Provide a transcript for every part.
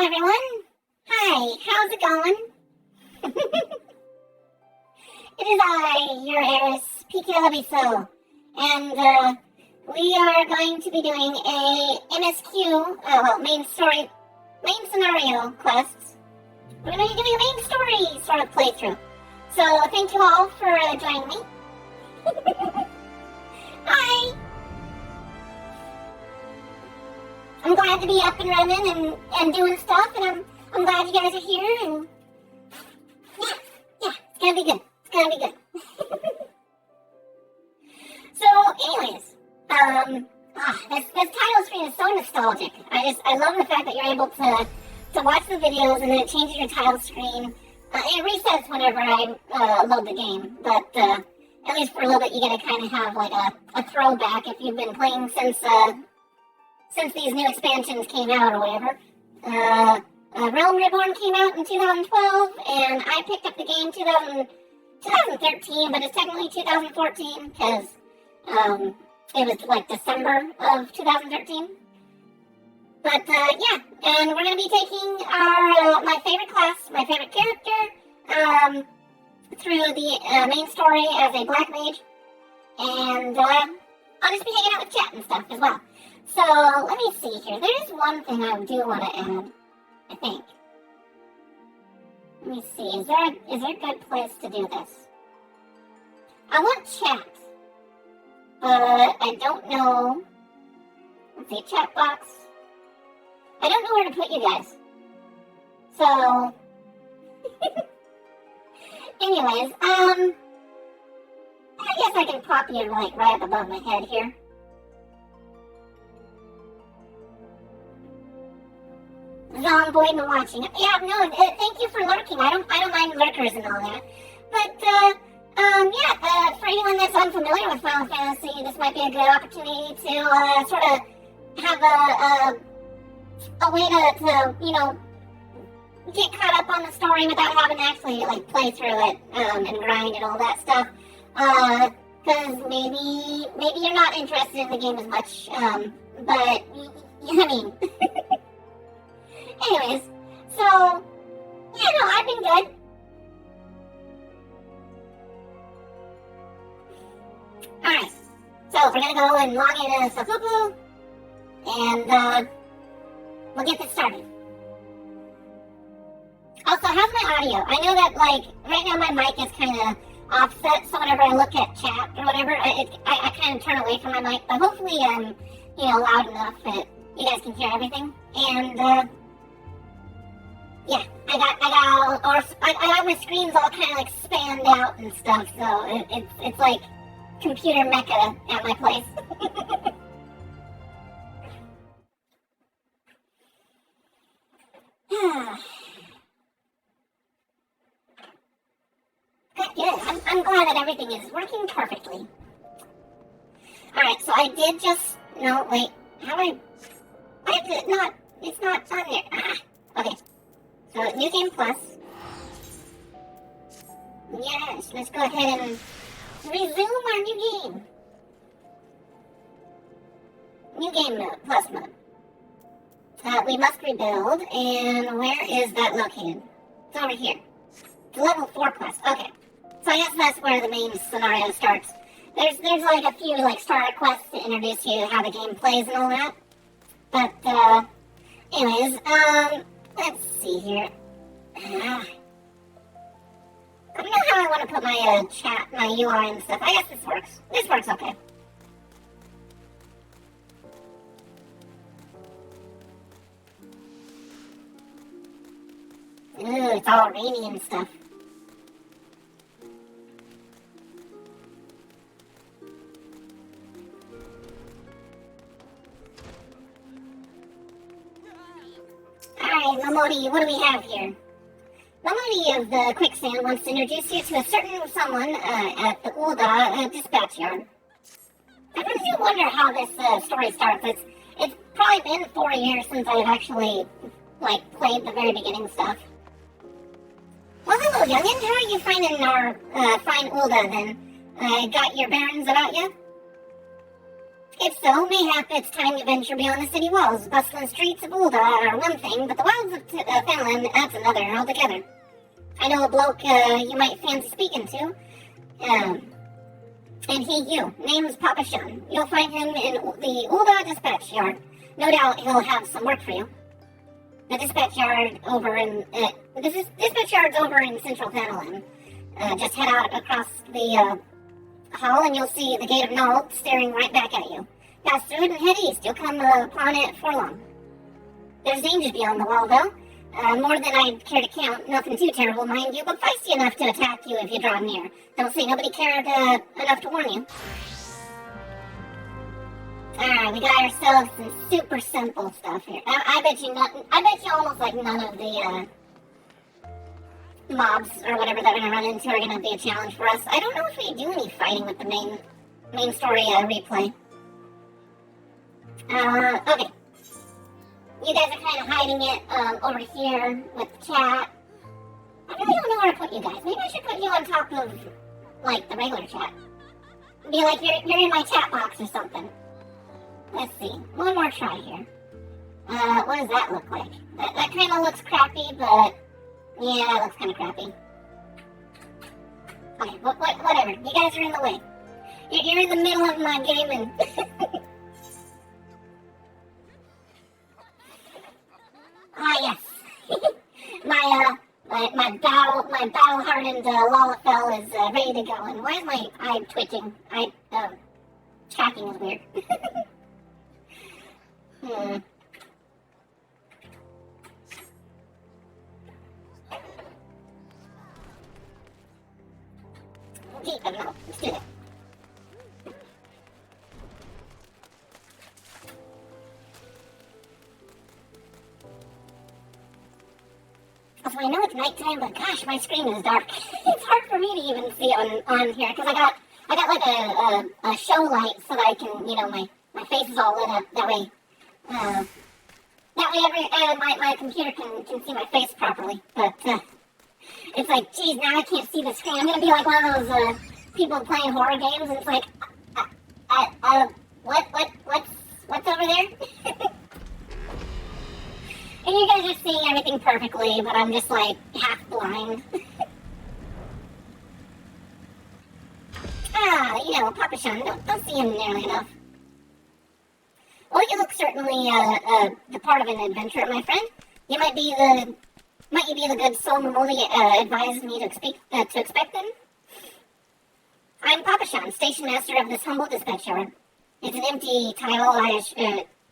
Hello, everyone. Hi, how's it going? It is I, your heiress, PKLBSO, and we are going to be doing a MSQ, main scenario quests. We're going to be doing a main story sort of playthrough. So thank you all for joining me. Hi. I'm glad to be up and running and doing stuff, and I'm glad you guys are here, and yeah, it's gonna be good. It's gonna be good. So, anyways, this title screen is so nostalgic. I love the fact that you're able to watch the videos and then it changes your title screen. It resets whenever I load the game, but at least for a little bit you get to kind of have like a throwback if you've been playing since these new expansions came out or whatever. Realm Reborn came out in 2012, and I picked up the game 2013, but it's technically 2014, because it was like December of 2013. But yeah, and we're going to be taking my favorite class, my favorite character, through the main story as a black mage, and I'll just be hanging out with chat and stuff as well. So, let me see here. There's one thing I do want to add, I think. Let me see. Is there a good place to do this? I want chat, but I don't know. Let's see, chat box. I don't know where to put you guys. So, anyways, I guess I can pop you like right up above my head here. Zomboid and watching. Yeah, no, thank you for lurking. I don't mind lurkers and all that. But, for anyone that's unfamiliar with Final Fantasy, this might be a good opportunity to, sort of have a way to, you know, get caught up on the story without having to actually, like, play through it, and grind and all that stuff. Cause maybe you're not interested in the game as much, but, I mean... Anyways, so, yeah, no, I've been good. Alright, so we're gonna go and log into Safuku, and, we'll get this started. Also, how's my audio? I know that, like, right now my mic is kind of offset, so whenever I look at chat or whatever, I kind of turn away from my mic, but hopefully I'm, you know, loud enough that you guys can hear everything, and, yeah, I got my screens all kind of like spanned out and stuff, so it's like computer mecca at my place. Good. I'm glad that everything is working perfectly. Alright, so I did just... No, wait. Why did it not... It's not on there. Okay. So, New Game Plus. Yes, let's go ahead and resume our new game. New Game mode, Plus mode. We must rebuild, and where is that located? It's over here. It's level 4 plus, okay. So I guess that's where the main scenario starts. There's like a few like starter quests to introduce you to how the game plays and all that. But, anyways, let's see here. I don't know how I want to put my chat, my UI and stuff. I guess this works. This works okay. Ooh, it's all rainy and stuff. Alright, Momodi, what do we have here? Momodi of the Quicksand wants to introduce you to a certain someone at the Ulda dispatch yard. I really do wonder how this story starts. It's probably been 4 years since I've actually, like, played the very beginning stuff. Well, hello, youngin'. How are you finding our fine Ulda, then? Got your bearings about you? If so, mayhap it's time to venture beyond the city walls. Bustling streets of Ulda are one thing, but the wilds of Finland, that's another altogether. I know a bloke you might fancy speaking to, and you. Name's Papa Sean. You'll find him in the Ulda dispatch yard. No doubt he'll have some work for you. The dispatch yard over in dispatch yard's over in Central Panelin. Just head out across the hall and you'll see the Gate of Nald staring right back at you. Pass through it and head east. You'll come upon it for long. There's dangers beyond the wall, though. More than I'd care to count. Nothing too terrible, mind you, but feisty enough to attack you if you draw near. Don't say nobody cared enough to warn you. Alright, we got ourselves some super simple stuff here. I bet you almost like none of the mobs or whatever that we're gonna run into are gonna be a challenge for us. I don't know if we do any fighting with the main story replay. Okay. You guys are kind of hiding it over here with chat. I really don't know where to put you guys. Maybe I should put you on top of, like, the regular chat. Be like, you're in my chat box or something. Let's see. One more try here. What does that look like? That kind of looks crappy, but... yeah, that looks kind of crappy. Okay, whatever. You guys are in the way. You're in the middle of my game and... ah, yes. my battle-hardened Lalafell is ready to go. And why is my eye twitching? Tracking is weird. Deep, I don't know. Let's do that. Also, I know it's nighttime, but gosh, my screen is dark. It's hard for me to even see on here because I got like a show light so that I can, my face is all lit up. That way my computer can see my face properly. But it's like, geez, now I can't see the screen. I'm gonna be like one of those people playing horror games, and it's like, what's over there? And you guys are seeing everything perfectly, but I'm just like half blind. Papa Sean, don't see him nearly enough. Well, you look certainly the part of an adventurer, my friend. Might you be the good soul Mamoli advised me to expect them? I'm Papa Sean, station master of this humble dispatch yard. It's an empty title, I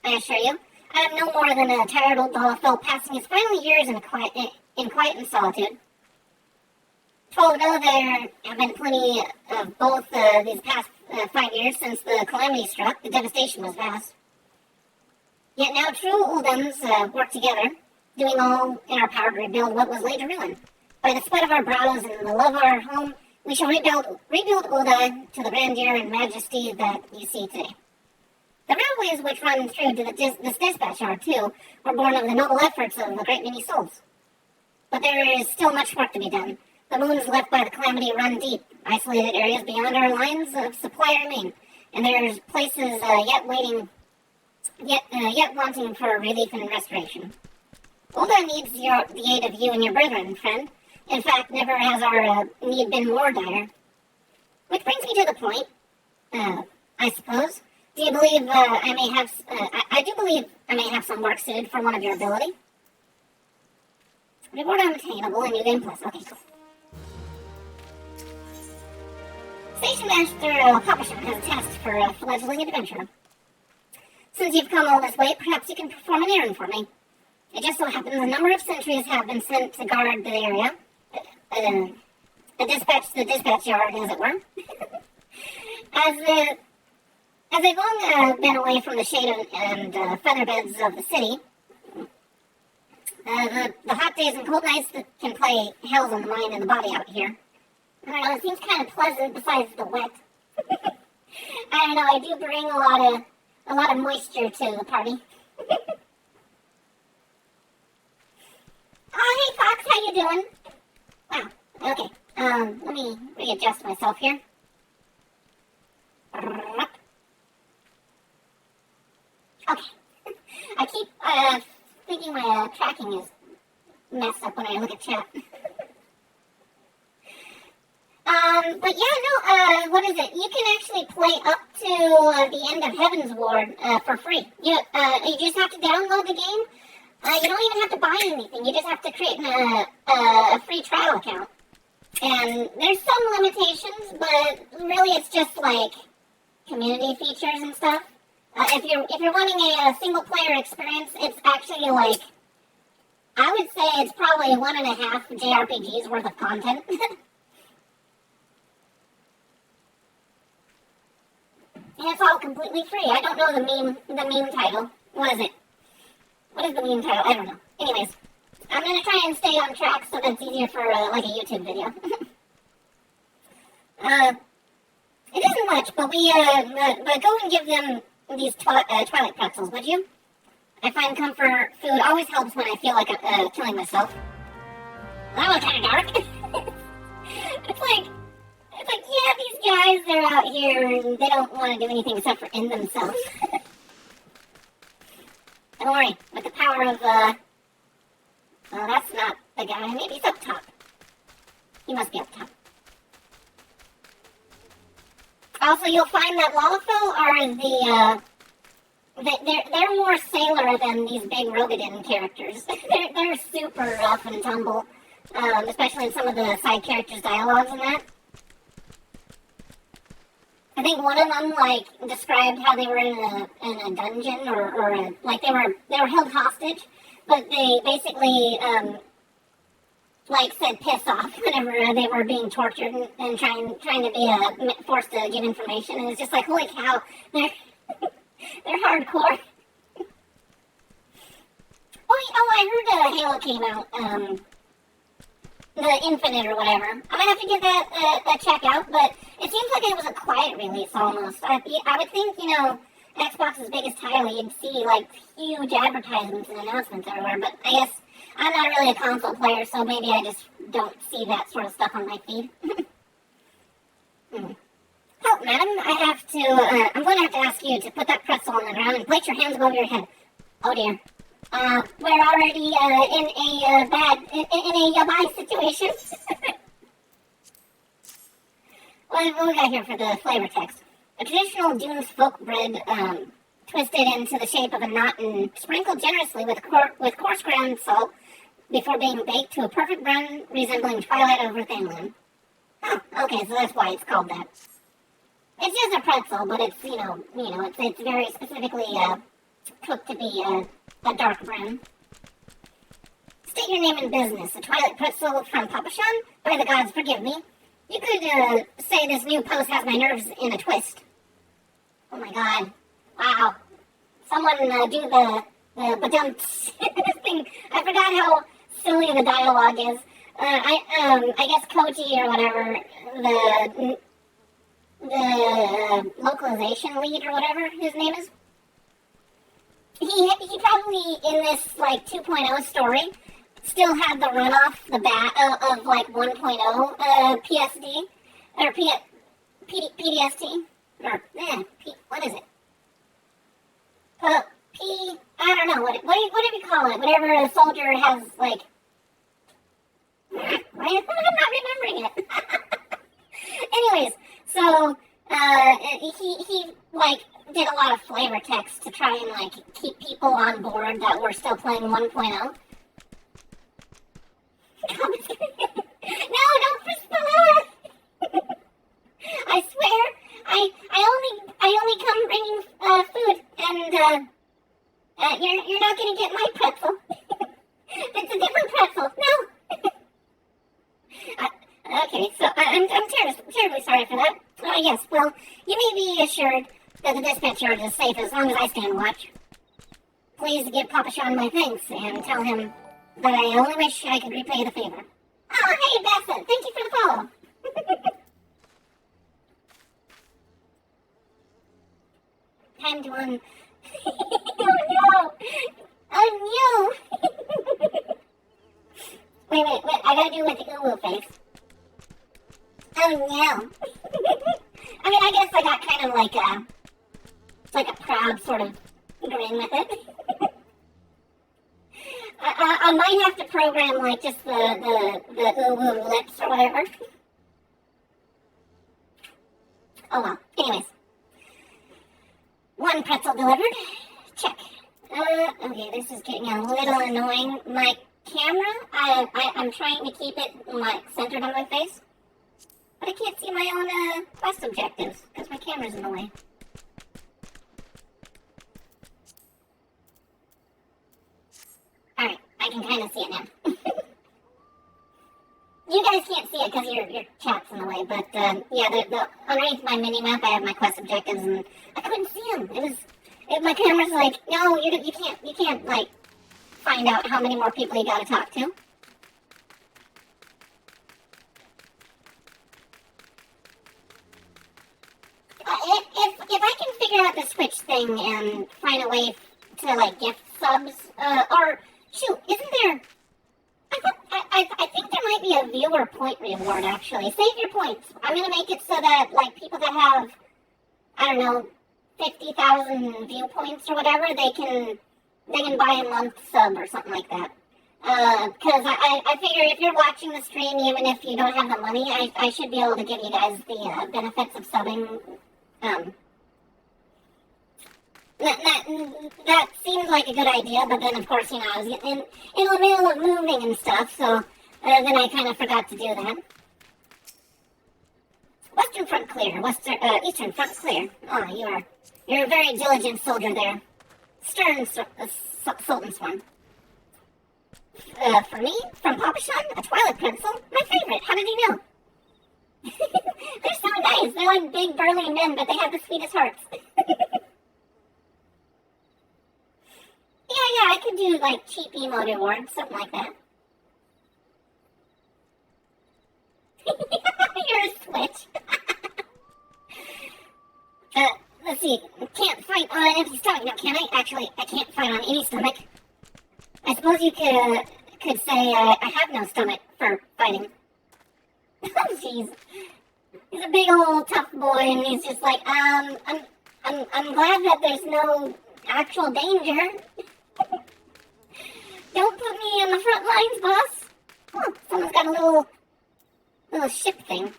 assure you. I'm no more than a tired old Dolafell passing his final years in quiet and solitude. Although there have been plenty of both these past 5 years since the calamity struck, the devastation was vast. Yet now true Uldens work together, doing all in our power to rebuild what was laid to ruin. By the sweat of our brows and the love of our home, we shall rebuild Ulda to the grandeur and majesty that you see today. The railways which run through to this dispatch yard, too, were born of the noble efforts of a great many souls. But there is still much work to be done. The wounds left by the calamity run deep. Isolated areas beyond our lines of supply remain, and there's places yet wanting for relief and restoration. Ulda needs the aid of you and your brethren, friend. In fact, never has our need been more dire. Which brings me to the point, I suppose. Do you believe I do believe I may have some work suited for one of your ability? Reward unattainable and new game plus. Okay. Station Master Papa Sean has a task for a fledgling adventurer. Since you've come all this way, perhaps you can perform an errand for me. It just so happens a number of sentries have been sent to guard the area. The dispatch yard, as it were. As they've long been away from the shade and feather beds of the city, the hot days and cold nights that can play hells on the mind and the body out here. I don't know, it seems kind of pleasant besides the wet. I don't know, I do bring a lot of moisture to the party. Oh, hey Fox, how you doing? Wow, okay. Let me readjust myself here. Okay. I keep thinking my tracking is messed up when I look at chat. But yeah, no, what is it? You can actually play up to the end of Heaven's Ward for free. You just have to download the game. You don't even have to buy anything. You just have to create a free trial account. And there's some limitations, but really it's just like community features and stuff. If you're wanting a single player experience, it's actually like, I would say it's probably 1.5 JRPGs worth of content. And it's all completely free. I don't know the meme title. What is it? What is the meme title? I don't know. Anyways, I'm gonna try and stay on track so that's easier for like a YouTube video. It isn't much, but but go and give them these Twilight pretzels, would you? I find comfort food always helps when I feel like killing myself. That was kind of dark. It's like, yeah, these guys, they're out here and they don't want to do anything except for end themselves. Don't worry, with the power of, well, that's not the guy. Maybe he's up top. He must be up top. Also, you'll find that Lalafell are they're more sailor than these big Rogadin characters. they're super rough and tumble, especially in some of the side characters' dialogues and that. I think one of them like described how they were in a dungeon or like they were held hostage, but they basically like said piss off whenever they were being tortured and trying to be forced to give information. And it's just like, holy cow, they're hardcore. I heard Halo came out. The Infinite or whatever. I might have to give that a check out, but it seems like it was a quiet release almost. I would think, Xbox's biggest title, you'd see like huge advertisements and announcements everywhere, but I guess I'm not really a console player, so maybe I just don't see that sort of stuff on my feed. Oh, madam, I'm going to have to ask you to put that pretzel on the ground and place your hands above your head. Oh dear. We're already in a bad situation. What we got here for the flavor text? A traditional Dunes folk bread twisted into the shape of a knot and sprinkled generously with coarse ground salt before being baked to a perfect brown resembling twilight over thin. Oh, okay, so that's why it's called that. It's just a pretzel, but it's it's very specifically cooked to be a dark brown. State your name and business. A Twilight pretzel from Papashan? By the gods, forgive me. You could say this new post has my nerves in a twist. Oh my god. Wow. Someone do the badumps thing. I forgot how silly the dialogue is. I guess Koji or whatever, the localization lead or whatever his name is, he probably in this like 2.0 story still had the runoff the bat of like 1.0 PSD or PDST or what is it? I don't know what do you call it? Whenever a soldier has like, I'm not remembering it. Anyways, so he like did a lot of flavor text to try and like keep people on board that were still playing 1.0. No, don't push the lure. I swear, I only come bringing food, and you're not gonna get my pretzel. It's a different pretzel. No. Okay, so I'm terribly sorry for that. Yes, well, you may be assured that the dispatch yard is safe as long as I stand watch. Please give Papa Sean my thanks and tell him that I only wish I could repay the favor. Oh, hey, Bassett, thank you for the follow. Time to Oh, no! Wait, I gotta do it with the uwu face. Oh, no. I mean, I guess I got kind of like it's like a proud sort of grin with it. I might have to program like just the ooh lips or whatever. Oh well. Anyways, one pretzel delivered. Check. Okay, this is getting a little annoying. My camera, I'm trying to keep it like centered on my face, but I can't see my own quest objectives because my camera's in the way. Alright, I can kind of see it now. You guys can't see it because your chat's in the way, but yeah, underneath my mini-map I have my quest objectives and I couldn't see them. My camera's like, no, you can't like find out how many more people you gotta talk to. If I can figure out the Switch thing and find a way to like gift subs, or shoot, isn't there? I think there might be a viewer point reward actually. Save your points. I'm gonna make it so that like people that have, I don't know, 50,000 viewpoints or whatever, they can buy a month sub or something like that. Because I figure if you're watching the stream, even if you don't have the money, I should be able to give you guys the benefits of subbing. That seemed like a good idea, but then of course, you know, I was in the middle of moving and stuff, so then I kind of forgot to do that. Western front clear. Eastern front clear. Oh, you're a very diligent soldier there. Stern Sultan Swarm. For me, from Papa Sean, a Twilight Pencil, my favorite. How did you know? They're so nice. They're like big burly men, but they have the sweetest hearts. Yeah, I could do like cheap emote rewards, something like that. You're a Switch. Let's see. Can't fight on an empty stomach. No, can I? Actually, I can't fight on any stomach. I suppose you could say I have no stomach for fighting. Oh, jeez. He's a big old tough boy, and he's just like, I'm glad that there's no actual danger. Don't put me on the front lines, boss. Oh, someone's got a little ship thing.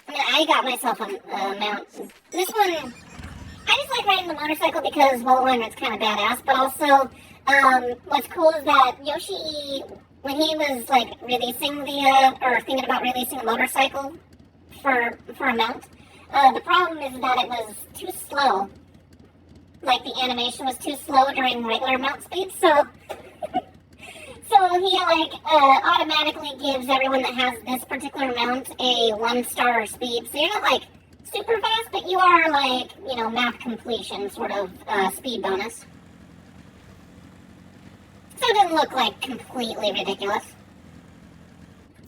I mean, I got myself a mount. This one, I just like riding the motorcycle because, well, one, it's kind of badass, but also, what's cool is that Yoshi, when he was, like, releasing or thinking about releasing a motorcycle for a mount, the problem is that it was too slow. Like, the animation was too slow during regular mount speed, so he, like, automatically gives everyone that has this particular mount a 1-star speed. So you're not, like, super fast, but you are, like, you know, map completion sort of speed bonus. So it doesn't look, like, completely ridiculous.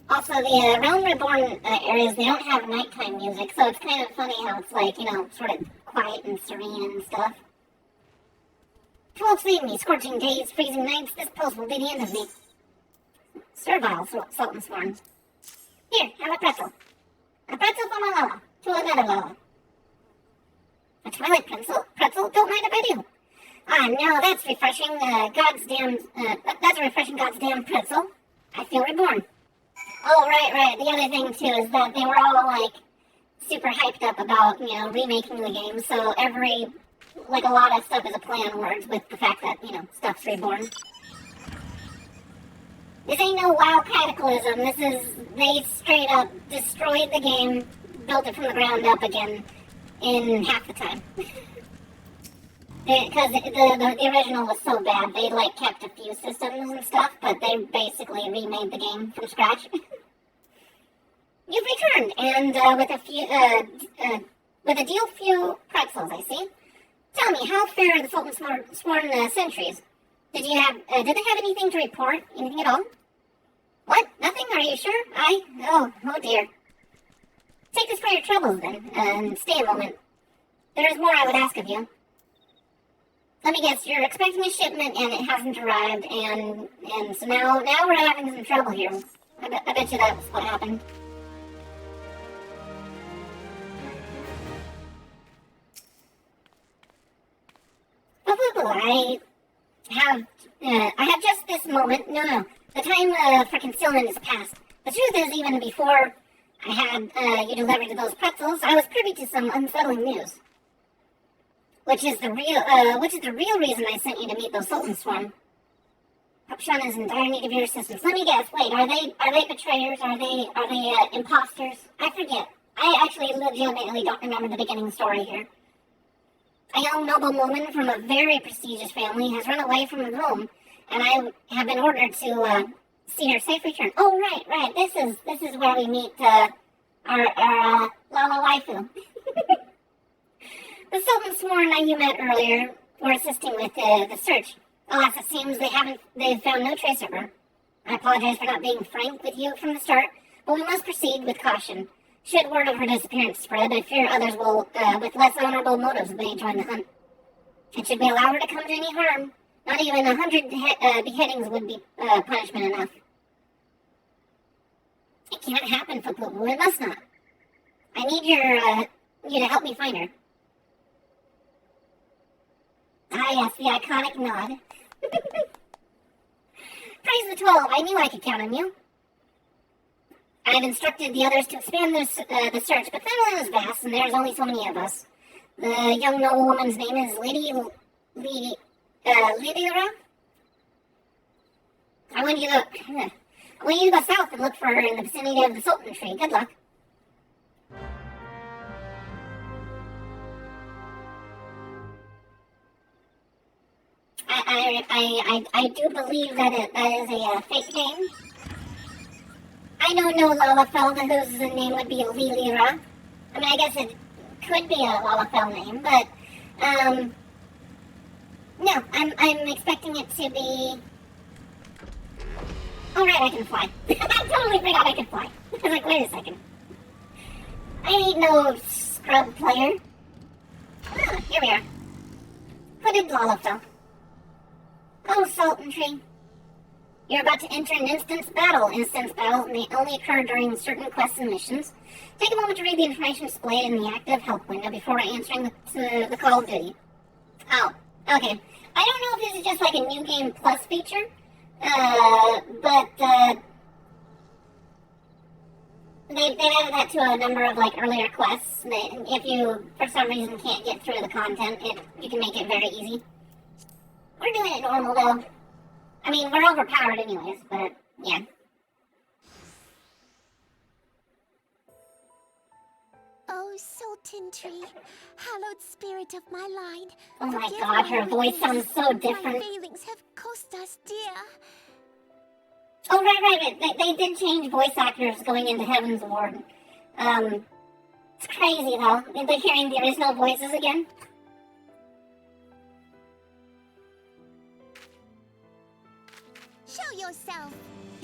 Also, the Realm Reborn areas, they don't have nighttime music, so it's kind of funny how it's, like, you know, sort of quiet and serene and stuff. 12 save me, scorching days, freezing nights, this post will be the end of me. Servile Sultan Swarm. Here, have a pretzel. A pretzel for my Lala, to another Lala. A Twilight pretzel? Don't mind if I do. Ah, no, that's refreshing, that's a refreshing goddamn pretzel. I feel reborn. Oh, right. The other thing, too, is that they were all, like, super hyped up about, you know, remaking the game, so a lot of stuff is a play on words with the fact that, you know, stuff's reborn. This ain't no WoW cataclysm. They straight up destroyed the game, built it from the ground up again in half the time. Because the original was so bad, they, like, kept a few systems and stuff, but they basically remade the game from scratch. You've returned, and with a deal few pretzels, I see. Tell me, how fair are the Sultan Sworn sentries? Did they have anything to report? Anything at all? What? Nothing? Are you sure? Oh dear. Take this for your troubles, then, and stay a moment. There is more I would ask of you. Let me guess, you're expecting a shipment and it hasn't arrived, and so now we're having some trouble here. I bet you that's what happened. I have just this moment. No. The time for concealment is past. The truth is, even before I had you delivered those pretzels, I was privy to some unsettling news. Which is the real reason I sent you to meet those Sultan Swarm. Upshawn is in dire need of your assistance. Let me guess. Wait, are they betrayers? Are they imposters? I forget. I actually legitimately don't remember the beginning story here. A young noble woman from a very prestigious family has run away from her home, and I have been ordered to see her safe return. Oh, right. This is where we meet our Lala waifu. The Sultan Sworn you met earlier were assisting with the search. Alas, it seems they've found no trace of her. I apologize for not being frank with you from the start, but we must proceed with caution. Should word of her disappearance spread, I fear others will, with less honorable motives, may join the hunt. And should we allow her to come to any harm, not even 100 beheadings would be punishment enough. It can't happen, Fupupu. It must not. I need you to help me find her. Ah, yes, the iconic nod. Praise the 12, I knew I could count on you. I've instructed the others to expand the search, but Thailand is vast, and there's only so many of us. The young noble woman's name is Lady Lilira? I want you to go south and look for her in the vicinity of the Sultan tree. Good luck. I do believe that is a fake name. I don't know Lalafell, whose name would be Lilira. I mean, I guess it could be a Lalafell name, but, no, I'm expecting it to be... Oh, right, I can fly. I totally forgot I could fly. I was like, wait a second. I ain't no scrub player. Ah, here we are. Hooded Lalafell. Oh, Sultan Tree. You're about to enter an instance battle. Instance battles may only occur during certain quests and missions. Take a moment to read the information displayed in the active help window before answering the call of duty. Oh, okay. I don't know if this is just like a new game plus feature, but they've added that to a number of like earlier quests. If you, for some reason, can't get through the content, you can make it very easy. We're doing it normal though. I mean, we're overpowered anyways, but yeah. Oh, Sultan Tree, hallowed spirit of my line. Oh my god, her voice sounds so different. My failings have cost us dear. Oh, right. They did change voice actors going into Heaven's Ward. It's crazy though. They're hearing the original voices again. Show yourself.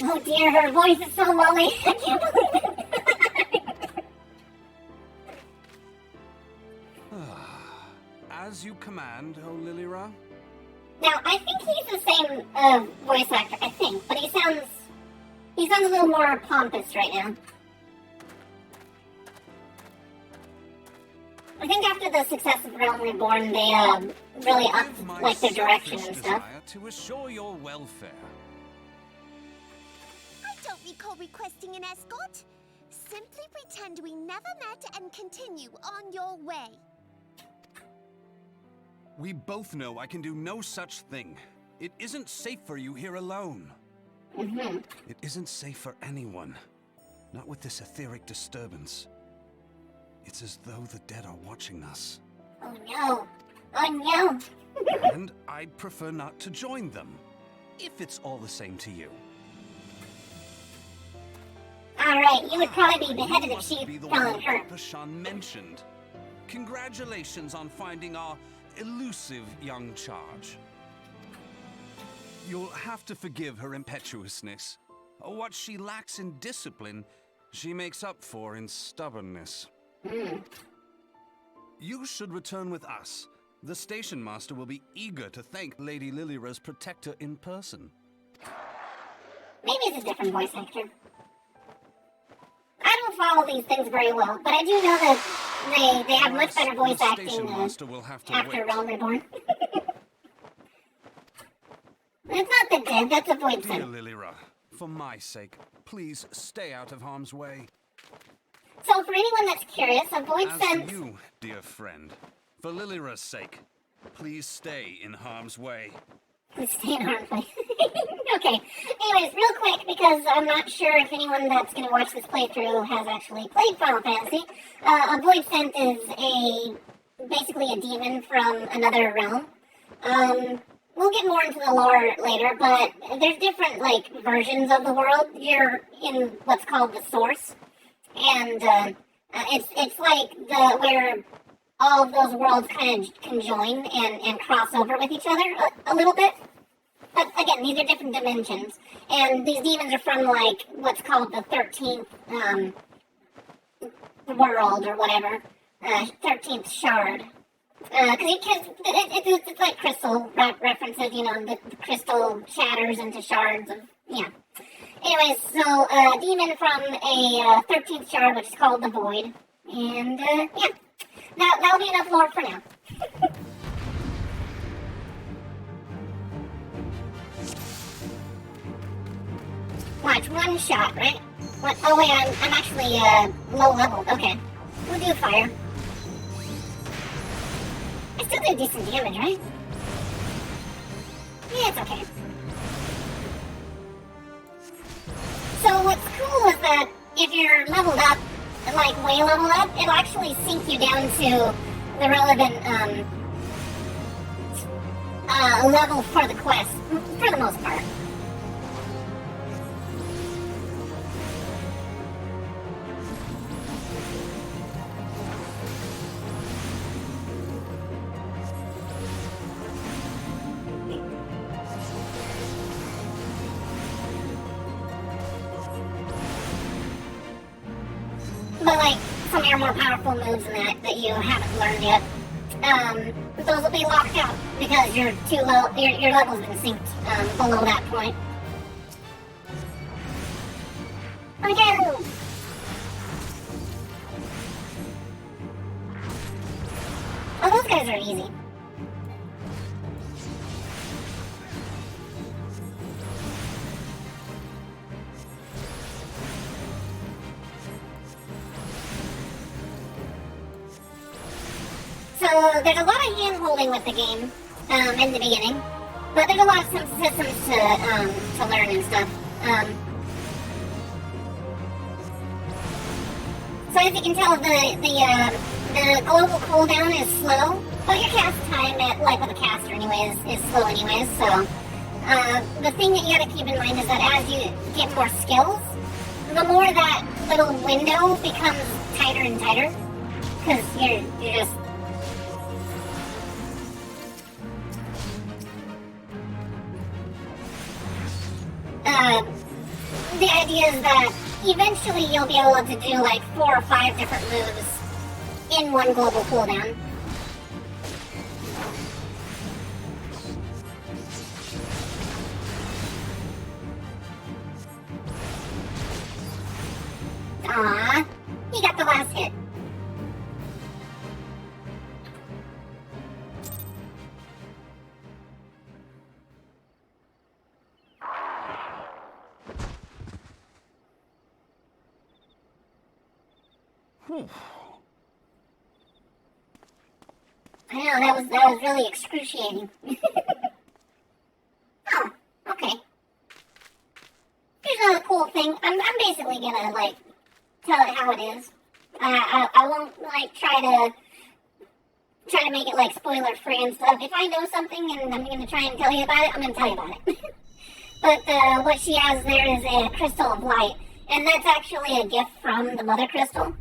Oh dear, her voice is so lully. I can't believe it. As you command, O Lilira. Now, I think he's the same voice actor, I think, but he sounds a little more pompous right now. I think after the success of Realm Reborn, they really upped like their direction and stuff. To assure your welfare. I don't recall requesting an escort. Simply pretend we never met and continue on your way. We both know I can do no such thing. It isn't safe for you here alone. Mm-hmm. It isn't safe for anyone. Not with this etheric disturbance. It's as though the dead are watching us. Oh no. Oh no. And I'd prefer not to join them, if it's all the same to you. Alright, you would probably be beheaded if she Be the fell one and hurt. Pashan mentioned. Congratulations on finding our elusive young charge. You'll have to forgive her impetuousness. What she lacks in discipline, she makes up for in stubbornness. You should return with us. The station master will be eager to thank Lady Lilira's protector in person. Maybe it's a different voice actor. I don't follow these things very well, but I do know that they have much better voice acting after Realm Reborn. It's not the dead, that's a void Dear scent. Lilira, for my sake, please stay out of harm's way. So for anyone that's curious, a void As scent... for you, dear friend, for Lilira's sake, please stay in harm's way. Stay in harm's way. Okay. Anyways, real quick, because I'm not sure if anyone that's going to watch this playthrough has actually played Final Fantasy. A void scent is basically a demon from another realm. We'll get more into the lore later, but there's different, like, versions of the world. You're in what's called the Source, and it's like where all of those worlds kind of conjoin and cross over with each other a little bit. But again, these are different dimensions, and these demons are from, like, what's called the 13th world or whatever, 13th shard. Because it's like crystal references, you know, the crystal shatters into shards of, yeah. Anyways, so a demon from a 13th shard, which is called the Void, and yeah, that'll be enough lore for now. Watch, one shot, right? What? Oh wait, I'm actually low leveled. Okay, we'll do fire. I still do decent damage, right? Yeah, it's okay. So what's cool is that if you're leveled up, like way leveled up, it'll actually sink you down to the relevant level for the quest, for the most part. But like some of your more powerful moves in that you haven't learned yet, those will be locked out because you're too low. Your level's been synced below that point. Again. Oh, those guys are easy. So there's a lot of hand-holding with the game in the beginning, but there's a lot of systems to learn and stuff. So as you can tell, the global cooldown is slow, but your cast time, like with a caster anyway, is slow anyways. So the thing that you got to keep in mind is that as you get more skills, the more that little window becomes tighter and tighter, because you're just. The idea is that eventually you'll be able to do like 4 or 5 different moves in one global cooldown. Aww, he got the last hit. I know, that was really excruciating. Oh, okay. Here's another cool thing. I'm basically gonna, like, tell it how it is. I won't, like, try to make it, like, spoiler-free and stuff. If I know something and I'm gonna try and tell you about it, I'm gonna tell you about it. But, what she has there is a crystal of light, and that's actually a gift from the Mother Crystal.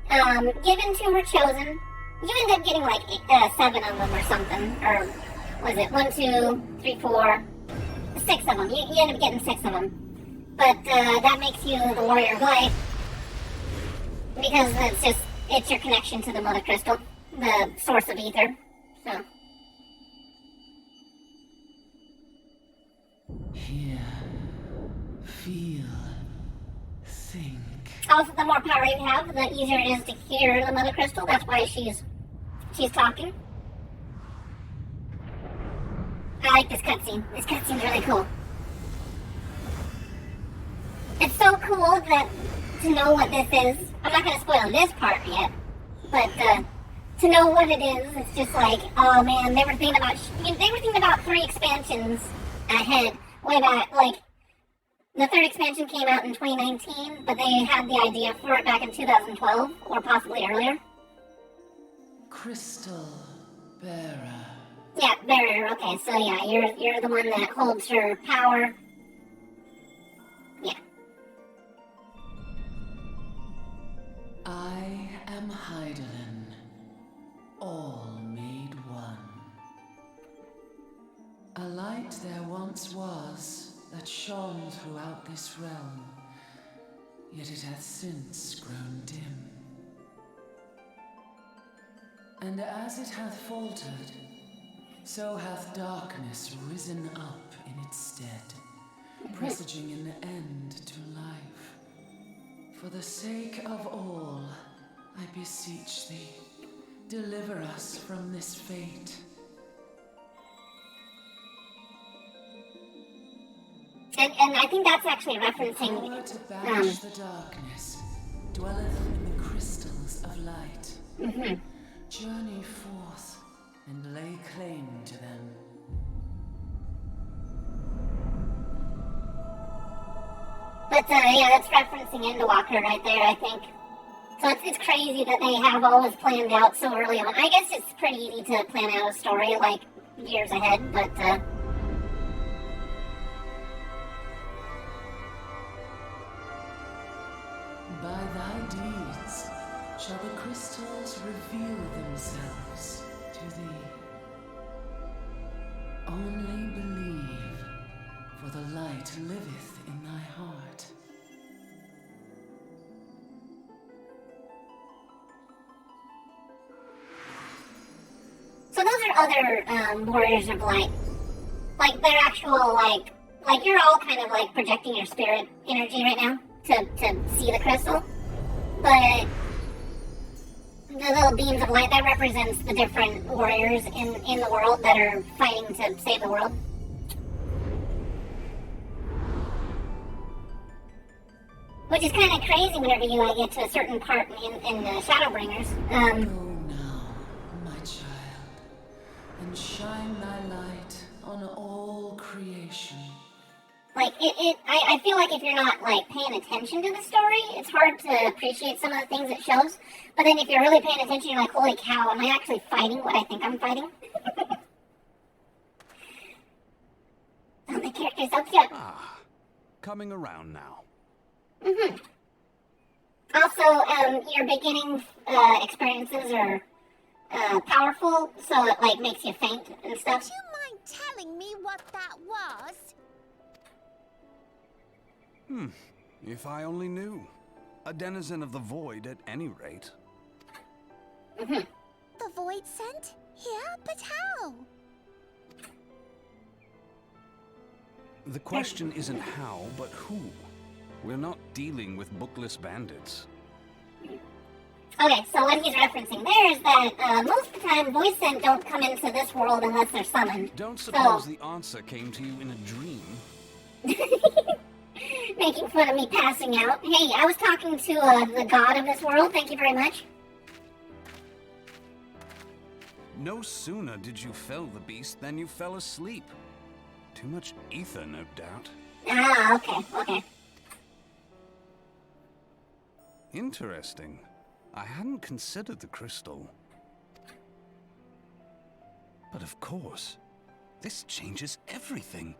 Given to her chosen. You end up getting like 7 of them or something, or was it 1, 2, 3, 4, 6 of them? You end up getting 6 of them, but that makes you the Warrior of Light because it's your connection to the Mother Crystal, the source of ether. So. Hear, feel, think. Also, the more power you have, the easier it is to hear the Mother Crystal. That's why she's talking. I like this cutscene. This cutscene's really cool. It's so cool that to know what this is. I'm not gonna spoil this part yet, but to know what it is, it's just like, oh man, they were thinking about 3 expansions ahead, way back. Like the 3rd expansion came out in 2019, but they had the idea for it back in 2012 or possibly earlier. Crystal Bearer. Yeah, Barrier. Okay, so yeah, you're the one that holds her power. Yeah. I am Heidelin, all made one. A light there once was that shone throughout this realm, yet it hath since grown dim. And as it hath faltered, so hath darkness risen up in its stead, presaging an end to life. For the sake of all, I beseech thee, deliver us from this fate. And I think that's actually referencing. Power to banish the darkness dwelleth in the crystals of light. Journey forth and lay claim to them. But yeah, that's referencing Endwalker right there, I think. So it's crazy that they have all this planned out so early on. I guess it's pretty easy to plan out a story like years ahead, but By thy deeds shall the crystals reveal themselves to thee. Only believe, for the light liveth in thy heart. so those are other warriors of light. Like they're actual like you're all kind of like projecting your spirit energy right now to see the crystal. But the little beams of light, that represents the different warriors in the world that are fighting to save the world. Which is kind of crazy whenever you get to a certain part in the Shadowbringers. Go now, my child, and shine thy light on all creation. Like, I feel like if you're not, like, paying attention to the story, it's hard to appreciate some of the things it shows. But then if you're really paying attention, you're like, holy cow, am I actually fighting what I think I'm fighting? Oh, the character's so cute. Coming around now. Also, your beginning experiences are powerful, so it, like, makes you faint and stuff. Would you mind telling me what that was? If I only knew. A denizen of the void at any rate. The void scent? Here? But how? The question isn't how, but who. We're not dealing with bookless bandits. Okay, so what he's referencing there is that most of the time, voice scent don't come into this world unless they're summoned. Don't suppose the answer came to you in a dream? Making fun of me passing out. Hey, I was talking to the god of this world. Thank you very much. No sooner did you fell the beast than you fell asleep. Too much ether, no doubt. Ah, okay. Interesting. I hadn't considered the crystal. But of course, this changes everything.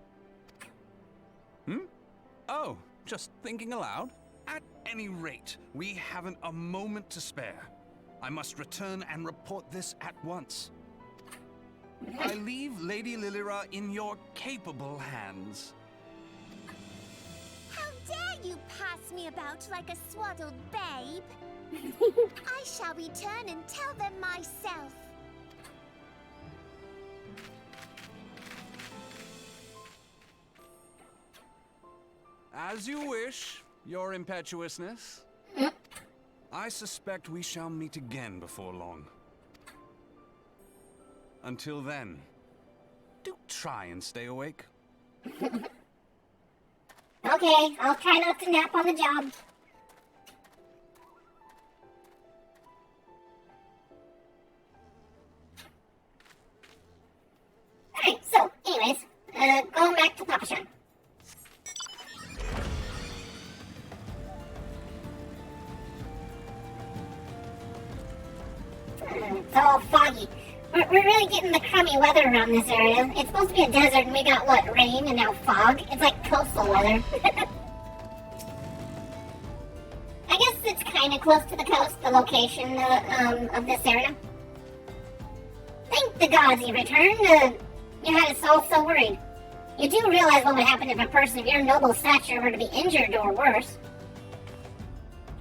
Oh, just thinking aloud? At any rate, we haven't a moment to spare. I must return and report this at once. I leave Lady Lilira in your capable hands. How dare you pass me about like a swaddled babe? I shall return and tell them myself. As you wish, your impetuousness. I suspect we shall meet again before long. Until then, Do try and stay awake. Okay, I'll try not to nap on the job. Alright, so, anyways, going back to Papa Sean. It's all foggy. We're really getting the crummy weather around this area. It's supposed to be a desert, and we got, what, rain and now fog? It's like coastal weather. I guess it's kind of close to the coast, the location of this area. Thank the gods you returned. You had us all so worried. You do realize what would happen if a person of your noble stature were to be injured or worse.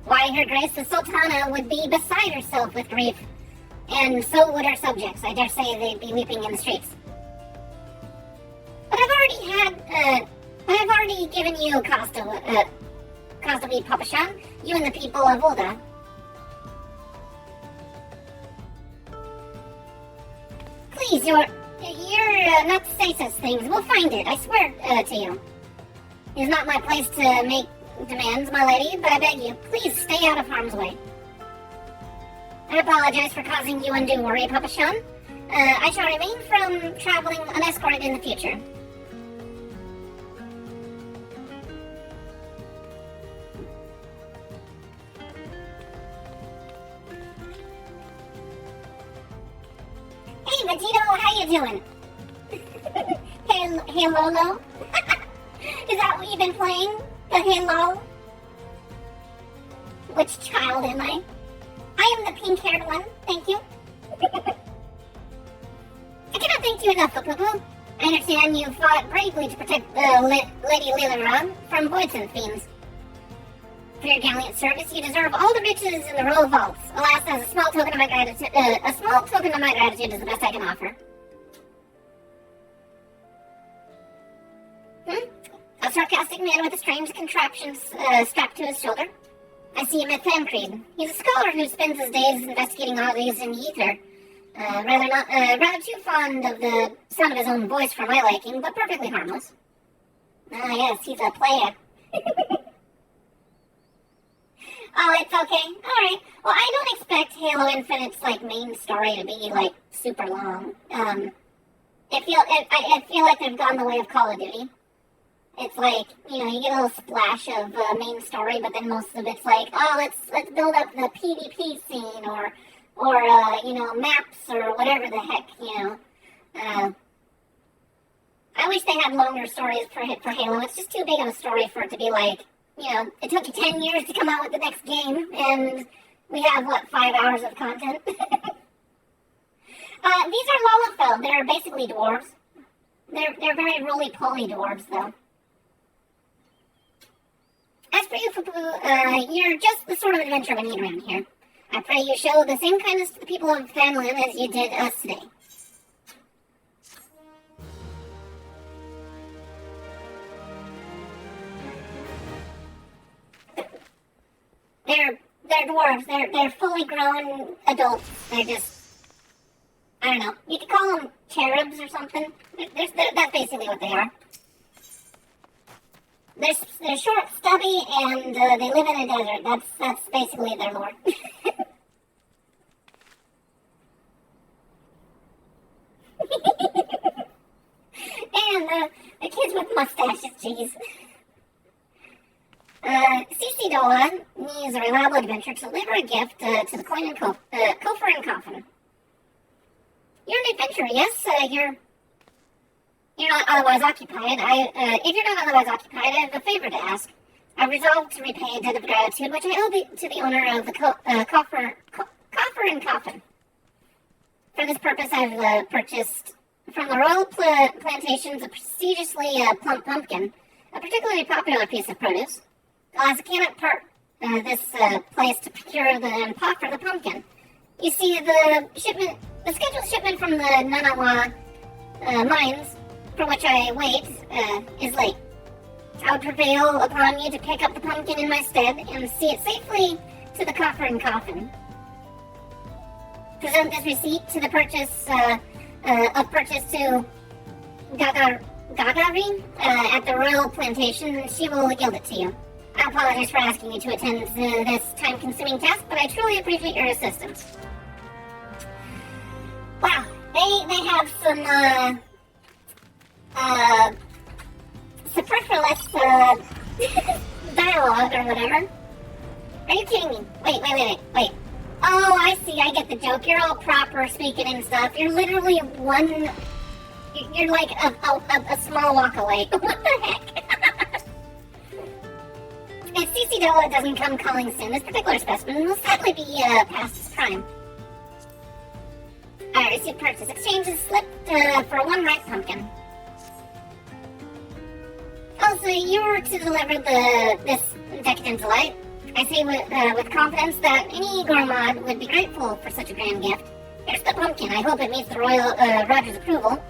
Why, Her Grace the Sultana would be beside herself with grief. And so would her subjects. I dare say they'd be weeping in the streets. But I've already given you cause to weep, Papa Sean. You and the people of Ulda. Please, you're not to say such things. We'll find it, I swear to you. It is not my place to make demands, my lady, but I beg you, please stay out of harm's way. I apologize for causing you undue worry, Papa Sean. I shall remain from traveling unescorted in the future. Hey, Vegito, how you doing? Hey, Lolo? Is that what you've been playing? The Halo? Which child am I? I am the pink-haired one, thank you. I cannot thank you enough, Poo-Poo. I understand you fought bravely to protect Lady Lilira from Voidson fiends. For your gallant service, you deserve all the riches in the royal vaults. Alas, as a small token of my gratitude, is the best I can offer. A sarcastic man with a strange contraption strapped to his shoulder. I see him at Thancred. He's a scholar who spends his days investigating oddities in the ether. Rather too fond of the sound of his own voice for my liking, but perfectly harmless. Ah, yes, he's a player. Oh, it's okay. Alright. Well, I don't expect Halo Infinite's, main story to be, super long. I feel like they've gone the way of Call of Duty. It's you get a little splash of main story, but then most of it's let's build up the PvP scene, or maps, or whatever the heck, I wish they had longer stories for Halo. It's just too big of a story for it to be it took you 10 years to come out with the next game, and we have, 5 hours of content? These are Lalafell. They're basically dwarves. They're very roly-poly dwarves, though. As for you, Poo-Poo, you're just the sort of adventurer we need around here. I pray you show the same kindness to the people of Fanland as you did us today. They're dwarves. They're fully grown adults. They're just, I don't know. You could call them cherubs or something. That's basically what they are. They're short, stubby, and they live in a desert. That's basically their lore. And the kids with mustaches, jeez. CC Dola needs a reliable adventurer to deliver a gift to the coin and Kofer and Coffin. You're an adventurer, yes? You're not otherwise occupied. If you're not otherwise occupied, I have a favor to ask. I've resolved to repay a debt of gratitude, which I owe to the owner of the Coffer and Coffin. For this purpose, I've purchased from the royal plantations a prestigiously plump pumpkin, a particularly popular piece of produce. Alas, I cannot part this place to procure and proffer the pumpkin. You see, the scheduled shipment from the Nanawa mines, for which I wait, is late. I would prevail upon you to pick up the pumpkin in my stead and see it safely to the Coffer and Coffin. Present this receipt to the purchase to Gagari at the royal plantation, she will yield it to you. I apologize for asking you to attend this time-consuming task, but I truly appreciate your assistance. Wow, they have some superfluous dialogue or whatever. Are you kidding me? Wait. Oh, I see. I get the joke. You're all proper speaking and stuff. You're literally one. You're like a small walk away. What the heck? If CC Dola doesn't come calling soon, this particular specimen will sadly be past its prime. I received purchase. Exchange is slipped for one ripe pumpkin. Also, you were to deliver this decadent delight. I say with confidence that any gourmand would be grateful for such a grand gift. Here's the pumpkin. I hope it meets the Royal Roger's approval.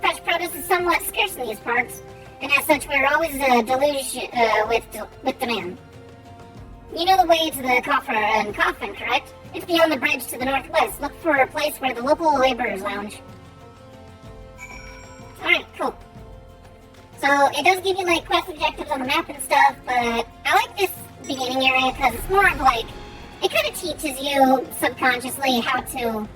Fresh produce is somewhat scarce in these parts, and as such, we are always deluged with demand. You know the way to the coffin, correct? It's beyond the bridge to the northwest. Look for a place where the local laborers lounge. Alright, cool. So, it does give you, like, quest objectives on the map and stuff, but I like this beginning area because it's more of, like, it kind of teaches you subconsciously how to,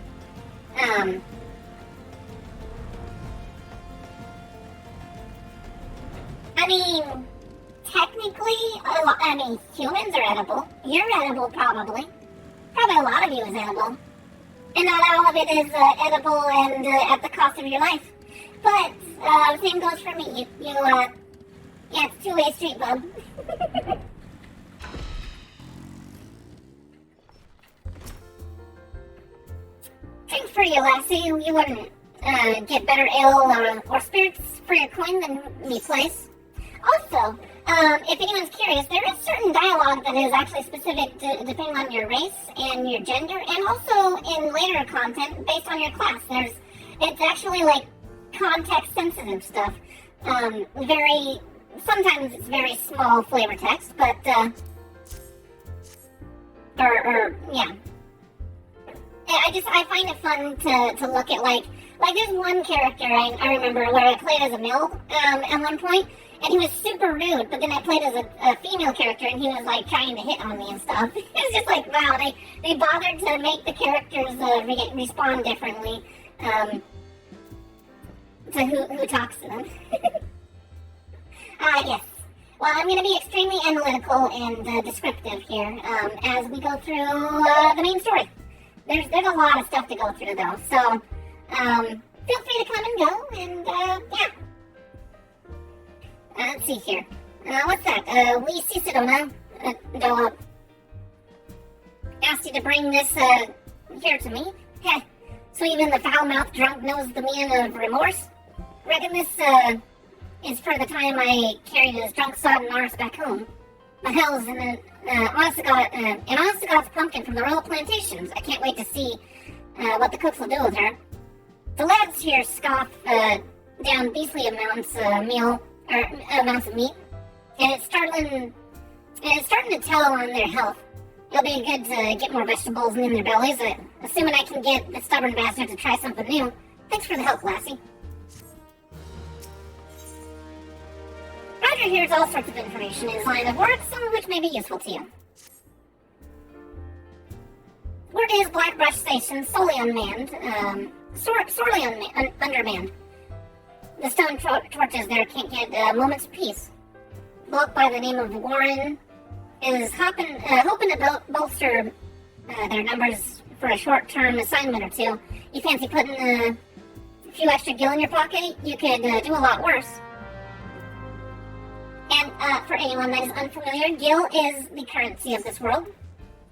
I mean, technically, humans are edible. You're edible, probably. Probably a lot of you is edible. And not all of it is edible and at the cost of your life. But, same goes for me. Yeah, it's two-way street, bub. Drink for you, lassie. You wouldn't get better ale or spirits for your coin than me place. Also, if anyone's curious, there is certain dialogue that is actually specific depending on your race and your gender, and also in later content based on your class. It's actually like context-sensitive stuff. Sometimes it's very small flavor text, but yeah. I find it fun to look at like there's one character I remember where I played as a male at one point, and he was super rude, but then I played as a female character and he was like trying to hit on me and stuff. It's just like, wow, they bothered to make the characters respond differently to who talks to them. Yes. Well, I'm going to be extremely analytical and descriptive here as we go through the main story. There's a lot of stuff to go through, though, so feel free to come and go, and yeah. Let's see here. What's that? We see Sedona. Asked you to bring this here to me. Heh. So even the foul-mouthed drunk knows the meaning of remorse? Reckon this is for the time I carried his drunk sodden arse back home. But hell's an honest to God's pumpkin from the royal plantations. I can't wait to see what the cooks will do with her. The lads here scoff down beastly amounts of meat, and it's starting to tell on their health. It'll be good to get more vegetables in their bellies, assuming I can get the stubborn bastard to try something new. Thanks for the help, lassie. Roger hears all sorts of information in his line of work, some of which may be useful to you. Word is Blackbrush Station solely unmanned, sorely undermanned. The stone torches there can't get a moment's peace. Bloke by the name of Warren is hoping to bolster their numbers for a short-term assignment or two. You fancy putting a few extra gil in your pocket? You could do a lot worse. And for anyone that is unfamiliar, gil is the currency of this world.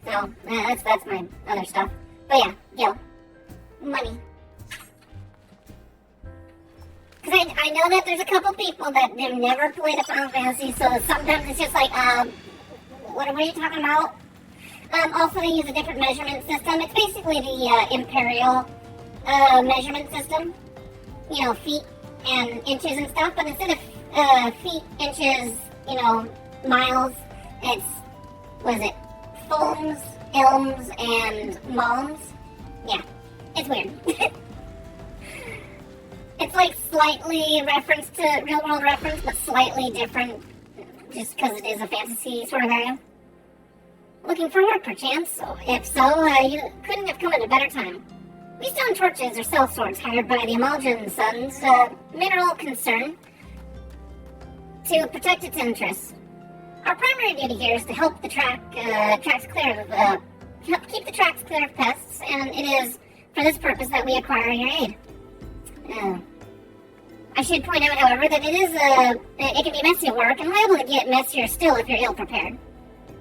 So that's my other stuff. But yeah, gil, money. Because I know that there's a couple people that they've never played a Final Fantasy, so sometimes it's just like, what are you talking about? Also, they use a different measurement system. It's basically the Imperial measurement system. You know, feet and inches and stuff, but instead of feet, inches, miles, it's, foams, elms, and malms? Yeah, it's weird. It's like slightly reference to real world reference, but slightly different, just because it is a fantasy sort of area. Looking for work, perchance? So if so, you couldn't have come at a better time. We stone torches are sellswords hired by the Amaljan Sons mineral concern to protect its interests. Our primary duty here is to help the tracks clear of help keep the tracks clear of pests, and it is for this purpose that we acquire your aid. I should point out, however, that it can be messy work and liable to get messier still if you're ill prepared.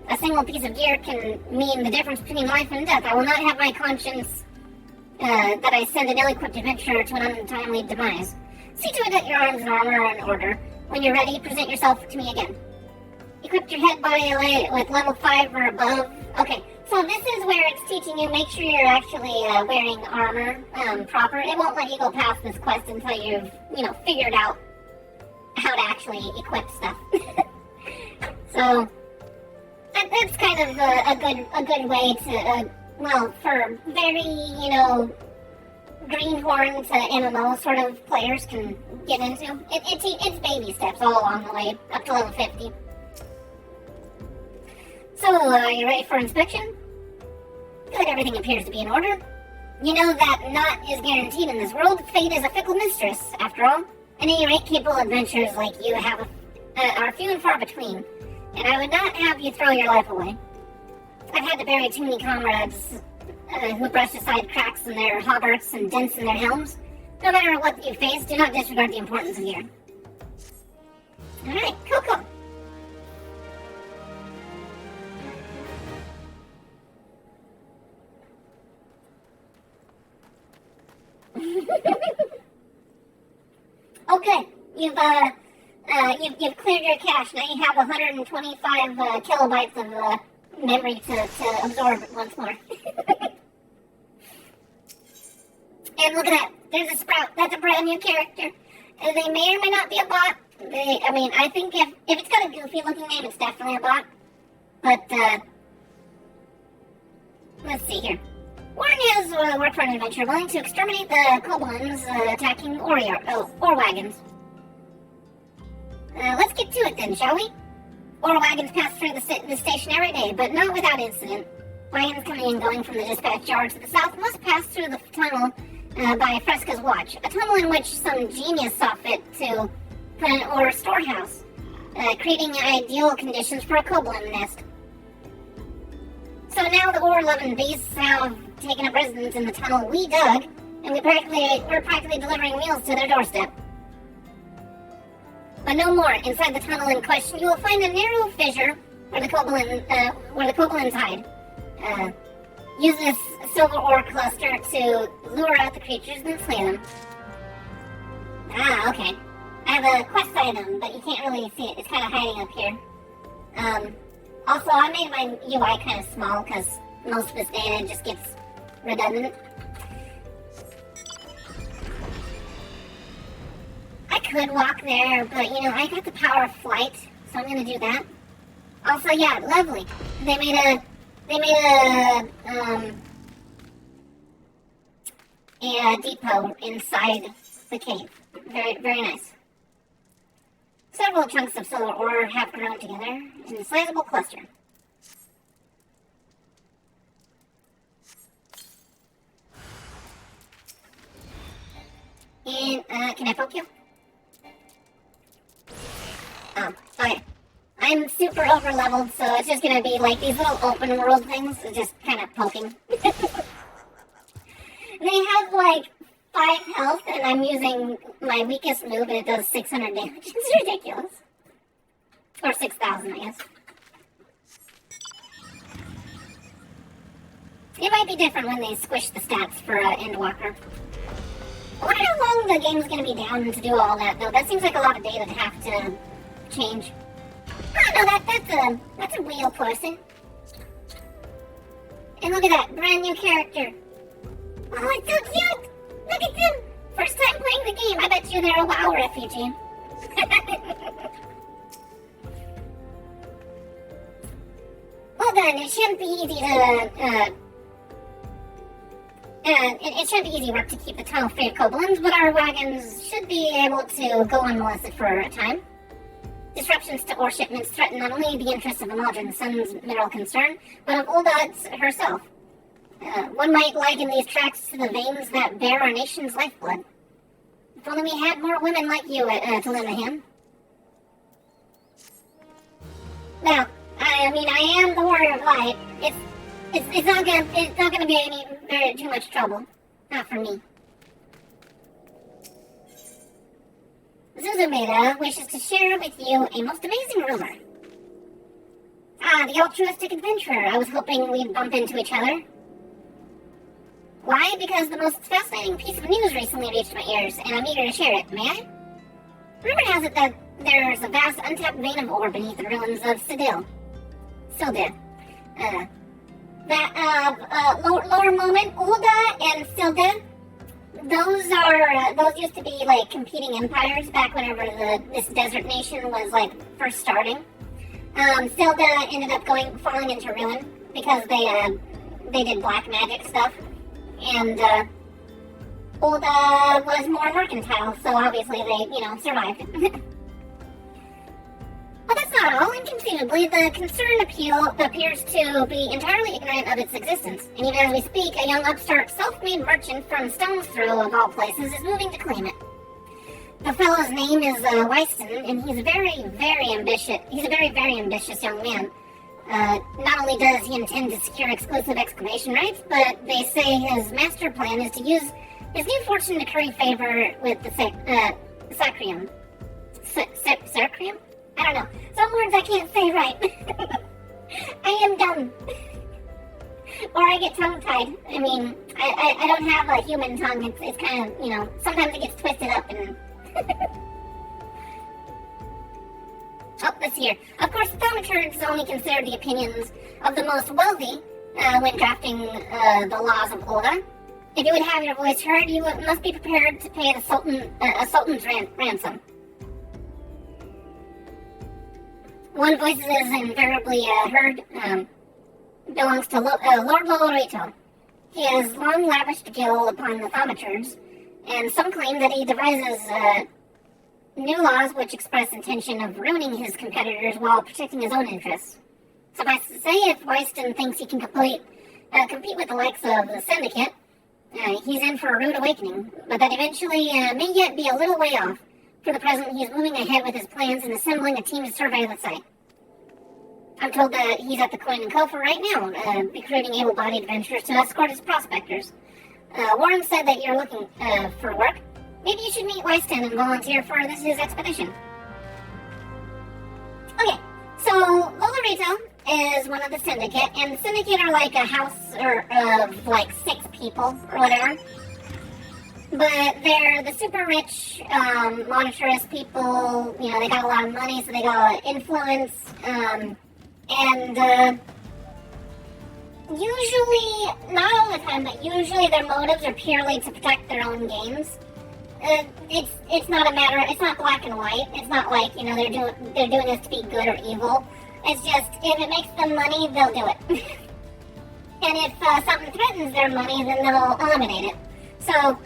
A single piece of gear can mean the difference between life and death. I will not have my conscience that I send an ill-equipped adventurer to an untimely demise. See to it that your arms and armor are in order. When you're ready, present yourself to me again. Equip your head body with level 5 or above. Okay, so this is where it's teaching you, make sure you're actually wearing armor proper. It won't let you go past this quest until you've, figured out how to actually equip stuff. So, that's kind of a good way to, for very, greenhorn to MMO sort of players can get into. It's baby steps all along the way, up to level 50. So, are you ready for inspection? Feel like everything appears to be in order. You know that naught is guaranteed in this world. Fate is a fickle mistress, after all. At any rate, capable adventurers like you are few and far between, and I would not have you throw your life away. I've had to bury too many comrades who brushed aside cracks in their hauberks and dents in their helms. No matter what you face, do not disregard the importance of gear. Alright, cool. Okay, you've cleared your cache. Now you have 125 kilobytes of memory to absorb once more. And look at that. There's a Sprout. That's a brand new character. They may or may not be a bot. I think if it's got a goofy looking name, it's definitely a bot. But, let's see here. Warren has worked for an adventurer willing to exterminate the kobolins attacking ore wagons. Let's get to it then, shall we? Ore wagons pass through the station every day, but not without incident. Wagons coming and going from the dispatch yard to the south must pass through the tunnel by Fresca's watch, a tunnel in which some genius saw fit to put an ore storehouse, creating ideal conditions for a kobolin nest. So now the ore-loving beasts have taken up residence in the tunnel we dug, and we're practically delivering meals to their doorstep. But no more. Inside the tunnel in question, you will find a narrow fissure where the kobolins hide. Use this silver ore cluster to lure out the creatures and slay them. Ah, okay. I have a quest item, but you can't really see it. It's kind of hiding up here. Also, I made my UI kind of small because most of this data just gets redundant. I could walk there, but I got the power of flight, so I'm gonna do that. Also, yeah, lovely. They made a depot inside the cave. Very, very nice. Several chunks of silver ore have grown together in a sizable cluster. And, can I poke you? Oh, okay. I'm super over leveled, so it's just gonna be like these little open world things, just kind of poking. They have like 5 health, and I'm using my weakest move, and it does 600 damage. It's ridiculous. Or 6,000, I guess. It might be different when they squish the stats for Endwalker. I wonder how long the game's gonna be down to do all that, though. That seems like a lot of data to have to change. Oh no, that's a real person. And look at that, brand new character. Oh, it's so cute! Look at them! First time playing the game, I bet you they're a WoW refugee. Well done, it shouldn't be easy to, it shouldn't be easy work to keep the tunnel free of kobolins, but our wagons should be able to go unmolested for a time. Disruptions to ore shipments threaten not only the interests of Eldrin, the sun's mineral concern, but of Ulda's herself. One might liken these tracks to the veins that bear our nation's lifeblood. If only we had more women like you to lend a hand. Now, I mean, I am the warrior of light. It's not gonna be too much trouble. Not for me. Zuzumeda wishes to share with you a most amazing rumor. The altruistic adventurer. I was hoping we'd bump into each other. Why? Because the most fascinating piece of news recently reached my ears, and I'm eager to share it. May I? Rumor has it that there's a vast untapped vein of ore beneath the ruins of Sidil. Lower moment, Ulda and Silda, those used to be like competing empires back whenever this desert nation was like first starting. Silda ended up falling into ruin because they did black magic stuff, and Ulda was more mercantile, so obviously they survived. But that's not all. Inconceivably, the concerned appears to be entirely ignorant of its existence. And even as we speak, a young upstart self-made merchant from Stone's Throw, of all places, is moving to claim it. The fellow's name is Wyston, and he's a very, very ambitious young man. Not only does he intend to secure exclusive excavation rights, but they say his master plan is to use his new fortune to curry favor with the Sacrium. Sacrium? I don't know. Some words I can't say right. I am dumb. Or I get tongue-tied. I mean, I don't have a human tongue. It's kind of, sometimes it gets twisted up and... Oh, let's see here. Of course, the thaumaturgs only consider the opinions of the most wealthy when drafting the laws of Ulda. If you would have your voice heard, you must be prepared to pay a sultan's ransom. One voice is invariably heard belongs to Lord Lolorito. He has long lavished guilt upon the thaumaturgs, and some claim that he devises new laws which express intention of ruining his competitors while protecting his own interests. Suffice to say, if Wyston thinks he can compete with the likes of the Syndicate, he's in for a rude awakening, but that eventually may yet be a little way off. For the present, he is moving ahead with his plans and assembling a team to survey the site. I'm told that he's at the Coin and Kofa right now, recruiting able-bodied adventurers to escort his prospectors. Warren said that you're looking for work. Maybe you should meet Wyston and volunteer for his expedition. Okay, so Lolorito is one of the Syndicate, and the Syndicate are like a house of like 6 people or whatever. But they're the super rich, monetarist people. They got a lot of money, so they got a lot of influence. And usually, not all the time, but usually their motives are purely to protect their own gains. It's not a matter. It's not black and white. It's not like they're doing this to be good or evil. It's just if it makes them money, they'll do it. And if something threatens their money, then they'll eliminate it. So.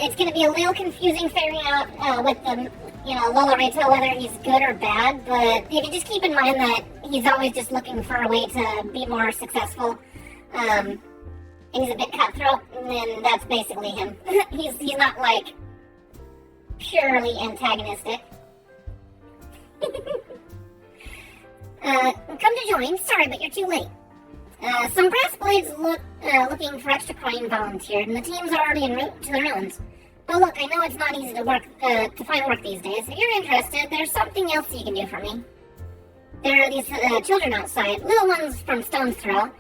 It's going to be a little confusing figuring out with the, Lolorito whether he's good or bad, but if you just keep in mind that he's always just looking for a way to be more successful, and he's a bit cutthroat, then that's basically him. He's not, like, purely antagonistic. Come to join. Sorry, but you're too late. Some brass blades looking for extra coin volunteered, and the team's already en route to the ruins. But look, I know it's not easy to find work these days. If you're interested, there's something else you can do for me. There are these children outside, little ones from Stone's Throw.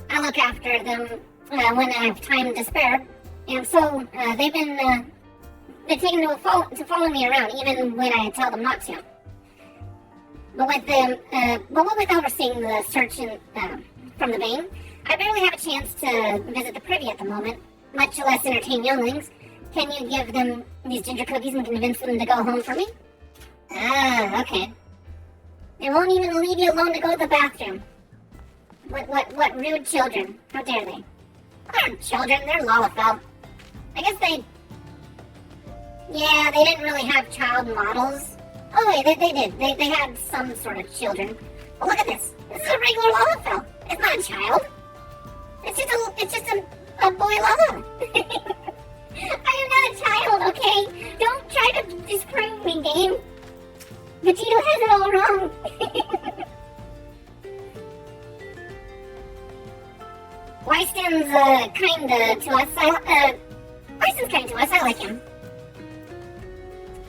I look after them when I have time to spare, and so they've taken to follow me around, even when I tell them not to. But what with overseeing the search from the vein, I barely have a chance to visit the privy at the moment, much less entertain younglings. Can you give them these ginger cookies and convince them to go home for me? Ah, okay. They won't even leave you alone to go to the bathroom. What rude children. How dare they? They aren't children, they're Lalafell. I guess they... Yeah, they didn't really have child models. Oh wait, they did. They had some sort of children. But look at this. This is a regular Lalafell. It's not a child. It's just a boy Lala. I am not a child, okay? Don't try to disprove me, game. Vegeta has it all wrong. Wyston's kind to us. Wyston's kind to us. I like him.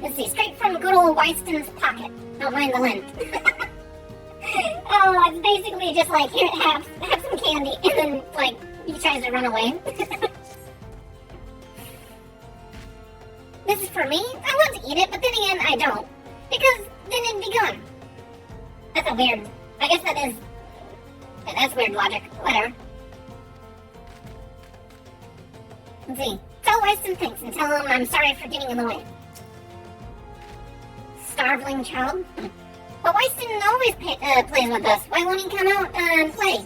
Let's see, straight from good old Wyston's pocket. Don't mind the lint. Oh, it's basically just like, here, have some candy, and then, like, he tries to run away. This is for me? I want to eat it, but then again, I don't. Because then it'd be gone. That's a weird... I guess that's weird logic. Whatever. Let's see. Tell Wyston thanks and tell him I'm sorry for getting in the way. Starveling child? But Wyston always plays with us. Why won't he come out and play?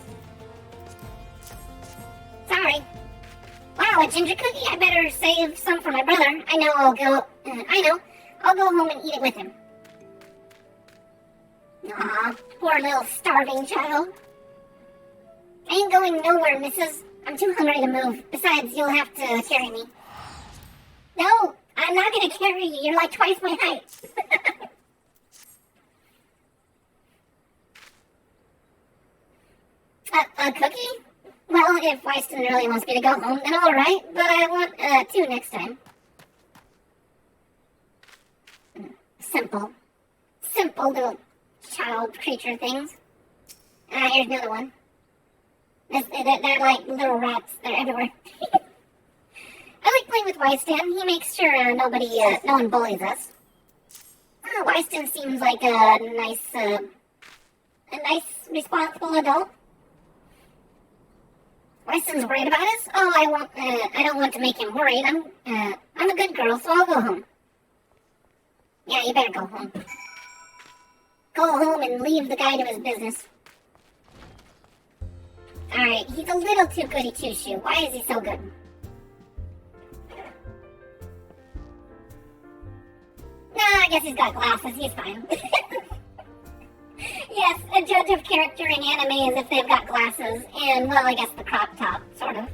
Sorry. Wow, a ginger cookie? I better save some for my brother. I'll go home and eat it with him. Aw, poor little starving child. I ain't going nowhere, missus. I'm too hungry to move. Besides, you'll have to carry me. No, I'm not gonna carry you. You're like twice my height. A cookie? Well, if Wyston really wants me to go home, then alright, but I want two next time. Simple little child creature things. Here's another one. They're like little rats. They're everywhere. I like playing with Wyston. He makes sure no one bullies us. Wyston seems like a nice, responsible adult. Wyston's worried about us? Oh, I don't want to make him worried. I'm a good girl, so I'll go home. Yeah, you better go home. Go home and leave the guy to his business. Alright, he's a little too goody two-shoe. Why is he so good? Nah, I guess he's got glasses. He's fine. Yes, a judge of character in anime is if they've got glasses, and, well, I guess the crop top, sort of.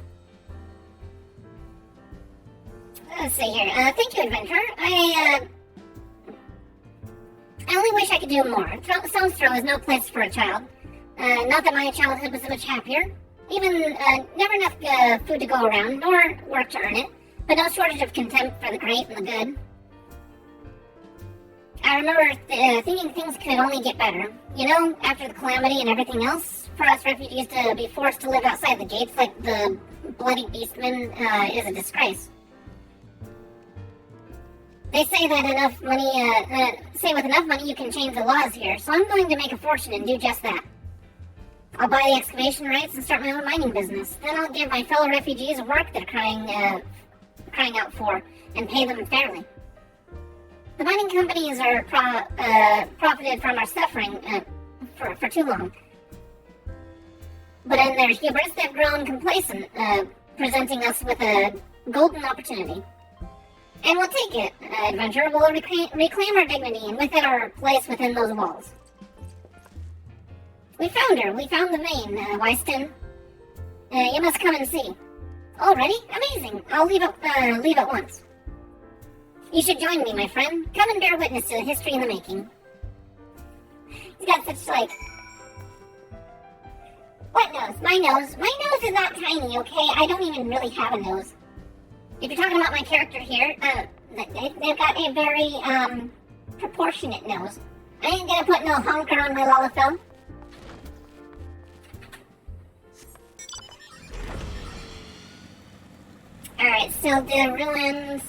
Let's see here. Thank you, Adventurer. I only wish I could do more. Stone's Throw is no place for a child. Not that my childhood was much happier. Even, never enough food to go around, nor work to earn it, but no shortage of contempt for the great and the good. I remember thinking things could only get better. You know, after the calamity and everything else, for us refugees to be forced to live outside the gates like the bloody beastmen is a disgrace. They say that enough money, with enough money you can change the laws here, so I'm going to make a fortune and do just that. I'll buy the excavation rights and start my own mining business. Then I'll give my fellow refugees work they're crying out for, and pay them fairly. The mining companies are profited from our suffering for too long. But in their hubris, they've grown complacent, presenting us with a golden opportunity. And we'll take it, Adventurer. We'll reclaim our dignity, and with it our place within those walls. We found her. We found the vein, Wyston. You must come and see. Already? Amazing. I'll leave at once. You should join me, my friend. Come and bear witness to the history in the making. He's got such, like... What nose? My nose? My nose is not tiny, okay? I don't even really have a nose. If you're talking about my character here, they've got a very, proportionate nose. I ain't gonna put no honker on my Lalafell. Alright, still the ruins.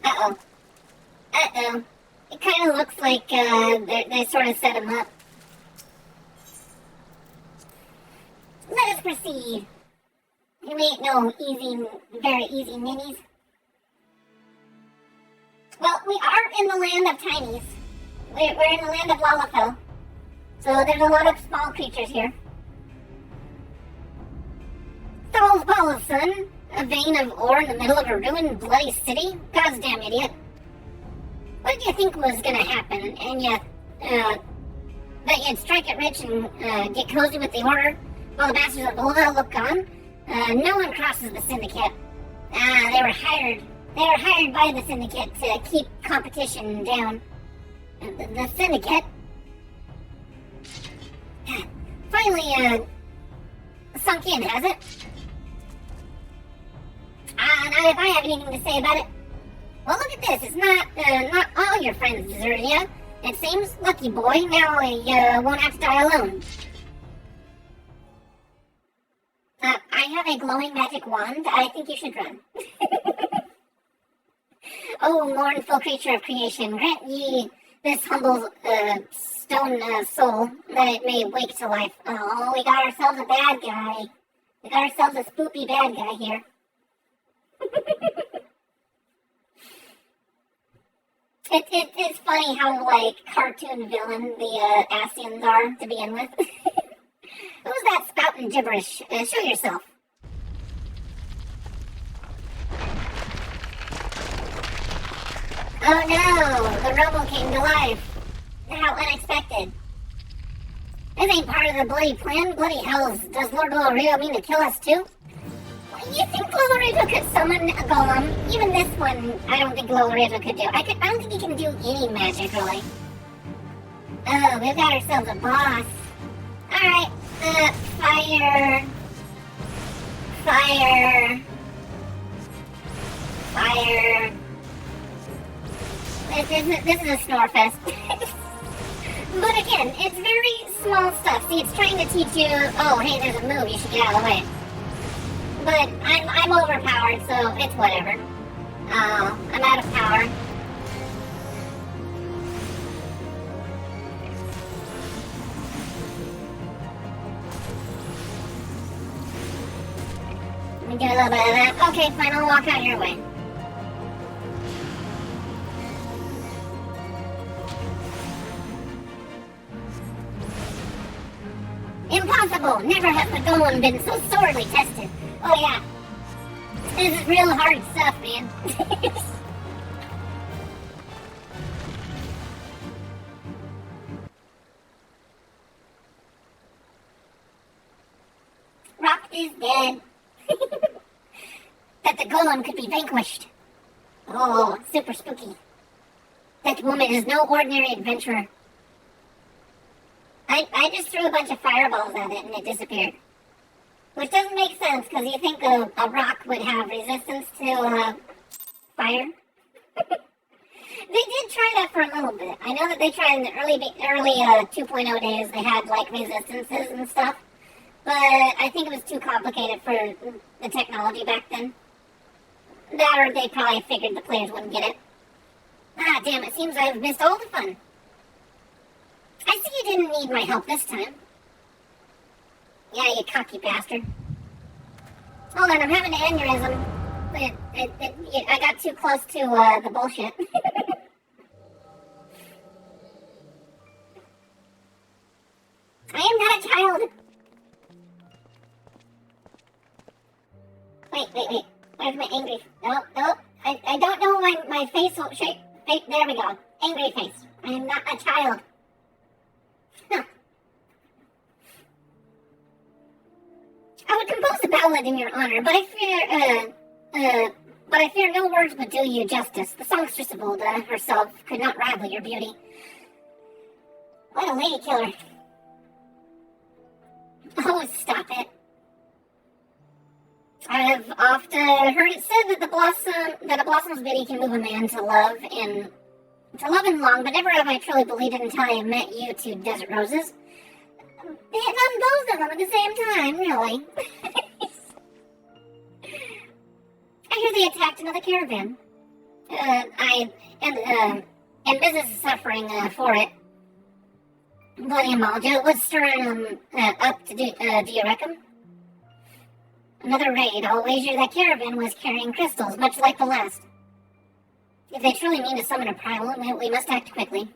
Uh-oh. It kind of looks like they sort of set him up. Let us proceed. We ain't no very easy minis. Well, we are in the land of tinies. We're in the land of Lalafell. So there's a lot of small creatures here. Thrall's Ball, son. A vein of ore in the middle of a ruined, bloody city? God's damn idiot. What did you think was gonna happen? And that you'd strike it rich and get cozy with the order while the bastards of Volva look on? No one crosses the syndicate. They were hired by the syndicate to keep competition down. The syndicate finally sunk in, has it? Not if I have anything to say about it. Well, look at this. It's not all your friends deserve you. It seems, lucky boy, now you won't have to die alone. I have a glowing magic wand. I think you should run. Oh, mournful creature of creation, grant ye this humble stone soul that it may wake to life. Oh, we got ourselves a bad guy. We got ourselves a spoopy bad guy here. It's funny how, like, cartoon villain the Asians are to begin with. Who's that spouting gibberish? Show yourself. Oh no! The rubble came to life. How unexpected. This ain't part of the bloody plan. Bloody hells. Does Lord Lorio mean to kill us too? You think Lolorito could summon a golem? Even this one, I don't think Lolorito could do. I don't think he can do any magic, really. Oh, we've got ourselves a boss. Alright, fire. Fire. Fire. This is a snore fest. But again, it's very small stuff. See, it's trying to teach you, oh, hey, there's a move, you should get out of the way. But I'm overpowered, so it's whatever. Oh, I'm out of power. Let me do a little bit of that. Okay, fine, I'll walk out your way. Impossible! Never has the golem been so sorely tested. Oh yeah. This is real hard stuff, man. Rock is dead. That the golem could be vanquished. Oh, super spooky. That woman is no ordinary adventurer. I just threw a bunch of fireballs at it and it disappeared. Which doesn't make sense, because you think a rock would have resistance to fire. They did try that for a little bit. I know that they tried in the early 2.0 days, they had like resistances and stuff. But I think it was too complicated for the technology back then. That or they probably figured the players wouldn't get it. Ah, damn, it seems I've missed all the fun. I see you didn't need my help this time. Yeah, you cocky bastard. Hold on, I'm having an aneurysm. I got too close to the bullshit. I am not a child. Wait. Where's my angry... Oh. I don't know my facial shape. There we go. Angry face. I am not a child. Huh. I would compose a ballad in your honor, but I fear no words would do you justice. The songstress of Volva herself could not rival your beauty. What a lady killer. Oh, stop it. I've often heard it said that a blossom's beauty can move a man to love and long, but never have I truly believed it until I met you two desert roses. Hitting on both of them at the same time, really. I hear they attacked another caravan. And business is suffering for it. Bloody Amalja, what's stirring them up to do you reckon? Another raid. I'll wager that caravan was carrying crystals, much like the last. If they truly mean to summon a primal, we must act quickly.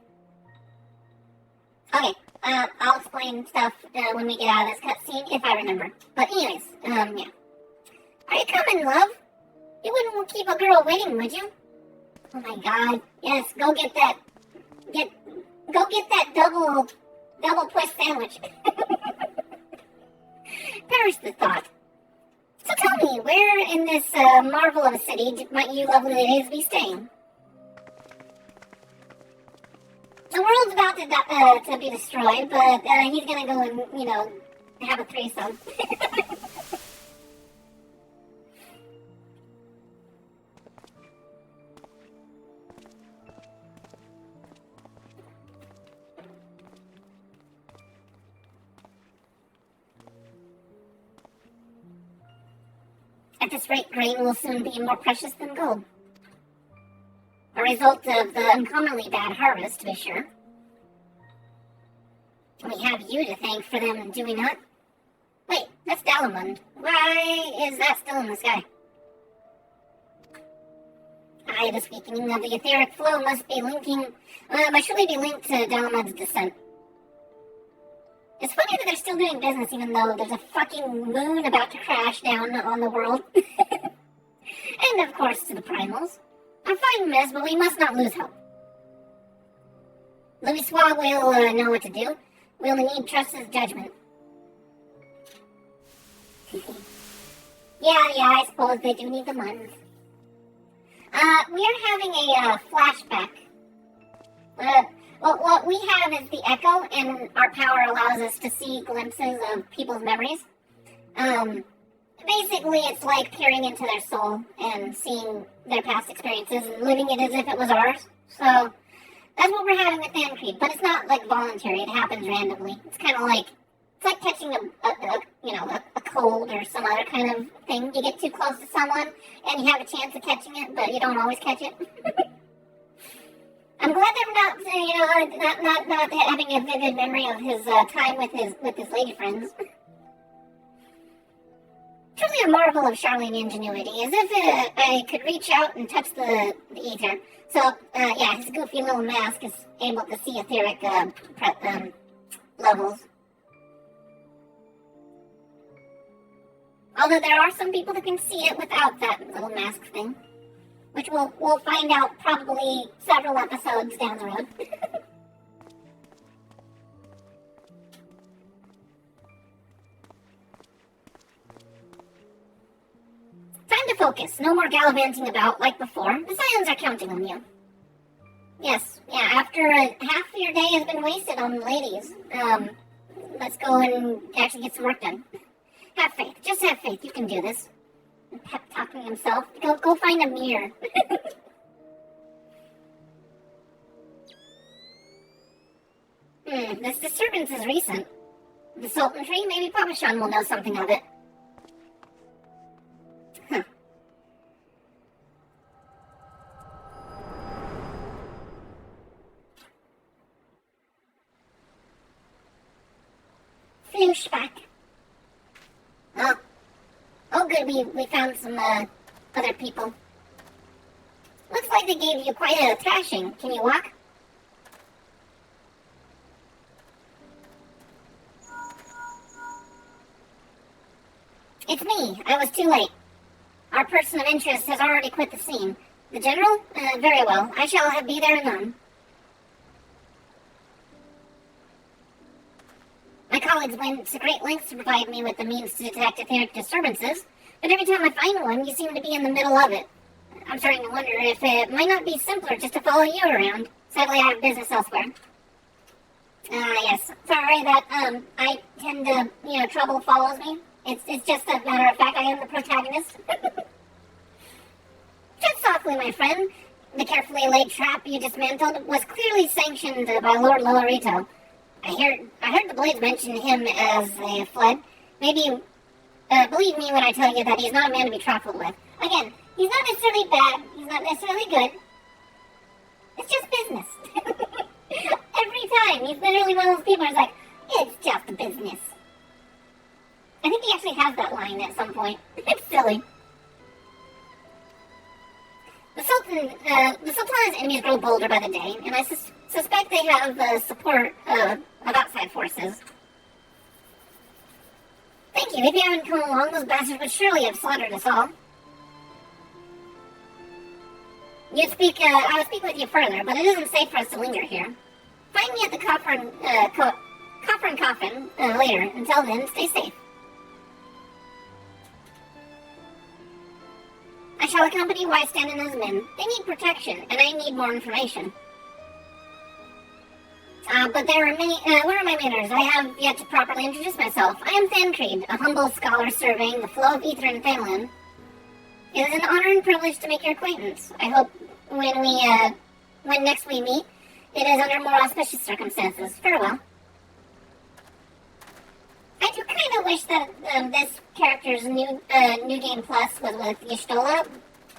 Okay, I'll explain stuff when we get out of this cutscene, if I remember. But anyways, yeah. Are you coming, love? You wouldn't keep a girl waiting, would you? Oh my god, yes, go get that double twist sandwich. Perish the thought. So tell me, where in this marvel of a city might you lovely ladies be staying? The world's about to be destroyed, but he's gonna go and, have a threesome. At this rate, grain will soon be more precious than gold. A result of the uncommonly bad harvest, to be sure. We have you to thank for them, do we not? Wait, that's Dalamund. Why is that still in the sky? Aye, this weakening of the etheric flow must surely be linked to Dalamund's descent. It's funny that they're still doing business even though there's a fucking moon about to crash down on the world. And of course to the primals. I'm fine, miss, but we must not lose hope. Louis will know what to do. We'll need Trust's judgment. Yeah, I suppose they do need the funds. We are having a flashback. Well, what we have is the echo, and our power allows us to see glimpses of people's memories. Basically, it's like peering into their soul and seeing their past experiences and living it as if it was ours. So that's what we're having with Dan Creed, but it's not like voluntary. It happens randomly. It's kind of like catching a cold or some other kind of thing. You get too close to someone and you have a chance of catching it, but you don't always catch it. I'm glad they're not having a vivid memory of his time with his lady friends. Truly a marvel of Charlene ingenuity, as if I could reach out and touch the ether. So, his goofy little mask is able to see etheric levels. Although there are some people that can see it without that little mask thing. Which we'll find out probably several episodes down the road. Time to focus. No more gallivanting about like before. The Scions are counting on you. Yes, after half of your day has been wasted on ladies, let's go and actually get some work done. Have faith. Just have faith. You can do this. Pep talking himself. Go find a mirror. This disturbance is recent. The Sultan tree? Maybe Papa Sean will know something of it. Huh. Flashback. Oh, good, we found some, other people. Looks like they gave you quite a thrashing. Can you walk? It's me. I was too late. Our person of interest has already quit the scene. The general? Very well. I shall be there anon. My colleagues went to great lengths to provide me with the means to detect etheric disturbances, but every time I find one, you seem to be in the middle of it. I'm starting to wonder if it might not be simpler just to follow you around. Sadly, I have business elsewhere. Yes. Sorry that, I tend to, trouble follows me. It's just a matter of fact, I am the protagonist. Tread softly, my friend. The carefully laid trap you dismantled was clearly sanctioned by Lord Lolorito. I heard the Blades mention him as they fled. Maybe, believe me when I tell you that he's not a man to be trifled with. Again, he's not necessarily bad, he's not necessarily good. It's just business. Every time, he's literally one of those people who's like, it's just business. I think he actually has that line at some point. It's silly. The Sultana's enemies grow bolder by the day, and I suspect they have the support of outside forces. Thank you. If you hadn't come along, those bastards would surely have slaughtered us all. I would speak with you further, but it isn't safe for us to linger here. Find me at the Coffer and Coffin later. Until then, stay safe. I shall accompany why stand and his men. They need protection, and I need more information. But there are many. Where are my manners? I have yet to properly introduce myself. I am Thancred, a humble scholar surveying the flow of ether in Thailand. It is an honor and privilege to make your acquaintance. I hope when next we meet, it is under more auspicious circumstances. Farewell. I do kind of wish that this character's new game plus was with Y'shtola,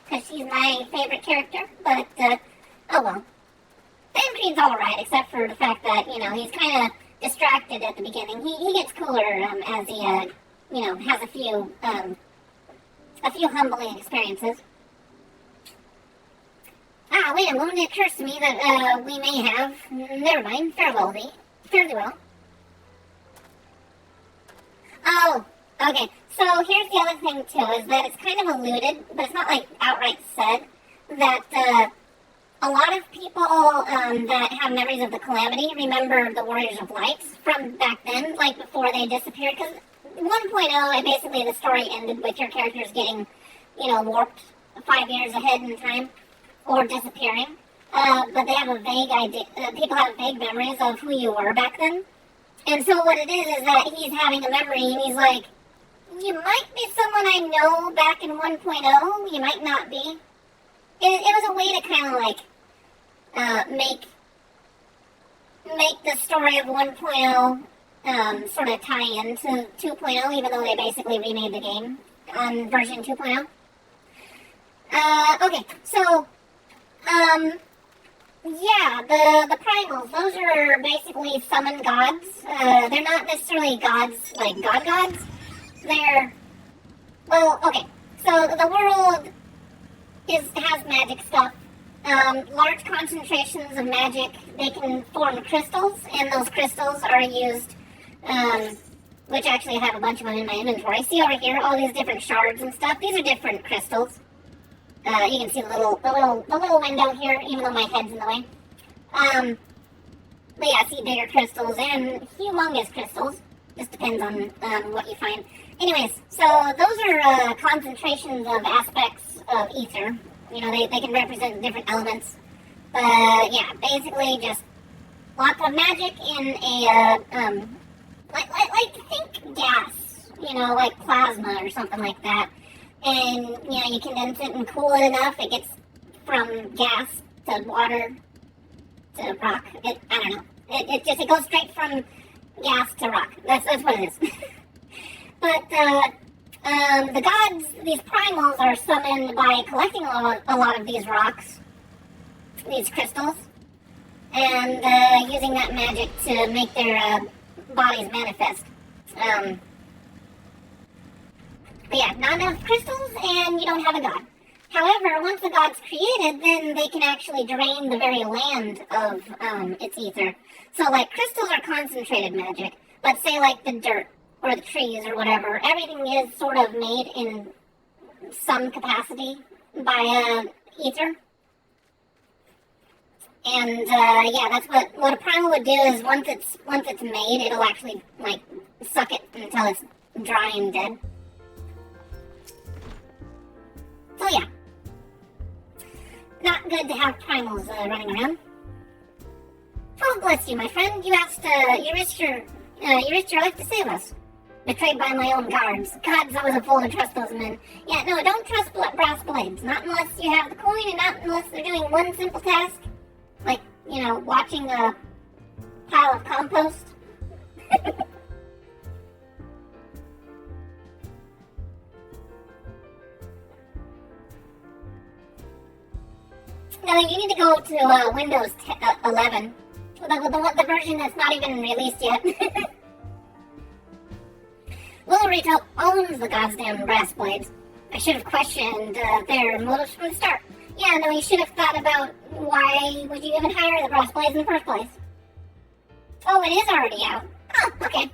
because she's my favorite character. But oh well. Thancred's alright, except for the fact that he's kind of distracted at the beginning. He gets cooler as he has a few humbling experiences. Ah, wait a moment, it occurs to me that we may have... Never mind, fairly well. Oh, okay, so here's the other thing too, is that it's kind of alluded, but it's not like outright said, that a lot of people that have memories of the Calamity remember the Warriors of Light from back then, like before they disappeared, because 1.0, basically the story ended with your characters getting, warped 5 years ahead in time, or disappearing. But they have a vague idea, people have vague memories of who you were back then. And so what it is that he's having a memory, and he's like, you might be someone I know back in 1.0, you might not be. It was a way to kind of like, make the story of 1.0 sort of tie into 2.0, even though they basically remade the game on version 2.0. Okay, so, yeah, the primals, those are basically summoned gods. They're not necessarily gods, like gods. They're, well, okay, so the world has magic stuff. Large concentrations of magic, they can form crystals, and those crystals are used, which actually I have a bunch of them in my inventory. See over here, all these different shards and stuff. These are different crystals. You can see the little window here, even though my head's in the way. But yeah, see bigger crystals and humongous crystals. Just depends on what you find. Anyways, so those are concentrations of aspects of ether. They can represent different elements. But yeah, basically just lots of magic in a like think gas, like plasma or something like that. And you condense it and cool it enough, it gets from gas to water to rock. I don't know. It goes straight from gas to rock. That's what it is. But the gods, these primals, are summoned by collecting a lot of these rocks, these crystals, and using that magic to make their bodies manifest. But yeah, not enough crystals, and you don't have a god. However, once the god's created, then they can actually drain the very land of its ether. So, like, crystals are concentrated magic, but say, like, the dirt or the trees or whatever, everything is sort of made in some capacity by ether. And yeah, that's what a primal would do is once it's made, it'll actually like suck it until it's dry and dead. So yeah, not good to have primals running around. Oh, bless you, my friend. You risked your life to save us. Betrayed by my own guards. God's always a fool to trust those men. Yeah, no, don't trust brass blades. Not unless you have the coin, and not unless they're doing one simple task. Like, watching a pile of compost. No, you need to go to Windows 11. The version that's not even released yet. Lilrito owns the goddamn brass blades. I should have questioned their motives from the start. Yeah, no, you should have thought about why would you even hire the Brass Blades in the first place. Oh, it is already out. Oh, okay.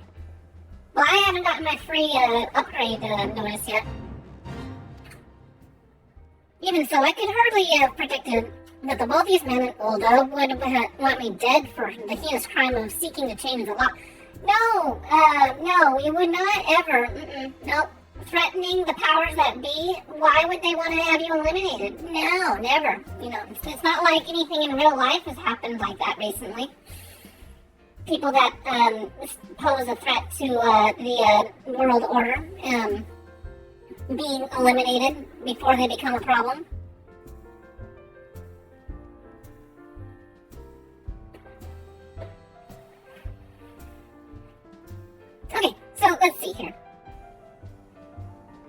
Well, I haven't gotten my free upgrade notice yet. Even so, I could hardly have predicted that the wealthiest man in Ulda would want me dead for the heinous crime of seeking to change the law. No, no, we would not ever, nope. Threatening the powers that be, why would they want to have you eliminated? No, never. You know, it's not like anything in real life has happened like that recently. People that pose a threat to the world order being eliminated before they become a problem. Okay, so let's see here.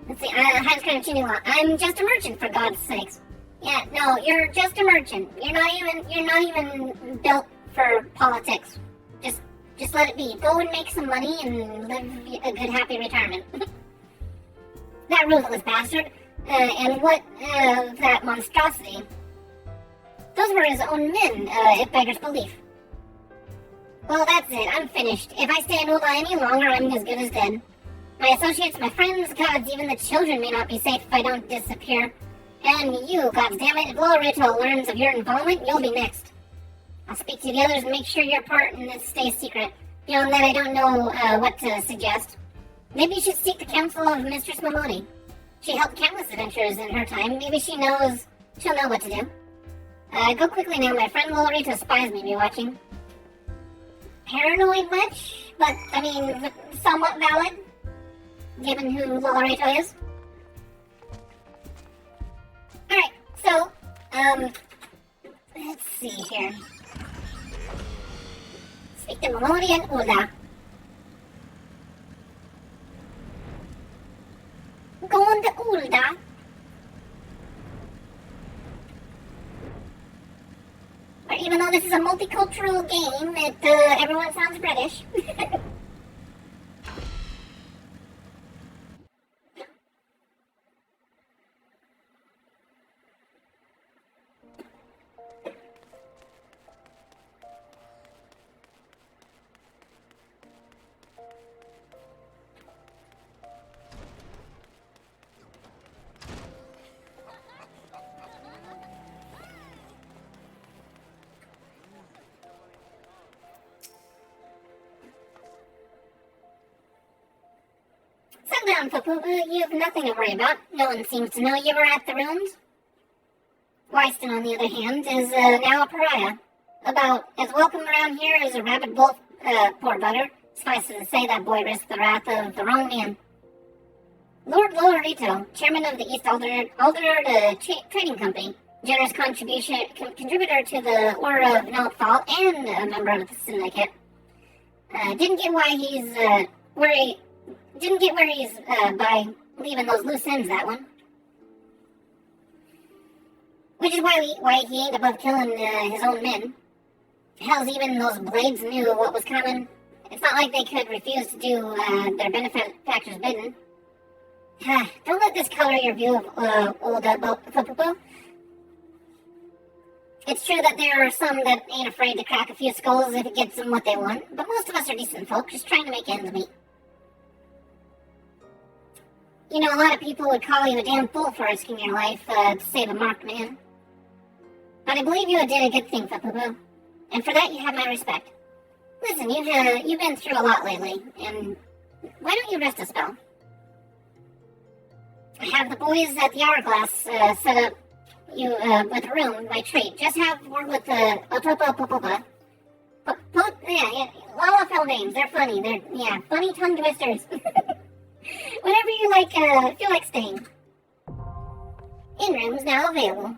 Let's see, Heinz Crown Junior Law. I'm just a merchant, for God's sakes. Yeah, no, you're just a merchant. You're not even built for politics. Just let it be. Go and make some money and live a good, happy retirement. That ruthless bastard. And what of that monstrosity? Those were his own men, it beggars belief. Well, that's it. I'm finished. If I stay in Ulda any longer, I'm as good as dead. My associates, my friends, gods, even the children may not be safe if I don't disappear. And you, goddammit, if Lorito learns of your involvement, you'll be next. I'll speak to the others and make sure your part in this stays secret. Beyond that, I don't know what to suggest. Maybe you should seek the counsel of Mistress Momoni. She helped countless adventurers in her time. Maybe she'll know what to do. Go quickly now. My friend Lorito spies me be watching. Paranoid much? But, I mean, somewhat valid, given who Lorito is. Alright, so, let's see here. Speak to Momoni and Ulda. Going to Ulda. But even though this is a multicultural game, everyone sounds British. Settle down, Papupu. You have nothing to worry about. No one seems to know you were at the ruins. Wyston, on the other hand, is now a pariah. About as welcome around here as a rabid wolf, poor butter. Suffice it to say that boy risked the wrath of the wrong man. Lord Lorito, chairman of the East Alderd Trading Company, generous contributor to the Order of Nightfall, and a member of the Syndicate. Didn't get where he's by leaving those loose ends, that one. Which is why he ain't above killing his own men. Hell's even those blades knew what was coming. It's not like they could refuse to do their benefactor's bidding. Don't let this color your view of old Popopo. It's true that there are some that ain't afraid to crack a few skulls if it gets them what they want, but most of us are decent folk, just trying to make ends meet. You know, a lot of people would call you a damn fool for risking your life to save a marked man. But I believe you did a good thing, Popopo, and for that you have my respect. Listen, you've been through a lot lately, and why don't you rest a spell? I have the boys at the Hourglass set up you with a room by trade. Just have word with Otopo Popopa. Yeah, Lalafell names. They're funny. They're funny tongue twisters. Whenever you feel like staying. In rooms now available.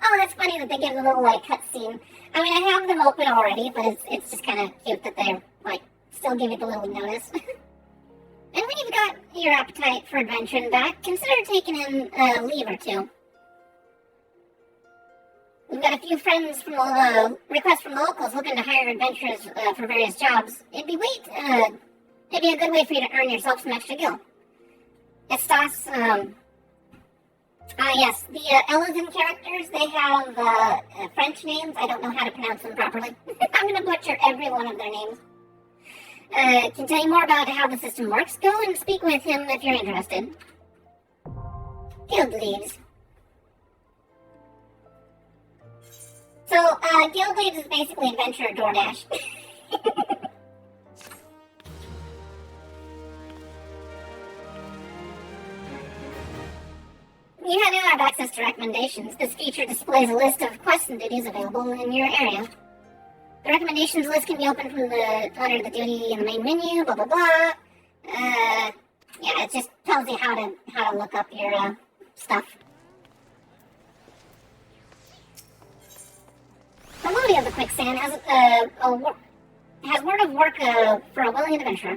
Oh, that's funny that they give a little cutscene. I mean, I have them open already, but it's just kind of cute that they're still give it a little notice. And when you've got your appetite for adventuring back, consider taking in a leave or two. We've got a few friends from requests from the locals looking to hire adventurers for various jobs. It'd be a good way for you to earn yourself some extra gil. Estas, Yes, the Elysian characters, they have French names. I don't know how to pronounce them properly. I'm going to butcher every one of their names. Can tell you more about how the system works. Go and speak with him if you're interested. Guild leads. So, Guild leads is basically Adventure DoorDash. You now have access to recommendations. This feature displays a list of quests and duties available in your area. The recommendations list can be opened from under the duty in the main menu, blah blah blah. Yeah, it just tells you how to look up your stuff. The Lodi of the Quicksand has word of work for a willing adventurer.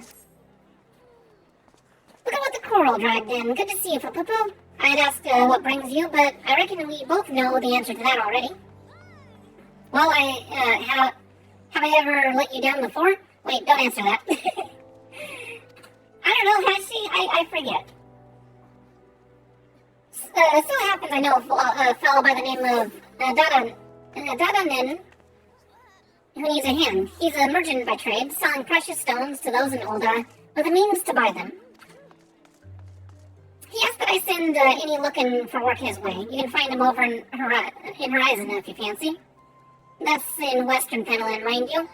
Look at what the coral dragged in. Good to see you, Poo-Poo. I'd asked what brings you, but I reckon we both know the answer to that already. Well, have I ever let you down before? Wait, don't answer that. I don't know, has she? I forget. So happens I know a fellow by the name of Dadanin who needs a hand. He's a merchant by trade, selling precious stones to those in Ulda with the means to buy them. He asked that I send any looking for work his way. You can find him over in Horizon if you fancy. That's in Western Fenland, mind you.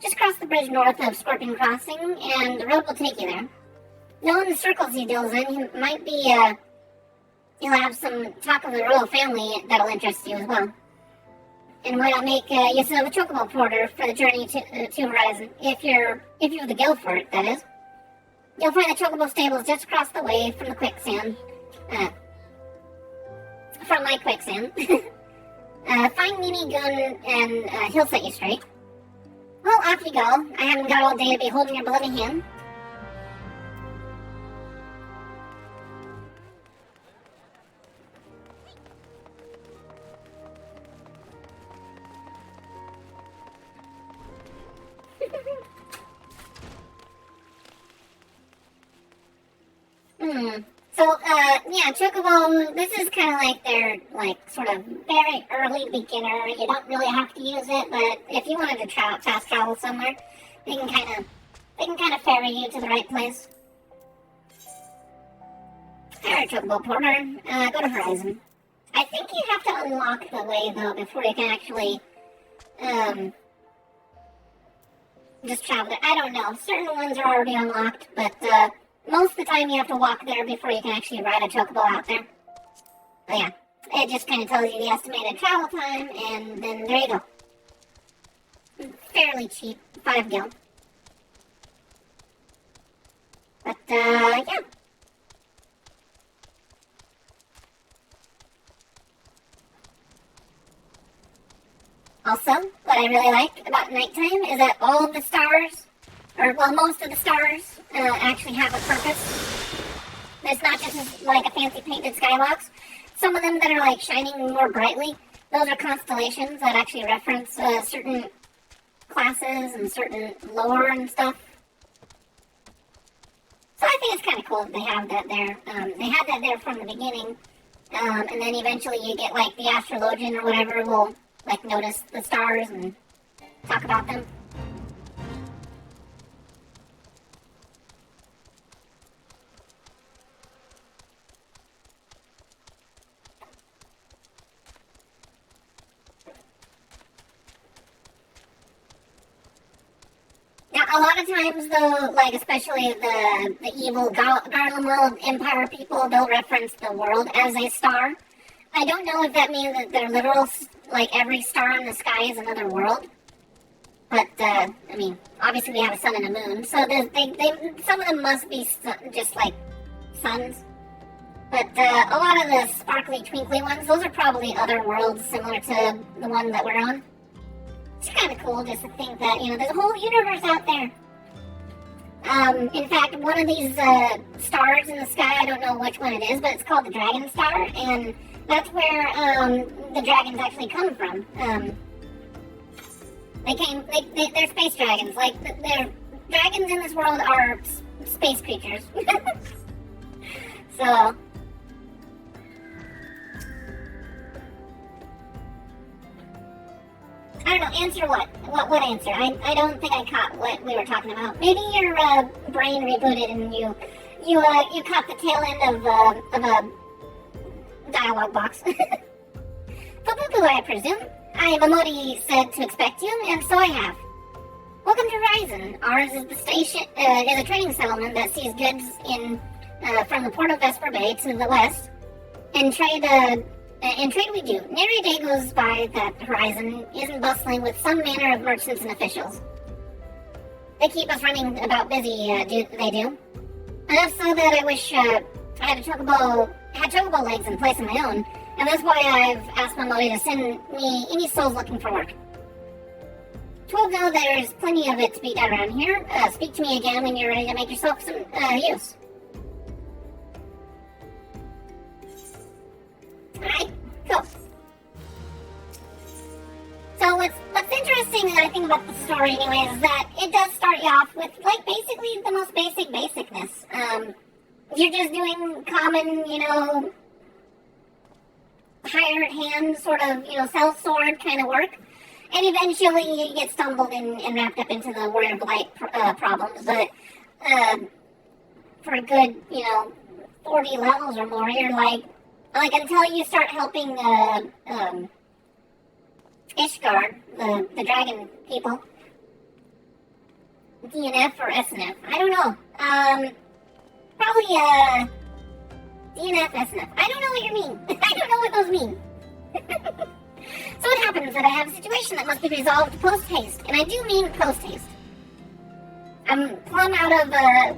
Just cross the bridge north of Scorpion Crossing, and the road will take you there. Knowing the circles he deals in, he might be, he'll have some talk of the royal family that'll interest you as well. And why not make use of a chocobo porter for the journey to Horizon, if you have the gil for it, that is. You'll find the chocobo stables just across the way from the quicksand. From my quicksand. Find Mimi Gun and he'll set you straight. Well, off you go. I haven't got all day to be holding your bloody hand. So, yeah, Chocobo, this is kind of like their, sort of very early beginner. You don't really have to use it, but if you wanted to fast travel somewhere, they can kind of ferry you to the right place. Alright, Chocobo Porter, go to Horizon. I think you have to unlock the way, though, before you can actually, just travel there. I don't know. Certain ones are already unlocked, but, most of the time you have to walk there before you can actually ride a chocobo out there. But yeah, it just kind of tells you the estimated travel time, and then there you go. Fairly cheap, 5 gil. But, yeah. Also, what I really like about nighttime is that all of the stars, or well, most of the stars, actually have a purpose. It's not just like a fancy painted skybox. Some of them that are like shining more brightly, those are constellations that actually reference certain classes and certain lore and stuff. So I think it's kind of cool that they have that there. They had that there from the beginning, and then eventually you get like the astrologian or whatever will like notice the stars and talk about them. Now, a lot of times, though, like especially the evil Garlemald Empire people, they'll reference the world as a star. I don't know if that means that they're literal, like every star in the sky is another world. But, I mean, obviously we have a sun and a moon, so some of them must be just like suns. But a lot of the sparkly, twinkly ones, those are probably other worlds similar to the one that we're on. It's kind of cool just to think that, you know, there's a whole universe out there. In fact, one of these stars in the sky, I don't know which one it is, but it's called the Dragon Star, and that's where the dragons actually come from. They're space dragons. Like, they're dragons in this world are space creatures. So, I don't know, answer what? What answer? I don't think I caught what we were talking about. Maybe your brain rebooted and you caught the tail end of a dialogue box. Fububu, I presume. Momodi said to expect you, and so I have. Welcome to Horizon. Ours is the station, is a trading settlement that sees goods in from the port of Vesper Bay to the west, and trade we do. Nary a day goes by that Horizon isn't bustling with some manner of merchants and officials. They keep us running about busy, they do. Enough so that I wish I had chocobo legs in place of my own, and that's why I've asked Momodi to send me any souls looking for work. 12 know there's plenty of it to be done around here. Speak to me again when you're ready to make yourself some use. Alright, cool. So what's interesting, I think, about the story anyway, is that it does start you off with, like, basically the most basicness. You're just doing common, hired hand sort of, self-sword kind of work. And eventually you get stumbled and wrapped up into the Warrior Blight problems. But for a good, 40 levels or more, you're like until you start helping Ishgard, the dragon people. DNF or SNF? I don't know. Probably DNF, SNF. I don't know what you mean. I don't know what those mean. So it happens that I have a situation that must be resolved post-haste, and I do mean post-haste. I'm plumb out of a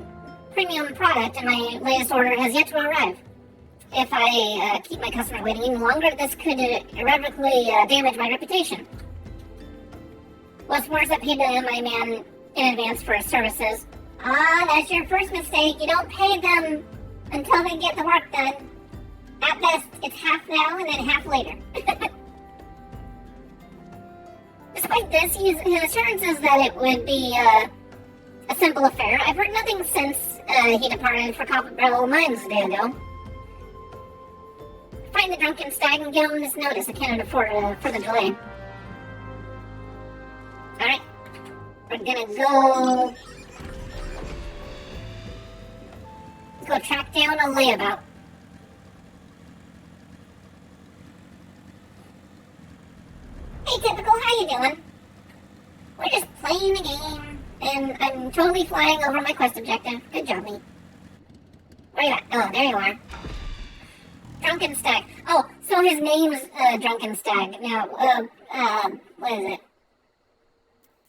premium product, and my latest order has yet to arrive. If I keep my customer waiting any longer, this could irrevocably damage my reputation. What's worse, I paid my man in advance for his services. That's your first mistake. You don't pay them until they get the work done. At best, it's half now and then half later. Despite this, his assurances that it would be a simple affair. I've heard nothing since he departed for Copper Barrel Mines a day ago. Find the drunken stag and give him this notice. I can't afford the delay. Alright. We're gonna go track down a layabout. Hey, Typical, how you doing? We're just playing a game, and I'm totally flying over my quest objective. Good job, me. Where you at? Oh, there you are. Drunken Stag. Oh, so his name's Drunken Stag. Now, what is it?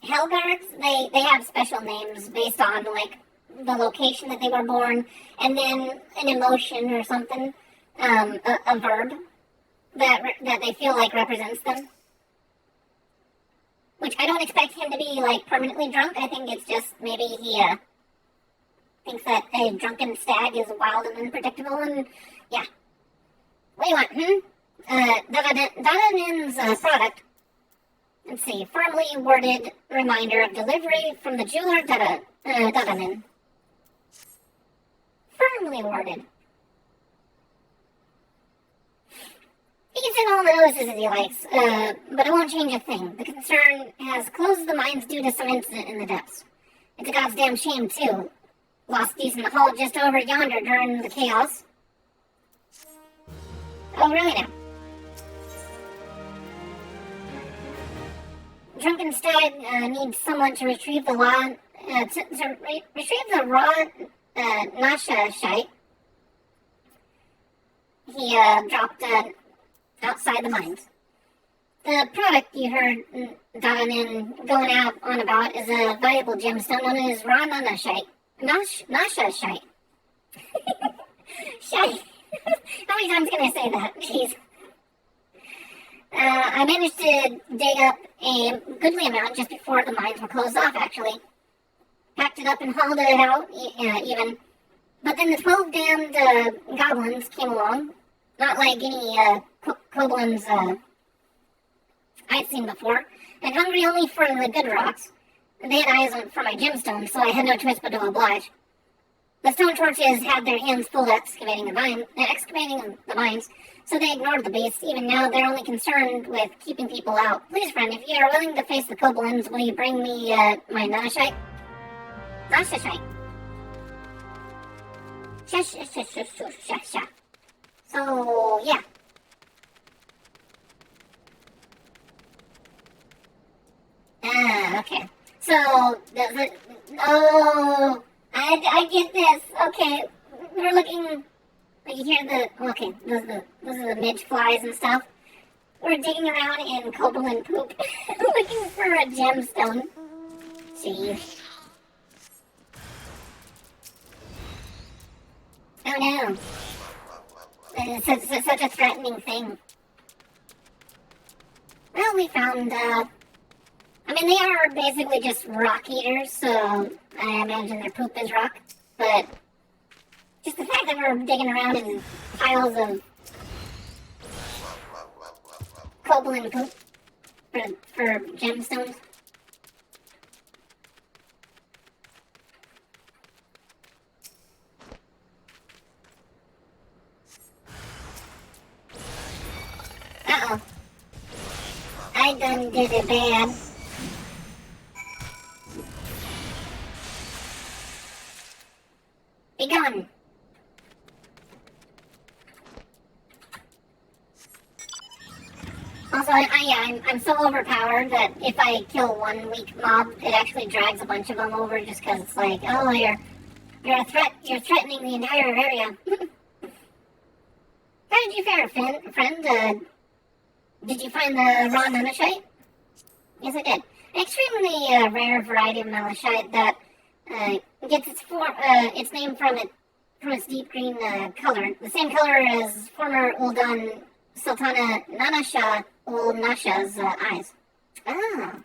Hellguards, they have special names based on, like, the location that they were born, and then an emotion or something, a verb that they feel like represents them. Which I don't expect him to be, like, permanently drunk. I think it's just maybe he thinks that a drunken stag is wild and unpredictable, and yeah. What do you want, Dadanin's product. Let's see, firmly worded reminder of delivery from the jeweler Dadanin. Firmly worded. He can send all the notices as he likes, but it won't change a thing. The concern has closed the mines due to some incident in the depths. It's a goddamn shame, too. Lost these in the hall just over yonder during the chaos. Oh, really now? Drunken Stag needs someone to retrieve the raw Nasha shite. He dropped outside the mines. The product you heard Dadanin going out on about is a valuable gemstone known as raw Nana shite. Nasha shite. Shite. How many times can I say that? Jeez. I managed to dig up a goodly amount just before the mines were closed off, actually. Packed it up and hauled it out, even. But then the 12 damned goblins came along. Not like any kobolins I'd seen before. And hungry only for the good rocks. They had eyes for my gemstone, so I had no choice but to oblige. The stone torches had their hands full excavating the mines, so they ignored the beasts. Even now, they're only concerned with keeping people out. Please, friend, if you are willing to face the kobolds, will you bring me my nanashite? Nanashite. Sha. So, yeah. Okay. So, I get this. Okay, we're looking. You hear okay, those are the midge flies and stuff. We're digging around in kobold poop, looking for a gemstone. Jeez. Oh no. It's such a threatening thing. Well, we found, I mean, they are basically just rock eaters, so I imagine their poop is rock. But just the fact that we're digging around in piles of kobold poop for gemstones. Uh-oh. I done did it bad. Be gone. Also, I'm so overpowered that if I kill one weak mob, it actually drags a bunch of them over just because it's like, oh, you're a threat. You're threatening the entire area. How did you fare, friend? Did you find the raw nanashite? Yes, I did. An extremely rare variety of malachite that gets its name from its deep green color, the same color as former Uldan Sultana Nanasha Ul Nasha's eyes. Ah.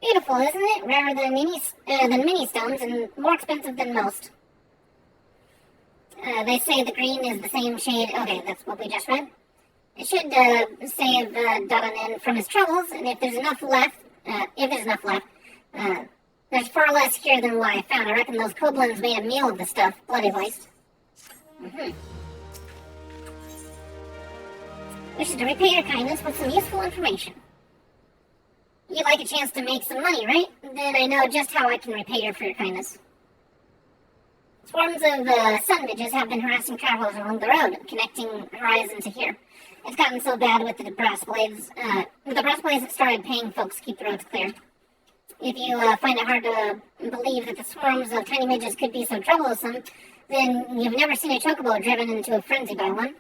Beautiful, isn't it? Rarer than mini stones and more expensive than most. They say the green is the same shade. Okay, that's what we just read. It should save Dadanen from his troubles, and if there's enough left, there's far less here than what I found. I reckon those kobolds made a meal of the stuff. Bloody waste. Wishes to repay your kindness with some useful information. You'd like a chance to make some money, right? Then I know just how I can repay you for your kindness. Swarms of sun midges have been harassing travelers along the road, connecting Horizon to here. It's gotten so bad with the brass blades. It started paying folks to keep the roads clear. If you find it hard to believe that the swarms of tiny midges could be so troublesome, then you've never seen a chocobo driven into a frenzy by one.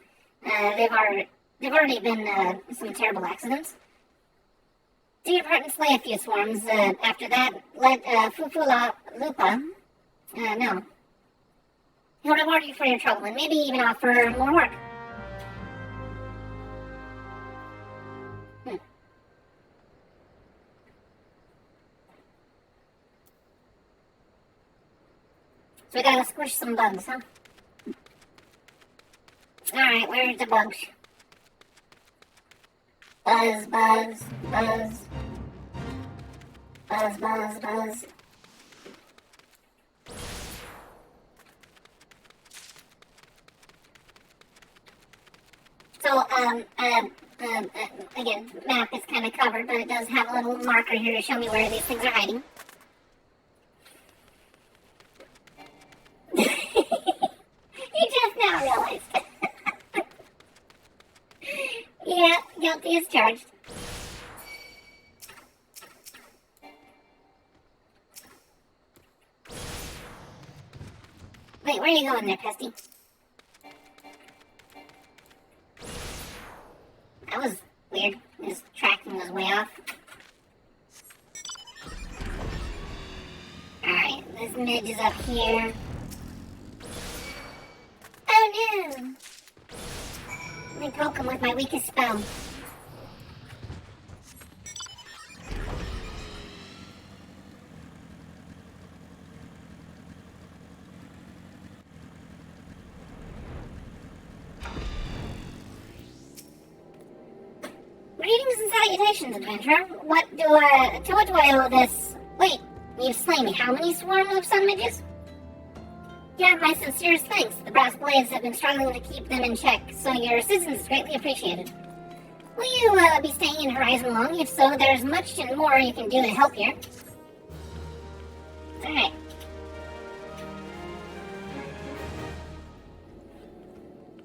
They've already been some terrible accidents. Do your part and slay a few swarms. After that, let Fufula Lupa know. He'll reward you for your trouble and maybe even offer more work. So we gotta squish some bugs, huh? Alright, where's the bugs? Buzz, buzz, buzz. Buzz, buzz, buzz. So, again, map is kind of covered, but it does have a little marker here to show me where these things are hiding. You just now realized. Yeah, guilty as charged. Wait, where are you going there, Pesty? That was weird. His tracking was way off. Alright, this midge is up here. Oh no! Let me poke him with my weakest spell. Greetings and salutations, adventurer. To what do I owe this? Wait, You've slain how many swarm of sun midgets? You have my sincerest thanks. The brass blades have been struggling to keep them in check, so your assistance is greatly appreciated. Will you be staying in Horizon long? If so, there's much and more you can do to help here. Alright.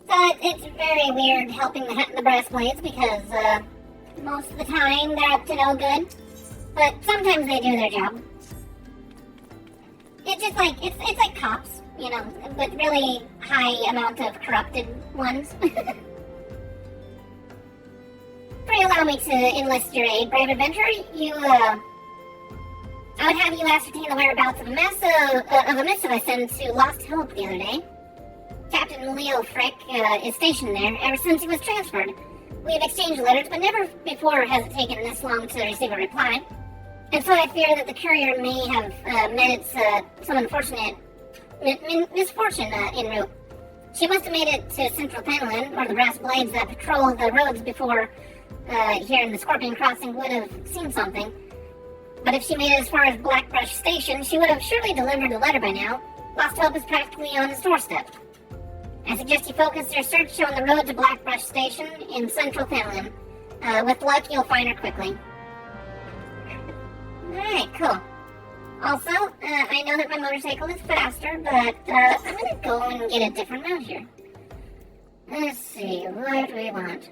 So it's very weird helping the brass blades because most of the time they're up to no good. But sometimes they do their job. It's just like, it's like cops, you know, with really high amount of corrupted ones. Pray allow me to enlist your aid, brave adventurer. I would have you ascertain the whereabouts of a missive I sent to Lost Hope the other day. Captain Leo Frick is stationed there ever since he was transferred. We have exchanged letters, but never before has it taken this long to receive a reply. And so I fear that the courier may have met some unfortunate misfortune en route. She must have made it to Central Penland, or the brass blades that patrol the roads before here in the Scorpion Crossing would have seen something. But if she made it as far as Blackbrush Station, she would have surely delivered the letter by now. Lost Hope is practically on its doorstep. I suggest you focus your search on the road to Blackbrush Station in Central Penland. With luck, you'll find her quickly. Alright, cool. Also, I know that my motorcycle is faster, but I'm gonna go and get a different mount here. Let's see, what do we want?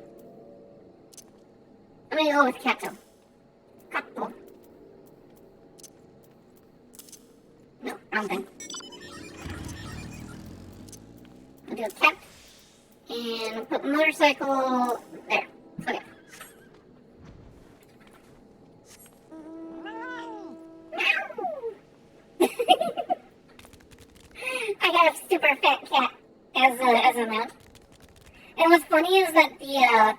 I'm gonna go with Kato. Kato. No, wrong thing. I'll do a cat. And put the motorcycle there. Okay. I got a super fat cat as a mount. And what's funny is that the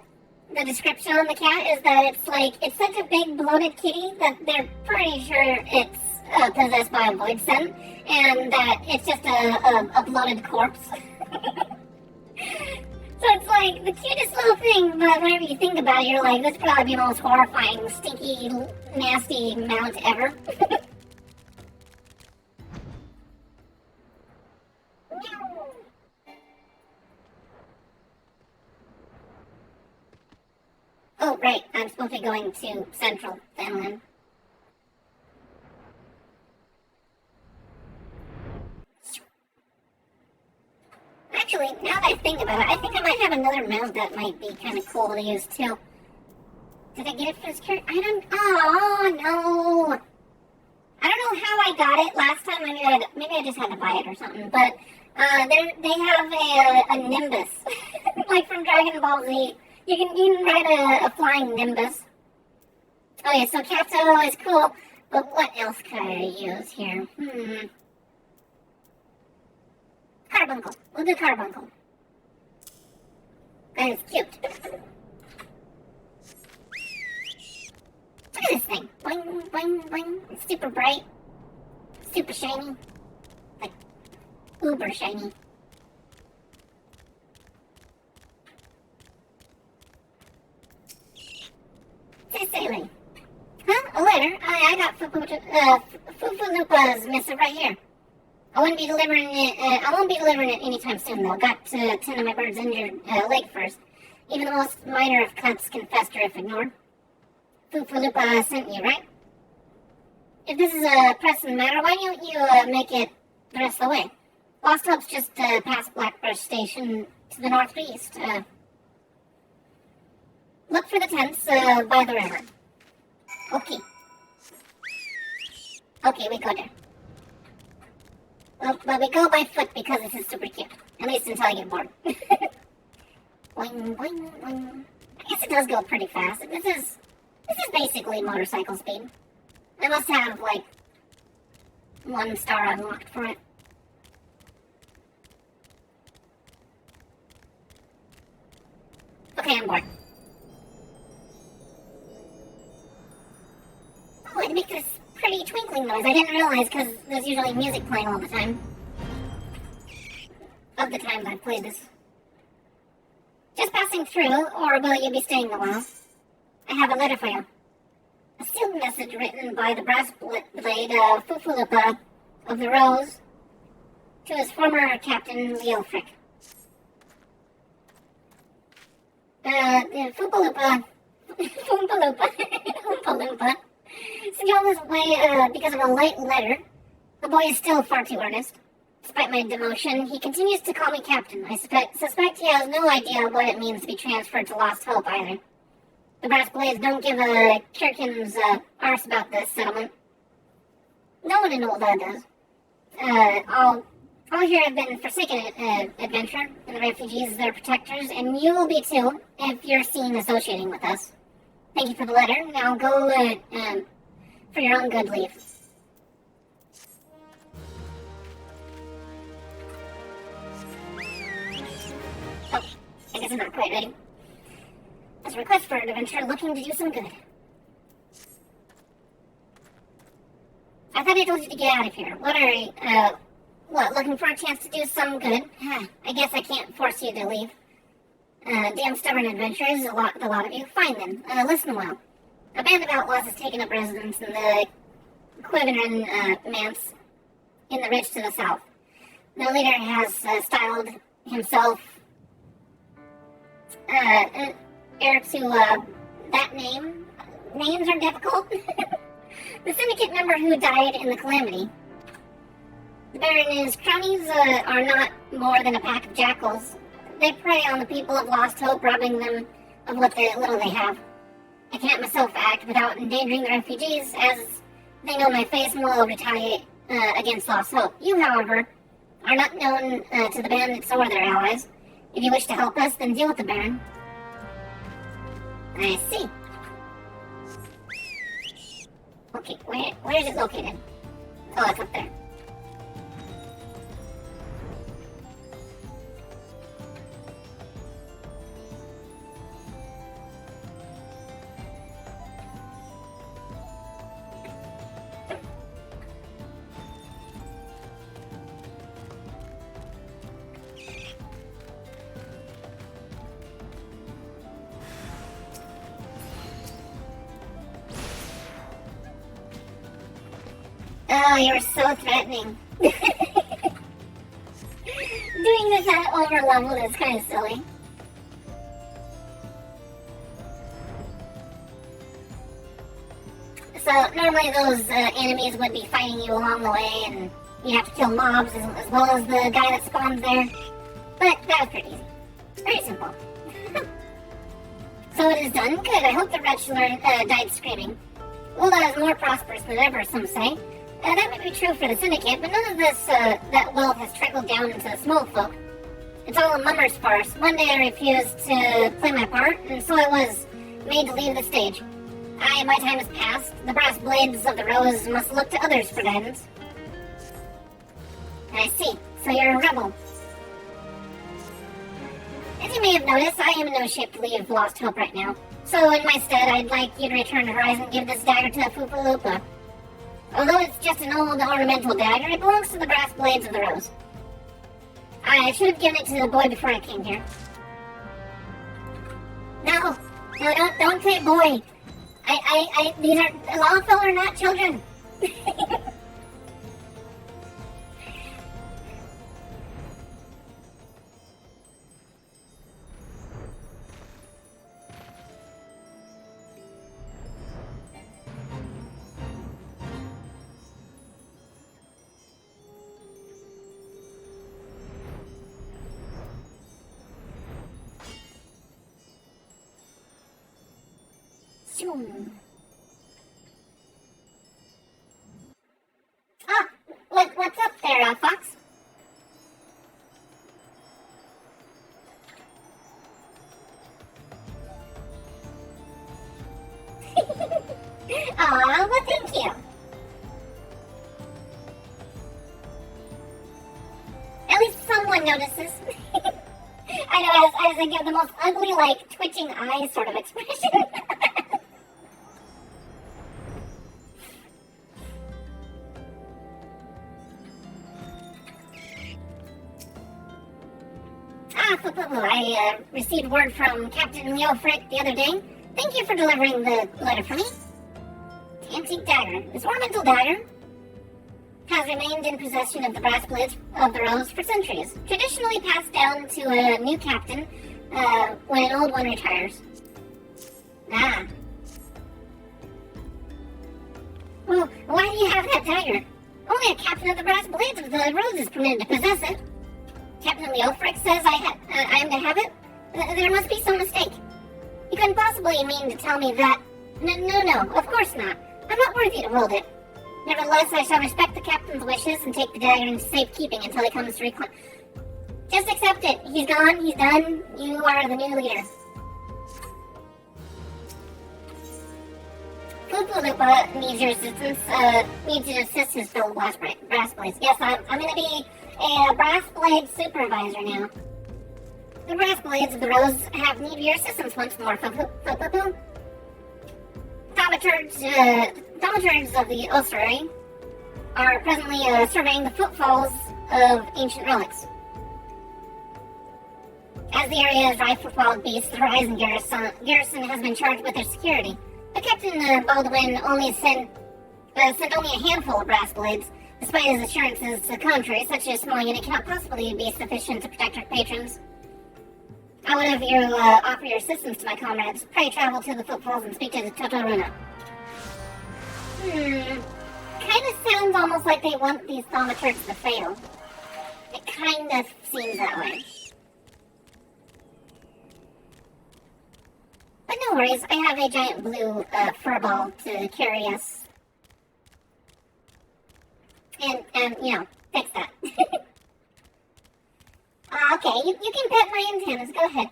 description on the cat is that it's such a big bloated kitty that they're pretty sure it's possessed by a void scent, and that it's just a bloated corpse. So it's like the cutest little thing, but whenever you think about it, you're like, this probably be the most horrifying, stinky, nasty mount ever. Oh, right, I'm supposed to be going to Central Finland. Actually, now that I think about it, I think I might have another mount that might be kind of cool to use too. Did I get it for this character? Oh no! I don't know how I got it last time. Maybe I just had to buy it or something. But they have a Nimbus, like from Dragon Ball Z. You can ride a flying Nimbus. Oh yeah, so Kato is cool. But what else could I use here? Carbuncle. We'll do Carbuncle. That is cute. Look at this thing. Boing, boing, boing. It's super bright. Super shiny. Like, uber shiny. Sincerely. Huh? A letter? I got Fufu-Lupa's missive right here. I won't be delivering it anytime soon, though. Got to tend to my bird's injured leg first. Even the most minor of cuts can fester if ignored. Fufu-Lupa sent you, right? If this is a pressing matter, why don't you make it the rest of the way? Lost Hope's just past Blackbrush Station to the northeast. Look for the tents by the river. Okay. Okay, we go there. Well, we go by foot because this is super cute. At least until I get bored. Boing, boing, boing. I guess it does go pretty fast. This is basically motorcycle speed. I must have, like, 1 star unlocked for it. Okay, I'm bored. Oh, it makes this pretty twinkling noise. I didn't realize because there's usually music playing all the time. Of the times I've played this. Just passing through, or will you be staying a while? I have a letter for you. A sealed message written by the brass blade Fufulupa of the Rose to his former captain, Leofric. The Oompa sealed his way because of a light letter. The boy is still far too earnest. Despite my demotion, he continues to call me captain. I suspect he has no idea what it means to be transferred to Lost Hope either. The Brass Blades don't give a Kirkin's arse about this settlement. No one in Olda does. All here have been forsaken adventure, and the refugees their protectors, and you will be too, if you're seen associating with us. Thank you for the letter. Now go for your own good leave. Oh, I guess I'm not quite ready. As a request for an adventure looking to do some good. I thought I told you to get out of here. What are you, looking for a chance to do some good? I guess I can't force you to leave. Damn stubborn adventurers, a lot of you. Fine then, listen well. A band of outlaws has taken up residence in the Quiverin manse in the ridge to the south. The leader has styled himself heir to that name. Names are difficult. The syndicate member who died in the calamity. The Baron and his cronies are not more than a pack of jackals. They prey on the people of Lost Hope, robbing them of what little they have. I can't myself act without endangering the refugees, as they know my face and will retaliate against Lost Hope. You, however, are not known to the bandits or their allies. If you wish to help us, then deal with the Baron. I see. Okay, where is it located? Oh, it's up there. Oh, you're so threatening. Doing this at over level is kind of silly. So, normally those enemies would be fighting you along the way, and you have to kill mobs as well as the guy that spawns there. But that was pretty easy. Very simple. So it is done? Good. I hope the wretch died screaming. Ulda is more prosperous than ever, some say. That may be true for the Syndicate, but none of this, that wealth has trickled down into the small folk. It's all a mummer's farce. One day I refused to play my part, and so I was made to leave the stage. My time has passed. The brass blades of the Rose must look to others for guidance. I see. So you're a rebel. As you may have noticed, I am in no shape to leave Lost Hope right now. So in my stead, I'd like you to return to Horizon and give this dagger to Fufulupa. Although it's just an old ornamental dagger, it belongs to the brass blades of the Rose. I should have given it to the boy before I came here. No, don't say boy. These are, Lawful are not children. Ah, what's up there, Fox? Aw, well, thank you. At least someone notices. I know, as I give the most ugly, twitching eyes sort of expression. I received word from Captain Leofric the other day. Thank you for delivering the letter for me. antique dagger. This ornamental dagger has remained in possession of the brass blades of the Rose for centuries, traditionally passed down to a new captain when an old one retires. Ah. Well, why do you have that dagger? Only a captain of the brass blades of the Rose is permitted to possess it. Captain Leofric says I am to have it? There must be some mistake. You couldn't possibly mean to tell me that. No, of course not. I'm not worthy to hold it. Nevertheless, I shall respect the captain's wishes and take the dagger into safekeeping until he comes to reclaim. Just accept it. He's gone, he's done. You are the new leader. Lupa needs your assistance, needs you to assist his fellow brass blades. Yes, I'm gonna be a brass blade supervisor now. The brass blades of the Rose have need your assistance once more. Thaumaturgs of the Ossuary are presently surveying the footfalls of ancient relics. As the area is rife with wild beasts, the Horizon Garrison has been charged with their security. But Captain Baldwin only sent only a handful of brass blades, despite his assurances to the contrary. Such a small unit cannot possibly be sufficient to protect our patrons. I would have you offer your assistance to my comrades. Pray travel to the footfalls and speak to the Totoruna. Kind of sounds almost like they want these thaumaturgs to fail. It kind of seems that way. But no worries, I have a giant blue furball to carry us. And fix that. Okay, you can pet my antennas, go ahead.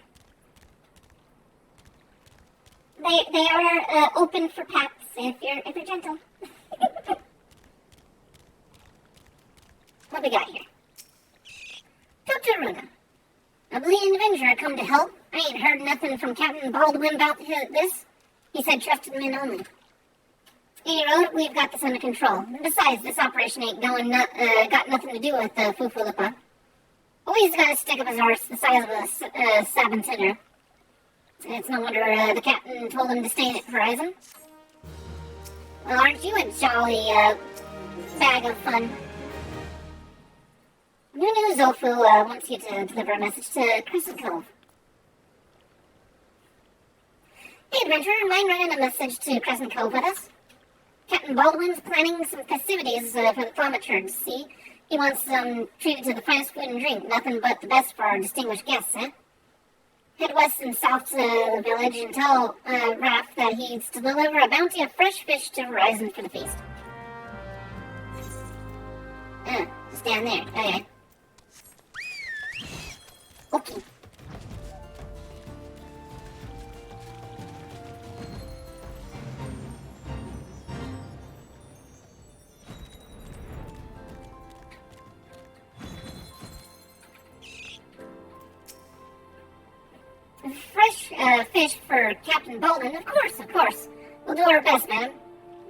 They are open for pets if you're gentle. What we got here? Totoruna. A bleeding adventurer come to help. I ain't heard nothing from Captain Baldwin about this. He said trusted men only. Any road, we've got this under control. Besides, this operation ain't got nothing to do with Fufulupa. Always got a stick up his arse the size of a Sabin cinder. It's no wonder the captain told him to stay at Horizon. Well, aren't you a jolly bag of fun? New news, Zofu wants you to deliver a message to Crescent Cove. Hey, adventurer, mind running a message to Crescent Cove with us? Captain Baldwin's planning some festivities for the thaumaturgs, see? He wants them treated to the finest food and drink, nothing but the best for our distinguished guests, eh? Head west and south to the village and tell Raph that he's to deliver a bounty of fresh fish to Horizon for the feast. Stand there, okay. Okay. Fresh fish for Captain Baldwin, of course. We'll do our best, madam.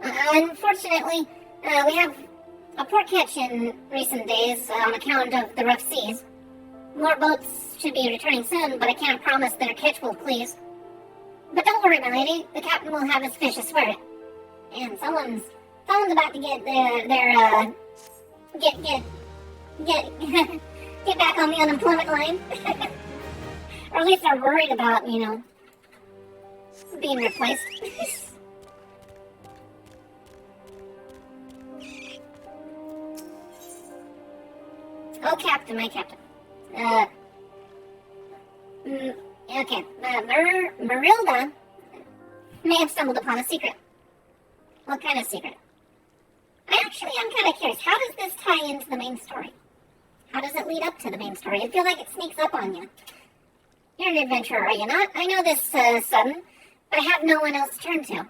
Unfortunately, we have a poor catch in recent days on account of the rough seas. More boats should be returning soon, but I can't promise their catch will please. But don't worry, my lady, the captain will have his fish, I swear it. And someone's about to get get back on the unemployment line. Or at least they're worried about, being replaced. Oh, Captain, my Captain. Okay. Marilda may have stumbled upon a secret. What kind of secret? I'm kind of curious. How does this tie into the main story? How does it lead up to the main story? I feel like it sneaks up on you. You're an adventurer, are you not? I know this sudden, but I have no one else to turn to.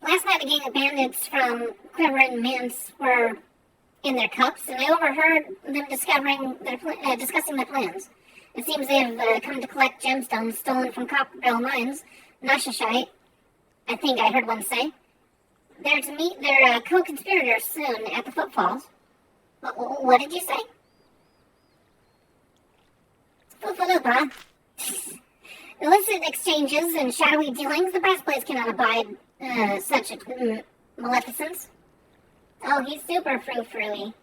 Last night, a gang of bandits from Quiver and Mance were in their cups, and I overheard them discussing their plans. It seems they've come to collect gemstones stolen from Copperbell Mines, Nashashite, I think I heard one say. They're to meet their co-conspirators soon at the footfalls. What did you say? Fufulupa. Illicit exchanges and shadowy dealings, the brass blades cannot abide such Maleficent. Oh, he's super frou-frou-y.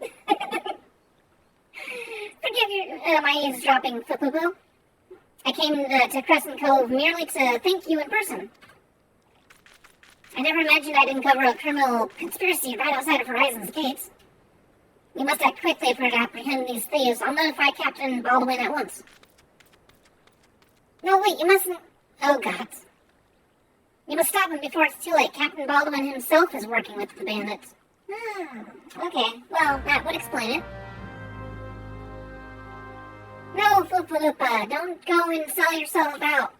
Forgive my eavesdropping, Fupupu. I came to Crescent Cove merely to thank you in person. I never imagined I'd uncover a criminal conspiracy right outside of Horizon's gates. We must act quickly if we're to apprehend these thieves. I'll notify Captain Baldwin at once. No, wait, you mustn't... Oh, God. You must stop him before it's too late. Captain Baldwin himself is working with the bandits. Okay. Well, that would explain it. No, Foopa, don't go and sell yourself out.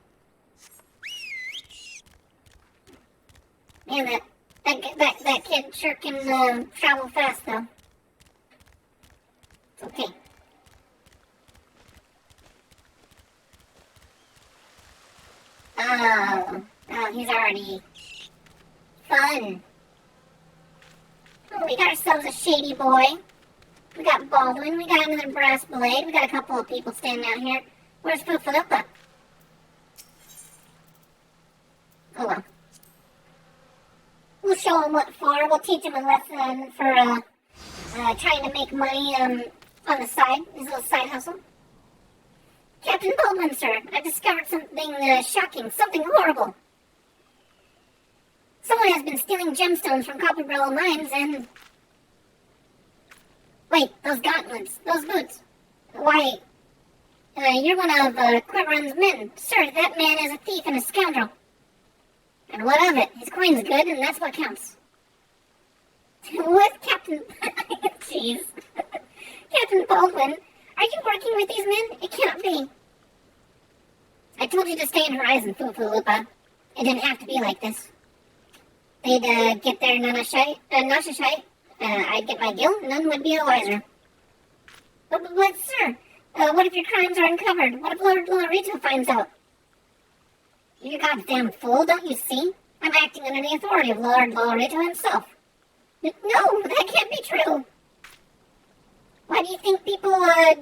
Man, that kid sure can travel fast, though. It's okay. Oh, he's already fun. Oh, we got ourselves a shady boy. We got Baldwin, we got another brass blade, we got a couple of people standing out here. Where's Fufalippa? Oh well. We'll show him what for, we'll teach him a lesson for trying to make money on the side, his little side hustle. Captain Baldwin, sir, I've discovered something shocking, something horrible. Someone has been stealing gemstones from Copperbell mines and... Wait, those gauntlets, those boots. Why, you're one of Quiverun's men. Sir, that man is a thief and a scoundrel. And what of it? His coin's good, and that's what counts. What, Captain... Jeez. Captain Baldwin, are you working with these men? It cannot be. I told you to stay in Horizon, Fufulupa. It didn't have to be like this. They'd get their Nashashite, I'd get my guilt, none would be the wiser. But sir, what if your crimes are uncovered? What if Lord Lorito finds out? You goddamn fool, don't you see? I'm acting under the authority of Lord Lorito himself. No, that can't be true. Why do you think people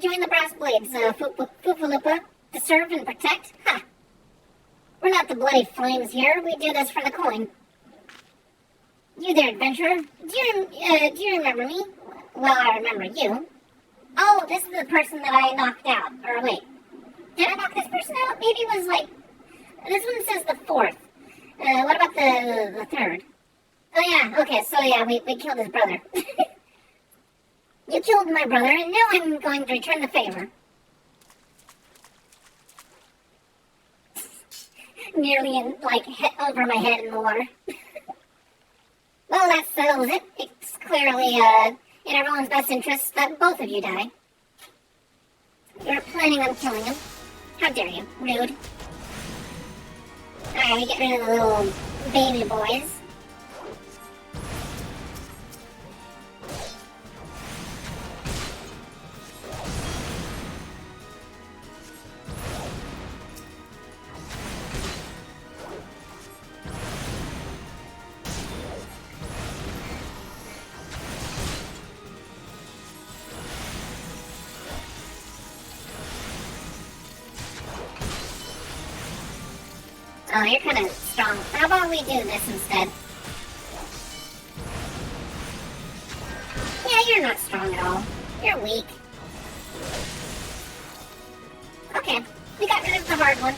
join the Brass Blades, Fufulupa? To serve and protect? Ha! We're not the bloody flames here, we do this for the coin. You there, adventurer. Do you remember me? Well, I remember you. Oh, this is the person that I knocked out. Or wait, did I knock this person out? Maybe it was like... This one says the fourth. What about the third? Oh yeah, okay, so yeah, we killed his brother. You killed my brother, and now I'm going to return the favor. Nearly in, like, over my head in the water. Well, that settles it. It's clearly, in everyone's best interest that both of you die. You're planning on killing him. How dare you? Rude. Alright, we get rid of the little baby boys. Oh, you're kind of strong. How about we do this instead? Yeah, you're not strong at all. You're weak. Okay, we got rid of the hard one.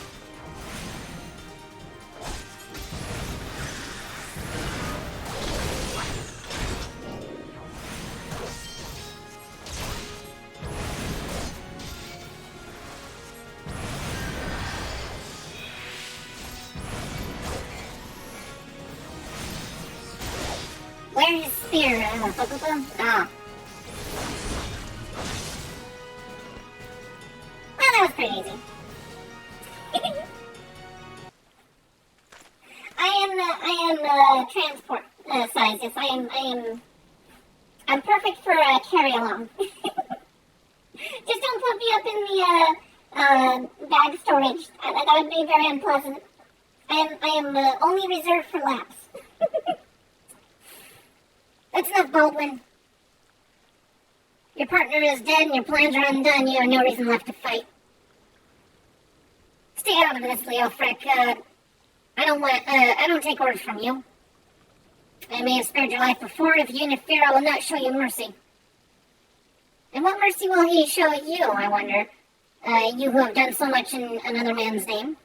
Where's his spear? Ah. Well, that was pretty easy. I am transport size. Yes, I'm perfect for carry along. Just don't put me up in the bag storage. That would be very unpleasant. I am only reserved for laps. That's enough, Baldwin. Your partner is dead and your plans are undone. You have no reason left to fight. Stay out of this, Leo Freck. I don't take orders from you. I may have spared your life before. If you interfere, I will not show you mercy. And what mercy will he show you, I wonder? You who have done so much in another man's name.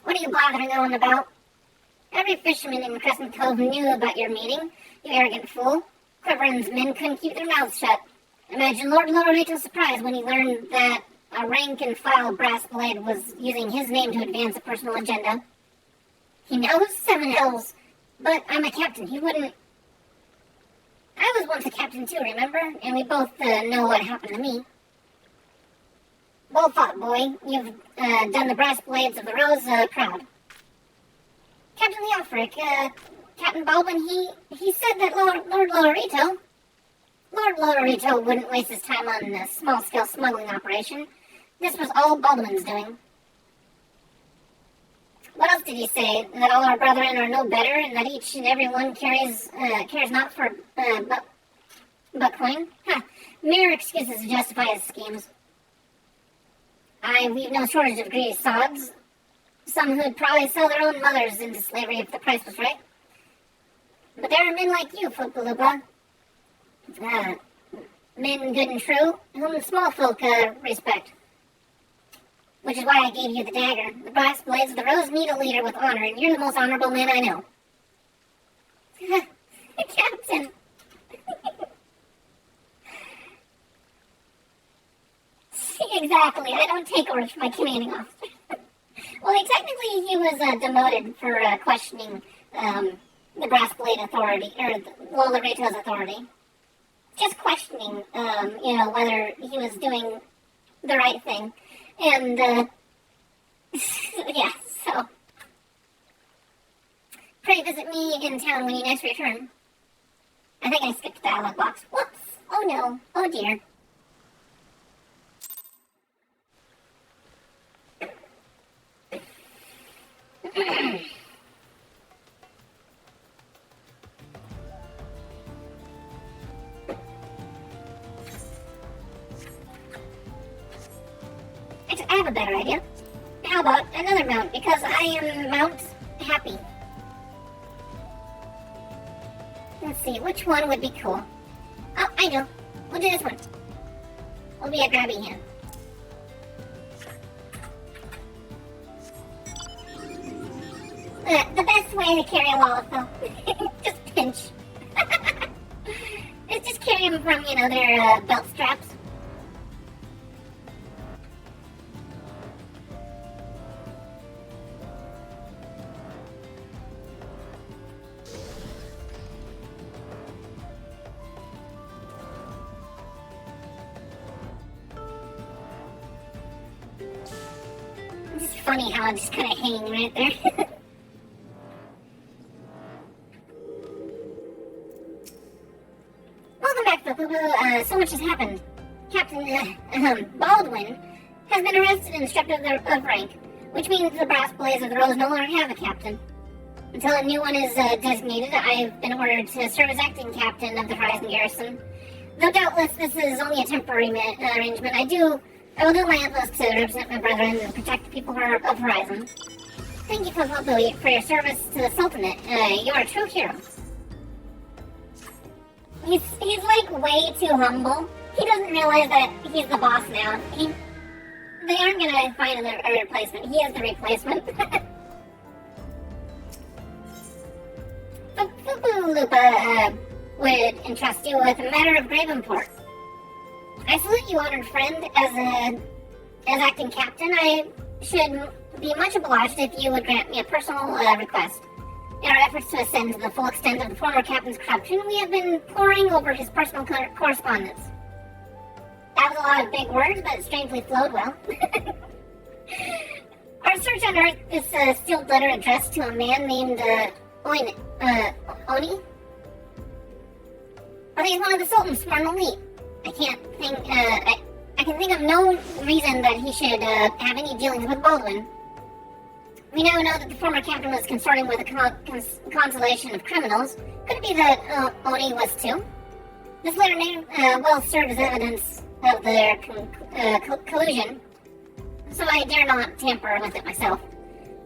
What are you bothering on about? Every fisherman in Crescent Cove knew about your meeting, you arrogant fool. Quiveran's men couldn't keep their mouths shut. Imagine Lord Loreto's surprise when he learned that a rank-and-file brass blade was using his name to advance a personal agenda. He knows 7 hells, but I'm a captain. He wouldn't... I was once a captain too, remember? And we both know what happened to me. Well fought, boy. You've done the brass blades of the Rose proud. Captain Leofric, Captain Baldwin, he said that Lord Loreto wouldn't waste his time on a small-scale smuggling operation. This was all Baldwin's doing. What else did he say? That all our brethren are no better, and that each and every one cares not for but coin? Huh. Mere excuses to justify his schemes. We've no shortage of greedy sods. Some who'd probably sell their own mothers into slavery if the price was right. But there are men like you, Fukulupa. Men good and true, whom small folk respect. Which is why I gave you the dagger. The brass blades of the Rose need a leader with honor, and you're the most honorable man I know. Captain! Exactly, I don't take orders from my commanding officer. Well, technically he was demoted for questioning the brass blade authority, or Lola Reto's authority. Just questioning, whether he was doing the right thing. And, yeah, so. Pray visit me in town when you next return. I think I skipped the dialogue box. Whoops! Oh no. Oh dear. I have a better idea. How about another mount? Because I am mount happy. Let's see, which one would be cool? Oh, I know. We'll do this one. We'll be a grabby hand. The best way to carry a wallet, though. Just pinch. It's just carry them from, their belt straps. It's just funny how I'm just kind of hanging right there. Welcome back, Fufu. So much has happened. Captain Baldwin has been arrested and stripped of rank, which means the brass blades of the Rose no longer have a captain. Until a new one is designated, I've been ordered to serve as acting captain of the Horizon Garrison. Though doubtless this is only a temporary arrangement, I will do my utmost to represent my brethren and protect the people of Horizon. Thank you, Fufu, for your service to the Sultanate. You're a true hero. He's like way too humble. He doesn't realize that he's the boss now. They aren't gonna find a replacement. He is the replacement. Fufu Lupa would entrust you with a matter of grave import. I salute you, honored friend, as acting captain. I should be much obliged if you would grant me a personal request. In our efforts to ascend to the full extent of the former captain's corruption, we have been poring over his personal correspondence. That was a lot of big words, but it strangely flowed well. Our search unearthed this sealed letter addressed to a man named Oni? I think he's one of the Sultan's smart elite. I can think of no reason that he should have any dealings with Baldwin. We now know that the former captain was consorting with a constellation of criminals. Could it be that Oni was too? This letter may well serve as evidence of their collusion, so I dare not tamper with it myself.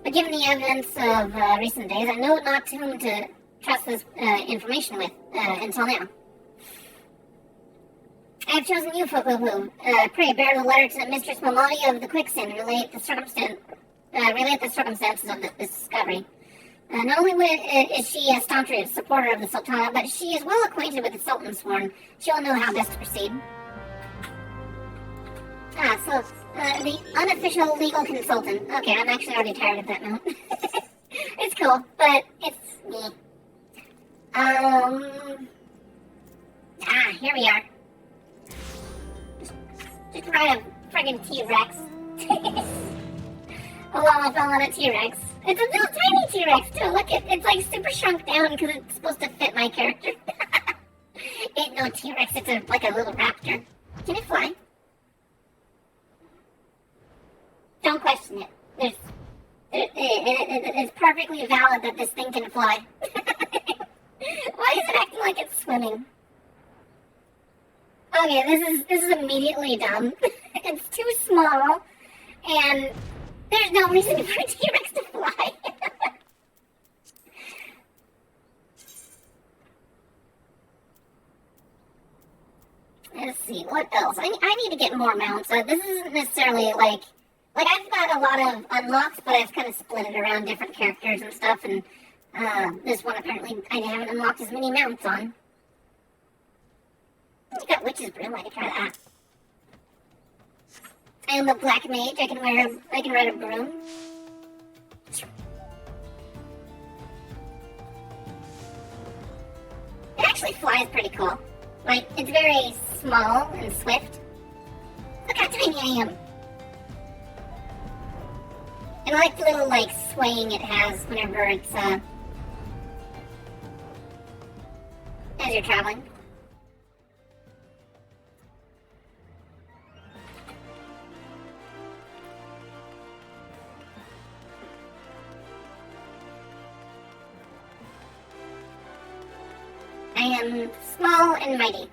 But given the evidence of recent days, I know not to whom to trust this information with until now. I have chosen you, Fufufu. Pray bear the letter to Mistress Momodi of the Quicksand and relate the circumstances of this discovery. Not only is she a staunch supporter of the Sultana, but she is well acquainted with the Sultan's sworn. She'll know how best to proceed. So the unofficial legal consultant. Okay, I'm actually already tired of that note. It's cool, but it's me. Here we are. Just ride a friggin' T-Rex. Along on a T-Rex. It's a little tiny T-Rex too. Look, it's like super shrunk down because it's supposed to fit my character. Ain't no T-Rex, it's like a little raptor. Can it fly? Don't question it. It's perfectly valid that this thing can fly. Why is it acting like it's swimming? Okay, this is immediately dumb. It's too small, and there's no reason for a T-Rex to fly. Let's see, what else? I need to get more mounts. This isn't necessarily like I've got a lot of unlocks, but I've kind of split it around different characters and stuff, and this one apparently I haven't unlocked as many mounts on. I got Witch's Broom, I can try that. I am a black mage, I can ride a broom. It actually flies pretty cool. Like, it's very small and swift. Look how tiny I am. And I like the little, like, swaying it has whenever it's, as you're traveling. I am small and mighty.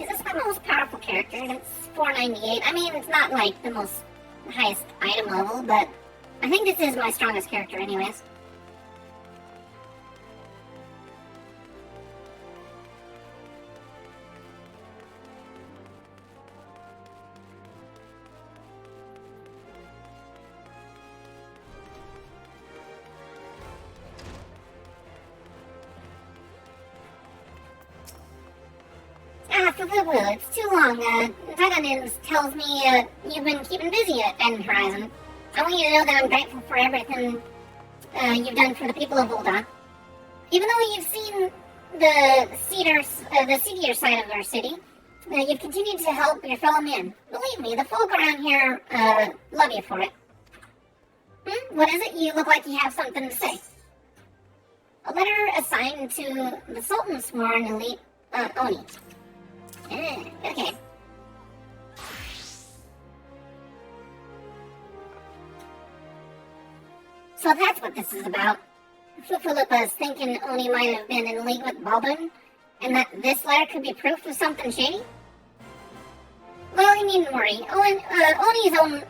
Is this my most powerful character? It's 498. I mean, it's not like the most highest item level, but I think this is my strongest character anyways. It's too long. Dragonins tells me you've been keeping busy at End Horizon. I want you to know that I'm grateful for everything you've done for the people of Ul'dah. Even though you've seen the seedier side of our city, you've continued to help your fellow men. Believe me, the folk around here love you for it. What is it? You look like you have something to say. A letter assigned to the Sultan's sworn elite, Oni. Okay. So that's what this is about. Fufulupa is thinking Oni might have been in league with Baldwin, and that this letter could be proof of something shady? Well, you needn't worry. Oni's own,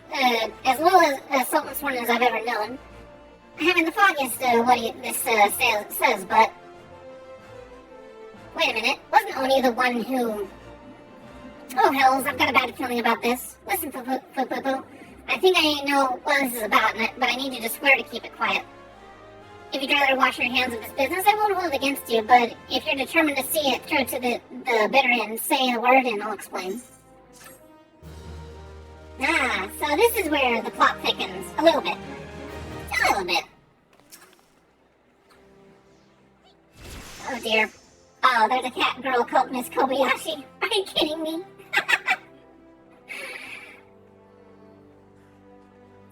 as well as Sultan Sworn as I've ever known. I haven't the foggiest what this says, but... Wait a minute, wasn't Oni the one who... Oh, hells, I've got a bad feeling about this. Listen, Fufufu, I think I know what this is about, but I need you to swear to keep it quiet. If you'd rather wash your hands of this business, I won't hold it against you, but if you're determined to see it through to the bitter end, say a word and I'll explain. So this is where the plot thickens. A little bit. A little bit. Oh dear. Oh, there's a cat girl called Miss Kobayashi. Are you kidding me?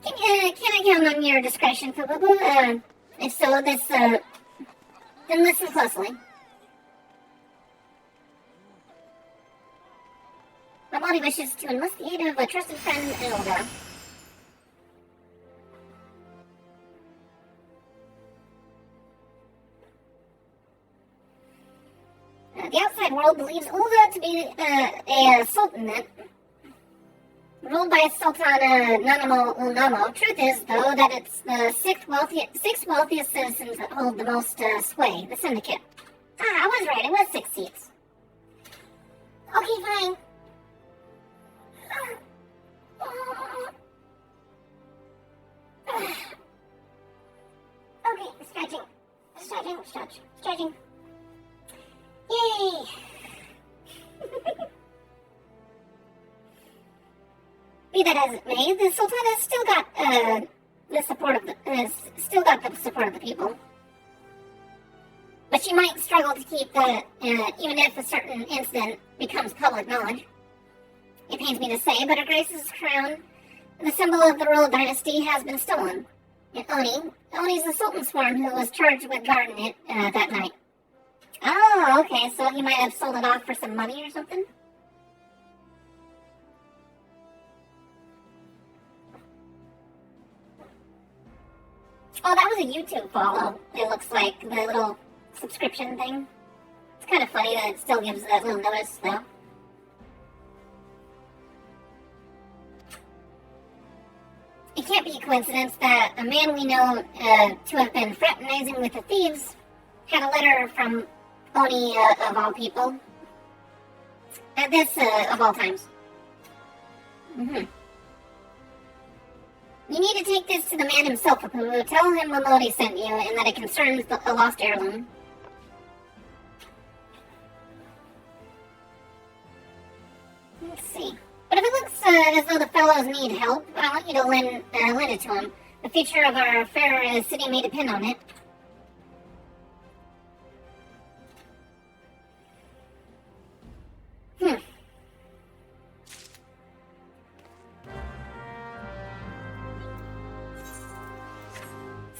Can I count on your discretion, Fububu? If so, then listen closely. My body wishes to enlist the aid of a trusted friend, Ilda. The outside world believes Ul'dah to be a sultanate, ruled by Sultana Nanamo Ulnamo. Truth is, though, that it's the sixth wealthiest citizens that hold the most sway, the syndicate. I was right, it was 6 seats. Okay, fine. Okay, stretching. Yay! Be that as it may, the Sultan has still got the support of the people. But she might struggle to keep that, even if a certain incident becomes public knowledge. It pains me to say, but Her Grace's crown, the symbol of the royal dynasty, has been stolen. And Oni's the Sultan's sworn who was charged with guarding it that night. Oh, okay, so he might have sold it off for some money or something? Oh, that was a YouTube follow, it looks like, the little subscription thing. It's kind of funny that it still gives that little notice, though. It can't be a coincidence that a man we know to have been fraternizing with the thieves had a letter from Oni, of all people. At this, of all times. Mm-hmm. You need to take this to the man himself, Apu. Tell him Momodi sent you and that it concerns a lost heirloom. Let's see. But if it looks as though the fellows need help, I want you to lend it to him. The future of our fair city may depend on it.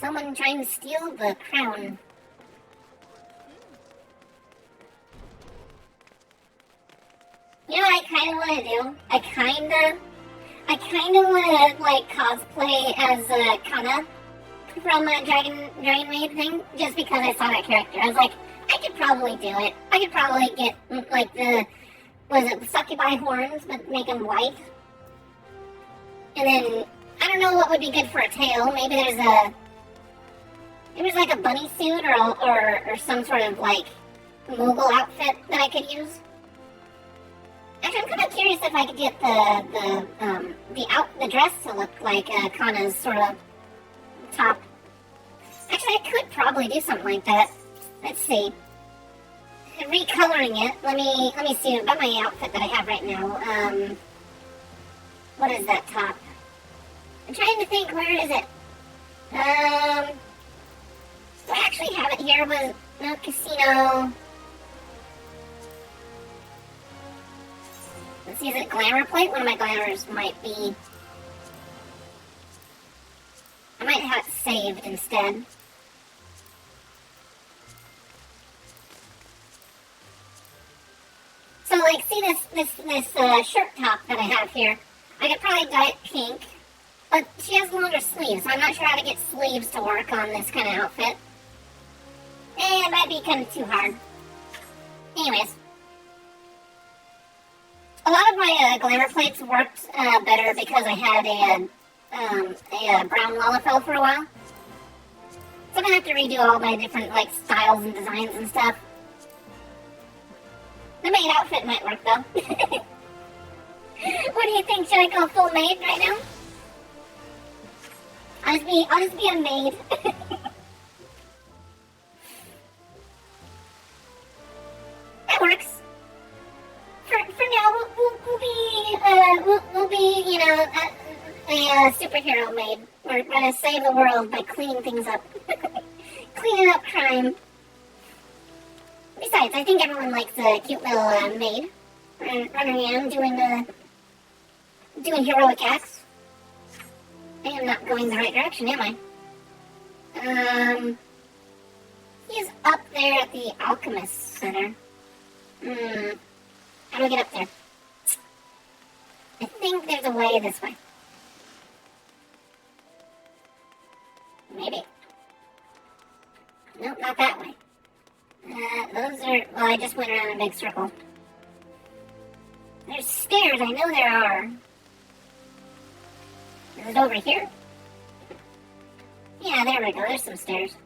Someone trying to steal the crown. You know what I kind of want to do? I kind of want to, like, cosplay as Kana from a Dragon Maid thing, just because I saw that character. I was like, I could probably do it. I could probably get, like, the succubi horns, but make them white. And then, I don't know what would be good for a tail. Maybe there's like a bunny suit or some sort of, like, Moogle outfit that I could use. Actually, I'm kind of curious if I could get the dress to look like Kana's sort of top. Actually, I could probably do something like that. Let's see. Recoloring it. Let me see about my outfit that I have right now. What is that top? I'm trying to think. Where is it? Do I actually have it here? No, casino. Let's see, is it glamour plate? One of my glamours might be. I might have it saved instead. So, like, see this shirt top that I have here? I could probably dye it pink, but she has longer sleeves, so I'm not sure how to get sleeves to work on this kind of outfit. And it might be kind of too hard. Anyways. A lot of my glamour plates worked better because I had a brown Lalafell for a while. So I'm gonna have to redo all my different, like, styles and designs and stuff. The maid outfit might work though. What do you think? Should I go full maid right now? I'll just be a maid. That works. For now, we'll be, you know, a superhero maid. We're gonna save the world by cleaning things up. Cleaning up crime. Besides, I think everyone likes a cute little maid. Running around doing heroic acts. I am not going the right direction, am I? He's up there at the Alchemist Center. How do I get up there? I think there's a way this way. Maybe. Nope, not that way. Those are... Well, I just went around a big circle. There's stairs, I know there are. Is it over here? Yeah, there we go. There's some stairs.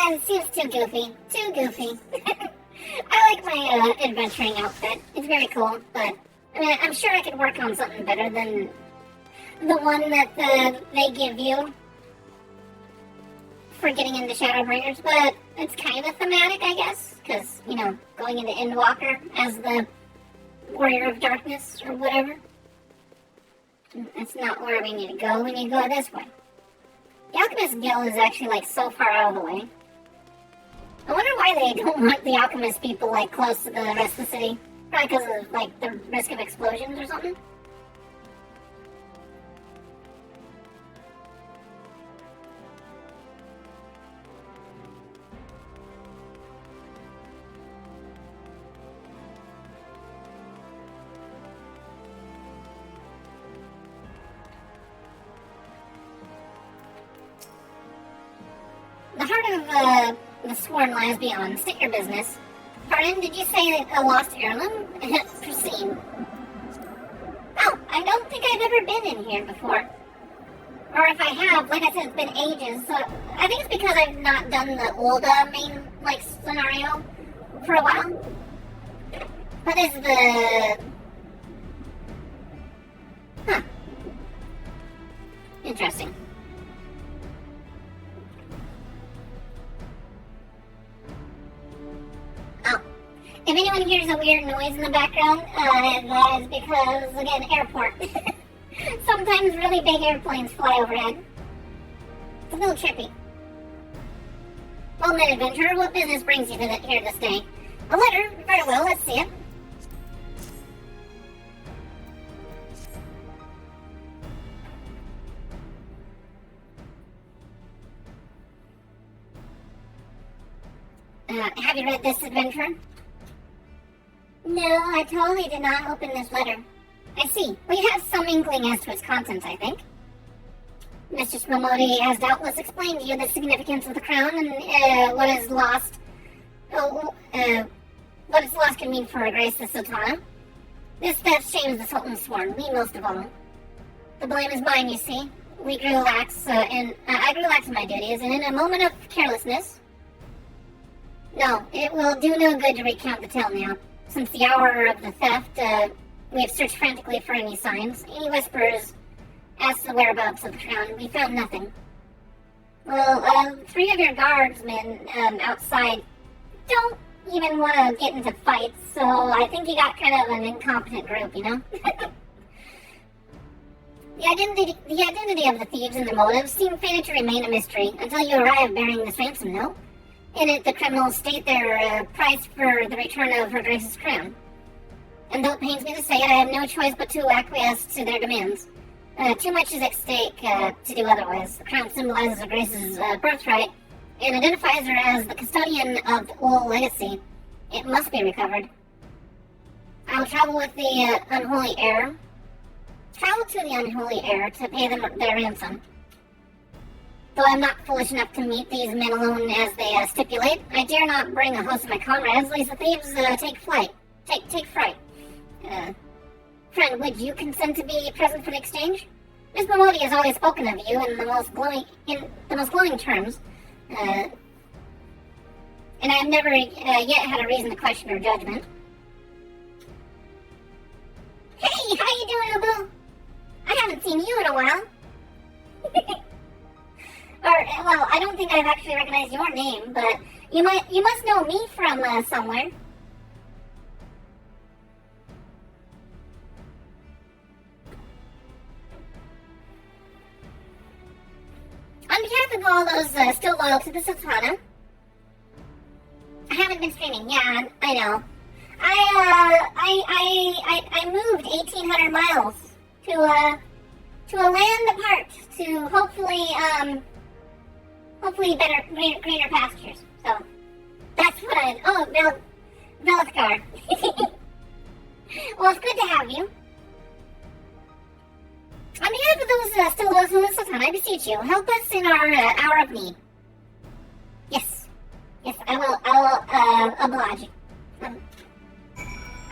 And it seems too goofy. Too goofy. I like my adventuring outfit. It's very cool, but I mean, I'm sure I could work on something better than the one that they give you for getting into Shadowbringers, but it's kind of thematic, I guess, because, you know, going into Endwalker as the Warrior of Darkness or whatever. That's not where we need to go. We need to go this way. The Alchemist Guild is actually, like, so far out of the way. I wonder why they don't want the Alchemist people, like, close to the rest of the city. Probably because of, like, the risk of explosions or something. The heart of the sworn lies beyond. State your business. Pardon, did you say a lost heirloom? Proceed. Oh, I don't think I've ever been in here before. Or if I have, like I said, it's been ages. So I think it's because I've not done the old main, like, scenario for a while. What is the... Huh. Interesting. Oh. If anyone hears a weird noise in the background, that is because, again, airport. Sometimes really big airplanes fly overhead. It's a little trippy. Well met, adventurer. What business brings you here this day? A letter? Very well, let's see it. Have you read this, adventurer? No, I totally did not open this letter. I see. We have some inkling as to its contents, I think. Mr. Spumoni has doubtless explained to you the significance of the crown and what is lost. What is lost can mean for Her Grace the Sultana. This theft shames the Sultan's sworn, me most of all. The blame is mine, you see. We grew lax, and I grew lax in my duties, and in a moment of carelessness... No, it will do no good to recount the tale now. Since the hour of the theft, we have searched frantically for any signs, any whispers as to the whereabouts of the crown. We found nothing. Well, 3 of your guardsmen outside don't even want to get into fights, so I think you got kind of an incompetent group, you know? The identity of the thieves and their motives seem fated to remain a mystery until you arrive bearing this ransom note. In it, the criminals state their price for the return of Her Grace's crown. And though it pains me to say it, I have no choice but to acquiesce to their demands. Too much is at stake to do otherwise. The crown symbolizes Her Grace's birthright and identifies her as the custodian of the old legacy. It must be recovered. I will travel with the unholy heir. Travel to the unholy heir to pay them their ransom. Though I'm not foolish enough to meet these men alone as they stipulate, I dare not bring a host of my comrades, lest the thieves take flight. Take fright. Friend, would you consent to be present for the exchange? Miss Momodi has always spoken of you in the most glowing terms, and I have never yet had a reason to question her judgment. Hey, how you doing, Abu? I haven't seen you in a while. Well, I don't think I've actually recognized your name, but you must know me from somewhere. On behalf of all those still loyal to the Sultana, I haven't been streaming. Yeah, I know. I moved 1,800 miles to a land apart to hopefully hopefully better, greener pastures. So that's what Velithgar. Well, it's good to have you. On behalf of those still those in the Sultan, I beseech you, help us in our hour of need. Yes, I will oblige.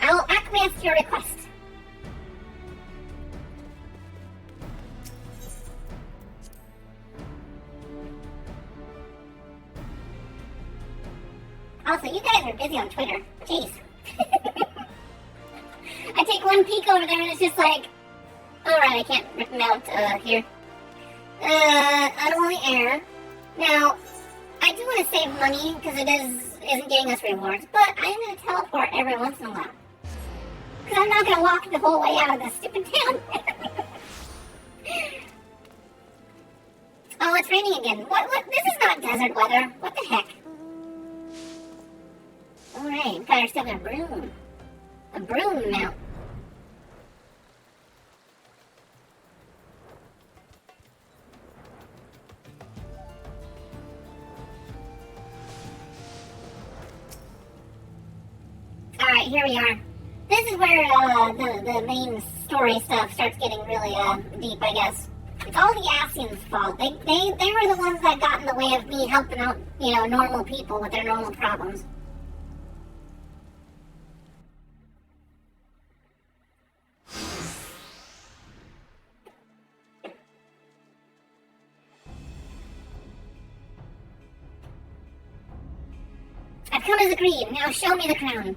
I will acquiesce to your request. Also, you guys are busy on Twitter. Jeez. I take one peek over there and it's just like, alright, I can't mount here. Unholy Air. Now, I do want to save money because it isn't getting us rewards, but I'm going to teleport every once in a while. Because I'm not going to walk the whole way out of this stupid town. Oh, it's raining again. What? This is not desert weather. What the heck? Alright, got ourselves a broom. A broom mount. Alright, here we are. This is where the main story stuff starts getting really deep, I guess. It's all the Asians' fault. They were the ones that got in the way of me helping out, normal people with their normal problems. I've come as agreed. Now show me the crown.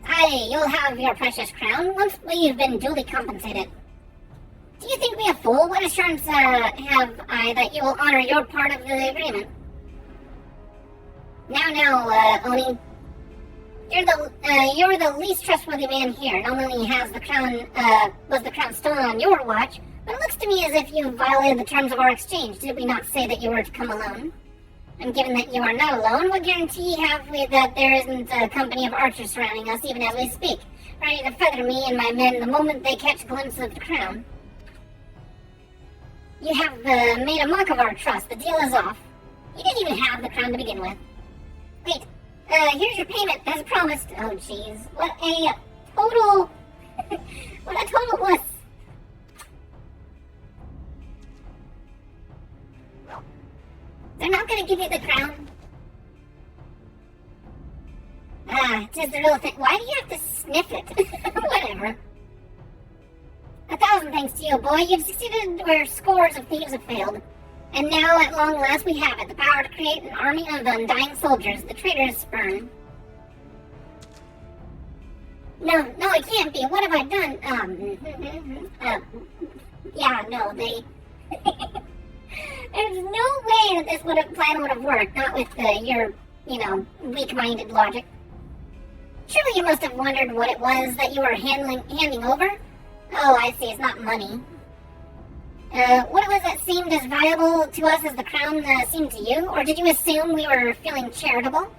Aye, you'll have your precious crown once we've been duly compensated. Do you think me a fool? What assurance have I that you will honor your part of the agreement? Now, Oni. You're the least trustworthy man here. Not only was the crown stolen on your watch, but it looks to me as if you violated the terms of our exchange. Did we not say that you were to come alone? And given that you are not alone, what guarantee have we that there isn't a company of archers surrounding us even as we speak, ready to feather me and my men the moment they catch a glimpse of the crown? You have made a mock of our trust. The deal is off. You didn't even have the crown to begin with. Wait, here's your payment, as promised. Oh, jeez. What a total... what a total wuss. They're not gonna give you the crown. Tis the real thing. Why do you have to sniff it? Whatever. 1,000 thanks to you, boy. You've succeeded where scores of thieves have failed. And now, at long last, we have it. The power to create an army of undying soldiers. The traitors spurn. No, it can't be. What have I done? Yeah, no, they... There's no way that this plan would have worked, not with your, weak-minded logic. Surely you must have wondered what it was that you were handing over? Oh, I see, it's not money. What it was that seemed as valuable to us as the crown seemed to you? Or did you assume we were feeling charitable?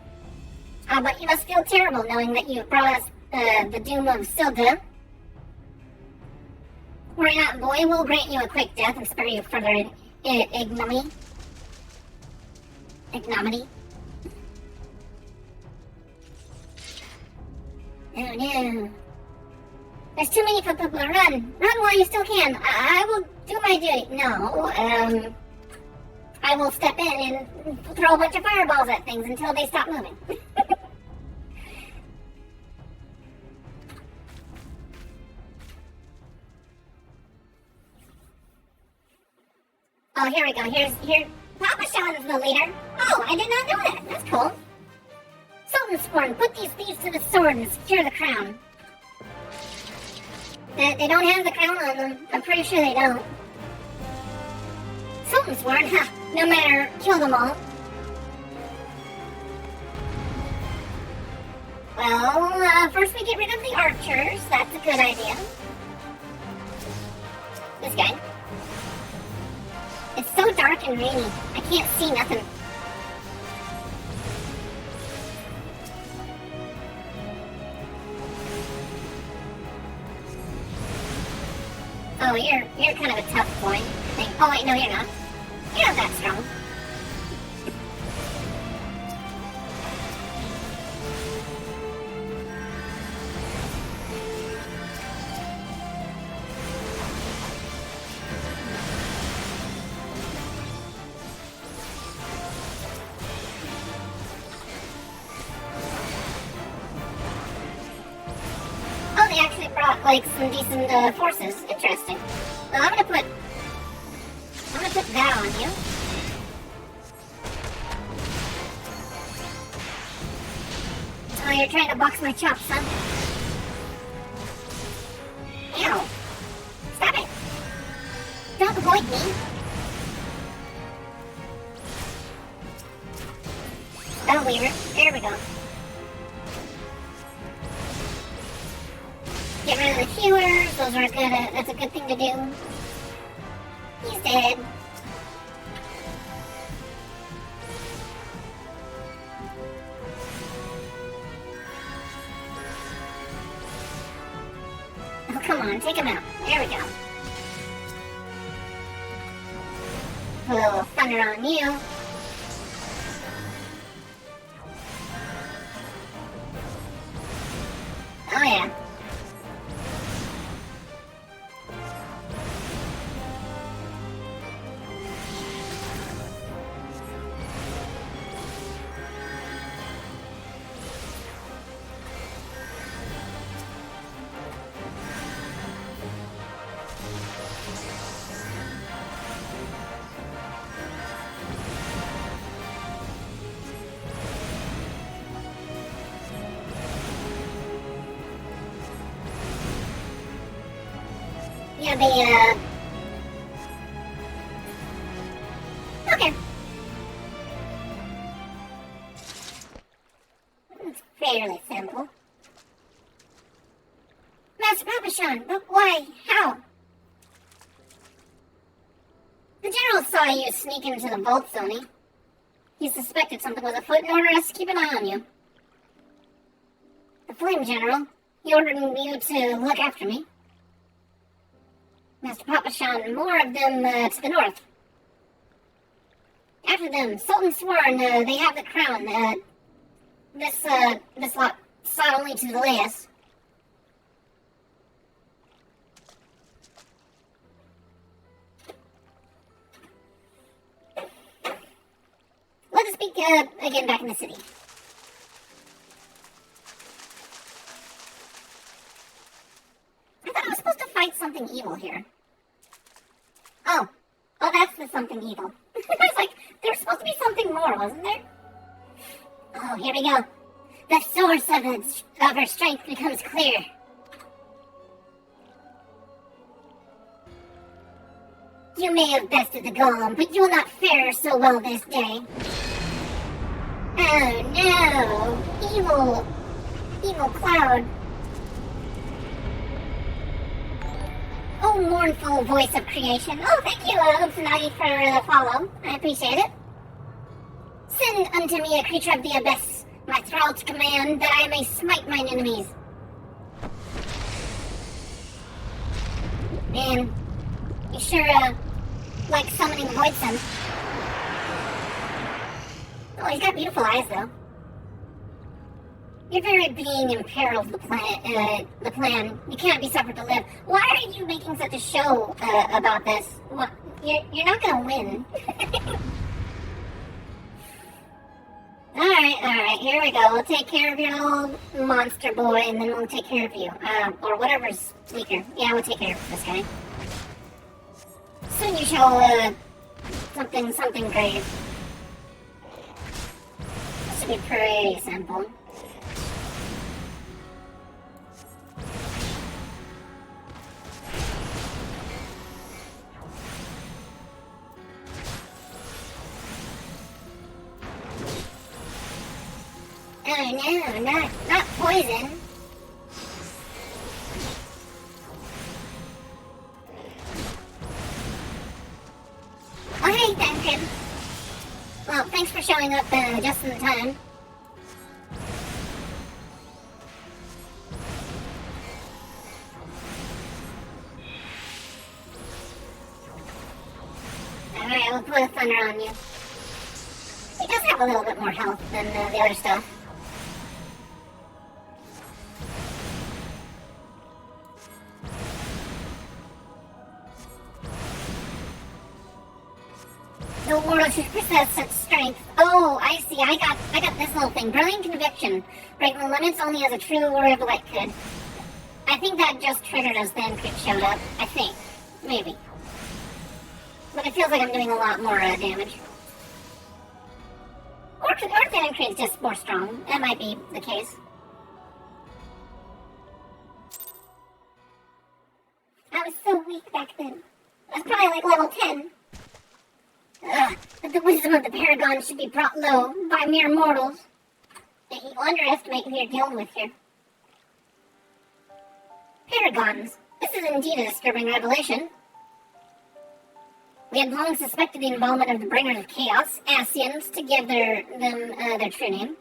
But you must feel terrible knowing that you brought us the doom of Silda. Worry not, boy, we'll grant you a quick death and spare you further ignominy. Oh no. There's too many for people to run. Run while you still can. I will do my duty. No, I will step in and throw a bunch of fireballs at things until they stop moving. Oh, here we go. Here. Papa Sean's the leader. Oh, I did not know that. That's cool. Sultan Sworn, put these thieves to the sword and secure the crown. They don't have the crown on them. I'm pretty sure they don't. Sultan Sworn, no matter, kill them all. Well, first we get rid of the archers. That's a good idea. This guy. It's so dark and rainy. I can't see nothing. Oh, you're kind of a tough boy, I think. Oh, wait, no, you're not. You're not that strong. got like some decent forces. Interesting. Well, I'm gonna put that on you. Oh, you're trying to box my chops, son. Ew. Stop it. Don't avoid me. Oh, weird. There we go. Get rid of the healers. Those are good. That's a good thing to do. He's dead. Oh, come on. Take him out. There we go. Put a little thunder on you. Oh, yeah. Yeah, okay. It's fairly simple. Master Papachon, but why? How? The General saw you sneak into the vault, Sony. He suspected something was afoot and ordered us to keep an eye on you. The Flame General, he ordered you to look after me. Master Papachon, more of them to the north. After them, Sultan Sworn, they have the crown. This lot sought only to delay us. Let us speak again back in the city. I thought I was supposed to fight something evil here. Oh, that's the something evil. I was like, there was supposed to be something more, wasn't there? Oh, here we go. The source of her strength becomes clear. You may have bested the golem, but you will not fare so well this day. Oh no! Evil cloud. Oh, mournful voice of creation. Oh, thank you, Utsunagi, for the follow. I appreciate it. Send unto me a creature of the abyss, my thrall to command, that I may smite mine enemies. Man, you sure, like summoning Void Sun. Oh, he's got beautiful eyes, though. Your very being imperils the plan. You can't be suffered to live. Why are you making such a show about this? What? You're not gonna win. Alright, here we go. We'll take care of your little monster boy, and then we'll take care of you. Or whatever's weaker. Yeah, we'll take care of this guy. Soon you shall, something great. This should be pretty simple. Oh no, not poison. Oh hey, Duncan. Well, thanks for showing up just in time. Alright, we'll put a thunder on you. He does have a little bit more health than the other stuff. No mortal should possess such strength. Oh, I see. I got this little thing. Brilliant conviction. Break the limits only as a true warrior of light could. I think that just triggered as the end crit showed up. I think. Maybe. But it feels like I'm doing a lot more damage. Or the end crit is just more strong. That might be the case. I was so weak back then. I was probably like level 10. Ugh, but the wisdom of the Paragon should be brought low by mere mortals. You underestimate who you're dealing with here. Paragons. This is indeed a disturbing revelation. We had long suspected the involvement of the Bringers of Chaos, Asians, to give them their true name.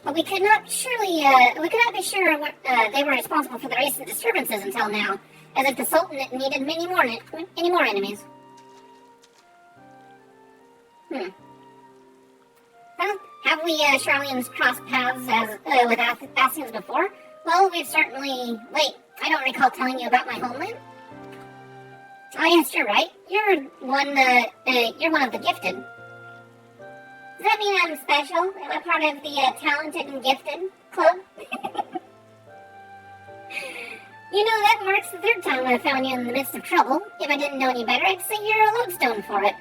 But we could not be sure what, they were responsible for the recent disturbances until now, as if the Sultanate needed many more enemies. Well, have we Charlene's crossed paths with Asians before? Well, we've certainly... Wait, I don't recall telling you about my homeland. Oh yes, you're right. You're one of the gifted. Does that mean I'm special? Am I part of the talented and gifted club? You know, that marks the third time I found you in the midst of trouble. If I didn't know any better, I'd say you're a lodestone for it.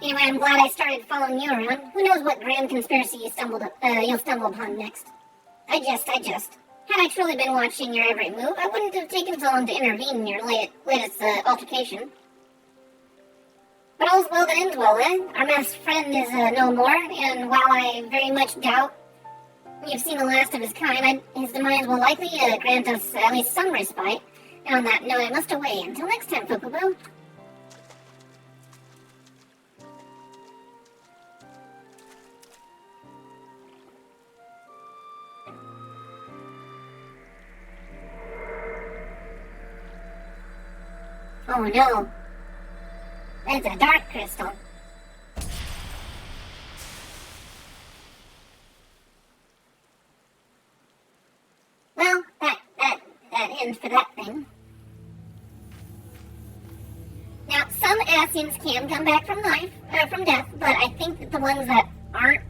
Anyway, I'm glad I started following you around. Who knows what grand conspiracy you'll stumble upon next. I jest. Had I truly been watching your every move, I wouldn't have taken so long to intervene in your latest altercation. But all's well that ends well, eh? Our masked friend is no more, and while I very much doubt we've seen the last of his kind, his demise will likely grant us at least some respite. And on that note, I must away. Until next time, Poo-Poo-Boo. Oh no. It's a dark crystal. Well, that ends for that thing. Now, some Asians can come back from death, but I think that the ones that aren't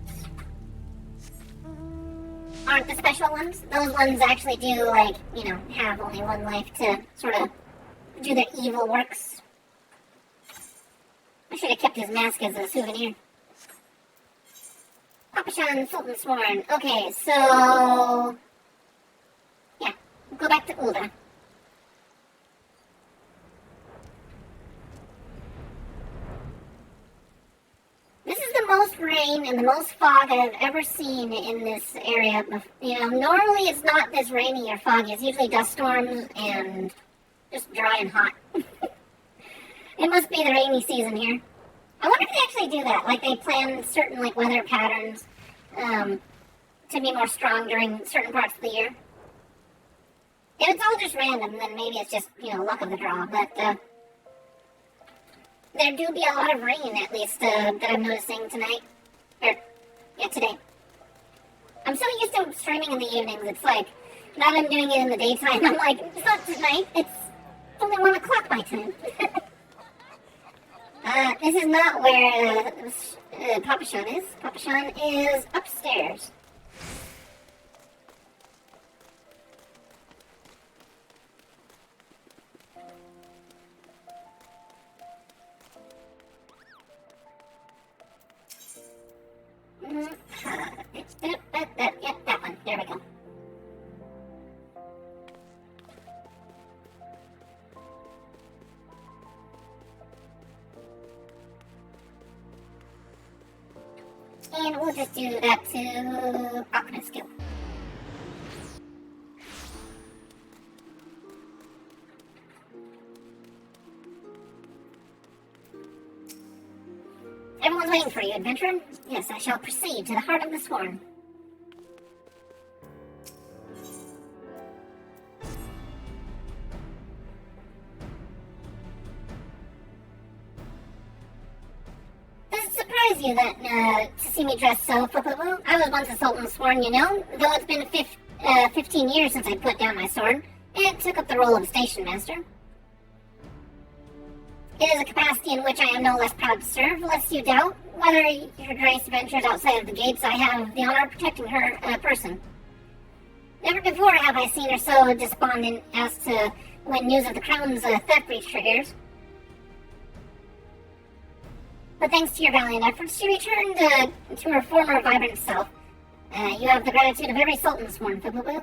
the special ones. Those ones actually do, like, have only one life to sort of do their evil works. I should have kept his mask as a souvenir. Papashan Sultan Sworn. Okay, so... yeah, we'll go back to Ulda. This is the most rain and the most fog I've ever seen in this area. Normally it's not this rainy or foggy. It's usually dust storms and just dry and hot. It must be the rainy season here. I wonder if they actually do that. Like, they plan certain, weather patterns to be more strong during certain parts of the year. If it's all just random, then maybe it's just, luck of the draw. But there do be a lot of rain, at least, that I'm noticing tonight. Today. I'm so used to streaming in the evenings. It's like, now that I'm doing it in the daytime, I'm like, it's not tonight. It's only 1 o'clock my time. This is not where Papashan is. Papashan is upstairs. Yep, that one. There we go. And we'll just do that to Alchemist skill. Everyone's waiting for you, adventurer. Yes, I shall proceed to the heart of the swarm. Does it surprise you that, to see me dressed so Poo-Poo-Boo? I was once a Sultan Sworn, though it's been 15 years since I put down my sword, and took up the role of station master. It is a capacity in which I am no less proud to serve, lest you doubt whether your grace ventures outside of the gates. I have the honor of protecting her person. Never before have I seen her so despondent as to when news of the crown's theft reached her ears. But thanks to your valiant efforts, she returned to her former vibrant self. You have the gratitude of every sultan sworn, Fububu.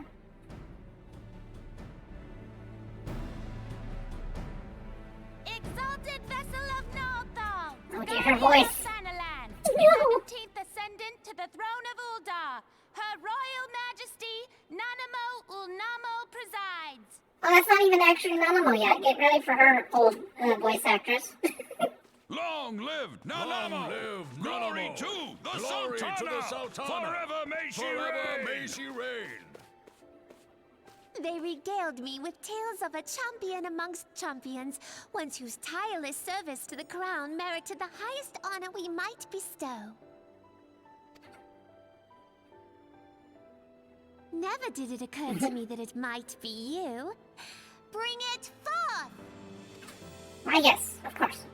Exalted vessel of Northal! Oh dear, her voice. Sanalan, No. 17th ascendant to the throne of Uldar. Her Royal Majesty, Nanamo Ulnamo presides. Oh, that's not even actually Nanamo yet. Get ready for her old voice actress. Long live Nanamo! Long live Glory Nanamo! to the Glory Sultana! to the Sultana! Forever may she Forever reign! may she reign! They regaled me with tales of a champion amongst champions, one whose tireless service to the crown merited the highest honor we might bestow. Never did it occur to me that it might be you. Bring it forth! Why, yes, of course.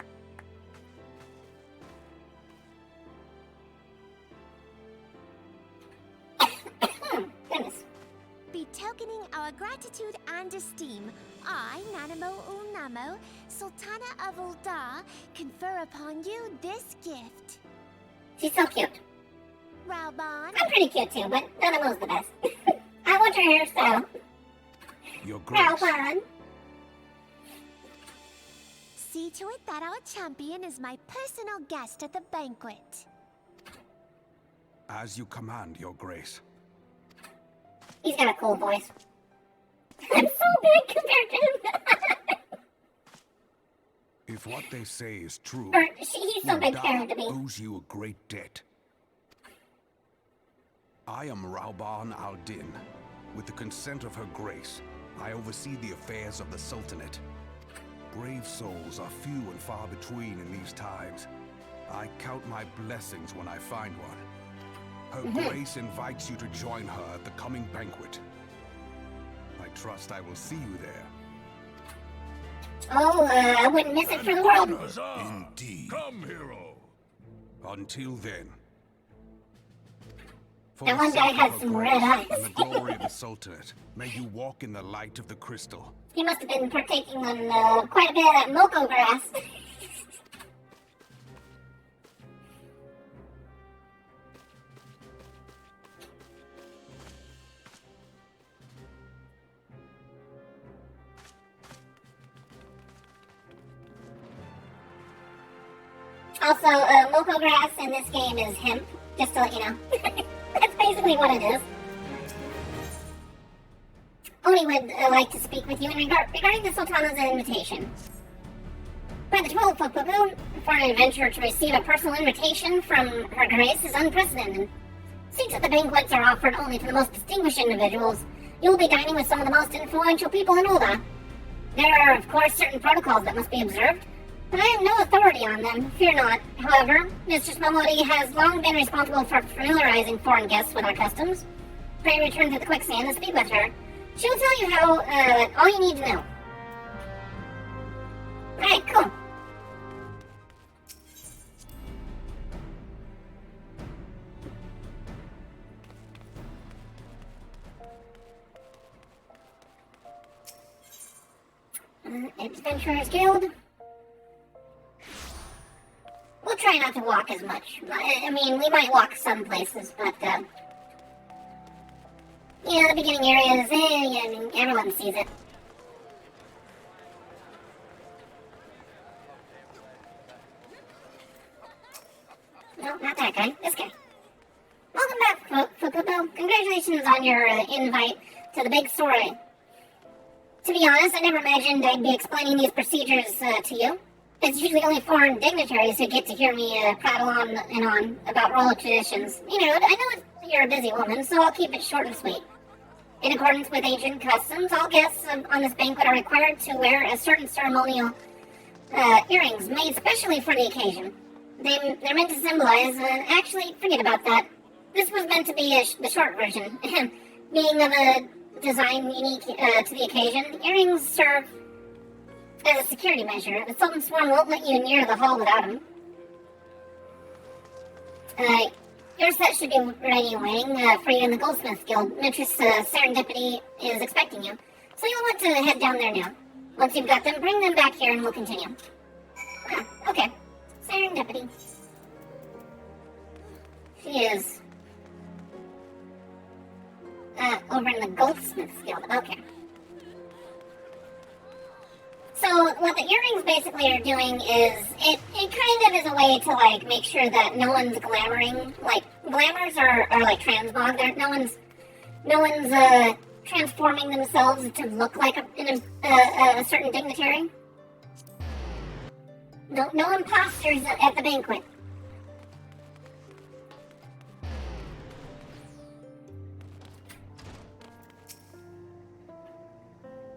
Goodness. Betokening our gratitude and esteem, I, Nanamo Ulnamo, Sultana of Uldar, confer upon you this gift. She's so cute. Raoban, I'm pretty cute too, but Nanamo's the best. I want your hairstyle. Your Grace, Raoban. see to it that our champion is my personal guest at the banquet. as you command, Your Grace. He's got a cool voice. I'm so big compared to him. If what they say is true, Or he's so big compared to me. owes you a great debt. I am Rauban al-Din. With the consent of Her Grace, I oversee the affairs of the Sultanate. Brave souls are few and far between in these times. I count my blessings when I find one. Her Grace invites you to join her at the coming banquet. I trust I will see you there. Oh, I wouldn't miss it for the world. Huzzah! Indeed. Come, hero! Until then. For That the one guy sake of had Her some Grace red eyes. and the glory of the Sultanate, may you walk in the light of the crystal. He must have been partaking on quite a bit of that moko grass. Also, moko grass in this game is hemp, just to let you know. That's basically what it is. Oni would like to speak with you regarding the Sultana's invitation. By the 12th of Fubu, for an adventurer to receive a personal invitation from Her Grace is unprecedented. Seats at the banquets are offered only to the most distinguished individuals. You will be dining with some of the most influential people in Ulda. There are, of course, certain protocols that must be observed, but I have no authority on them. Fear not. However, Mistress Momodi has long been responsible for familiarizing foreign guests with our customs. Pray return to the quicksand and speak with her. She'll tell you how, all you need to know. Alright, cool. Adventurers Guild. We'll try not to walk as much. I mean, we might walk some places, but, you know, the beginning areas, I mean, everyone sees it. No, not that guy. This guy. Welcome back, Fukubo. Congratulations on your invite to the big soiree. To be honest, I never imagined I'd be explaining these procedures to you. It's usually only foreign dignitaries who get to hear me prattle on and on about royal traditions. You know, I know you're a busy woman, so I'll keep it short and sweet. In accordance with ancient customs, all guests on this banquet are required to wear a certain ceremonial earrings made specially for the occasion. They're meant to symbolize, actually, forget about that. This was meant to be the short version. Being of a design unique to the occasion, the earrings serve as a security measure. The Sultan Swarm won't let you near the hall without him. Your set should be ready and waiting for you in the Goldsmiths Guild. Mistress Serendipity is expecting you, so you'll want to head down there now. Once you've got them, bring them back here and we'll continue. Ah, okay. Serendipity. She is over in the Goldsmiths Guild. Okay. So what the earrings basically are doing is it kind of is a way to like make sure that no one's glamoring. Like glamours are like transmog. No one's transforming themselves to look like a certain dignitary. No imposters at the banquet.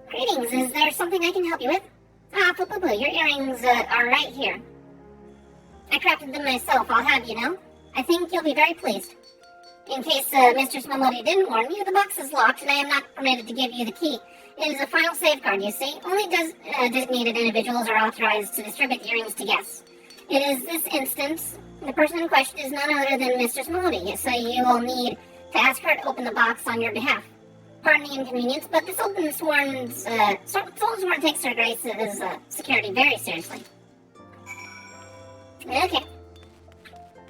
Greetings, is there something I can help you with? Ah, Poo-Poo, your earrings are right here. I crafted them myself, I'll have you know. I think you'll be very pleased. In case Mistress Momodi didn't warn you, the box is locked and I am not permitted to give you the key. It is a final safeguard, you see. Only designated individuals are authorized to distribute earrings to guests. It is this instance, the person in question is none other than Mistress Momodi, so you will need to ask her to open the box on your behalf. Pardon the inconvenience, but the Sultan Sworn takes her grace's security very seriously. Okay.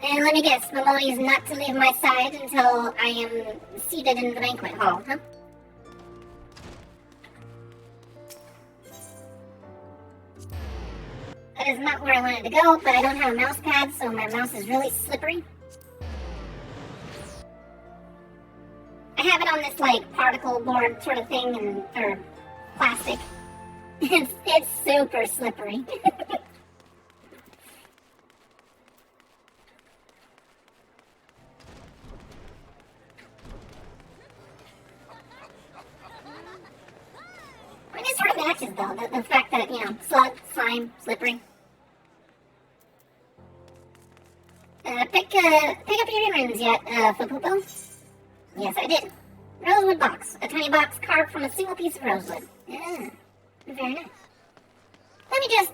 And let me guess, Momodi is not to leave my side until I am seated in the banquet hall, huh? That is not where I wanted to go, but I don't have a mouse pad, so my mouse is really slippery. I have it on this, like, particle board sort of thing, or plastic. It's super slippery. I mean, it sort of matches, though, the fact that, you know, slug, slime, slippery. Pick up your earrings yet, Poo-Poo? Yes, I did. Rosewood box. A tiny box carved from a single piece of rosewood. Yeah, very nice. Let me just...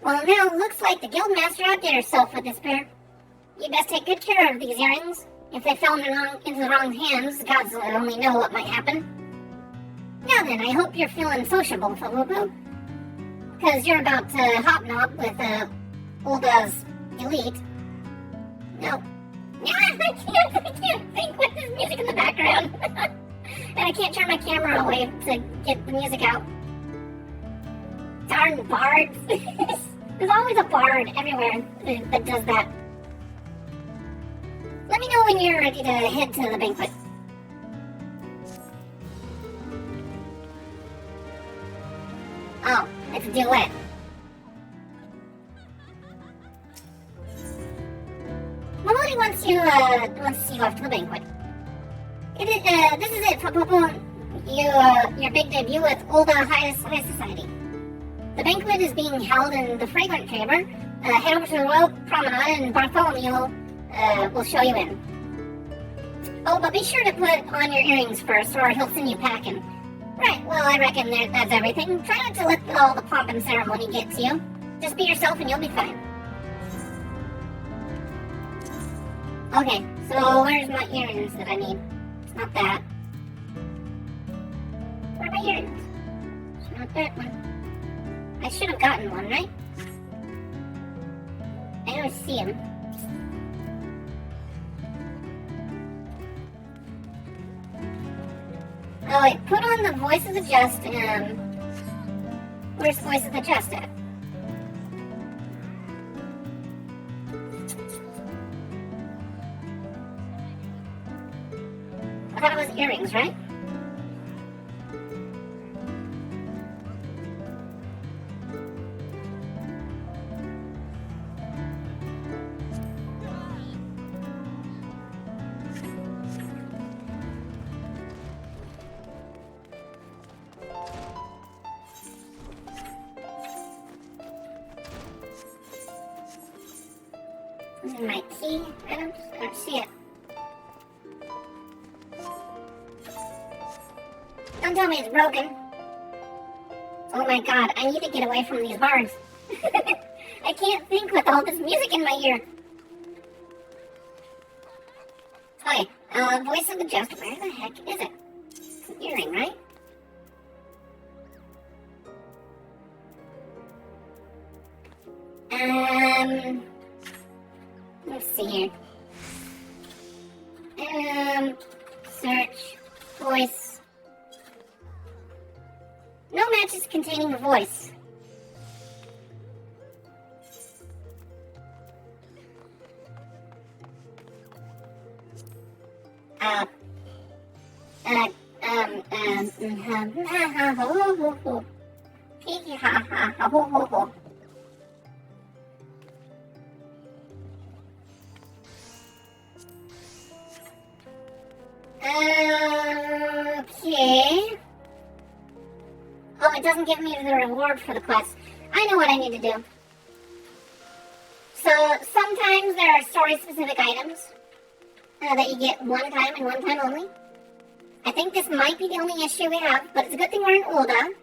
Well, now, looks like the guildmaster outdid herself with this pair. You best take good care of these earrings. If they fell into the wrong hands, gods only know what might happen. Now then, I hope you're feeling sociable, Poo-Poo. Because you're about to hobnob with, Olga's elite. No. I can't think with this music in the background. And I can't turn my camera away to get the music out. Darn bards. There's always a bard everywhere that does that. Let me know when you're ready to head to the banquet. Oh, it's a duet. Momodi wants you to see you off to the banquet. This is it, Poo-Poo. Your big debut with Olga High Society. The banquet is being held in the Fragrant Chamber. Head over to the Royal Promenade and Bartholomew will show you in. Oh, but be sure to put on your earrings first or he'll send you packing. Right, well, I reckon that's everything. Try not to let all the pomp and ceremony get to you. Just be yourself and you'll be fine. Okay, so where's my earrings that I need? It's not that. Where are my earrings? It's not that one. I should have gotten one, right? I don't see them. Oh wait, put on the Voice of the Just, where's Voice of the Just at? I thought it was earrings, right? This is my key. I don't see it. Don't tell me it's broken. Oh my god, I need to get away from these bars. I can't think with all this music in my ear. Okay, voice of the just, where the heck is it? It's an earring, right? Let's see here. Search, voice. No matches containing a voice. Okay. Oh, it doesn't give me the reward for the quest. I know what I need to do. So, sometimes there are story-specific items that you get one time and one time only. I think this might be the only issue we have, but it's a good thing we're in Ulda,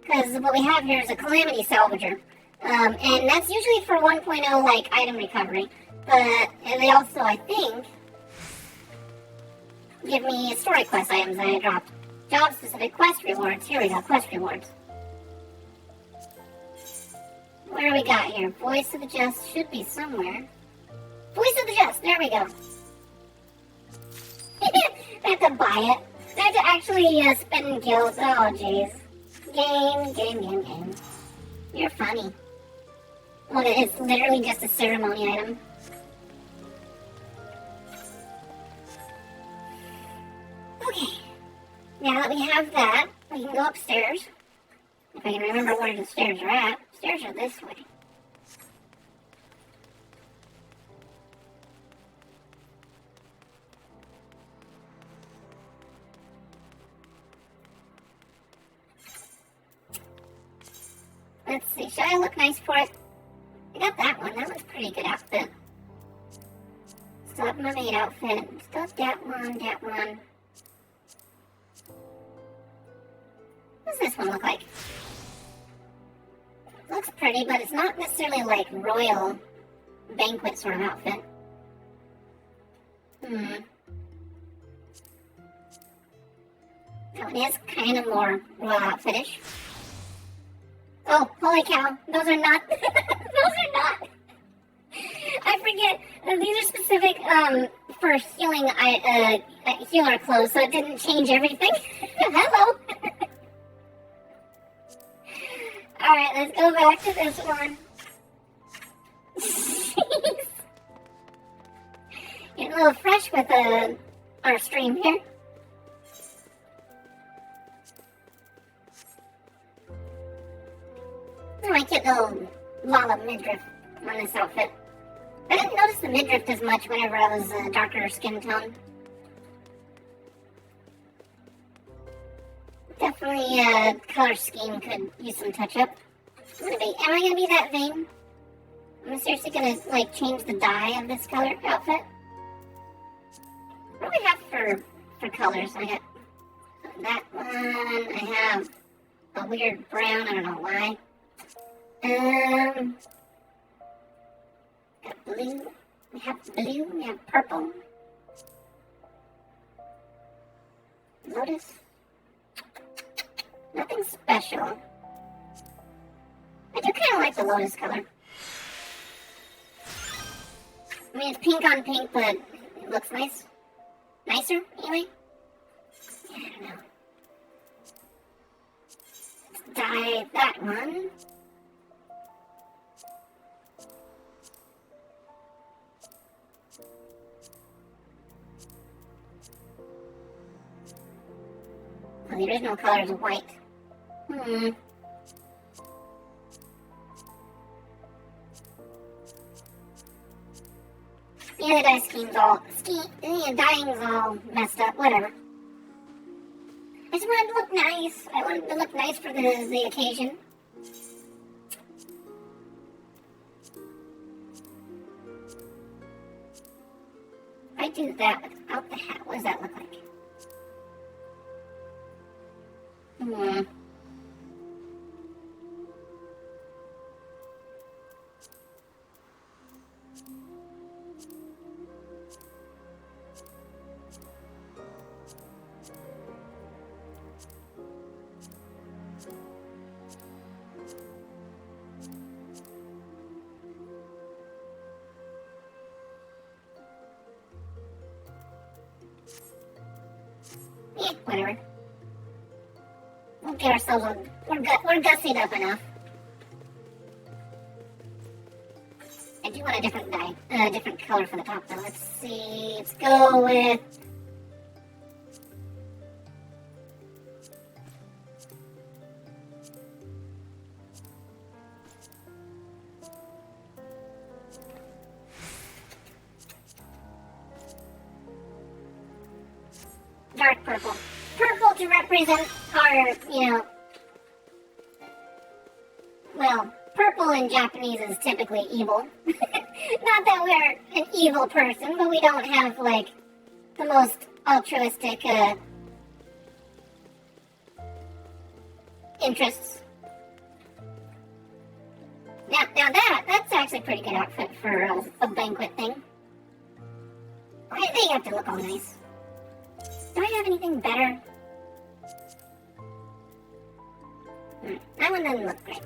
because what we have here is a Calamity Salvager. And that's usually for 1.0, like, item recovery. But they also, I think, give me story quest items that I dropped. Job-specific quest rewards. Here we go, quest rewards. Where we got here? Voice of the Just should be somewhere. Voice of the Just, there we go. I have to buy it. I have to actually spend guild. Oh, jeez. Game. You're funny. Look, it's literally just a ceremony item. Okay. Now that we have that, we can go upstairs. If I can remember where the stairs are at. Stairs are this way. Let's see, should I look nice for it? I got that one, that was a pretty good outfit. Still have my maid outfit. Still have that one. What does this one look like? Looks pretty, but it's not necessarily like royal banquet sort of outfit. That one is kind of more royal outfitish. Oh, holy cow. Those are not. Those are not. I forget. These are specific for healing healer clothes, so it didn't change everything. Hello. Alright, let's go back to this one. Jeez. Getting a little fresh with our stream here. I might get a little Lala midriff on this outfit. I didn't notice the midriff as much whenever I was darker skin tone. Definitely color scheme could use some touch up. Am I gonna be that vain? I'm seriously gonna like change the dye of this color outfit. What do I have for colors? I got that one. I have a weird brown. I don't know why. Got blue. We have purple. Lotus. Nothing special. I do kind of like the lotus color. I mean, it's pink on pink, but it looks nice. Nicer, anyway? Yeah, I don't know. Let's dye that one. Oh, the original color is white. Yeah, the dye scheme's all... dyeing's all messed up, whatever. I just wanted to look nice. I wanted to look nice for the occasion. If I do that without the hat, what does that look like? whatever. We'll get ourselves we're gussied up enough. I do want a different dye, a different color for the top though. Let's see, let's go with... dark purple. Purple to represent our, well, purple in Japanese is typically evil. Not that we're an evil person, but we don't have, like, the most altruistic, interests. Now that's actually a pretty good outfit for a banquet thing. They have to look all nice. Do I have anything better? That one doesn't look great.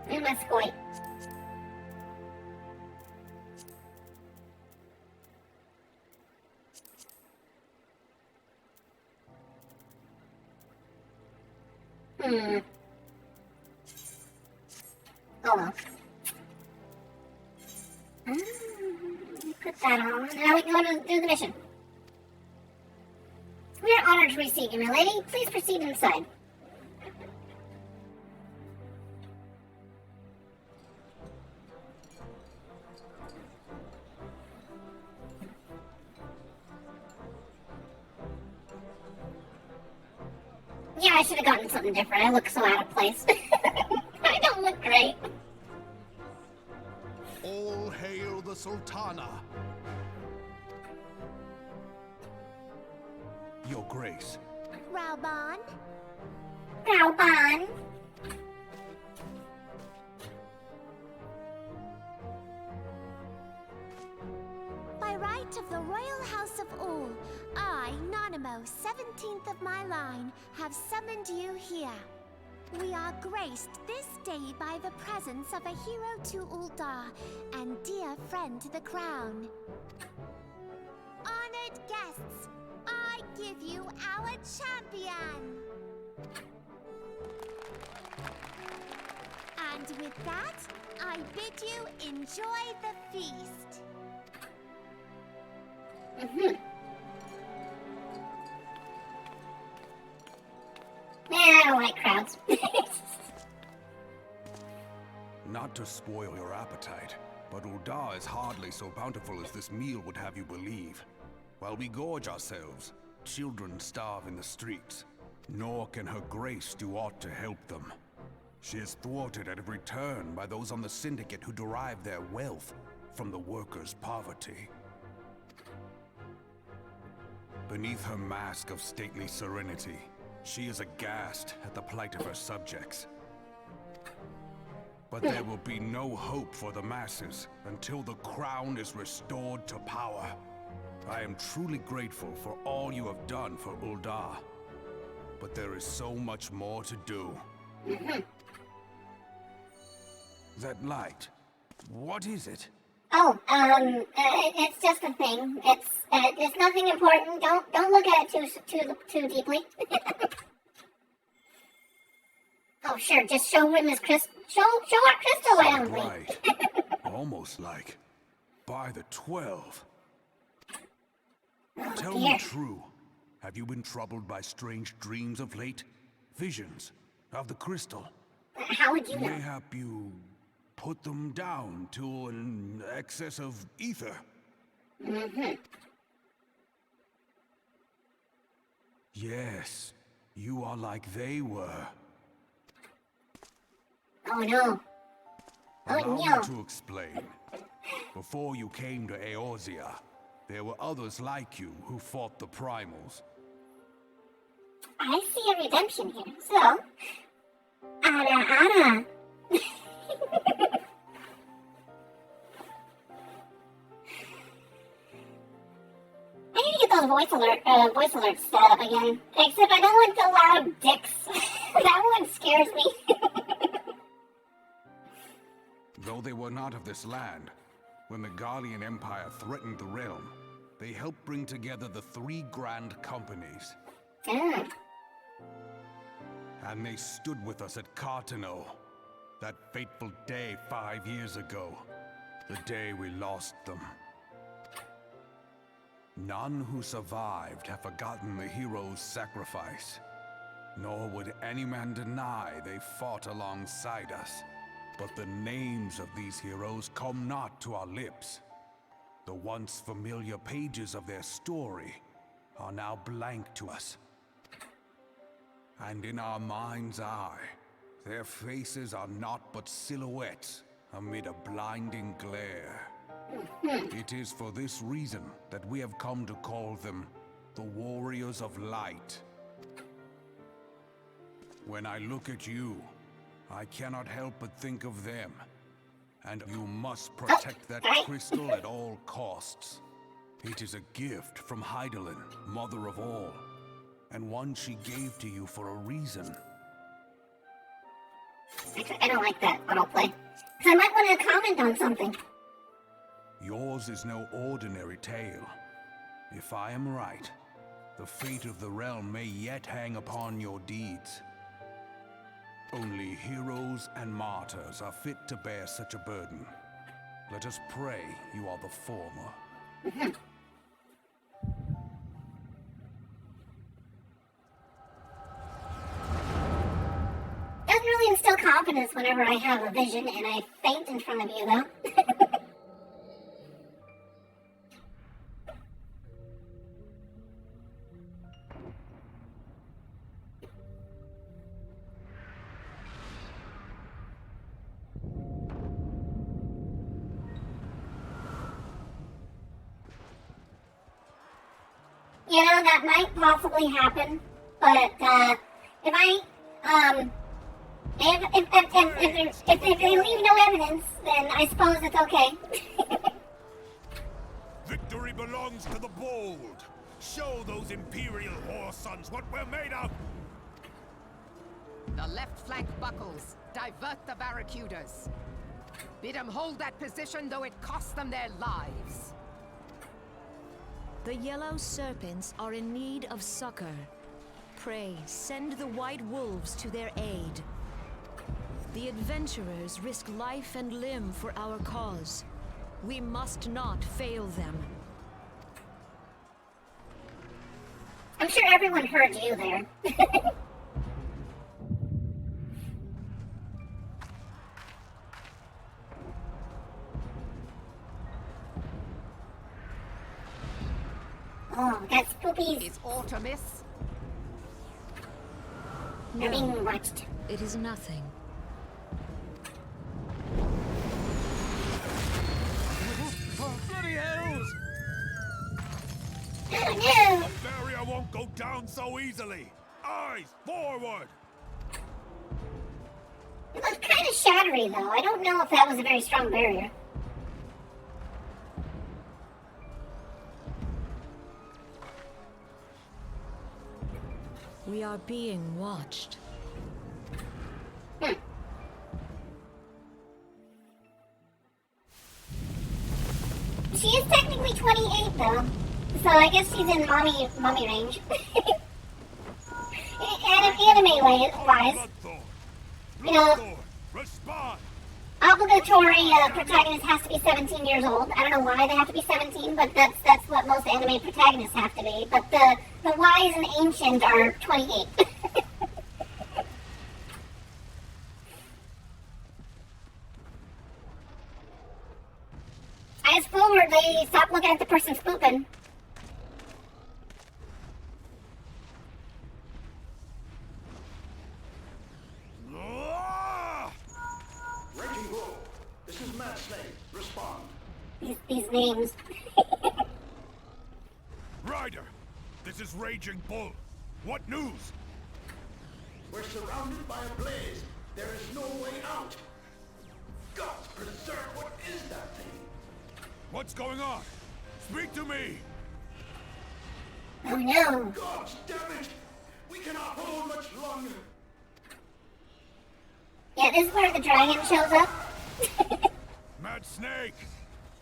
Where's my scoy? Oh well. Put that on. Now we can go to do the mission. We are honored to receive you, my lady. Please proceed inside. Yeah, I should have gotten something different. I look so out of place. I don't look great. All hail the Sultana. Your Grace. Raoban? Raoban. By right of the royal house of Ul, I, Nanamo, 17th of my line, have summoned you here. We are graced this day by the presence of a hero to Ul'dah and dear friend to the crown. Honored guests, I give you our champion! And with that, I bid you enjoy the feast. Yeah, I don't like crowds. Not to spoil your appetite, but Ul'dah is hardly so bountiful as this meal would have you believe. While we gorge ourselves, children starve in the streets, nor can her grace do aught to help them. She is thwarted at every turn by those on the Syndicate who derive their wealth from the workers' poverty. Beneath her mask of stately serenity, she is aghast at the plight of her subjects. But there will be no hope for the masses until the crown is restored to power. I am truly grateful for all you have done for Ul'dah, but there is so much more to do. That light, what is it? Oh, it's just a thing. It's nothing important. Don't look at it too deeply. Oh, sure. Just show him his crystal. Show our crystal around. Right. Almost like by the 12. Oh, Tell dear. me true. Have you been troubled by strange dreams of late? Visions of the crystal? How would you know? Mayhap you put them down to an excess of ether? Yes, you are like they were. Oh, no. Oh, Allow no. me to explain. Before you came to Eorzea, there were others like you who fought the primals. I see a redemption here. So, Ara. I need to get those voice alert set up again. Except I don't want the loud dicks. That one scares me. Though they were not of this land, when the Garlean Empire threatened the realm, they helped bring together the 3 grand companies. Ah. And they stood with us at Cartano, that fateful day 5 years ago, the day we lost them. None who survived have forgotten the heroes' sacrifice, nor would any man deny they fought alongside us. But the names of these heroes come not to our lips. The once familiar pages of their story are now blank to us. And in our mind's eye, their faces are naught but silhouettes amid a blinding glare. It is for this reason that we have come to call them the Warriors of Light. When I look at you, I cannot help but think of them. And you must protect that crystal at all costs. It is a gift from Heidelin, mother of all, and one she gave to you for a reason. I don't like that autoplay. Because I might want to comment on something. Yours is no ordinary tale. If I am right, the fate of the realm may yet hang upon your deeds. Only heroes and martyrs are fit to bear such a burden. Let us pray you are the former. Doesn't really instill confidence whenever I have a vision and I faint in front of you, though. You know, that might possibly happen, but if they leave no evidence, then I suppose it's okay. Victory belongs to the bold. Show those Imperial whore sons what we're made of. The left flank buckles. Divert the barracudas. Bid them hold that position, though it costs them their lives. The yellow serpents are in need of succor. Pray, send the white wolves to their aid. The adventurers risk life and limb for our cause. We must not fail them. I'm sure everyone heard you there. Oh, got spoopies. Is aught amiss? They're being watched. It is nothing. Bloody hells! Oh no! The barrier won't go down so easily. Eyes forward! It looked kind of shattery, though. I don't know if that was a very strong barrier. We are being watched. She is technically 28, though. So I guess she's in mommy range. Anime-wise. You know, Respond! obligatory protagonist has to be 17 years old. I don't know why they have to be 17, but that's what most anime protagonists have to be. But the wise and ancient are 28. I just forward, they stop looking at the person spooping. Raging Bull, this is Mad Slave. Respond. These names. Ryder, this is Raging Bull. What news? We're surrounded by a blaze. There is no way out. Gods preserve, what is that thing? What's going on? Speak to me! Oh no. God damn it! We cannot hold much longer. Yeah, this is where the dragon shows up. Mad Snake!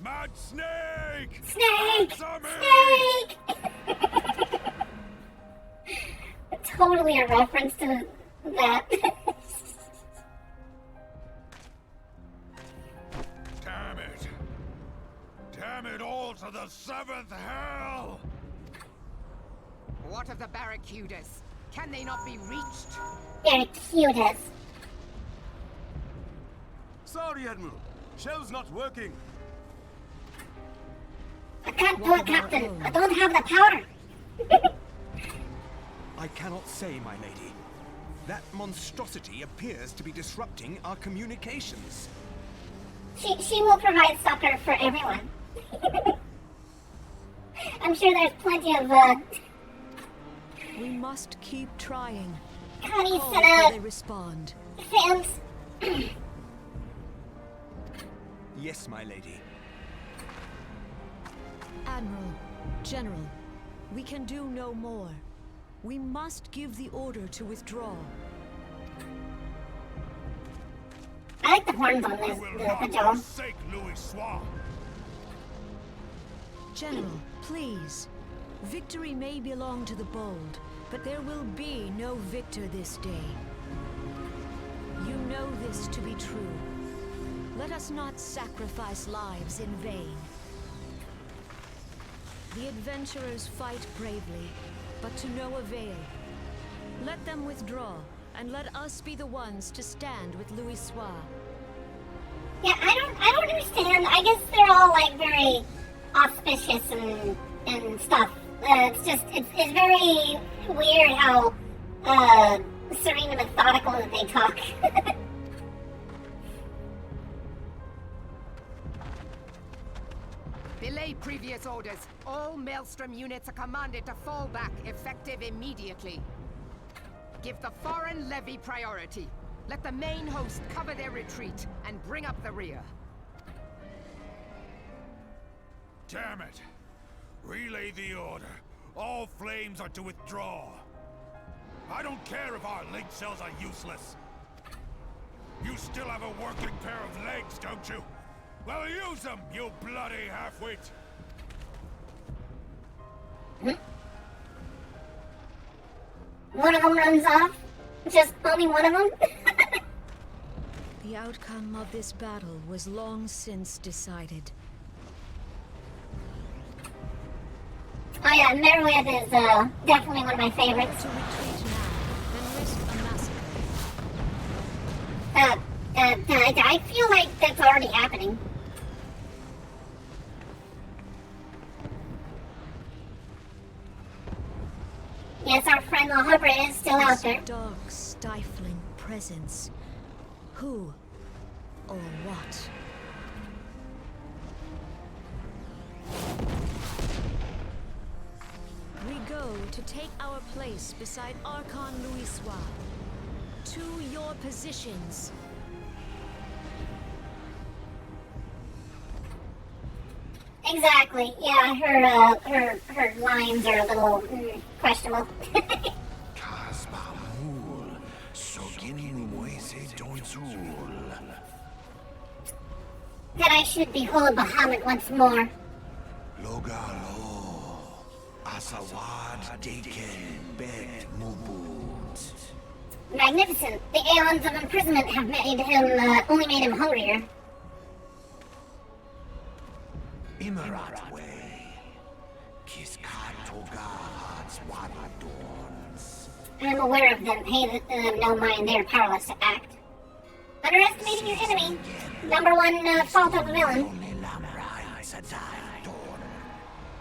Mad Snake! Snake! Answer me! Snake! Totally a reference to that. Damn it! Damn it all to the seventh hell! What of the barracudas? Can they not be reached? They're cutest. Sorry, Admiral. Shell's not working. I can't do it, Captain. I don't have the power. I cannot say, my lady. That monstrosity appears to be disrupting our communications. She will provide succor for everyone. I'm sure there's plenty of, We must keep trying. Connie Call set till up they respond. fans. Yes, my lady. Admiral, General, we can do no more. We must give the order to withdraw. I like the horns on this, Will the not jaw. forsake Louis Soir. General, please. Victory may belong to the bold, but there will be no victor this day. You know this to be true. Let us not sacrifice lives in vain. The adventurers fight bravely, but to no avail. Let them withdraw, and let us be the ones to stand with Louis Soir. Yeah, I don't understand. I guess they're all like very auspicious and stuff. It's very weird how serene and methodical that they talk. Belay previous orders. All Maelstrom units are commanded to fall back, effective immediately. Give the foreign levy priority. Let the main host cover their retreat and bring up the rear. Damn it! Relay the order. All flames are to withdraw. I don't care if our link cells are useless. You still have a working pair of legs, don't you? Well, use them, you bloody half-wit! One of them runs off. Just only one of them. The outcome of this battle was long since decided. Oh yeah, Merryweather is definitely one of my favorites. To retreat now, then risk a massacre. I feel like that's already happening. Yes, our friend La Hubra is still out there. Dark, stifling presence. Who or what? We go to take our place beside Archon Louis Soir. To your positions. Exactly. Yeah, her lines are a little questionable. That I should behold Bahamut once more. Logalo, Asawad Daken Bet Mubut. Magnificent. The aeons of imprisonment have made him, only made him hungrier. Imarat way. Kiskatoga's Wadadorns. I'm aware of them. Pay them no mind. They are powerless to act. Underestimating your enemy. Number one fault of a villain.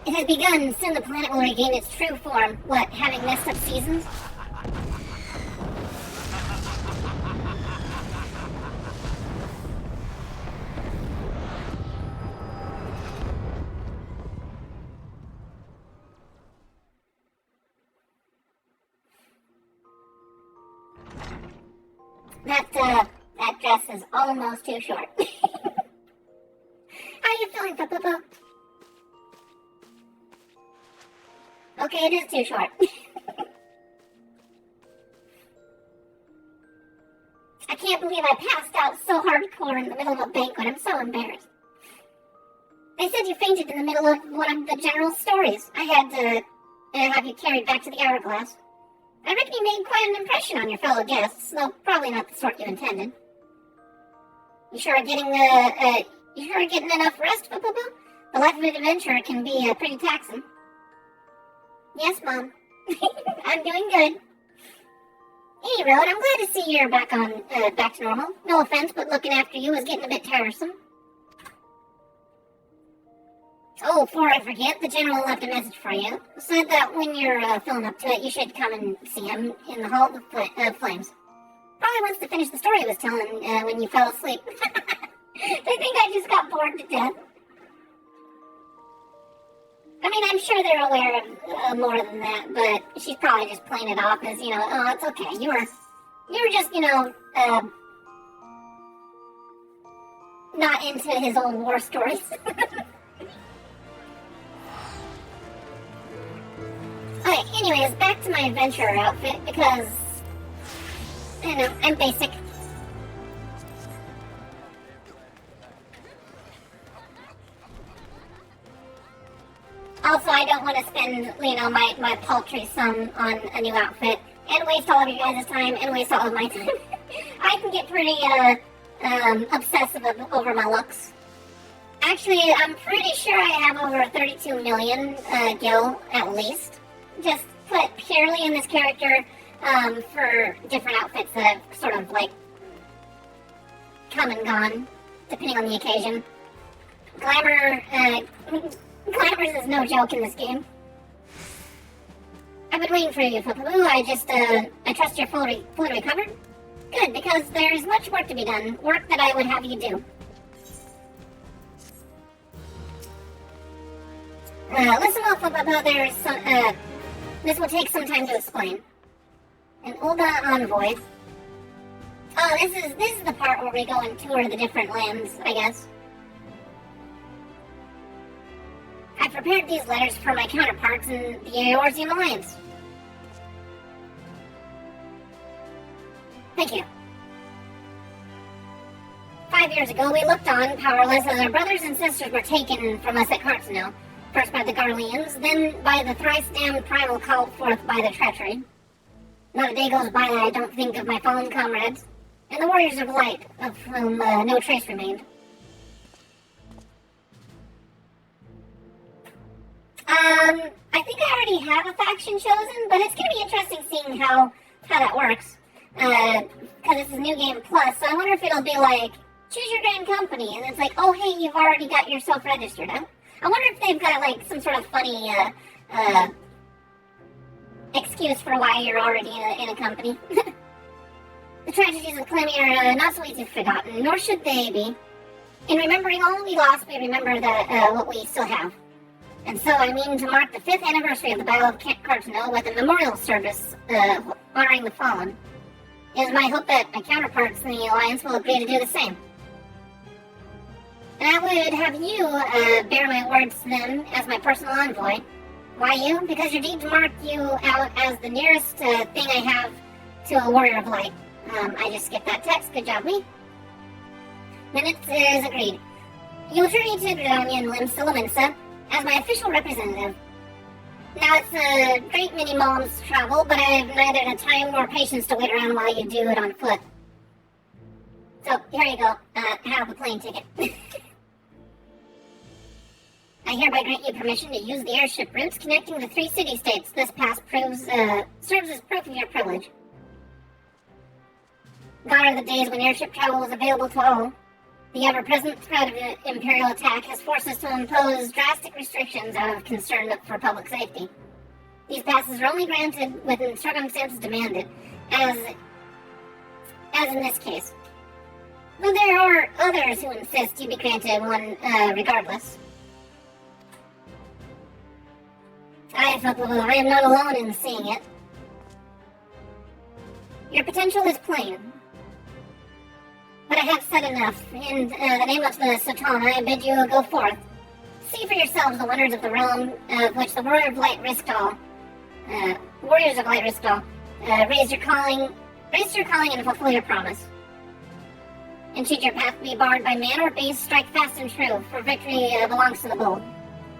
It has begun. Soon the planet will regain its true form. What, having messed up seasons? That dress is almost too short. How are you feeling, Papa? Okay, it is too short. I can't believe I passed out so hardcore in the middle of a banquet. I'm so embarrassed. They said you fainted in the middle of one of the general's stories. I had to have you carried back to the hourglass. I reckon you made quite an impression on your fellow guests, though probably not the sort you intended. You sure are getting enough rest, Boo? The life of an adventurer can be pretty taxing. Yes, Mom. I'm doing good. Any road, I'm glad to see you're back to normal. No offense, but looking after you is getting a bit tiresome. Oh, before I forget, the general left a message for you. Said that when you're filling up to it, you should come and see him in the Hall of Flames. Probably wants to finish the story he was telling when you fell asleep. They think I just got bored to death. I mean, I'm sure they're aware of more than that, but she's probably just playing it off as, oh, it's okay. You were just, not into his old war stories. Okay, anyways, back to my adventurer outfit, because, I'm basic. Also, I don't want to spend, my paltry sum on a new outfit, and waste all of you guys' time, and waste all of my time. I can get pretty, obsessive over my looks. Actually, I'm pretty sure I have over 32 million, gil, at least. Just put purely in this character, for different outfits that have sort of, come and gone, depending on the occasion. Glamours is no joke in this game. I've been waiting for you, Poo. I trust you're fully recovered? Good, because there's much work to be done. Work that I would have you do. Listen up, Poo. There's some, this will take some time to explain. An old envoy. Oh, this is the part where we go and tour the different lands, I guess. I prepared these letters for my counterparts in the Eorzean Alliance. Thank you. 5 years ago, we looked on, powerless, as our brothers and sisters were taken from us at Cartano. First by the Garleans, then by the thrice-damned primal called forth by their treachery. Not a day goes by that I don't think of my fallen comrades, and the warriors of light, of whom no trace remained. I think I already have a faction chosen, but it's going to be interesting seeing how that works. Because this is New Game Plus, so I wonder if it'll be like, choose your grand company, and it's like, oh hey, you've already got yourself registered, huh? I wonder if they've got some sort of funny excuse for why you're already in a company. The tragedies of Calamity are not so easily forgotten, nor should they be. In remembering all we lost, we remember what we still have. And so I mean to mark the 5th anniversary of the Battle of Cartano with a memorial service honoring the fallen. It is my hope that my counterparts in the Alliance will agree to do the same. And I would have you bear my words to them as my personal envoy. Why you? Because your deeds mark you out as the nearest thing I have to a warrior of light. I just skipped that text. Good job, me. Then it is agreed. You'll journey to Grania and Limsa as my official representative. Now it's a great many moments to travel, but I have neither the time nor patience to wait around while you do it on foot. So, here you go. Have a plane ticket. I hereby grant you permission to use the airship routes connecting the 3 city-states. This pass serves as proof of your privilege. Gone are the days when airship travel was available to all. The ever-present threat of an Imperial attack has forced us to impose drastic restrictions out of concern for public safety. These passes are only granted when circumstances demand it, as in this case. Though there are others who insist you be granted one regardless. I am not alone in seeing it. Your potential is plain. But I have said enough. In the name of the Satana, I bid you go forth. See for yourselves the wonders of the realm of which the Warrior of Light risked all. Warriors of Light Riskal, raise your calling and fulfill your promise. And should your path be barred by man or beast, strike fast and true, for victory belongs to the bold.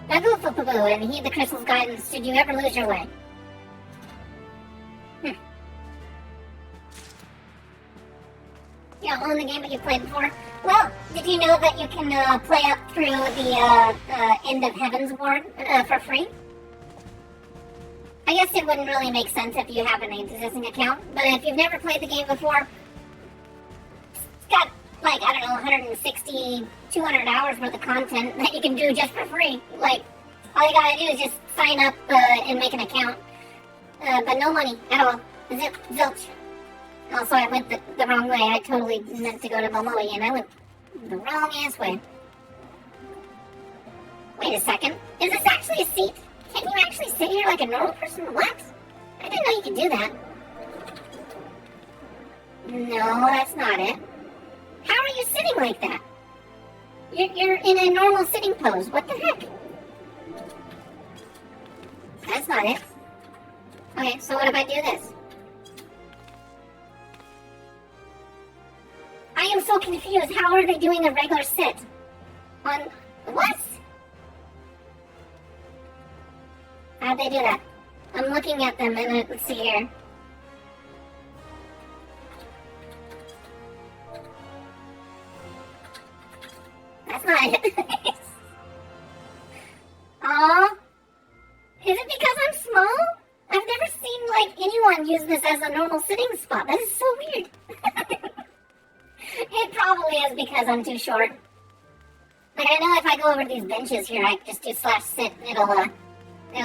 Now go, Flippaboo, and heed the crystal's guidance should you ever lose your way. You don't own the game, but you played before? Well, did you know that you can play up through the End of Heaven's Ward for free? I guess it wouldn't really make sense if you have an existing account, but if you've never played the game before, it's got, like, I don't know, 160, 200 hours worth of content that you can do just for free. Like, all you gotta do is just sign up and make an account. But no money at all. Zilch. Also, I went the wrong way. I totally meant to go to Momoe, and I went the wrong ass way. Wait a second. Is this actually a seat? Can you actually sit here like a normal person? What? I didn't know you could do that. No, that's not it. How are you sitting like that? You're in a normal sitting pose. What the heck? That's not it. Okay, so what if I do this? I am so confused. How are they doing a regular sit? On what? How'd they do that? I'm looking at them and let's see here. That's not it. Aw. Is it because I'm small? I've never seen, like, anyone use this as a normal sitting spot. That is so weird. It probably is because I'm too short. Like, I know if I go over these benches here, I just do /sit, it'll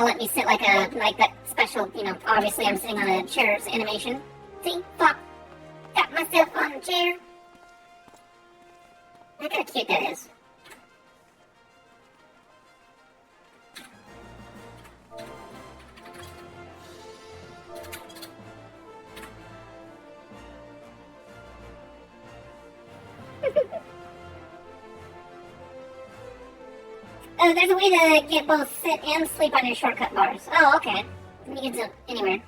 let me sit like that special, you know, obviously I'm sitting on a chair's animation. See? Pop. Got myself on the chair. Look how cute that is. There's a way to get both sit and sleep on your shortcut bars. Oh, okay. You can do it anywhere.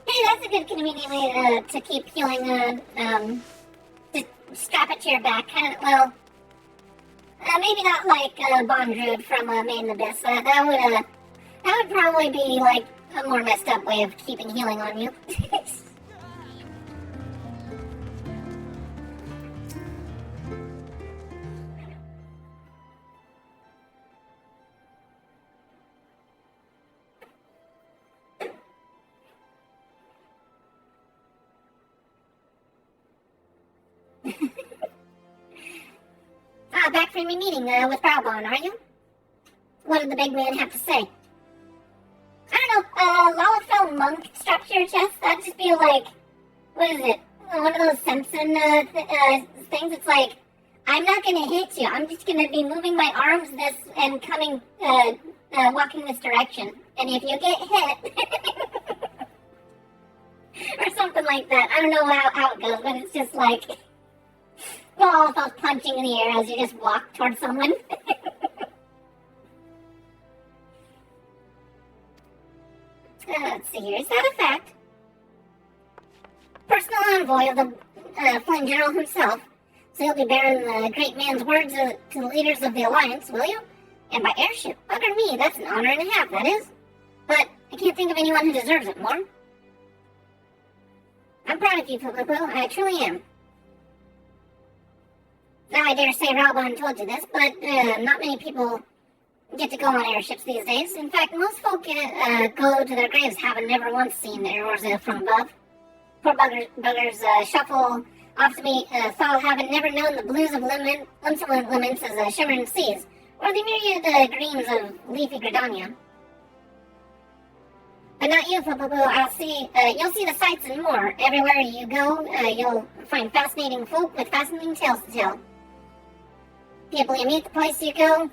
Hey, that's a good convenient way to keep healing. Just strap it to your back. Well, maybe not like Bondrude from Made in the Abyss. That would probably be like a more messed up way of keeping healing on you. Back from your meeting with Balbon, are you? What did the big man have to say? I don't know, Lalafell monk strapped to your chest? That'd just be like, what is it? One of those Simpson things? It's like, I'm not gonna hit you. I'm just gonna be moving my arms this and coming, walking this direction. And if you get hit, or something like that. I don't know how it goes, but it's just like, all those punching in the air as you just walk towards someone. Let's see here. Is that a fact? Personal envoy of the Flame General himself. So you'll be bearing the great man's words to the leaders of the Alliance, will you? And by airship. Bugger me, that's an honor and a half, that is. But I can't think of anyone who deserves it more. I'm proud of you, Poo-Poo-Poo. I truly am. Now I dare say Ralbon told you this, but not many people get to go on airships these days. In fact, most folk go to their graves having never once seen the aurors from above. Poor buggers shuffle off to be foul, having never known the blues of insolent limits as shimmering seas, or the myriad greens of leafy Gridania. But not you, Poo-Poo-Poo. You'll see the sights and more. Everywhere you go, you'll find fascinating folk with fascinating tales to tell. People you meet, the place you go,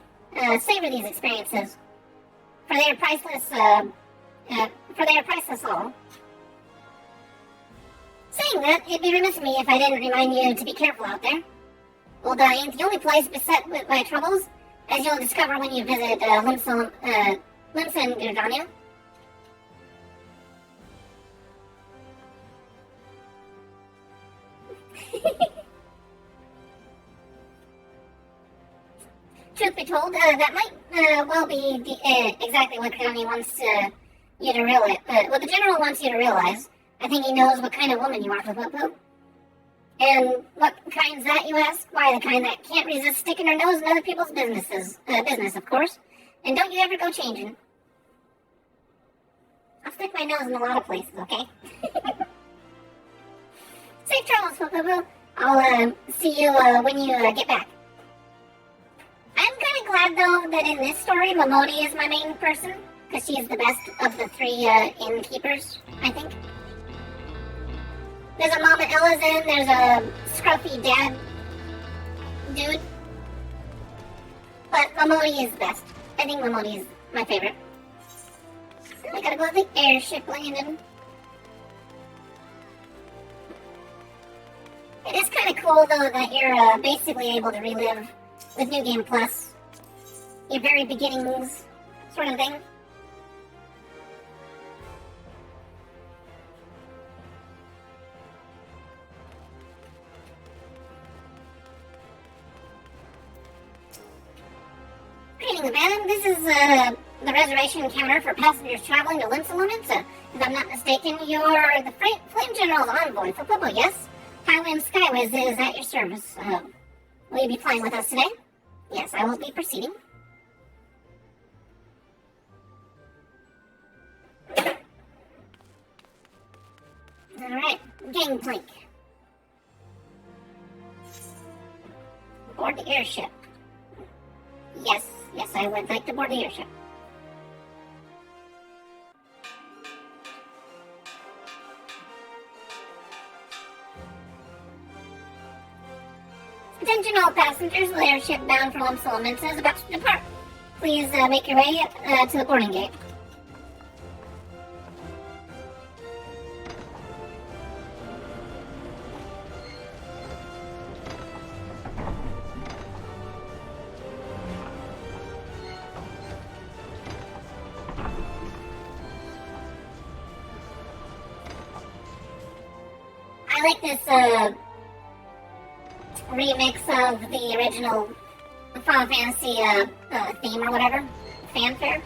savor these experiences. For they are priceless all. Saying that, it'd be remiss of me if I didn't remind you to be careful out there. Old ain't the only place beset by troubles, as you'll discover when you visit Limsa and Gardania. Truth be told, that might well be exactly what Gardania wants you to realize. What the General wants you to realize. I think he knows what kind of woman you are, Poo-Poo. And what kind's that, you ask? Why, the kind that can't resist sticking her nose in other people's business, of course. And don't you ever go changing. I'll stick my nose in a lot of places, okay? Safe travels, Poo-Poo. I'll see you when you get back. I'm kind of glad, though, that in this story, Momodi is my main person, because she's the best of the three innkeepers, I think. There's a Mama Ellison, there's a scruffy dad dude. But Momodi is the best. I think Momodi is my favorite. I gotta go to the airship landing. It is kind of cool, though, that you're basically able to relive with New Game Plus your very beginnings, sort of thing. Greetings, madam. This is the reservation counter for passengers traveling to Limsa. If I'm not mistaken, you're the Flame General's envoy for Popo, yes? Highwind Skywiz is at your service. Will you be flying with us today? Yes, I will be proceeding. Alright, gangplank. Board the airship. Yes, I would like to board the airship. Attention all passengers, the airship bound for Limsa is about to depart. Please make your way to the boarding gate. I like this remix of the original Final Fantasy theme or whatever. Fanfare?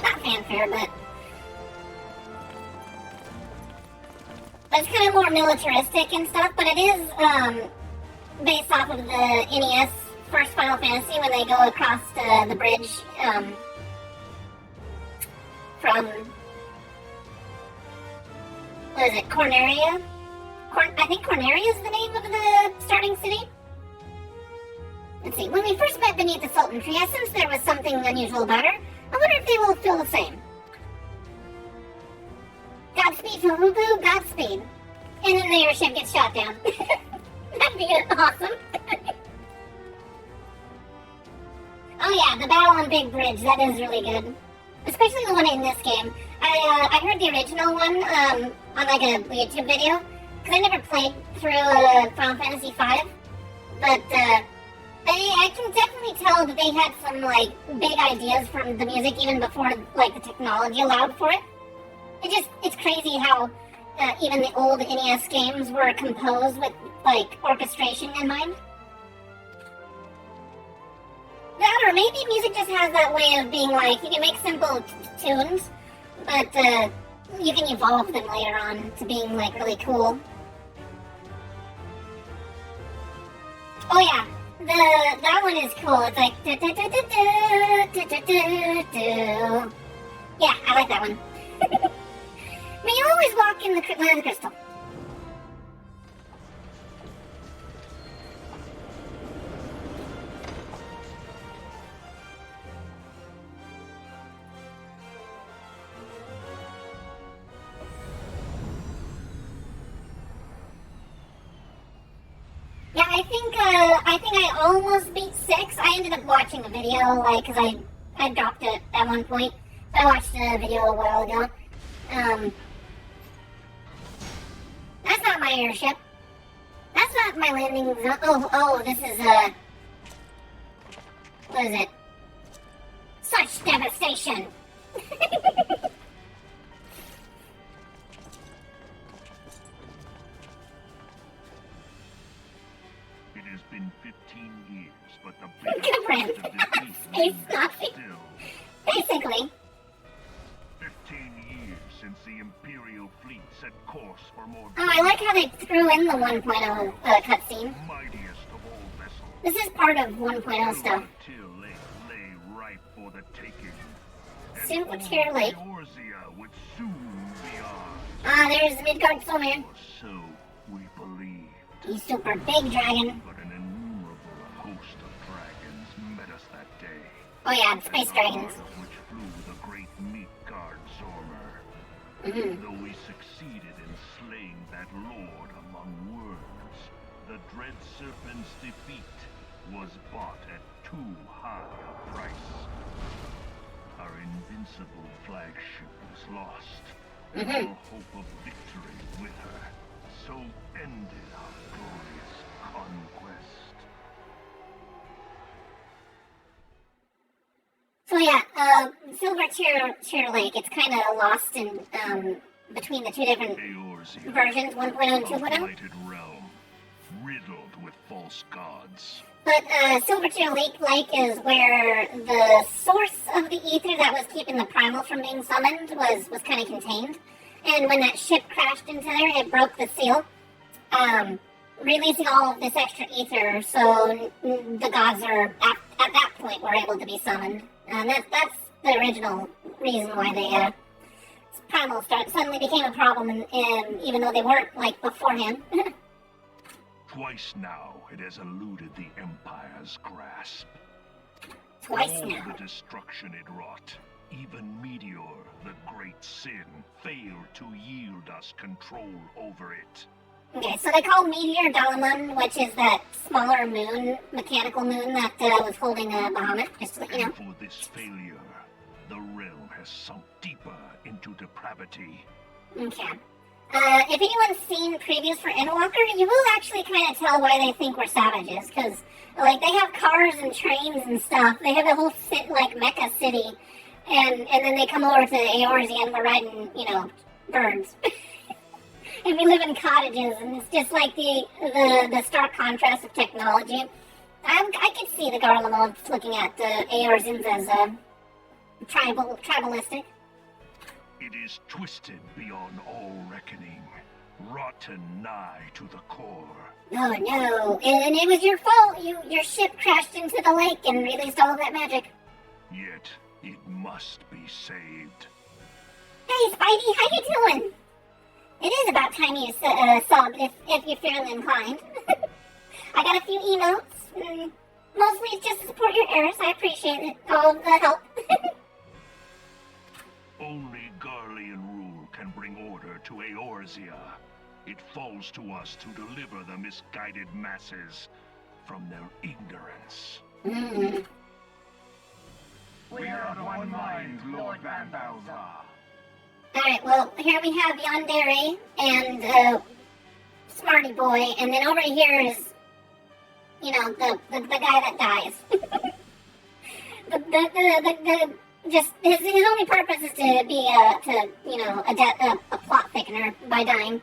Not fanfare, but it's kind of more militaristic and stuff, but it is based off of the NES first Final Fantasy when they go across the bridge from, what is it, Corneria? I think Corneria is the name of the starting city. Let's see. When we first met beneath the Sultan tree, I sensed there was something unusual about her. I wonder if they will feel the same. Godspeed, Furubu, Godspeed. And then the airship gets shot down. That'd be awesome. Oh yeah, the battle on Big Bridge. That is really good. Especially the one in this game. I heard the original one on like a YouTube video. Because I never played through Final Fantasy V, but I can definitely tell that they had some like big ideas from the music even before like the technology allowed for it. It's crazy how even the old NES games were composed with like orchestration in mind. That or maybe music just has that way of being like you can make simple tunes, but you can evolve them later on to being like really cool. Oh yeah, that one is cool. It's like do, do, do, do, do, do, do. Yeah, I like that one. May you always walk in the land of crystal. Yeah, I think I almost beat 6. I ended up watching a video, like, because I dropped it at one point. So I watched a video a while ago. That's not my fire ship. That's not my landing zone. Oh, this is, what is it? Such devastation! It has been 15 years, but the Good for him. Space Nazi. still. Basically. 15 years since the Imperial fleet set course for more Oh, I like how they threw in the 1.0 cutscene. mightiest of all vessels. This is part of 1.0 stuff. Till lay ripe for the taking. And Super Tier Lake. Eorzea would soon be ours. Ah, there's Midgard Soulman. Or so we believe. He's super big dragon. But an innumerable host of dragons met us that day. Oh yeah, space At the dragons. heart of which flew the great Midgard Zormer. Mhm. Though we succeeded in slaying that lord among worlds, the dread serpent's defeat was bought at too high a price. Our invincible flagship was lost, and Mhm. all hope of victory with her. So ended our glorious conquest. So yeah, Silver Tier Lake, it's kind of lost in, between the two different Eorzea, versions, 1.0 and a 2.0. blighted realm, riddled with false gods. But Silver Tier Lake is where the source of the ether that was keeping the primal from being summoned was kind of contained. And when that ship crashed into there, it broke the seal, releasing all of this extra ether. So the gods are at that point were able to be summoned. And that's the original reason why they primal suddenly became a problem, and even though they weren't like beforehand. Twice now it has eluded the Empire's grasp. Twice All now. the destruction it wrought, even Meteor, the great sin, failed to yield us control over it. Okay, so they call Meteor Dalaman, which is that smaller moon, mechanical moon that was holding Bahamut, just to let you know. And for this failure, the realm has sunk deeper into depravity. Okay. If anyone's seen previews for Endwalker, you will actually kind of tell why they think we're savages, because, like, they have cars and trains and stuff. They have a whole, mecha city, and then they come over to Eorzea and we're riding, birds. And we live in cottages, and it's just like the stark contrast of technology. I could see the Garlemald looking at the Eorzeans as tribalistic. It is twisted beyond all reckoning, rotten nigh to the core. Oh no, and it was your fault. Your ship crashed into the lake and released all of that magic. Yet, it must be saved. Hey Spidey, how you doing? It is about time you sub if you're fairly inclined. I got a few emotes, mostly just to support your heirs. I appreciate it, all the help. Only Garlean rule can bring order to Eorzea. It falls to us to deliver the misguided masses from their ignorance. We are of one mind, Lord Van Balzar. Alright, well, here we have Yandere and Smarty Boy, and then over here is, the guy that dies. Just his only purpose is to be a plot thickener by dying.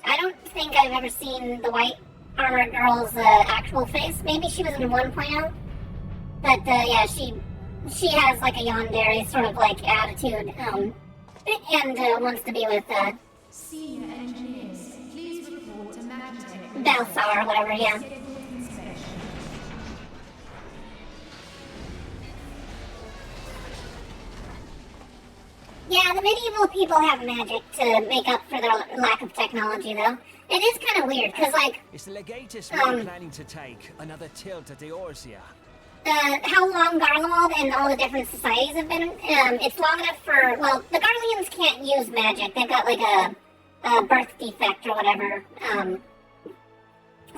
I don't think I've ever seen the white armored girl's actual face. Maybe she was in 1.0, but yeah, she has like a yandere sort of like attitude, and wants to be with Senior engineers, please report to Magitech. Balsar or whatever, yeah. Yeah, the medieval people have magic to make up for their lack of technology, though. It is kind of weird, because, like, Is the legatus really planning to take another tilt at Eorzea? how long Garlemald and all the different societies have been, it's long enough for, well, the Garleans can't use magic. They've got, like, a birth defect or whatever.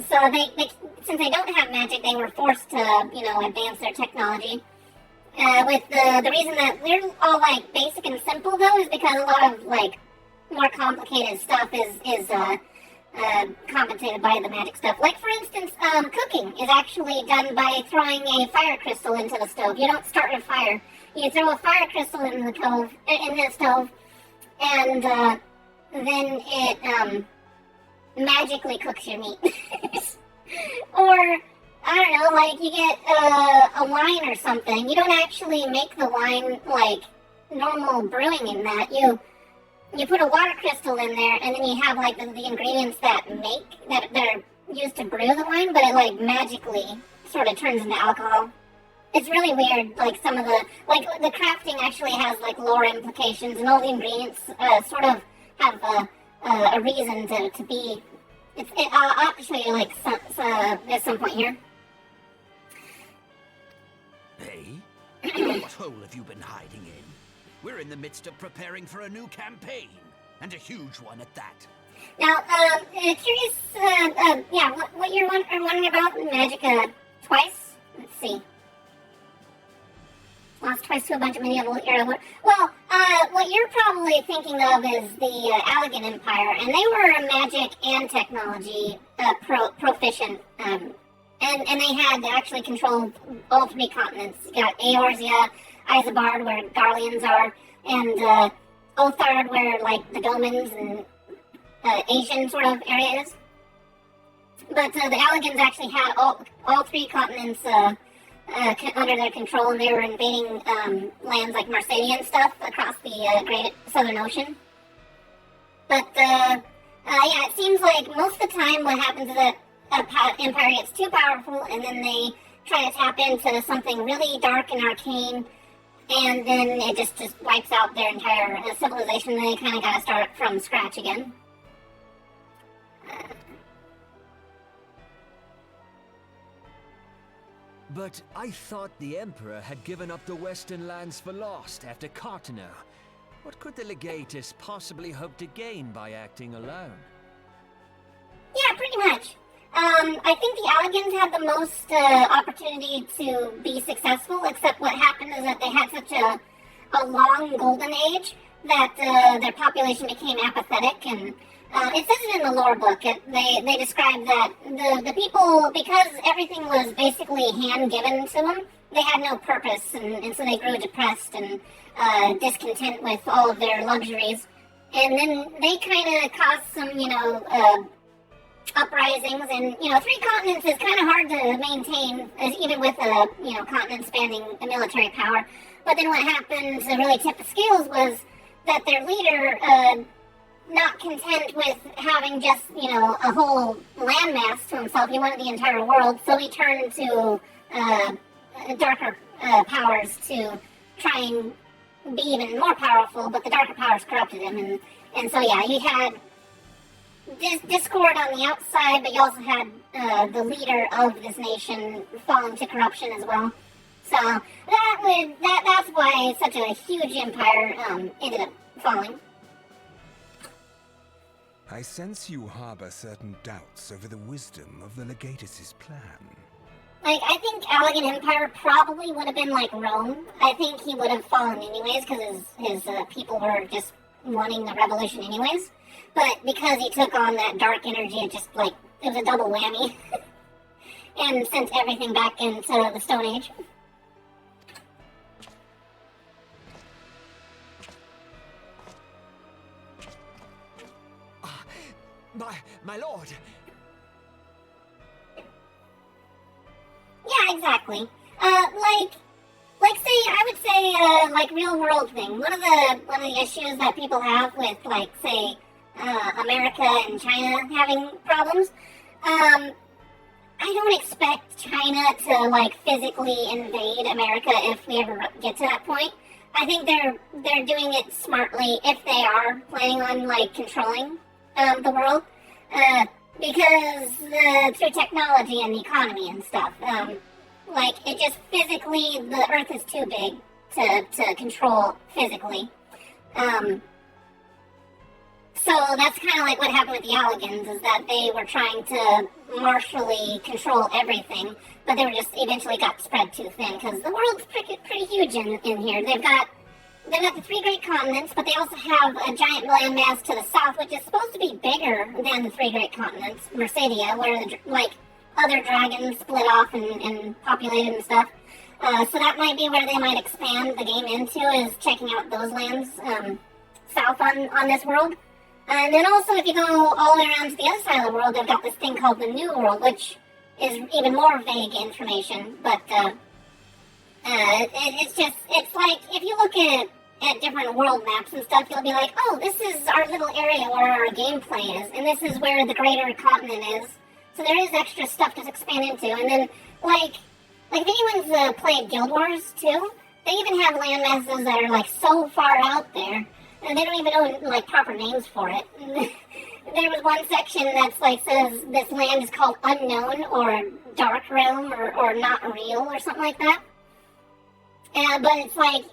So they since they don't have magic, they were forced to, advance their technology. With the reason that they're all like basic and simple though is because a lot of like more complicated stuff is compensated by the magic stuff. Like for instance, cooking is actually done by throwing a fire crystal into the stove. You don't start a fire. You throw a fire crystal in the stove, and then it magically cooks your meat. Or I don't know, like you get a wine or something. You don't actually make the wine like normal brewing in that. You put a water crystal in there, and then you have like the ingredients that are used to brew the wine, but it like magically sort of turns into alcohol. It's really weird. Like some of the crafting actually has like lore implications, and all the ingredients sort of have a reason to be. I'll have to show you like at some point here. Hey? What hole have you been hiding in? We're in the midst of preparing for a new campaign, and a huge one at that. Now, curious, what you're wondering about Magic twice? Let's see. Lost twice to a bunch of medieval era. Well, what you're probably thinking of is the Allegan Empire, and they were magic and technology proficient. And they had actually controlled all three continents. You got Eorzea, Isambard, where Garleans are, and Othard, where like the Domans and Asian sort of area is. But the Allegans actually had all three continents under their control, and they were invading lands like Marseille and stuff across the Great Southern Ocean. But it seems like most of the time what happens is that empire gets too powerful, and then they try to tap into something really dark and arcane, and then it just wipes out their entire civilization, and they kind of got to start from scratch again. But I thought the Emperor had given up the Western lands for lost after Carteneau. What could the Legatus possibly hope to gain by acting alone? Yeah, pretty much. I think the Allegans had the most opportunity to be successful, except what happened is that they had such a long golden age that their population became apathetic, and it says it in the lore book. They describe that the people, because everything was basically hand-given to them, they had no purpose, and so they grew depressed and discontent with all of their luxuries. And then they kind of caused some, uprisings, and, three continents is kind of hard to maintain, even with a, continent spanning a military power. But then what happened to really tip the scales was that their leader, not content with having just, a whole landmass to himself, he wanted the entire world, so he turned to darker powers to try and be even more powerful, but the darker powers corrupted him, and so yeah, he had discord on the outside, but you also had the leader of this nation fall into corruption as well. So that's why such a huge empire ended up falling. I sense you harbor certain doubts over the wisdom of the Legatus' plan. Like, I think Allegan Empire probably would have been like Rome. I think he would have fallen anyways, because his people were just wanting the revolution anyways. But because he took on that dark energy, it was a double whammy. And sent everything back into the Stone Age. My lord! Yeah, exactly. I would say, real world thing. One of the issues that people have with, America and China having problems, I don't expect China to, physically invade America if we ever get to that point. I think they're doing it smartly if they are planning on, controlling the world, because through technology and the economy and stuff, it just physically, the Earth is too big to control physically. So that's kind of like what happened with the Alligans, is that they were trying to martially control everything, but they were just eventually got spread too thin, because the world's pretty huge in here. They've got the 3 great continents, but they also have a giant landmass to the south, which is supposed to be bigger than the 3 great continents, Mercedia, where other dragons split off and populated and stuff. So that might be where they might expand the game into, is checking out those lands south on this world. And then also, if you go all the way around to the other side of the world, they've got this thing called the New World, which is even more vague information. But it's like, if you look at different world maps and stuff, you'll be like, oh, this is our little area where our gameplay is, and this is where the greater continent is. So there is extra stuff to expand into. And then, like if anyone's played Guild Wars too, they even have land masses that are like so far out there, and they don't even know like proper names for it. There was one section that's like says this land is called Unknown or Dark Realm or Not Real or something like that. But it's like,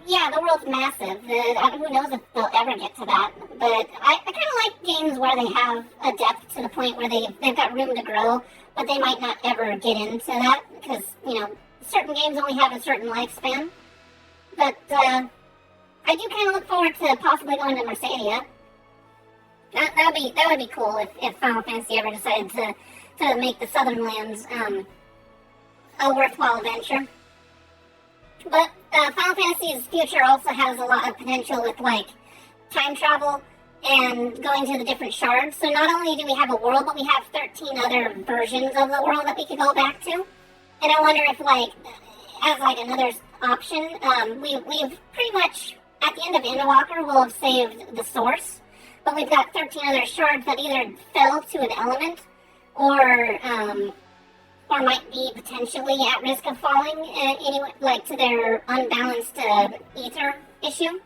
yeah, the world's massive. Who knows if they'll ever get to that? But I kind of like games where they have a depth to the point where they've got room to grow, but they might not ever get into that because, certain games only have a certain lifespan. But I do kind of look forward to possibly going to Mercedia. That would be cool if Final Fantasy ever decided to make the Southern Lands a worthwhile adventure. But Final Fantasy's future also has a lot of potential with like time travel and going to the different shards. So not only do we have a world, but we have 13 other versions of the world that we could go back to. And I wonder if as another option, we've pretty much at the end of Endwalker we'll have saved the source, but we've got 13 other shards that either fell to an element or might be potentially at risk of falling to their unbalanced ether issue.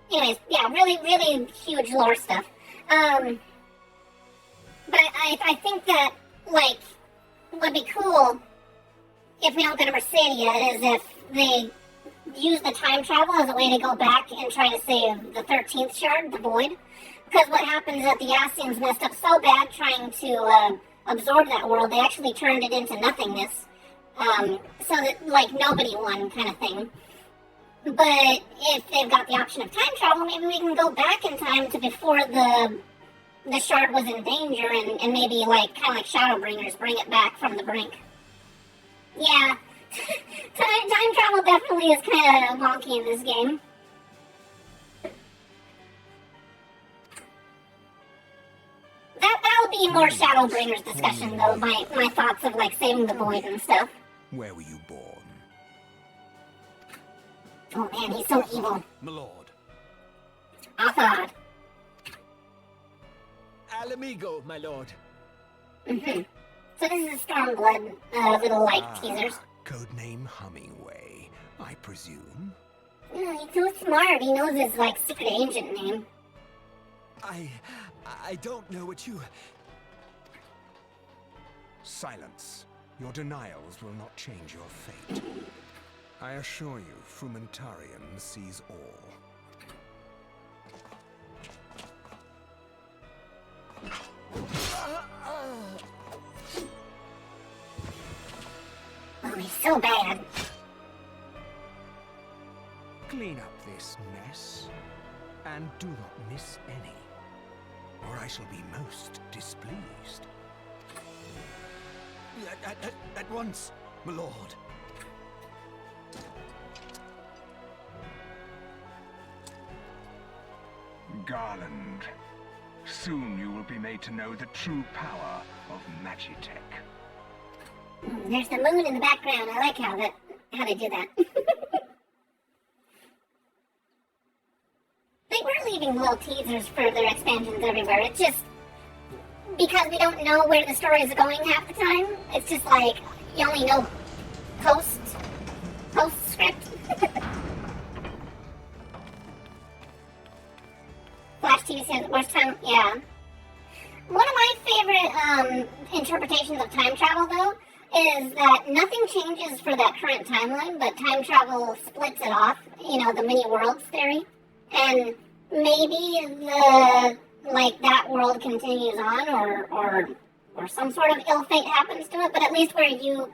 Anyways, yeah, really, really huge lore stuff. But I think that, would be cool if we don't go to Mercedia is if they use the time travel as a way to go back and try to save the 13th shard, the Void. Because what happens is that the Ascians messed up so bad trying to absorb that world, they actually turned it into nothingness. So that, nobody won kind of thing. But if they've got the option of time travel, maybe we can go back in time to before the shard was in danger and maybe, kind of like Shadowbringers, bring it back from the brink. Yeah, time travel definitely is kind of wonky in this game. That'll be more Shadowbringers discussion, though, my thoughts of, saving the Void and stuff. Where were you born? Oh man, he's so evil. My lord. Athad. Alamigo, my lord. Mm-hmm. So this is Stormblood, little, teasers. Codename Hummingway, I presume? Yeah, he's so smart. He knows his, secret agent name. I don't know what you... Silence. Your denials will not change your fate. I assure you, Frumentarian sees all. Oh, he's so bad. Clean up this mess, and do not miss any, or I shall be most displeased. At once, my lord. Garland, soon you will be made to know the true power of Magitech. There's the moon in the background. I like how they do that. We're leaving little teasers for their expansions everywhere. It's just because we don't know where the story is going half the time. It's just you only know postscript. Flash TV says worst time. Yeah. One of my favorite interpretations of time travel, though, is that nothing changes for that current timeline, but time travel splits it off. The many worlds theory. And maybe that world continues on, or some sort of ill fate happens to it. But at least where you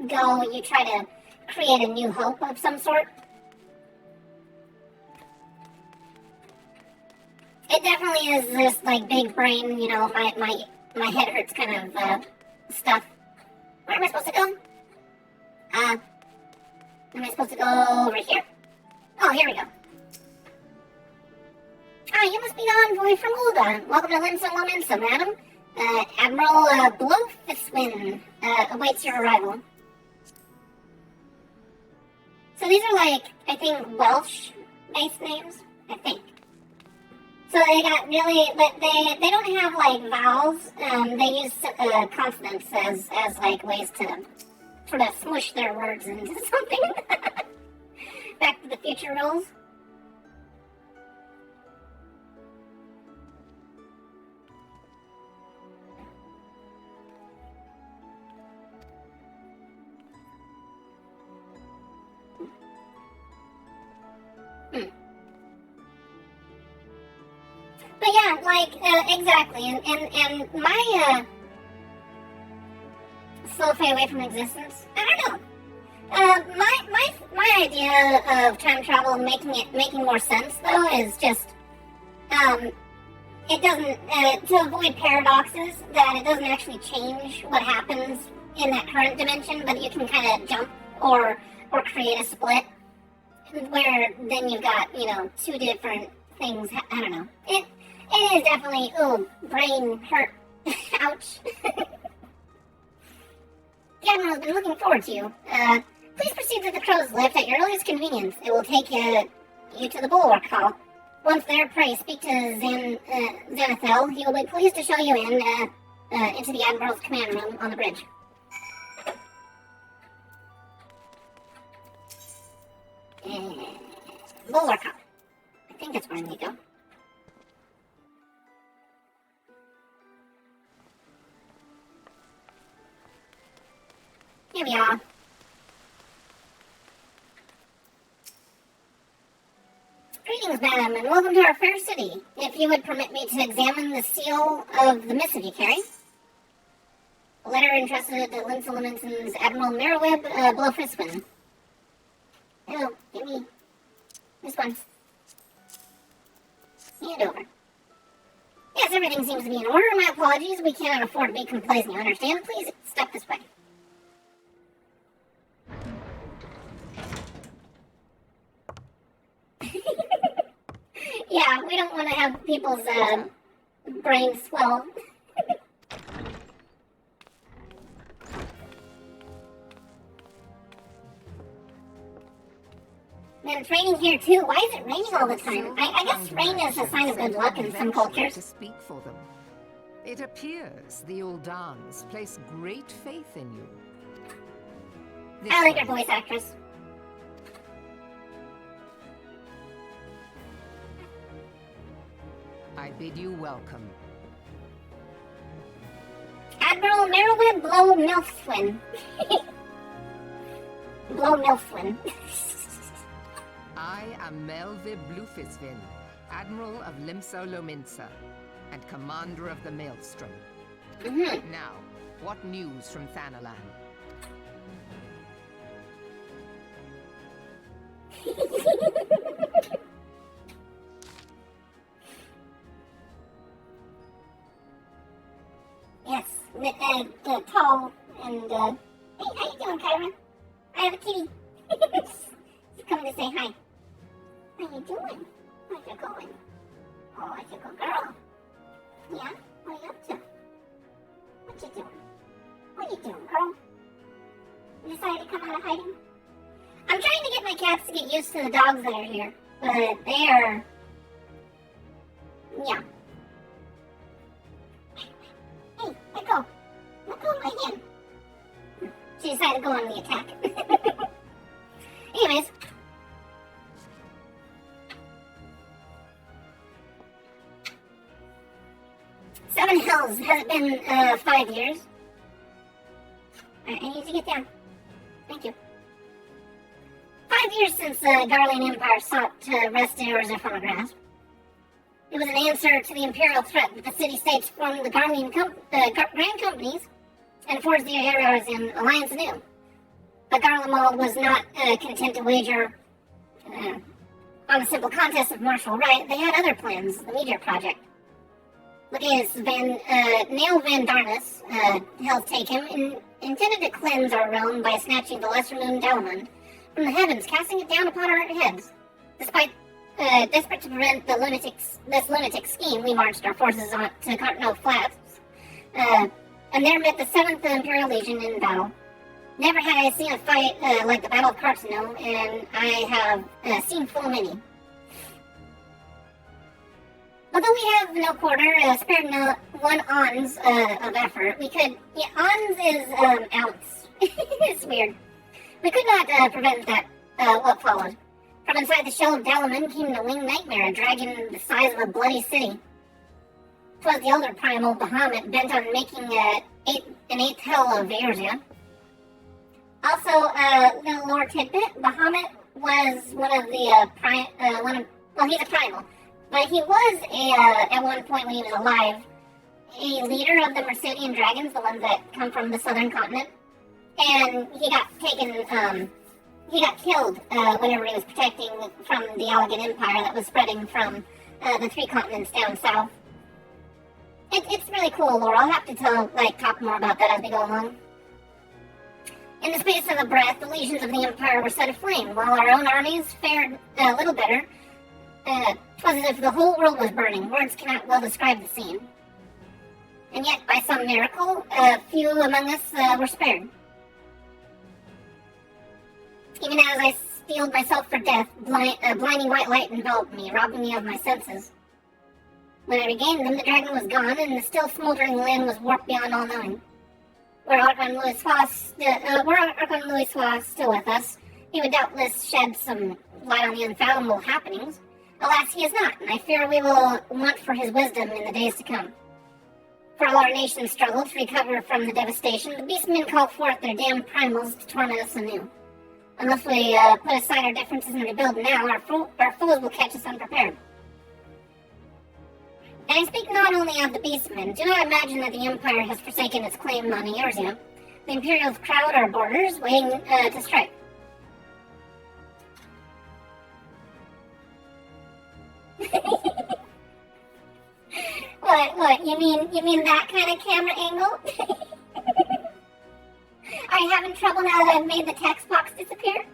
go, you try to create a new hope of some sort. It definitely is this like big brain, my head hurts kind of stuff. Where am I supposed to go? Am I supposed to go over here? Oh, here we go. Ah, you must be the envoy from Ulda. Welcome to Limsa Lomensa, madam. Admiral Blofiswin awaits your arrival. So these are I think Welsh-based names. I think. So they got really, but they don't have vowels. They use consonants as ways to sort of smush their words into something. Back to the Future rules. But yeah, exactly, and my slow fade away from existence. I don't know. My idea of time travel making more sense though is just it doesn't to avoid paradoxes, that it doesn't actually change what happens in that current dimension, but you can kind of jump or create a split where then you've got two different things. I don't know. It is definitely, brain hurt. Ouch. The Admiral's been looking forward to you. Please proceed to the Crow's Lift at your earliest convenience. It will take you to the Bulwark Hall. Once there, pray speak to Xanathel. He will be pleased to show you into the Admiral's command room on the bridge. Bulwark Hall. I think that's where I need to go. Here we are. Greetings, madam, and welcome to our fair city. If you would permit me to examine the seal of the missive you carry. A letter entrusted to Limsa Lomensa's Admiral Merriweb Blofiswin. Oh, give me this one. Hand over. Yes, everything seems to be in order. My apologies. We cannot afford to be complacent, you understand? Please step this way. Yeah, we don't want to have people's brains swell. Man, it's raining here too. Why is it raining all the time? I guess rain is a sign of good luck in some cultures. To speak for them. It appears the Uldans place great faith in you. I like your voice actress. I bid you welcome. Admiral Merriweb Blow Milfswin. Blow Milfswin. I am Melvib Blufisvin, Admiral of Limsa Lomensa, and Commander of the Maelstrom. Now, what news from Thanalan? Yes, tall and, hey, how you doing, Kyron? I have a kitty. She's coming to say hi. How you doing? How's it going? Oh, it's a good girl. Yeah? What are you up to? What you doing? What you doing, girl? You decided to come out of hiding? I'm trying to get my cats to get used to the dogs that are here, but they are... Yeah. Hey, let go. Let go of my hand. She decided to go on the attack. Anyways. Seven Hells. Has it been 5 years? Alright, I need to get down. Thank you. 5 years since the Garlean Empire sought to wrest Eorzea from her grasp. It was an answer to the Imperial threat that the city-states formed the Grand Companies and forged the Eorzean alliance anew. But Garlemald was not content to wager on a simple contest of martial right. They had other plans, the Meteor Project. Lucius Nail Van Darnus, Hell's Take him, intended to cleanse our realm by snatching the lesser moon Dalamund from the heavens, casting it down upon our heads. Despite desperate to prevent this lunatic scheme, we marched our forces on to Cartno Flats, and there met the 7th Imperial Legion in battle. Never had I seen a fight like the Battle of Cartno, and I have seen full many. Although we have no quarter, spared no one ons of effort, we could... Yeah, ons is ounce. It's weird. We could not prevent that, what followed. From inside the shell of Dalamund came the winged nightmare, a dragon the size of a bloody city. 'Twas the elder primal Bahamut bent on making an eighth hell of Eorzea. Also, little lore tidbit, Bahamut was one of the, well, he's a primal. But he was, at one point when he was alive, a leader of the Mercedian dragons, the ones that come from the southern continent. And he got killed whenever he was protecting from the Allegan Empire that was spreading from the 3 continents down south. It's really cool lore. I'll have to talk more about that as we go along. In the space of a breath, the legions of the Empire were set aflame, while our own armies fared a little better. 'Twas as if the whole world was burning. Words cannot well describe the scene. And yet, by some miracle, few among us were spared. Even as I steeled myself for death, blinding white light enveloped me, robbing me of my senses. When I regained them, the dragon was gone, and the still smoldering land was warped beyond all knowing. Were Archon Louis Sois still with us, he would doubtless shed some light on the unfathomable happenings. Alas, he is not, and I fear we will want for his wisdom in the days to come. For all our nation struggled to recover from the devastation, the beastmen called forth their damned primals to torment us anew. Unless we put aside our differences and rebuild now, our foes will catch us unprepared. And I speak not only of the beastmen. Do not imagine that the Empire has forsaken its claim on Eorzea. The Imperials crowd our borders, waiting to strike. What? You mean that kind of camera angle? Are you having trouble now that I've made the text box disappear?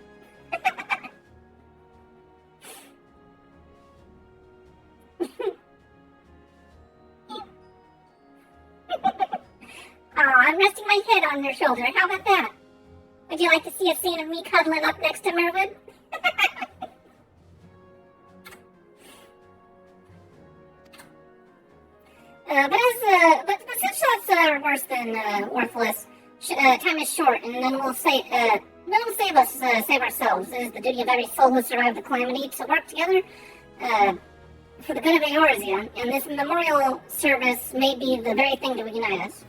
I'm resting my head on your shoulder. How about that? Would you like to see a scene of me cuddling up next to Merwin? But such thoughts are worse than worthless. Time is short, and then we'll save ourselves. It is the duty of every soul who survived the calamity to work together for the good of Eorzea, and this memorial service may be the very thing to unite us.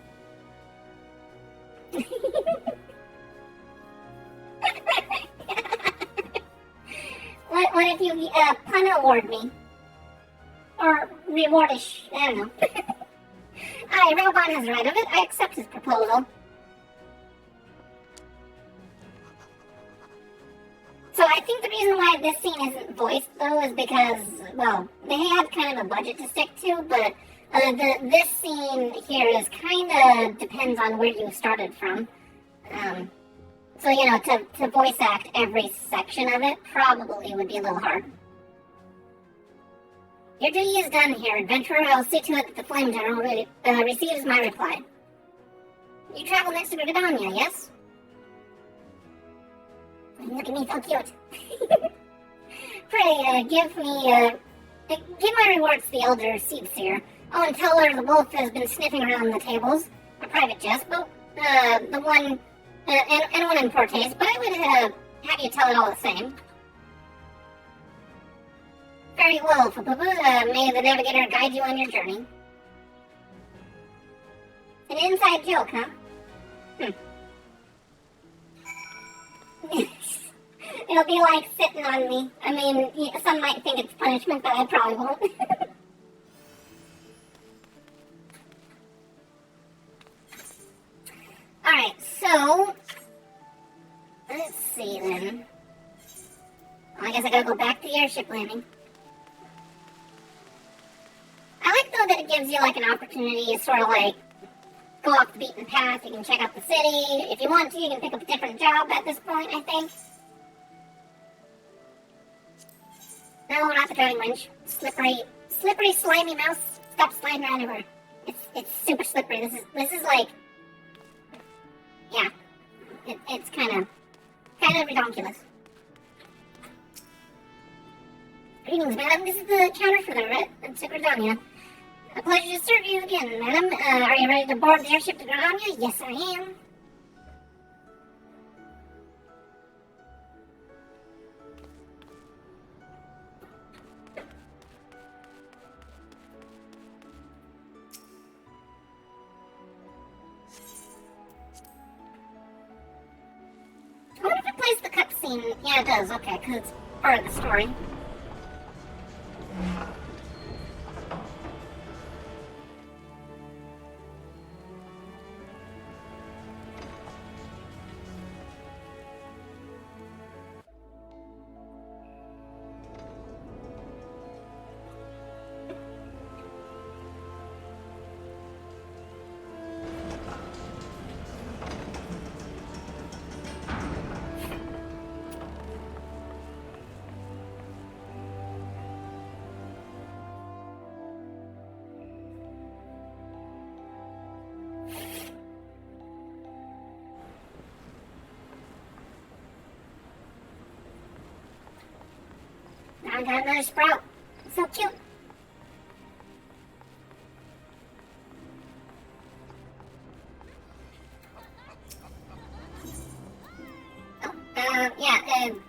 What if you pun award me? Or rewardish, I don't know. Aye, Railbon has right of it. I accept his proposal. So I think the reason why this scene isn't voiced, though, is because, well, they had kind of a budget to stick to, but this scene here is kind of depends on where you started from. So, you know, to voice act every section of it probably would be a little hard. Your duty is done here, adventurer. I'll see to it that the Flame General receives my reply. You travel next to Gridania, yes? Look at me, so cute. Pray, give my rewards to the Elder Seedseer. Oh, and tell her the wolf has been sniffing around the tables. A private jest, but the one, and one in poor taste, but I would have you tell it all the same. Very well, Fupupu. May the navigator guide you on your journey. An inside joke, huh? It'll be like sitting on me. I mean, some might think it's punishment, but I probably won't. guess I gotta go back to the airship landing. I like, though, that it gives you, like, an opportunity to sort of, like, go off the beaten path. You can check out the city. If you want to, you can pick up a different job at this point, I think. No, not the driving winch. Slippery, slimy mouse. Stop sliding around everywhere. It's super slippery. This is like, yeah, it's kind of redonkulous. Greetings, madam. This is the counter for the Red to Gridania. A pleasure to serve you again, madam. Are you ready to board the airship to Gridania? Yes, I am. I wonder if it plays the cutscene. Yeah, it does. Okay, because it's part of the story. I got another sprout. So cute.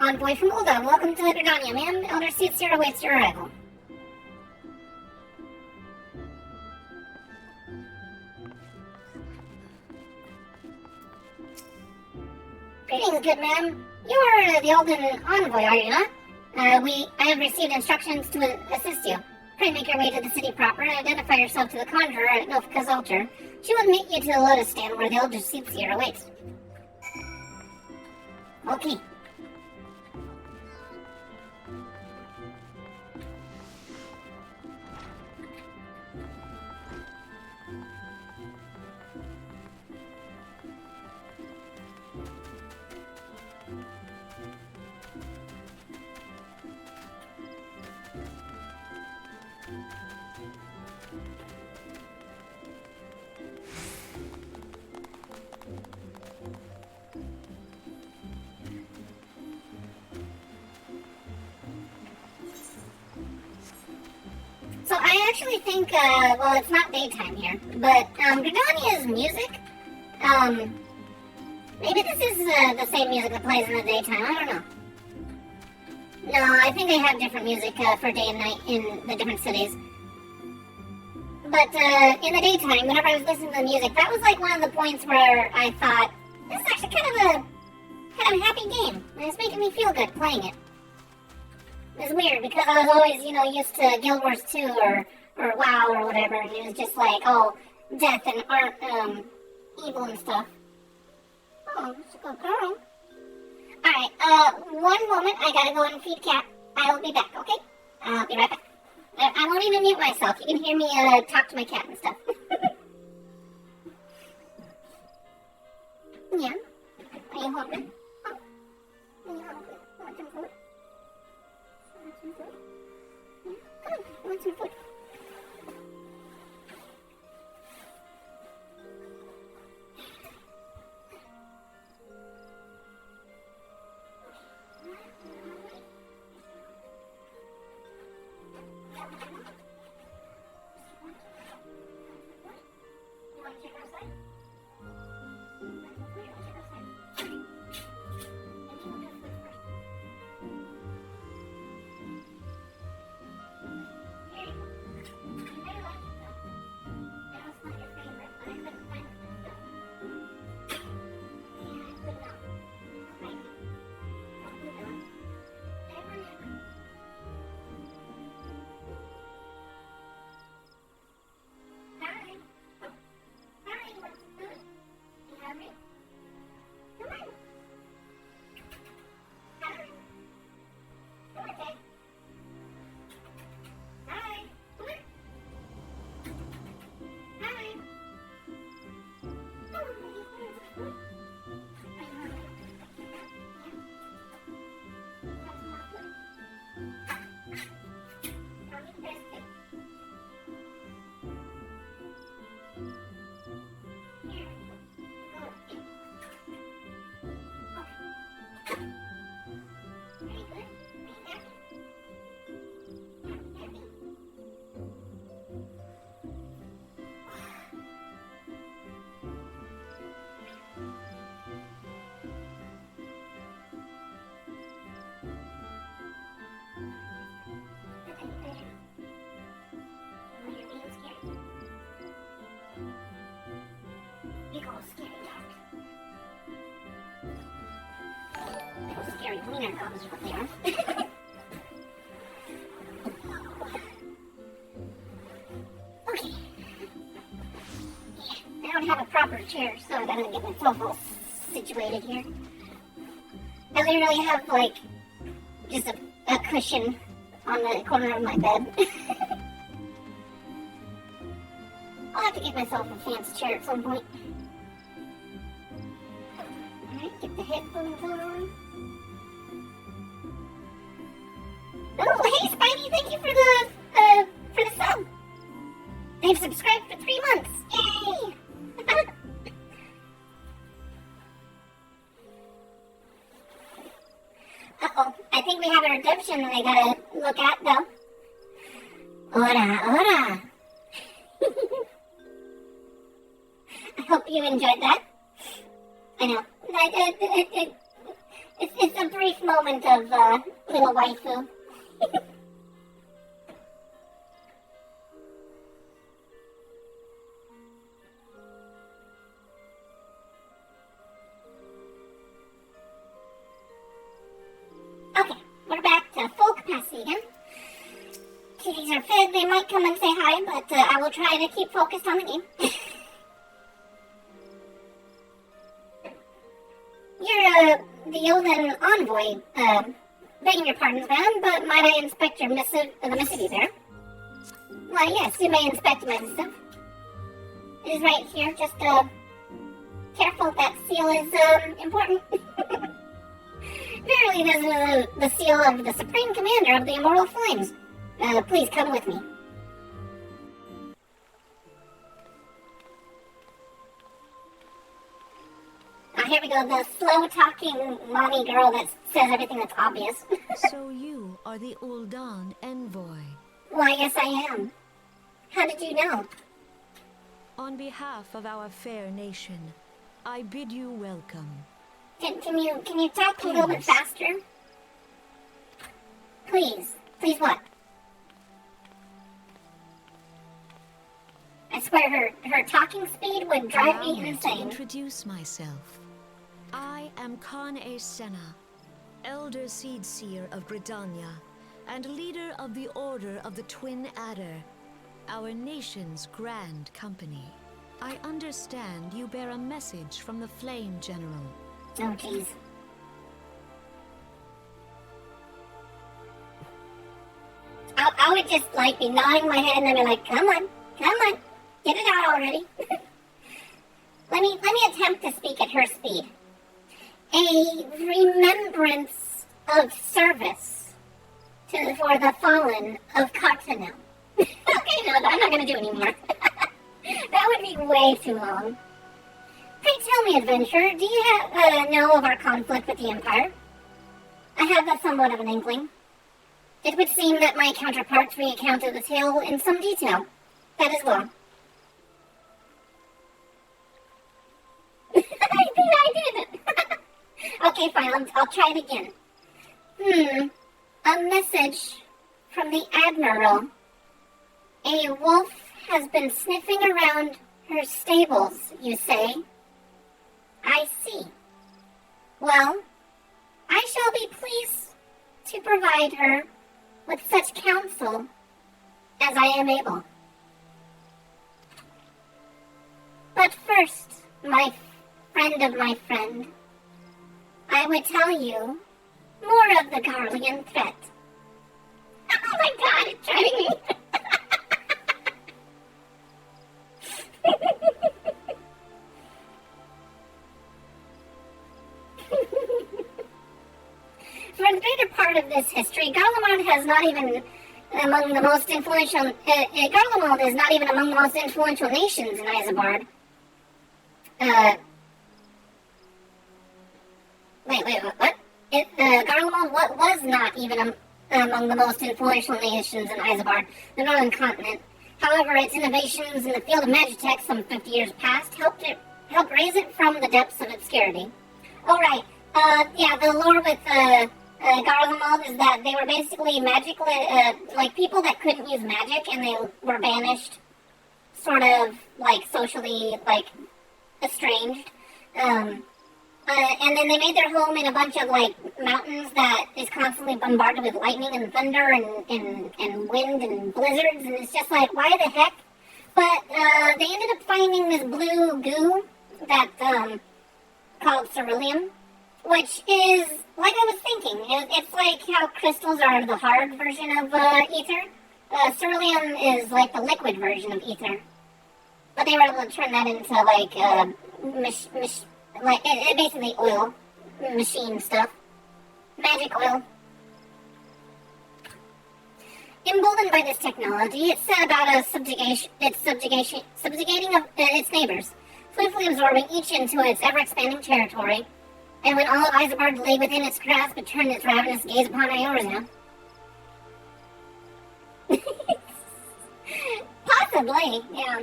Envoy from Ulda. Welcome to Gridania, ma'am. Elder Seats here awaits your arrival. Greetings, good ma'am. You are the Elden Envoy, are you not? I have received instructions to assist you. Pray make your way to the city proper and identify yourself to the Conjurer at Nilfgaard's altar. She will admit you to the Lotus Stand where the Elder Seatseer awaits. Okay. So I actually think, well, it's not daytime here, but Gridania's music, maybe this is the same music that plays in the daytime, I don't know. No, I think they have different music for day and night in the different cities. But in the daytime, whenever I was listening to the music, that was like one of the points where I thought, this is actually kind of a happy game. And it's making me feel good playing it. It's weird because I was always, used to Guild Wars 2 or WoW or whatever, and it was just like, oh, death and art, evil and stuff. Oh, that's a good girl. Alright, one moment, I gotta go and feed Cat. I will be back, okay? I'll be right back. I won't even mute myself. You can hear me, talk to my cat and stuff. Yeah? Are you hungry? Oh. Are you hungry? Want some food? Want some food? Yeah? Come on, you want some food? Scary wiener dogs is what they are. Okay. I don't have a proper chair, so I gotta get myself all situated here. I literally have, like, just a cushion on the corner of my bed. I'll have to get myself a fancy chair at some point. Alright, get the headphones on. Oh, hey Spidey, thank you for the sub. They've subscribed for 3 months. Yay! Uh-oh, I think we have a redemption that I gotta look at, though. Ora. I hope you enjoyed that. I know. It's a brief moment of little waifu. Okay, we're back to full capacity again. Kitties are fed. They might come and say hi, but I will try to keep focused on the game. You're the Olden envoy. Begging your pardons, ma'am, but might I inspect your missive, the missive you bear? Why, yes, you may inspect my missive. It is right here. Just careful. That seal is important. Verily, this is the seal of the Supreme Commander of the Immortal Flames. Please come with me. Oh, here we go, the slow-talking mommy girl that says everything that's obvious. So you are the Uldan envoy. Why, yes I am. How did you know? On behalf of our fair nation, I bid you welcome. Can you talk a little bit faster? Please. Please what? I swear her talking speed would drive me Allow me to insane. introduce myself. I am Khan-E Senna, Elder Seed Seer of Gridania, and leader of the Order of the Twin Adder, our nation's grand company. I understand you bear a message from the Flame General. Oh, jeez. I would just, like, be nodding my head and then be like, come on, get it out already. let me attempt to speak at her speed. A remembrance of service for the fallen of Cartanel. Okay, no, I'm not going to do anymore. That would be way too long. Pray tell me, adventurer, do you know of our conflict with the Empire? I have that somewhat of an inkling. It would seem that my counterparts recounted the tale in some detail. That is well. I think I did. Okay, fine, I'll try it again. A message from the Admiral. A wolf has been sniffing around her stables, you say? I see. Well, I shall be pleased to provide her with such counsel as I am able. But first, my friend of my friend, I would tell you more of the Garlean threat. Oh my god, it's driving me. For the greater part of this history, Garlemald has not even among the most influential. Garlemald is not even among the most influential nations in Isambard. What? Garlemald was not even among the most influential nations in Isambard, the Northern Continent. However, its innovations in the field of Magitech some 50 years past helped raise it from the depths of obscurity. Oh, right. The lore with Garlemald is that they were basically magically, like people that couldn't use magic, and they were banished, sort of like socially, like estranged. And then they made their home in a bunch of like mountains that is constantly bombarded with lightning and thunder and wind and blizzards, and it's just like, why the heck? But they ended up finding this blue goo that called ceruleum, which is like I was thinking. It's like how crystals are the hard version of ether. Ceruleum is like the liquid version of ether, but they were able to turn that into like basically oil, machine stuff, magic oil. Emboldened by this technology, it set about subjugating of its neighbors, swiftly absorbing each into its ever-expanding territory. And when all of Isengard lay within its grasp, it turned its ravenous gaze upon Eorzea. Possibly, yeah.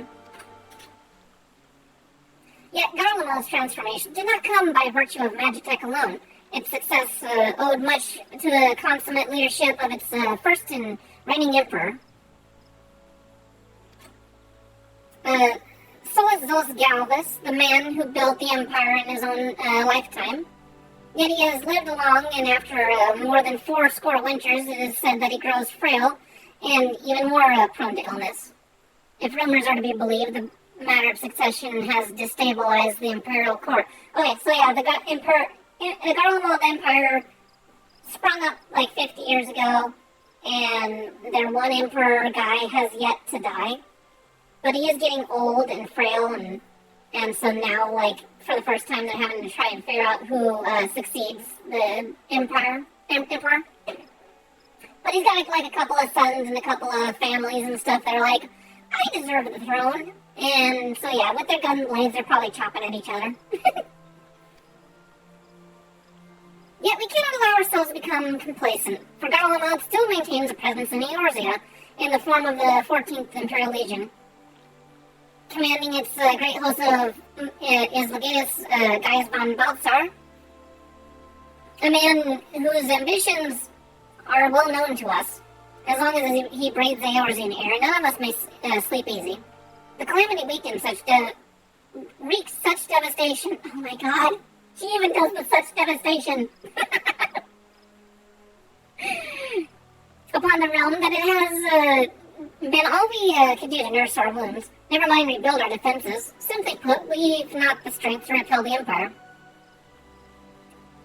Yet Garlemald's transformation did not come by virtue of Magitech alone. Its success owed much to the consummate leadership of its first and reigning emperor. Solus Galvus, the man who built the empire in his own lifetime. Yet he has lived long, and after more than 80 winters, it is said that he grows frail and even more prone to illness. If rumors are to be believed, the matter of succession has destabilized the imperial court. Okay, so yeah, the Garlemald Empire sprung up like 50 years ago, and their one emperor guy has yet to die. But he is getting old and frail, and so now, like, for the first time, they're having to try and figure out who succeeds the emperor. But he's got like a couple of sons and a couple of families and stuff that are like, I deserve the throne. And so yeah, with their gun blades, they're probably chopping at each other. Yet we cannot allow ourselves to become complacent, for Garlemald still maintains a presence in Eorzea in the form of the 14th Imperial Legion. Commanding its great host of is Legatus Gaius von Balthasar, a man whose ambitions are well known to us. As long as he breathes the Eorzean air, none of us may sleep easy. The calamity wreaks such devastation. Oh my god, she even does with such devastation upon the realm that it has been all we could do to nurse our wounds. Never mind rebuild our defenses. Simply put, we've not the strength to repel the Empire.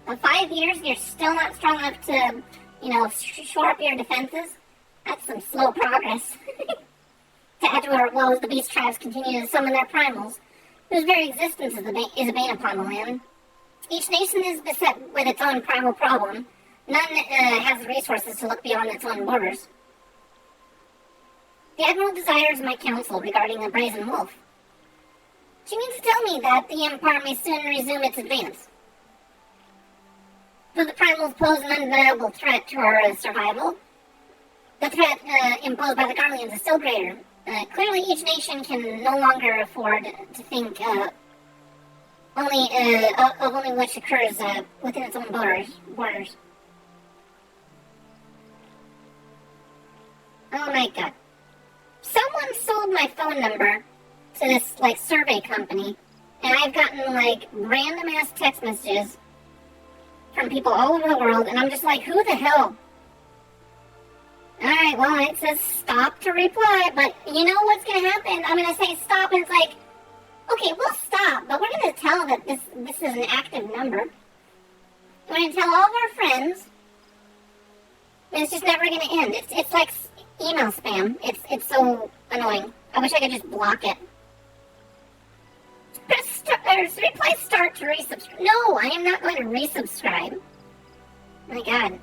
In 5 years, you're still not strong enough to, shore up your defenses? That's some slow progress. To add to our woes, the beast tribes continue to summon their primals, whose very existence is a bane upon the land. Each nation is beset with its own primal problem. None has the resources to look beyond its own borders. The Admiral desires my counsel regarding the Brazen Wolf. She means to tell me that the Empire may soon resume its advance. Though the primals pose an undeniable threat to our survival, the threat imposed by the Garleans is still greater. Clearly, each nation can no longer afford to think of only which occurs within its own borders. Oh my god. Someone sold my phone number to this, like, survey company, and I've gotten, like, random-ass text messages from people all over the world, and I'm just like, who the hell? Alright, well, it says stop to reply, but you know what's gonna happen? I'm gonna say stop, and it's like, okay, we'll stop, but we're gonna tell that this is an active number. We're gonna tell all of our friends, and it's just never gonna end. It's like email spam. It's so annoying. I wish I could just block it. Reply start to resubscribe. No, I am not going to resubscribe. My god.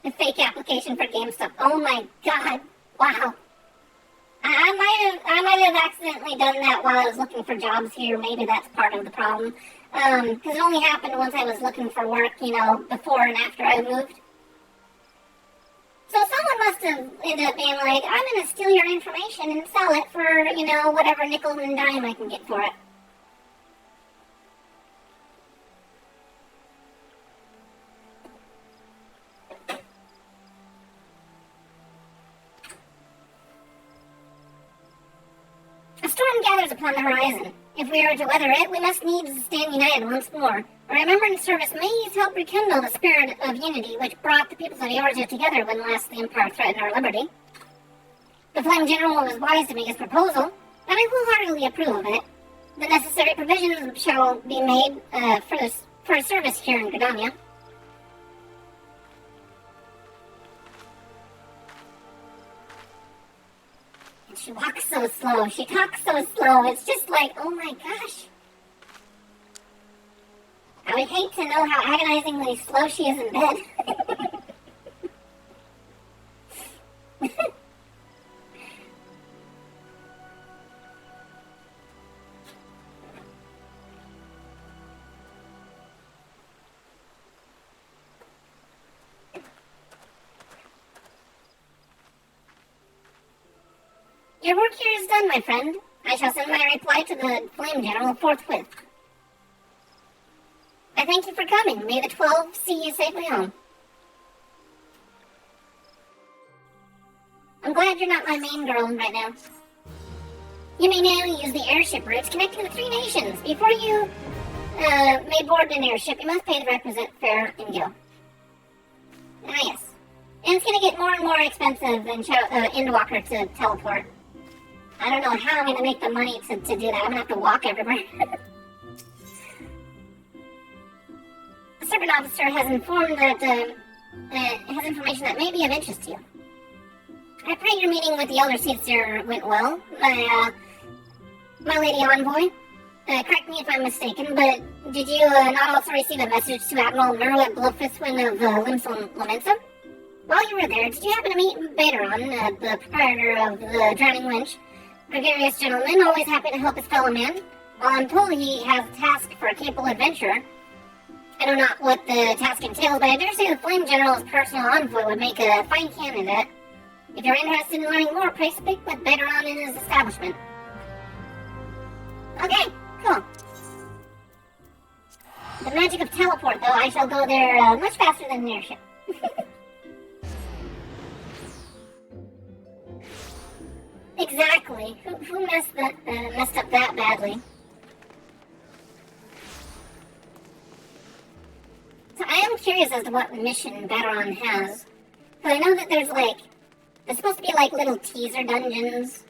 A fake application for GameStop. Oh my god. Wow. I might have accidentally done that while I was looking for jobs here. Maybe that's part of the problem. Because it only happened once I was looking for work, before and after I moved. So someone must have ended up being like, I'm going to steal your information and sell it for, whatever nickel and dime I can get for it. storm gathers upon the horizon. If we are to weather it, we must needs stand united once more. A remembrance service may help rekindle the spirit of unity which brought the peoples of Eorzea together when last the Empire threatened our liberty. The Flame General was wise to make his proposal, and I wholeheartedly approve of it. The necessary provisions shall be made for a service here in Gridania. And she walks so slow, she talks so slow, it's just like, oh my gosh. I would hate to know how agonizingly slow she is in bed. Your work here is done, my friend. I shall send my reply to the Flame General forthwith. I thank you for coming. May the 12 see you safely home. I'm glad you're not my main girl right now. You may now use the airship routes connecting the three nations. Before you may board an airship, you must pay the requisite fare and go. Ah, yes. And it's going to get more and more expensive than Endwalker to teleport. I don't know how I'm going to make the money to do that. I'm going to have to walk everywhere. The Serpent Officer has informed that, has information that may be of interest to you. I pray your meeting with the Elder Seer went well. My Lady Envoy. Correct me if I'm mistaken, but did you not also receive a message to Admiral Merwet Blowfistwind of Limsa? While you were there, did you happen to meet Baderon, the proprietor of the Drowning Winch? Gregarious gentleman, always happy to help his fellow man. While I'm told he has a task for a capable adventurer, I know not what the task entails, but I dare say the Flame General's personal envoy would make a fine candidate. If you're interested in learning more, pray speak with Baderon in his establishment. Okay, cool. The magic of teleport, though, I shall go there much faster than an airship. Exactly. Who messed up that badly? So I am curious as to what mission Baderon has. Because I know that there's supposed to be little teaser dungeons.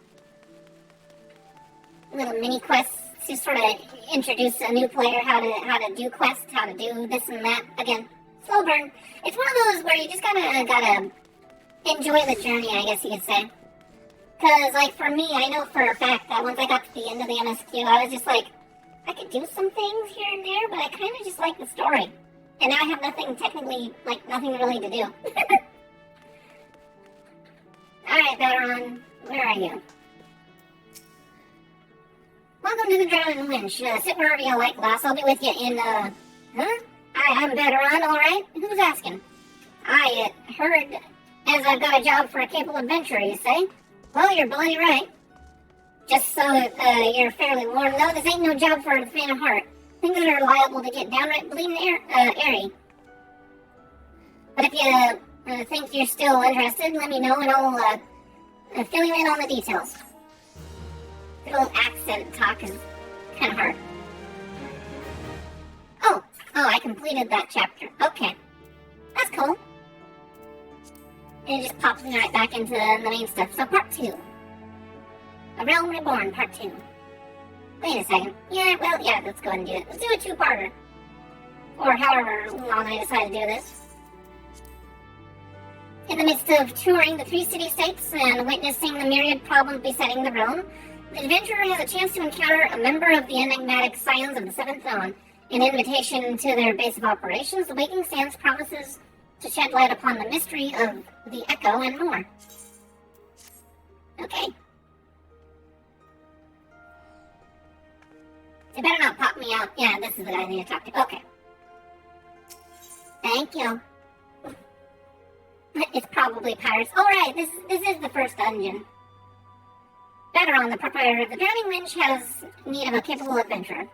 Little mini quests to sort of introduce a new player how to do quests, how to do this and that. Again, slow burn. It's one of those where you just gotta enjoy the journey, I guess you could say. Because, for me, I know for a fact that once I got to the end of the MSQ, I was just I could do some things here and there, but I kind of just like the story. And now I have nothing really to do. Alright, Baderon, where are you? Welcome to the Drowning Winch. Sit wherever you like, lass. I'll be with you in, Huh? I'm Baderon, alright? Who's asking? I heard as I've got a job for a capable adventurer, you say? Well, you're bloody right. Just so you're fairly warned, though, this ain't no job for the faint of heart. Things that are liable to get downright bleeding airy. But if you think you're still interested, let me know and I'll fill you in on the details. The little accent talk is kind of hard. Oh, I completed that chapter. Okay. That's cool. And it just pops me right back into the main stuff. So part 2. A Realm Reborn, part 2. Wait a second. Yeah, let's go ahead and do it. Let's do a 2-parter. Or however long I decide to do this. In the midst of touring the 3 city-states and witnessing the myriad problems besetting the realm, the adventurer has a chance to encounter a member of the enigmatic Scions of the Seventh Throne. An invitation to their base of operations, the Waking Sands promises to shed light upon the mystery of the Echo and more. Okay. They better not pop me out. Yeah, this is the guy I need to talk to. Okay. Thank you. It's probably pirates. Alright, this is the first dungeon. Baderon, the proprietor of the Drowning Winch, has need of a capable adventurer.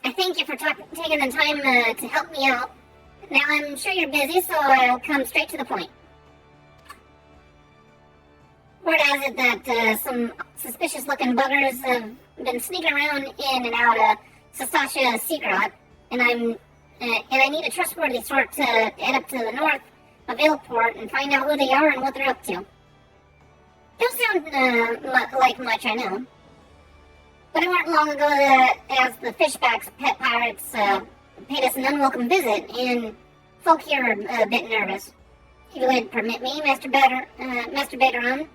I thank you for taking the time to help me out. Now I'm sure you're busy, so I'll come straight to the point. Word has it that some suspicious-looking buggers have been sneaking around in and out of Sastasha Secret, and I need a trustworthy sort to head up to the north of Aleport and find out who they are and what they're up to. Don't sound like much, I know. But it weren't long ago that, as the Fishback's pet pirates paid us an unwelcome visit, and folk here are a bit nervous. If you would permit me, Master Baderon.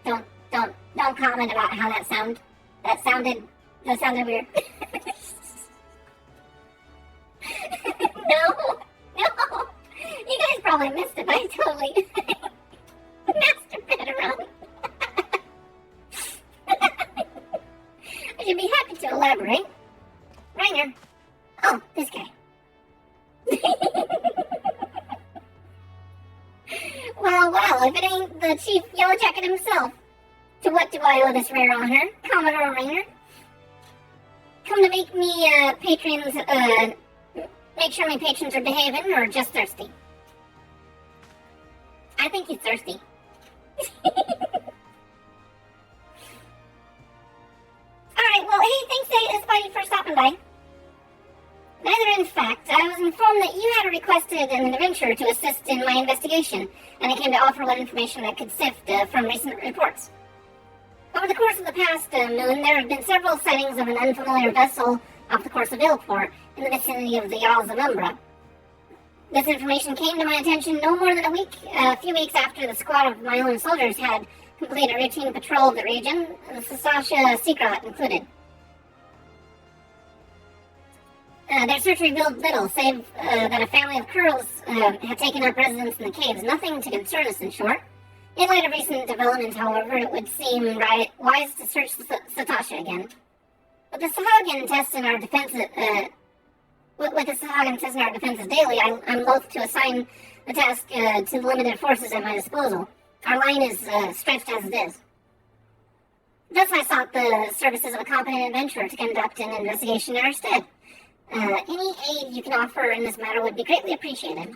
Don't comment about how that sounded. That sounded weird. No. You guys probably missed it, but I totally... Master Baderon. I should be happy to elaborate. Rainer. Oh, this guy. Well, if it ain't the Chief Yellowjacket himself. To what do I owe this rare honor, Commodore Rainer? Come to make me patrons, make sure my patrons are behaving, or just thirsty? I think he's thirsty. Alright, well, hey, thanks, Spidey, for stopping by. Neither, in fact, I was informed that you had requested an adventurer to assist in my investigation, and I came to offer what information that could sift from recent reports. Over the course of the past moon, there have been several sightings of an unfamiliar vessel off the course of Aleport in the vicinity of the Isles of Umbra. This information came to my attention no more than a few weeks after the squad of my own soldiers had completed a routine patrol of the region, the Sastasha Secret included. Their search revealed little, save that a family of Kurls had taken up residence in the caves. Nothing to concern us, in short. In light of recent developments, however, it would seem wise to search Sastasha again. With the Sahagan test in our defenses, daily, I'm loath to assign the task to the limited forces at my disposal. Our line is stretched as it is. Thus, I sought the services of a competent adventurer to conduct an investigation in our stead. Any aid you can offer in this matter would be greatly appreciated.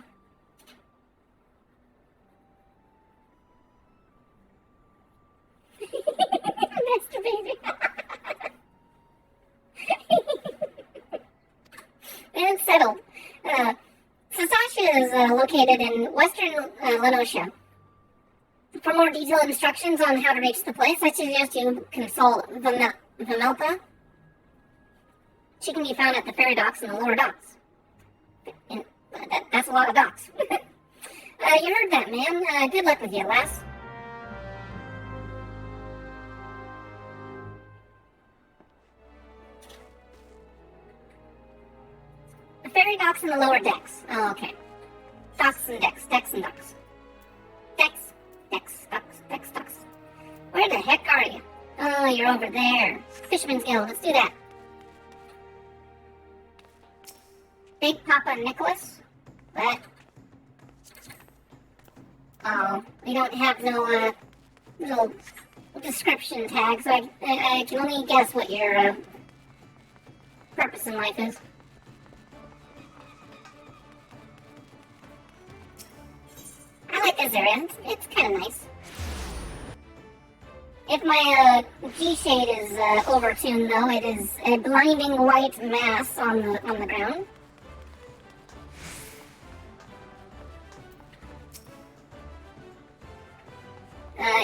Master Baby. And settled. Sastasha is located in western Lenosha. For more detailed instructions on how to reach the place, I suggest you consult Vimelpa. She can be found at the ferry docks and the lower docks. And that's a lot of docks. You heard that, man. Good luck with you, lass. The ferry docks and the lower decks. Oh, okay. Docks and decks. Decks and docks. Decks. Decks. Docks. Decks. Docks. Where the heck are you? Oh, you're over there. Fisherman's Guild. Let's do that. Big Papa Nicholas? What? Oh, we don't have no little description tag, so I can only guess what your purpose in life is. I like this area. It's kind of nice. If my G-shade is overtuned, though, it is a blinding white mass on the ground.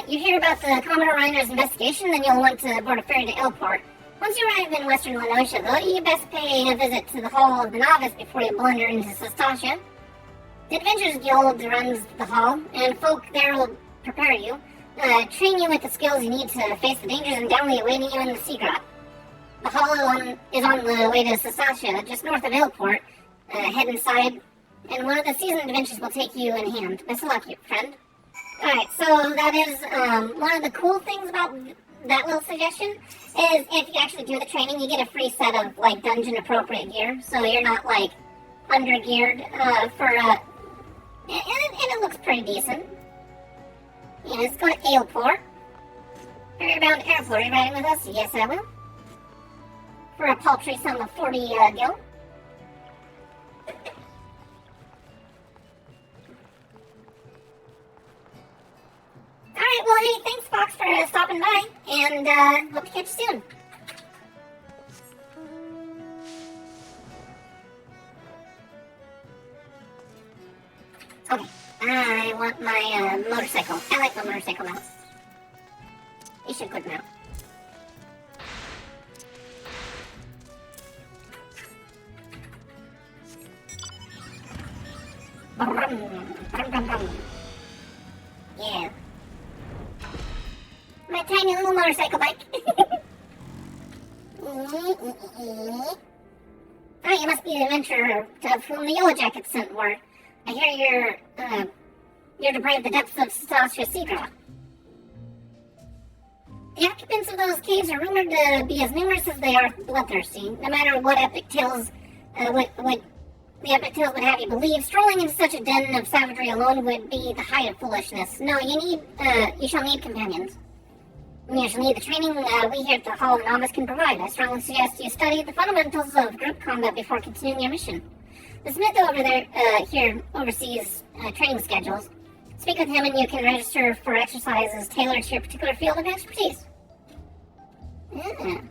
You hear about the Commodore Reiner's investigation, then you'll want to board a ferry to Aleport. Once you arrive in western Lenosha, though, you best pay a visit to the Hall of the Novice before you blunder into Sastasha. The Adventurers Guild runs the hall, and folk there will prepare you, train you with the skills you need to face the dangers undoubtedly awaiting you in the Secret. The hall is on the way to Sastasha, just north of Aleport. Head inside, and one of the seasoned adventures will take you in hand. Best of luck, friend. Alright, so that is one of the cool things about that little suggestion is if you actually do the training, you get a free set of, like, dungeon-appropriate gear, so you're not, like, under-geared and it looks pretty decent. Yeah, let's go to Aleport. Ferry bound to Aleport, are you riding with us? Yes, I will. For a paltry sum of 40 gil. Fox, for stopping by, and hope to catch you soon. Okay, I want my motorcycle. I like my motorcycle mouse. You should click mount. Yeah. My tiny little motorcycle bike. Oh, you must be the adventurer to whom the Yellow Jackets sent word. I hear you're to brave the depths of Sasha Secret. The occupants of those caves are rumored to be as numerous as they are bloodthirsty. No matter what epic tales, what the epic tales would have you believe, strolling into such a den of savagery alone would be the height of foolishness. No, you shall need companions. You shall need the training we here at the Hall of Novice can provide. I strongly suggest you study the fundamentals of group combat before continuing your mission. The Smith over there here oversees training schedules. Speak with him and you can register for exercises tailored to your particular field of expertise. Yeah.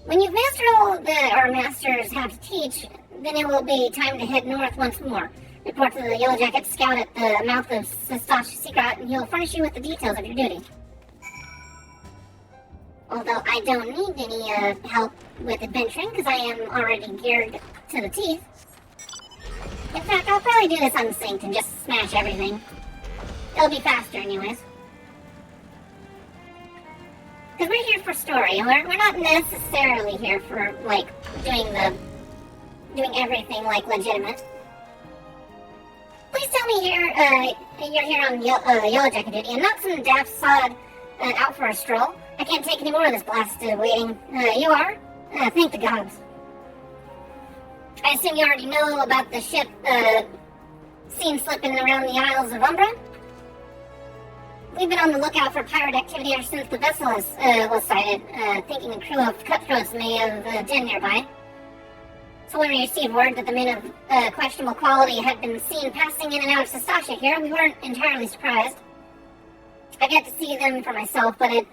When you've mastered all that our masters have to teach, then it will be time to head north once more. Report to the Yellow Jacket scout at the mouth of Sastasha Secret, and he'll furnish you with the details of your duty. Although I don't need any help with adventuring, because I am already geared to the teeth. In fact, I'll probably do this unsynced and just smash everything. It'll be faster anyways. Because we're here for story, and we're not necessarily here for, like, doing everything, like, legitimate. Please tell me here, you're here on Yellow Jacket duty, and not some daft sod out for a stroll. I can't take any more of this blasted waiting. You are? Thank the gods. I assume you already know about the ship, seen slipping around the Isles of Umbra? We've been on the lookout for pirate activity ever since the vessel was sighted, thinking a crew of cutthroats may have been nearby. So when we received word that the men of questionable quality had been seen passing in and out of Sastasha here, we weren't entirely surprised. I get to see them for myself, but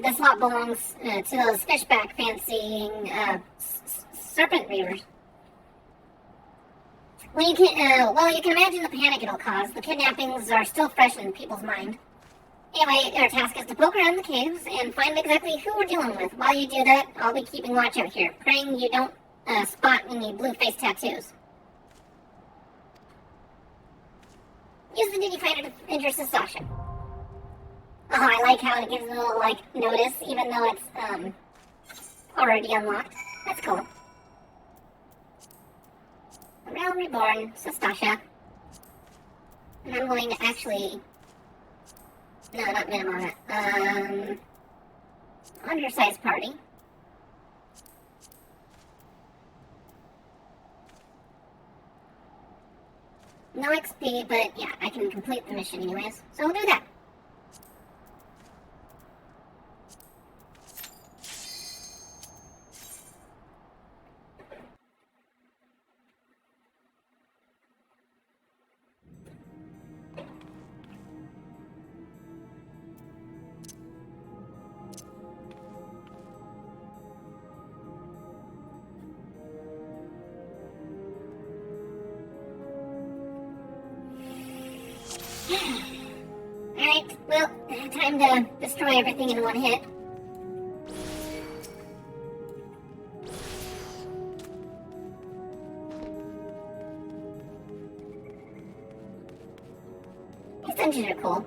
this lot belongs to those fishback-fancying serpent reavers. Well, you can imagine the panic it'll cause. The kidnappings are still fresh in people's mind. Anyway, our task is to poke around the caves and find exactly who we're dealing with. While you do that, I'll be keeping watch out here, praying you don't spot any blue face tattoos. Use the duty fighter to enter Sastasha. Oh, I like how it gives a little, like, notice, even though it's, already unlocked. That's cool. Realm Reborn, Sastasha. And I'm going to actually... No, not minimum it. Undersized party. No XP, but yeah, I can complete the mission anyways. So we'll do that. Alright, well, time to destroy everything in one hit. These dungeons are cool.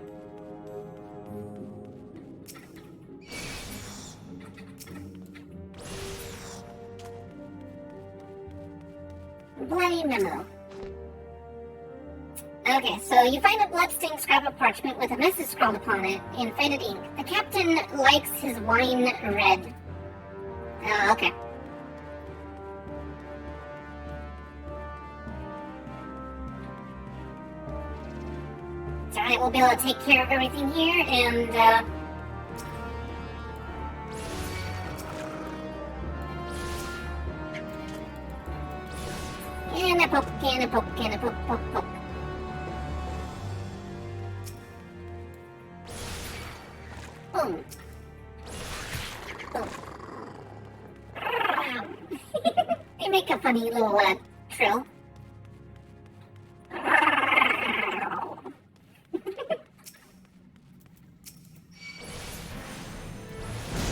Bloody memo. Okay, so you find a bloodstained scrap of parchment with a message scrawled upon it in faded ink. The captain likes his wine red. Oh, okay. It's alright, we'll be able to take care of everything here, and, and a poke, and a poke, and a poke, poke, poke. funny little trill.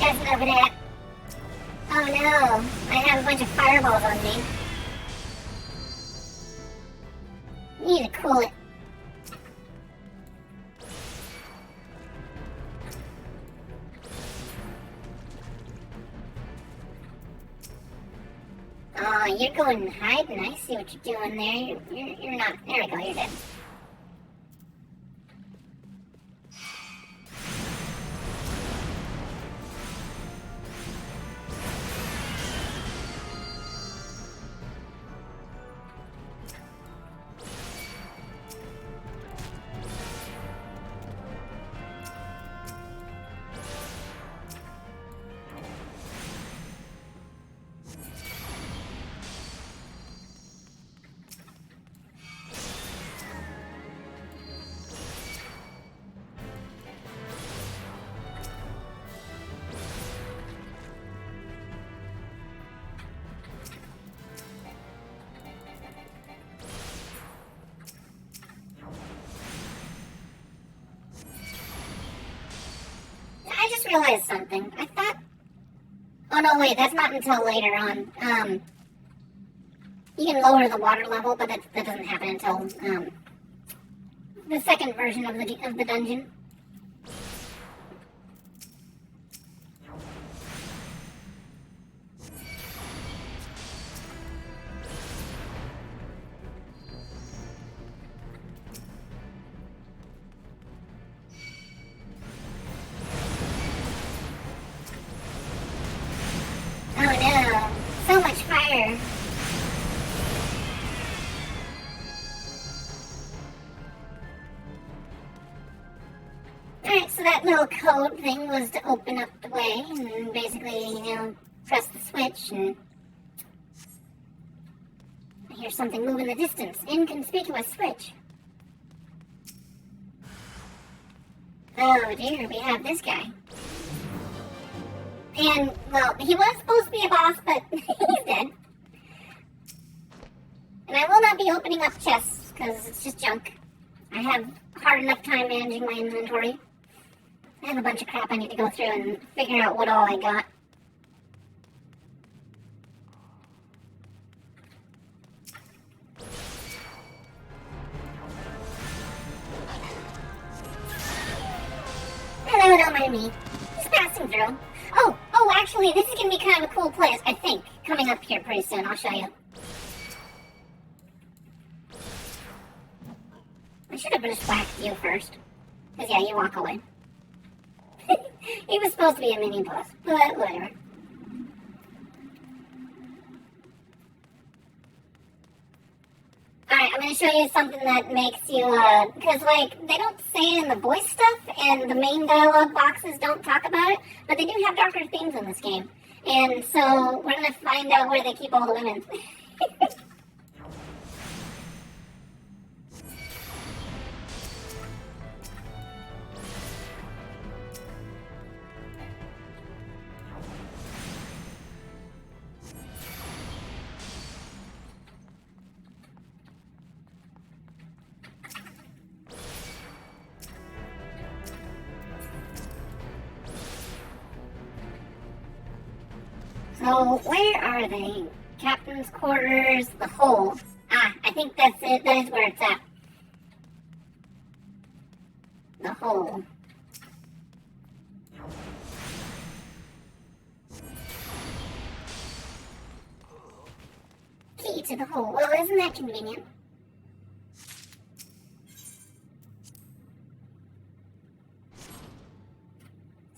That's enough of that. Oh no, I have a bunch of fireballs on me. Need to cool it. Oh, you're going and hiding. I see what you're doing there. You're not. There we go, you're dead. I just realized something. I thought... Oh no, wait, that's not until later on. You can lower the water level, but that doesn't happen until, the second version of the dungeon. Oh no, so much fire. Alright, so that little code thing was to open up the way and basically, you know, press the switch and... I hear something move in the distance. Inconspicuous switch. Oh dear, we have this guy. And, well, he was supposed to be a boss, but he's dead. And I will not be opening up chests, because it's just junk. I have hard enough time managing my inventory. I have a bunch of crap I need to go through and figure out what all I got. Hello, don't mind me. Just passing through. Oh, actually, this is going to be kind of a cool place, I think. Coming up here pretty soon, I'll show you. I should have just whacked you first. Because, yeah, you walk away. He was supposed to be a mini-boss, but whatever. Alright, I'm going to show you something that makes you, because, like, they don't say it in the voice stuff, and the main dialogue boxes don't talk about it, but they do have darker themes in this game. And so, we're going to find out where they keep all the women. So, where are they? Captain's quarters, the hole. Ah, I think that's it. That is where it's at. The hole. Key to the hole. Well, isn't that convenient?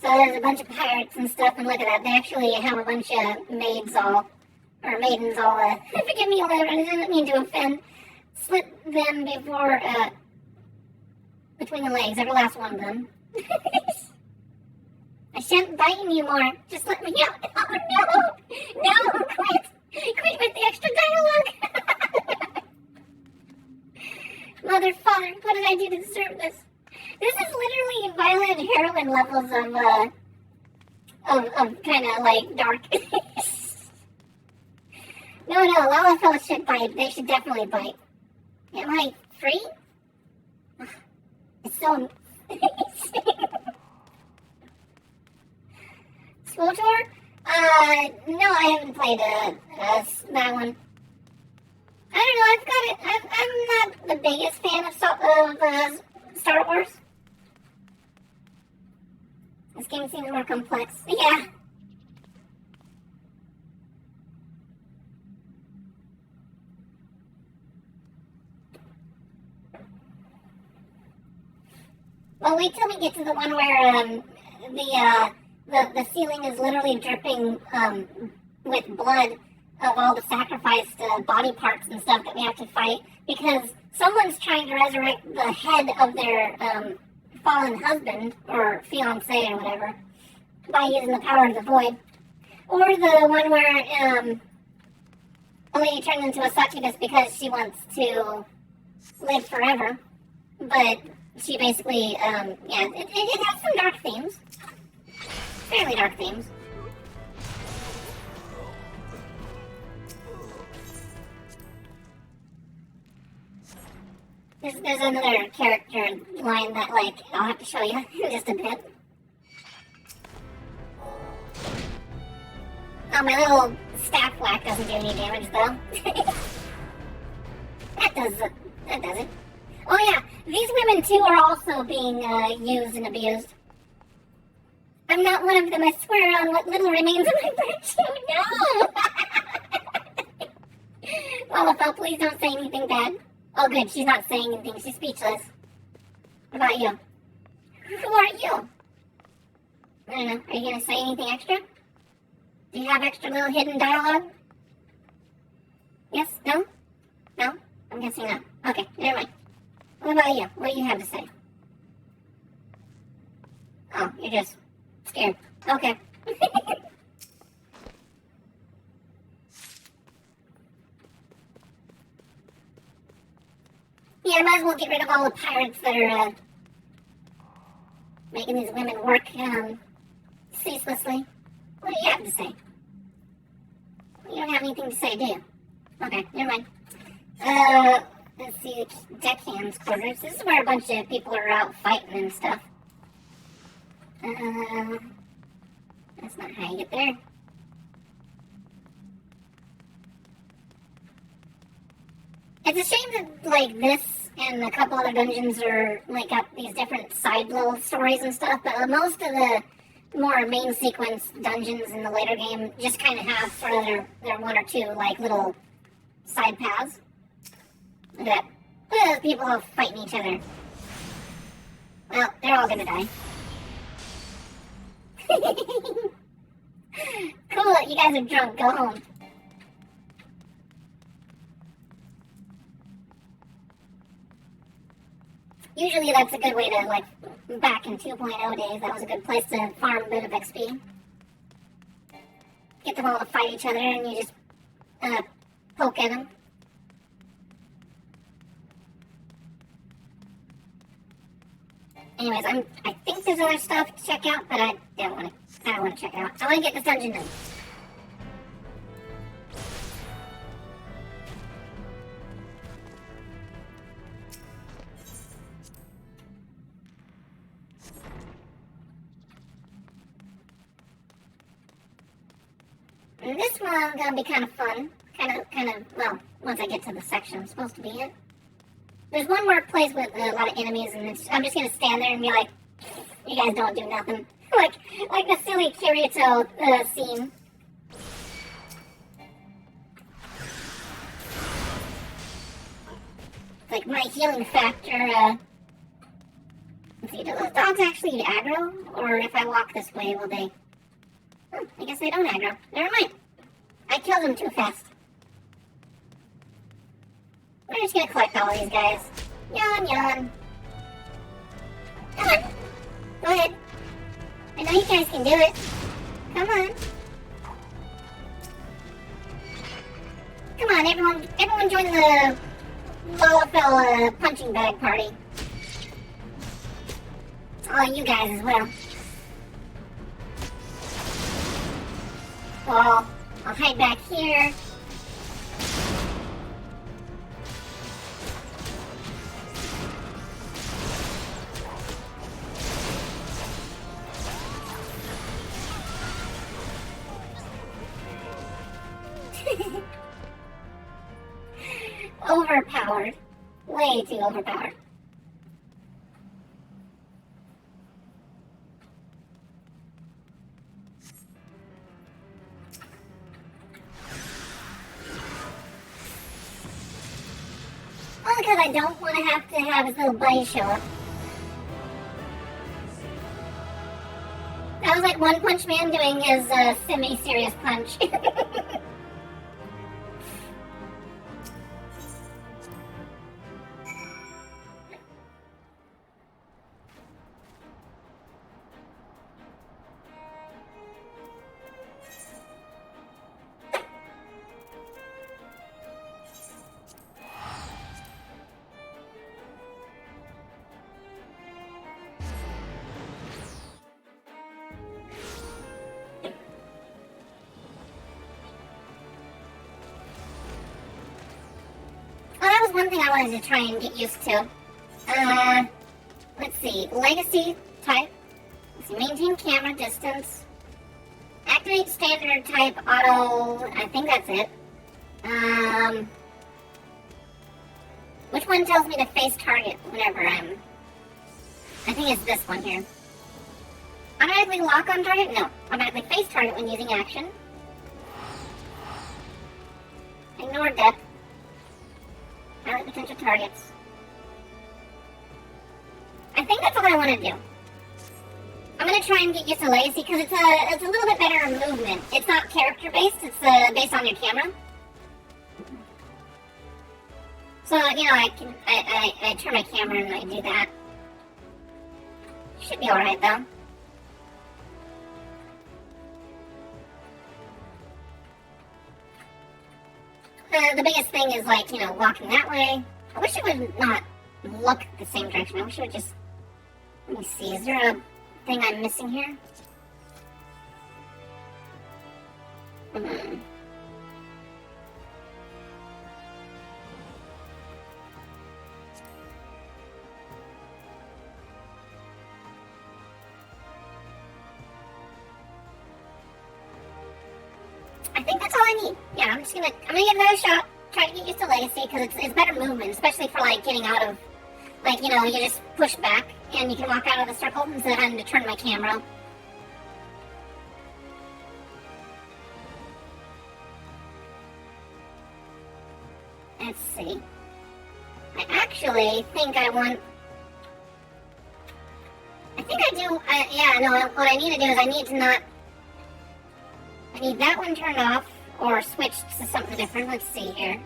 So there's a bunch of pirates and stuff, and look at that. They actually have a bunch of maidens all, forgive me, I didn't mean to offend. Slit them before, between the legs, every last one of them. I shan't bite you more. Just let me out. Oh no! No, quit! Quit with the extra dialogue! Mother, father, what did I do to deserve this? This is literally violent heroin levels of kind of like dark. No, Lalafell should bite. They should definitely bite. Am I free? It's so amazing. School tour? No, I haven't played that one. I don't know, I've got it. I'm not the biggest fan of Star Wars. This game seems more complex. Yeah. Well, wait till we get to the one where the ceiling is literally dripping with blood of all the sacrificed body parts and stuff that we have to fight because someone's trying to resurrect the head of their fallen husband or fiance or whatever by using the power of the void. Or the one where a lady turns into a succubus because she wants to live forever, but she basically, it has some dark themes. Fairly dark themes. There's another character line that, like, I'll have to show you in just a bit. Oh, my little staff whack doesn't do any damage, though. That does it. Oh yeah, these women too are also being used and abused. I'm not one of them, I swear on what little remains of my virtue. No! Lalafell, please don't say anything bad. Oh good, she's not saying anything, she's speechless. What about you? Who are you? I don't know, are you gonna say anything extra? Do you have extra little hidden dialogue? Yes? No? No? I'm guessing no. Okay, never mind. What about you? What do you have to say? Oh, you're just scared. Okay. Yeah, I might as well get rid of all the pirates that are making these women work ceaselessly. What do you have to say? You don't have anything to say, do you? Okay, never mind. Let's see, deckhands quarters. This is where a bunch of people are out fighting and stuff. That's not how you get there. It's a shame that, like, this and a couple other dungeons are, like, got these different side little stories and stuff, but most of the more main sequence dungeons in the later game just kind of have sort of their one or two, like, little side paths. Look at that. Look at those people all fighting each other. Well, they're all gonna die. Cool, you guys are drunk. Go home. Usually that's a good way to, like, back in 2.0 days, that was a good place to farm a bit of XP. Get them all to fight each other and you just poke at them. Anyways, I think there's other stuff to check out, but I don't want to check it out. I want to get this dungeon done. And this one's gonna be kind of fun. Kind of, well, once I get to the section I'm supposed to be in. There's one more place with a lot of enemies, and I'm just gonna stand there and be like, you guys don't do nothing. like the silly Kirito scene. Like my healing factor, let's see, do those dogs actually aggro? Or if I walk this way, will they? Oh, I guess they don't aggro. Never mind. I killed them too fast. We're just gonna collect all these guys. Yawn, yawn. Come on. Go ahead. I know you guys can do it. Come on. Come on, everyone join the Lalafell punching bag party. Oh, you guys as well. Well, I'll hide back here. overpowered. Way too overpowered. Only because I don't want to have his little buddy show up. That was like One Punch Man doing his semi-serious punch. One thing I wanted to try and get used to. Let's see. Legacy type. Let's see, maintain camera distance. Activate standard type auto. I think that's it. Which one tells me to face target whenever I'm... I think it's this one here. Automatically lock on target? No. Automatically face target when using action. Ignore depth. Highlight potential targets. I think that's all I want to do. I'm going to try and get used to Legacy because it's a little bit better movement. It's not character based, it's based on your camera. So, you know, I turn my camera and I do that. Should be alright though. The biggest thing is, like, you know, walking that way. I wish it would not look the same direction. I wish it would just... Let me see, is there a thing I'm missing here? I think that's all I need. Yeah, I'm gonna give it another shot. Try to get used to Legacy because it's better movement, especially for like getting out of, like, you know, you just push back and you can walk out of the circle instead of having to turn my camera. Let's see. I actually think I want... I think I do... yeah, no, what I need to do is I need to not... I need that one turned off or switched to something different. Let's see here.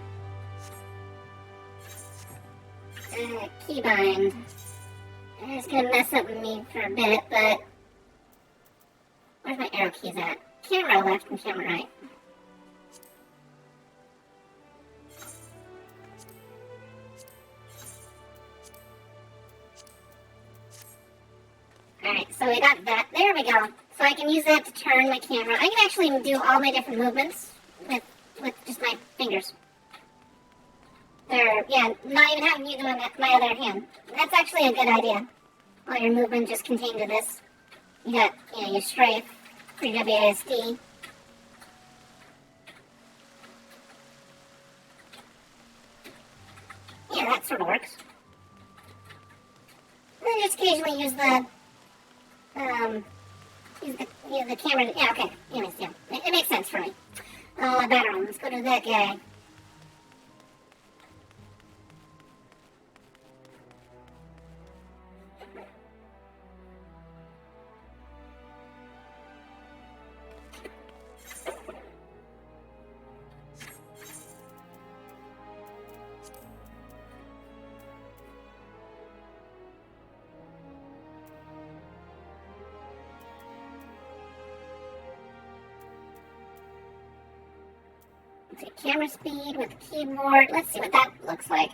Keybind. It's gonna mess up with me for a bit, but... Where's my arrow keys at? Camera left and camera right. Alright, so we got that. There we go. So I can use that to turn my camera. I can actually do all my different movements with just my fingers. They're, yeah, not even having to use my other hand. That's actually a good idea. All your movement just contained to this. You got, you know, your strafe for your WASD. Yeah, that sort of works. And then just occasionally use the camera. Yeah, okay. Anyways, yeah. It makes sense for me. A better one. Let's go to that guy. Camera speed with keyboard. Let's see what that looks like.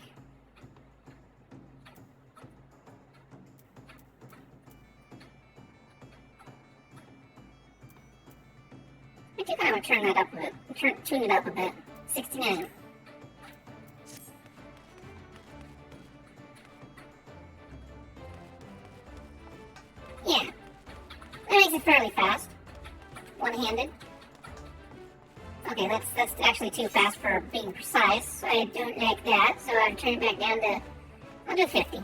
I do kind of turn that up a bit. Tune it up a bit. 69. Yeah. That makes it fairly fast. One-handed. Okay. Okay, that's actually too fast for being precise. So I don't like that, so I'll turn it back down to, I'll do 50.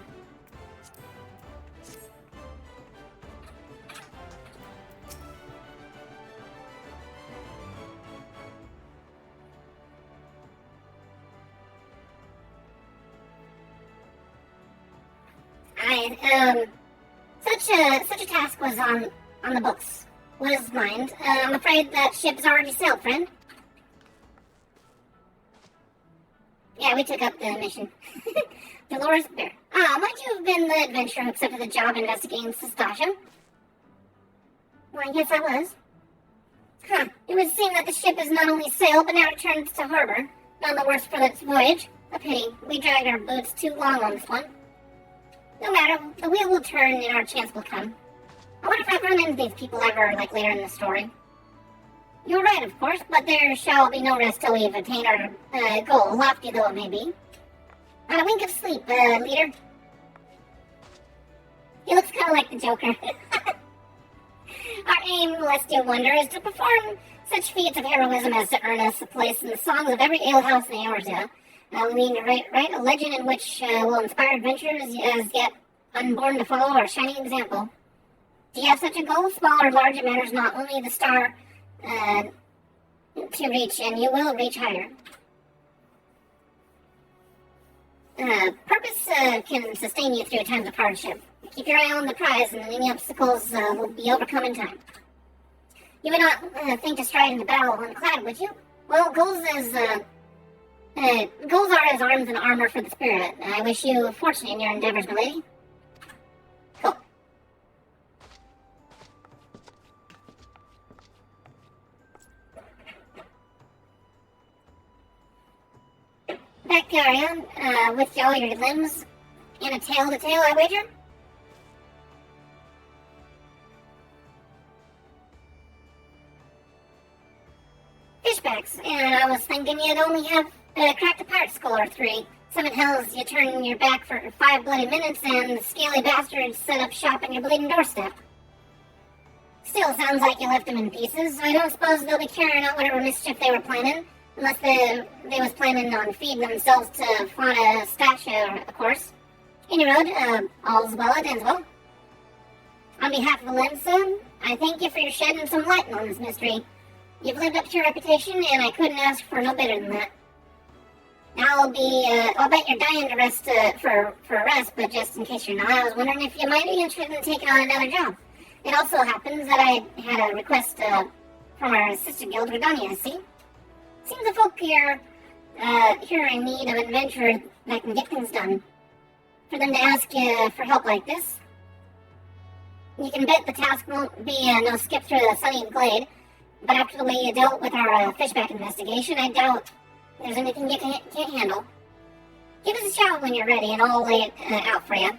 Such a task was on the books. Was mind. I'm afraid that ship's already sailed, friend. Yeah, we took up the mission. Dolores Bear. Might you have been the adventurer who accepted the job investigating Sestasha? Why, yes, I was. Huh. It would seem that the ship has not only sailed, but now returned to harbor. None the worse for its voyage. A pity. We dragged our boots too long on this one. No matter, the wheel will turn and our chance will come. I wonder if I've run into these people ever, like, later in the story. You're right, of course, but there shall be no rest till we've attained our goal, lofty though it may be. Not a wink of sleep, leader. He looks kind of like the Joker. Our aim, lest you wonder, is to perform such feats of heroism as to earn us a place in the songs of every alehouse in Eorzea. We mean to write a legend in which will inspire adventurers as yet unborn to follow our shining example. Do you have such a goal? Small or large, it matters not. Only the star to reach, and you will reach higher. Purpose can sustain you through times of hardship. Keep your eye on the prize, and any obstacles will be overcome in time. You would not think to stride into battle unclad, would you? Well, goals are as arms and armor for the spirit. I wish you fortune in your endeavors, milady. Cool. Back carry on, with all your limbs and a tail to tail, I wager? Fishbacks, and I was thinking you'd only have cracked a pirate skull or 3. Some in hells you turn your back for 5 bloody minutes and the scaly bastards set up shop on your bleeding doorstep. Still, sounds like you left them in pieces. I don't suppose they'll be carrying out whatever mischief they were planning, unless they was planning on feeding themselves to Fauna Stasha, of course. Any road, all's well that ends well. On behalf of the Lensa, I thank you for your shedding some light on this mystery. You've lived up to your reputation, and I couldn't ask for no better than that. Now I'll bet you're dying to rest for a rest, but just in case you're not, I was wondering if you might be interested in taking on another job. It also happens that I had a request from our sister guild, Redania, see? Seems the folk here are in need of an adventurer that can get things done. For them to ask you for help like this, you can bet the task won't be no skip through the sunny glade, but after the way you dealt with our fishback investigation, I doubt there's anything you can't handle. Give us a shout when you're ready, and I'll lay it out for you.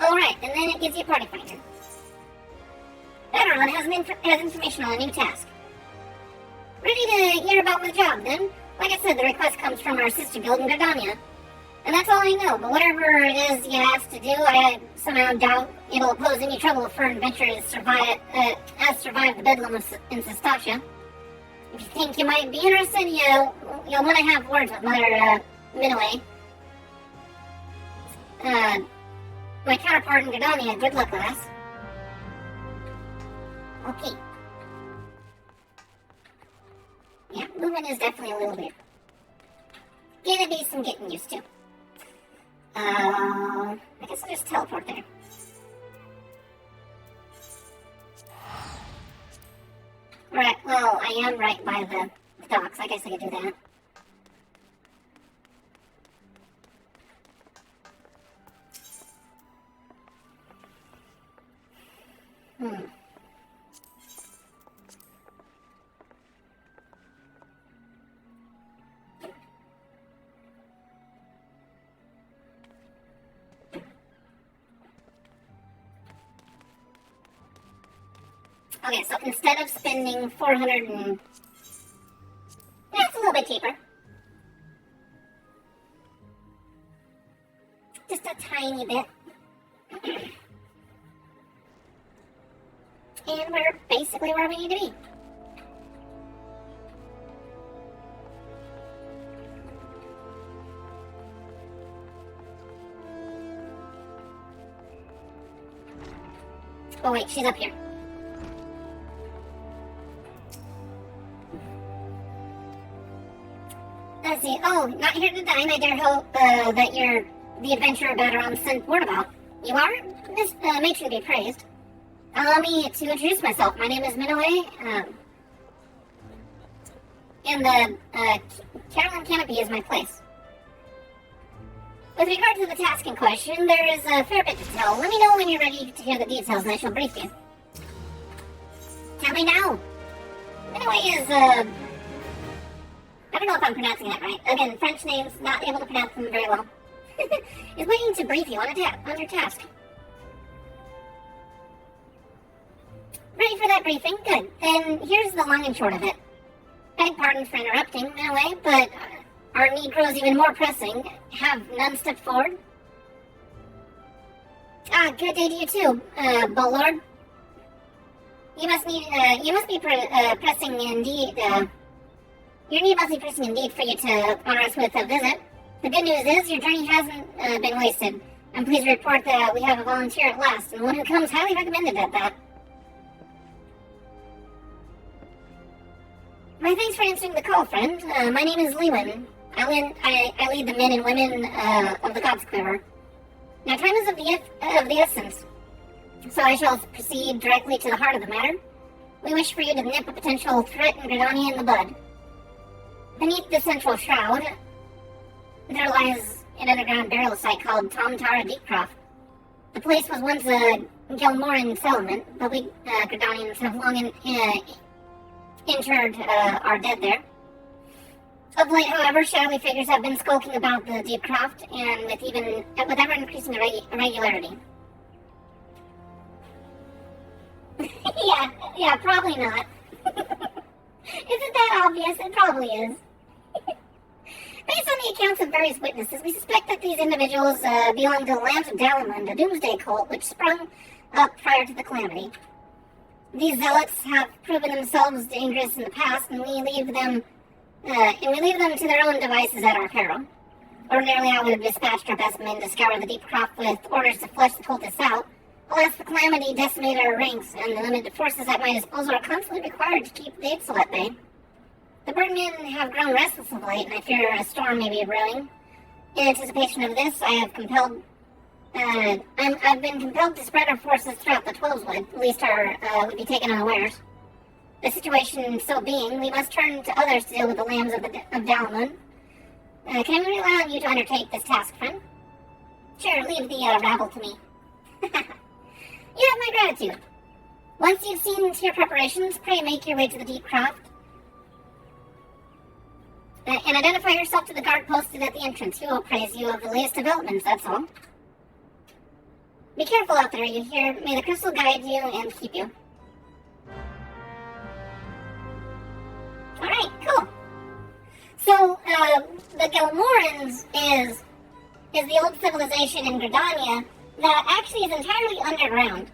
Alright, and then it gives you a party finder. Better one has information on a new task. Ready to hear about my job, then? Like I said, the request comes from our sister guild in Gardania. And that's all I know, but whatever it is you asked to do, I somehow doubt it'll pose any trouble for adventurers to survive the bedlam in Sestasha. If you think you might be interested, you'll want to have words with Mother Minaway. My counterpart in Gardania, good luck, lass. Okay. Yeah, movement is definitely a little weird. Gonna be some getting used to. I guess I'll just teleport there. Right, well, I am right by the docks. I guess I could do that. Okay, so instead of spending 400 and... bit cheaper. Just a tiny bit. And we're basically where we need to be. Oh wait, she's up here. Let's see. Oh, not here to dine. I dare hope that you're the adventurer Batteron sent word about. You are? This matron be praised. Allow me to introduce myself. My name is Minoe, and the Carolyn Canopy is my place. With regard to the task in question, there is a fair bit to tell. Let me know when you're ready to hear the details, and I shall brief you. Tell me now. Minoe is, I don't know if I'm pronouncing that right. Again, French names, not able to pronounce them very well. Is waiting to brief you on your task. Ready for that briefing? Good. Then here's the long and short of it. Beg pardon for interrupting, in a way, but our need grows even more pressing. Have none stepped forward? Ah, good day to you too, Bowlord. You must be pressing indeed. Your need must be pressing indeed for you to honor us with a visit. The good news is your journey hasn't been wasted. I'm pleased to report that we have a volunteer at last, and one who comes highly recommended at that. My thanks for answering the call, friend. My name is Lewin. I lead the men and women of the God's Quiver. Now, time is of the essence, so I shall proceed directly to the heart of the matter. We wish for you to nip a potential threat in Gridania in the bud. Beneath the central shroud, there lies an underground burial site called Tom Tara Deepcroft. The place was once a Gelmoran settlement, but we Gridanians have long interred our dead there. Of late, however, shadowy figures have been skulking about the Deepcroft, and with ever increasing irregularity. yeah, probably not. Isn't that obvious? It probably is. Based on the accounts of various witnesses, we suspect that these individuals belong to the Lambs of Dalamund, a doomsday cult which sprung up prior to the calamity. These zealots have proven themselves dangerous in the past, and we leave them to their own devices at our peril. Ordinarily, I would have dispatched our best men to scour the Deepcroft with orders to flush the cultists out. Alas, the calamity decimated our ranks, and the limited forces at my disposal are constantly required to keep the Ixal at bay. The birdmen have grown restless of late, and I fear a storm may be brewing. In anticipation of this, I've been compelled to spread our forces throughout the Twelveswood, at least would be taken unawares. The situation so being, we must turn to others to deal with the lambs of Dalamund. Can we rely on you to undertake this task, friend? Sure, leave the rabble to me. You have my gratitude. Once you've seen to your preparations, pray make your way to the Deepcroft. And identify yourself to the guard posted at the entrance, who will praise you of the latest developments, that's all. Be careful out there, you hear? May the crystal guide you and keep you. Alright, cool. So, the Gelmorans is the old civilization in Gridania that actually is entirely underground.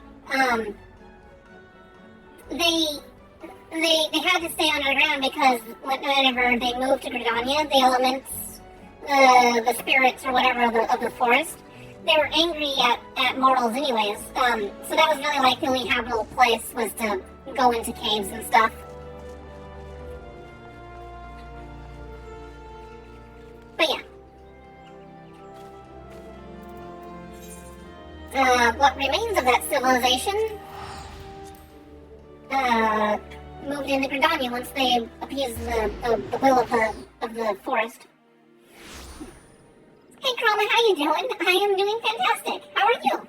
They had to stay underground because whenever they moved to Gridania, the elements, the spirits or whatever of the forest, they were angry at mortals anyways. So that was really like the only habitable place was to go into caves and stuff. But yeah. What remains of that civilization moved into Gridania once they appeased the will of the forest. Hey Chroma, how you doing? I am doing fantastic. How are you?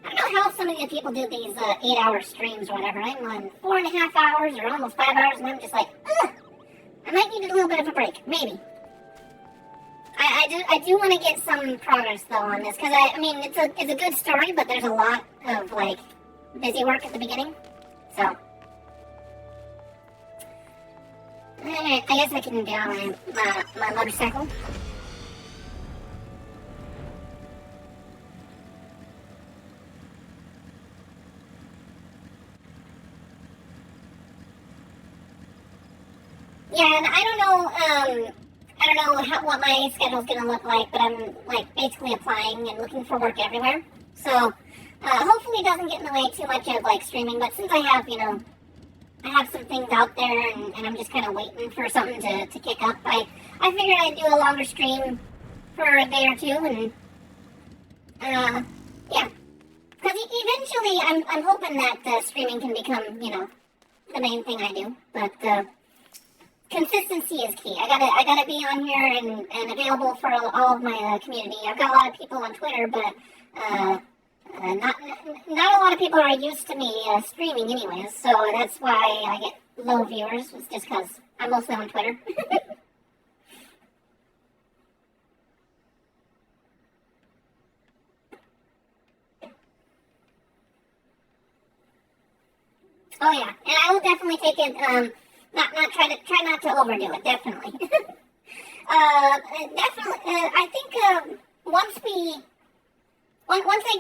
I don't know how some of you people do these 8-hour streams or whatever. I'm on 4.5 hours or almost 5 hours, and I'm just like, ugh! I might need a little bit of a break, maybe. I do want to get some progress though on this because I mean it's a good story, but there's a lot of like busy work at the beginning, so I guess I can get on my motorcycle. Yeah, and I don't know what my schedule's gonna look like, but I'm like basically applying and looking for work everywhere. So hopefully it doesn't get in the way too much of like streaming. But since I have, I have some things out there, and I'm just kind of waiting for something to kick up. I figured I'd do a longer stream for a day or two, and yeah, because eventually I'm hoping that streaming can become the main thing I do, but. Consistency is key. I gotta be on here and available for all of my community. I've got a lot of people on Twitter, but not a lot of people are used to me streaming anyways. So that's why I get low viewers. It's just because I'm mostly on Twitter. Oh yeah, and I will definitely take it. Try not to overdo it. Definitely. Definitely. I think once I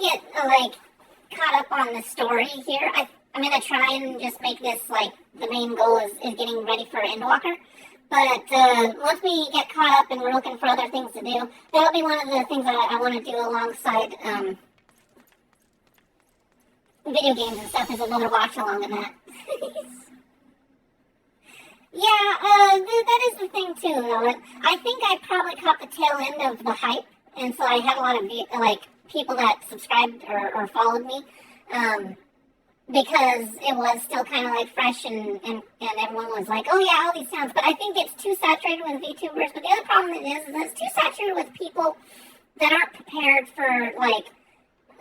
get like caught up on the story here, I'm gonna try and just make this like the main goal is getting ready for Endwalker. But once we get caught up and we're looking for other things to do, that'll be one of the things that I want to do alongside video games and stuff. Is a little watch along in that. Yeah, that is the thing too, though. I think I probably caught the tail end of the hype, and so I had a lot of people that subscribed or followed me, because it was still kind of like fresh, and everyone was like, oh yeah, all these sounds. But I think it's too saturated with VTubers. But the other problem is that it's too saturated with people that aren't prepared for like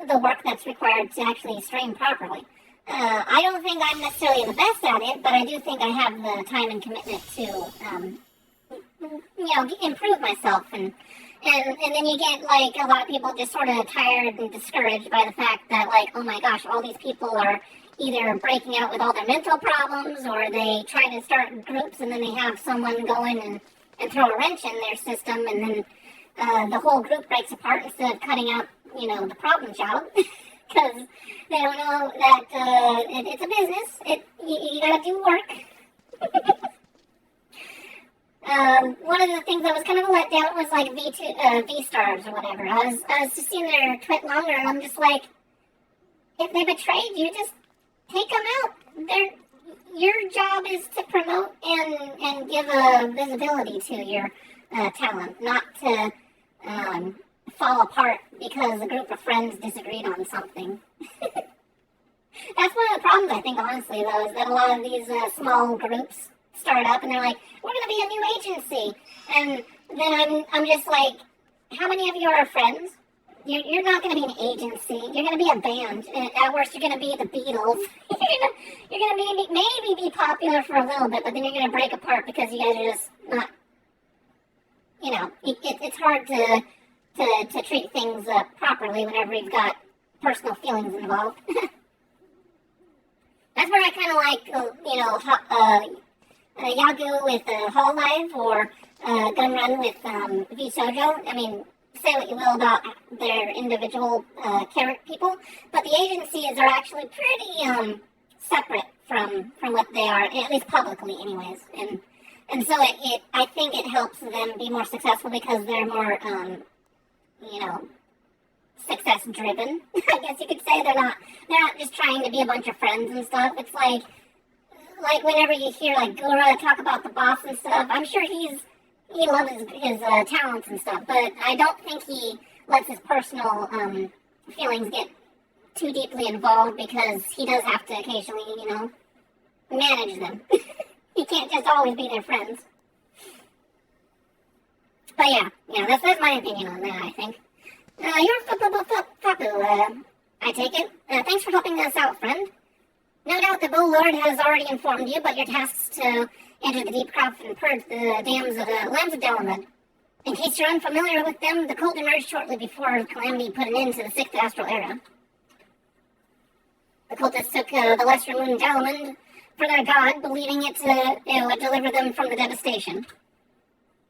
the work that's required to actually stream properly. I don't think I'm necessarily the best at it, but I do think I have the time and commitment to, improve myself. And then you get, like, a lot of people just sort of tired and discouraged by the fact that, like, oh my gosh, all these people are either breaking out with all their mental problems, or they try to start groups and then they have someone go in and throw a wrench in their system, and then the whole group breaks apart instead of cutting out, the problem child. Because they don't know that it's a business. You gotta do work. One of the things that was kind of a letdown was like V-stars or whatever. I was just seeing their tweet longer, and I'm just like, if they betrayed you, just take them out. Your job is to promote and give a visibility to your talent, not to fall apart because a group of friends disagreed on something. That's one of the problems, I think, honestly, though, is that a lot of these small groups start up and they're like, we're going to be a new agency. And then I'm just like, how many of you are friends? You're not going to be an agency. You're going to be a band. At worst, you're going to be the Beatles. you're going to maybe be popular for a little bit, but then you're going to break apart because you guys are just not, it's hard to treat things properly whenever you've got personal feelings involved. That's where I kind of like, Yagoo with Hall Live, or Gun Run with V-Sojo. I mean, say what you will about their individual character people, but the agencies are actually pretty separate from what they are, at least publicly anyways. And so I think it helps them be more successful because they're more success driven. I guess you could say they're not just trying to be a bunch of friends and stuff. It's like whenever you hear like Gura talk about the boss and stuff, I'm sure he loves his talents and stuff, but I don't think he lets his personal feelings get too deeply involved, because he does have to occasionally, manage them. He can't just always be their friends. But yeah, that's my opinion on that, I think. You're Fapu, I take it. Thanks for helping us out, friend. No doubt the Bow Lord has already informed you about your tasks to enter the Deep Crop and purge the dams of the lands of Dalamud. In case you're unfamiliar with them, the cult emerged shortly before Calamity put an end to the 6th Astral Era. The cultists took the Lesser Moon Dalamud for their god, believing it would deliver them from the devastation.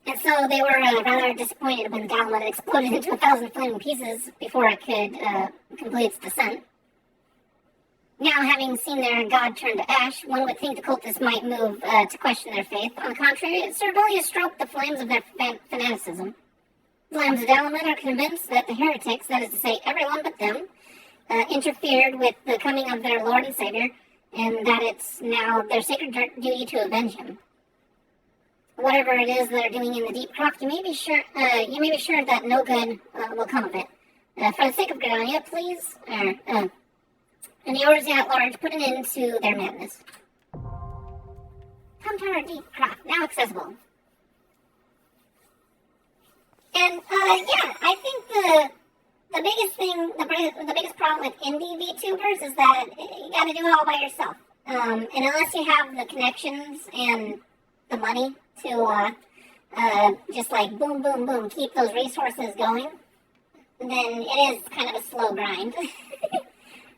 And so they were rather disappointed when Galamet exploded into 1,000 flaming pieces before it could complete its descent. Now, having seen their god turn to ash, one would think the cultists might move to question their faith. On the contrary, Sir Bellius stroked the flames of their fanaticism. The Lambs of Galamet are convinced that the heretics, that is to say, everyone but them, interfered with the coming of their Lord and Savior, and that it's now their sacred duty to avenge him. Whatever it is they're doing in the deep croft, you may be sure that no good will come of it. For the sake of Gridania, please, and the orders at large, put an end to their madness. Come to our deep croft, now accessible. And I think the biggest thing, the biggest problem with indie VTubers is that you got to do it all by yourself. And unless you have the connections and the money to just like boom, boom, boom, keep those resources going, then it is kind of a slow grind.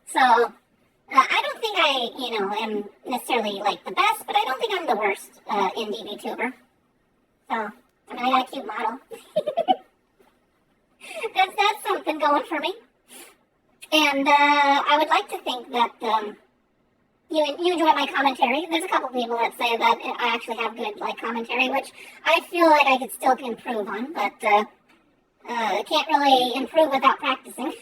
So I don't think I, am necessarily like the best, but I don't think I'm the worst indie VTuber. So I mean, I got a cute model. That's something going for me. And I would like to think that you enjoy my commentary. There's a couple people that say that I actually have good commentary, which I feel like I could still improve on, but I can't really improve without practicing.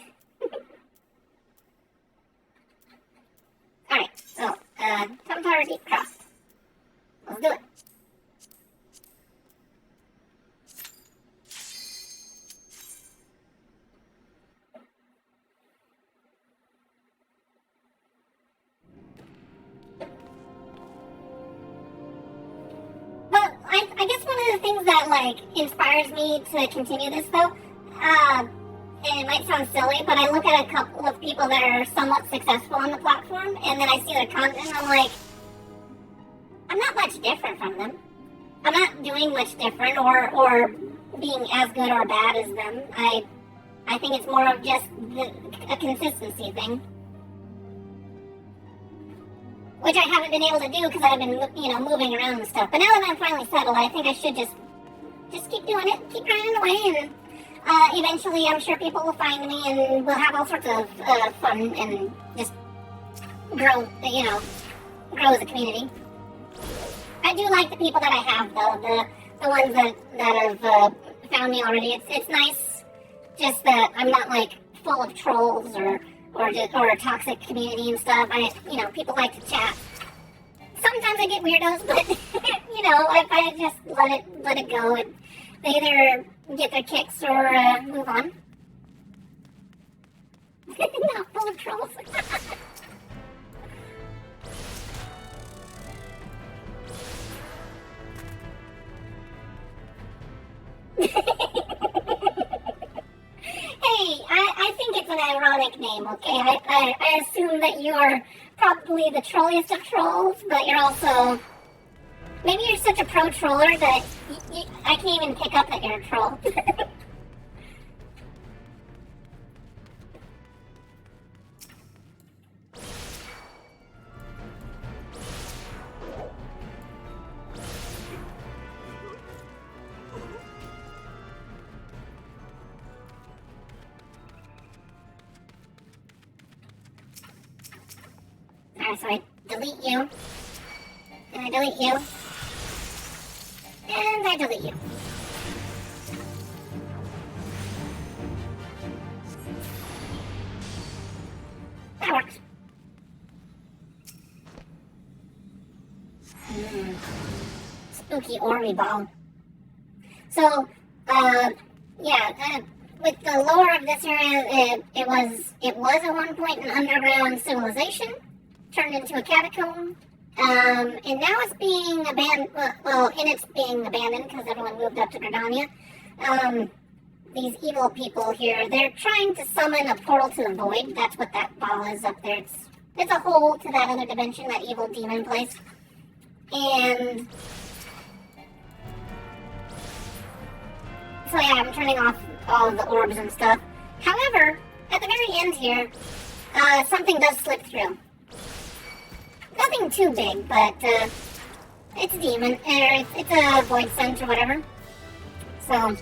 Alright, so come to our deep cross. Let's do it. I guess one of the things that inspires me to continue this though, and it might sound silly, but I look at a couple of people that are somewhat successful on the platform, and then I see their content, and I'm like, I'm not much different from them. I'm not doing much different or being as good or bad as them. I think it's more of just a consistency thing. Which I haven't been able to do because I've been, moving around and stuff. But now that I'm finally settled, I think I should just keep doing it, keep grinding away, and eventually I'm sure people will find me and we'll have all sorts of fun and just grow, grow as a community. I do like the people that I have, though, the ones that have found me already. It's nice just that I'm not, full of trolls or a toxic community and stuff. People like to chat. Sometimes I get weirdos, but I just let it go, and they either get their kicks or move on. Not full of trolls. Hey, I think it's an ironic name, okay? I assume that you are probably the trolliest of trolls, but you're also... Maybe you're such a pro troller that I can't even pick up that you're a troll. Alright, so I delete you. And I delete you. And I delete you. That works. Spooky Orby ball. So, with the lore of this area, it was at one point an underground civilization, turned into a catacomb, and now it's being abandoned. Well, it's being abandoned because everyone moved up to Gridania. These evil people here, they're trying to summon a portal to the void. That's what that ball is up there. It's a hole to that other dimension, that evil demon place. And so yeah, I'm turning off all of the orbs and stuff. However, at the very end here, something does slip through. Nothing too big, but it's a demon, or it's a void scent or whatever. So,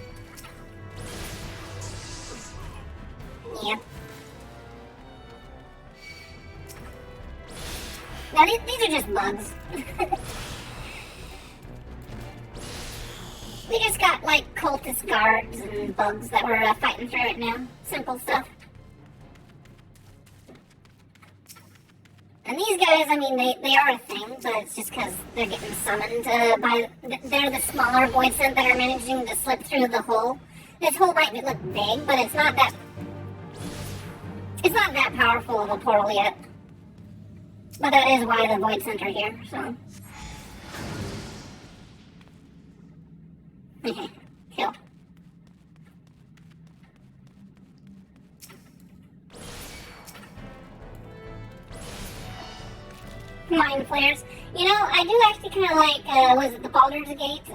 yeah. Now these are just bugs. We just got like cultist guards and bugs that we're fighting through right now. Simple stuff. And these guys, I mean, they are a thing, but it's just because they're getting summoned by... They're the smaller void scent that are managing to slip through the hole. This hole might look big, but it's not that... It's not that powerful of a portal yet. But that is why the void scent are here, so... Okay, kill. Mind flares. You know, I do actually kind of like, was it the Baldur's Gate?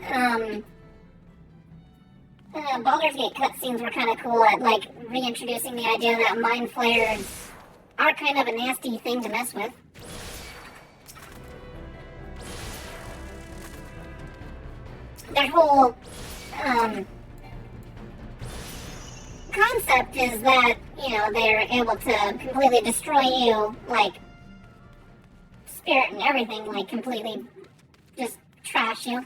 Baldur's Gate cutscenes were kind of cool at, like, reintroducing the idea that mind flares are kind of a nasty thing to mess with. Their whole, concept is that, you know, they're able to completely destroy you, like, spirit and everything, like, completely just trash you.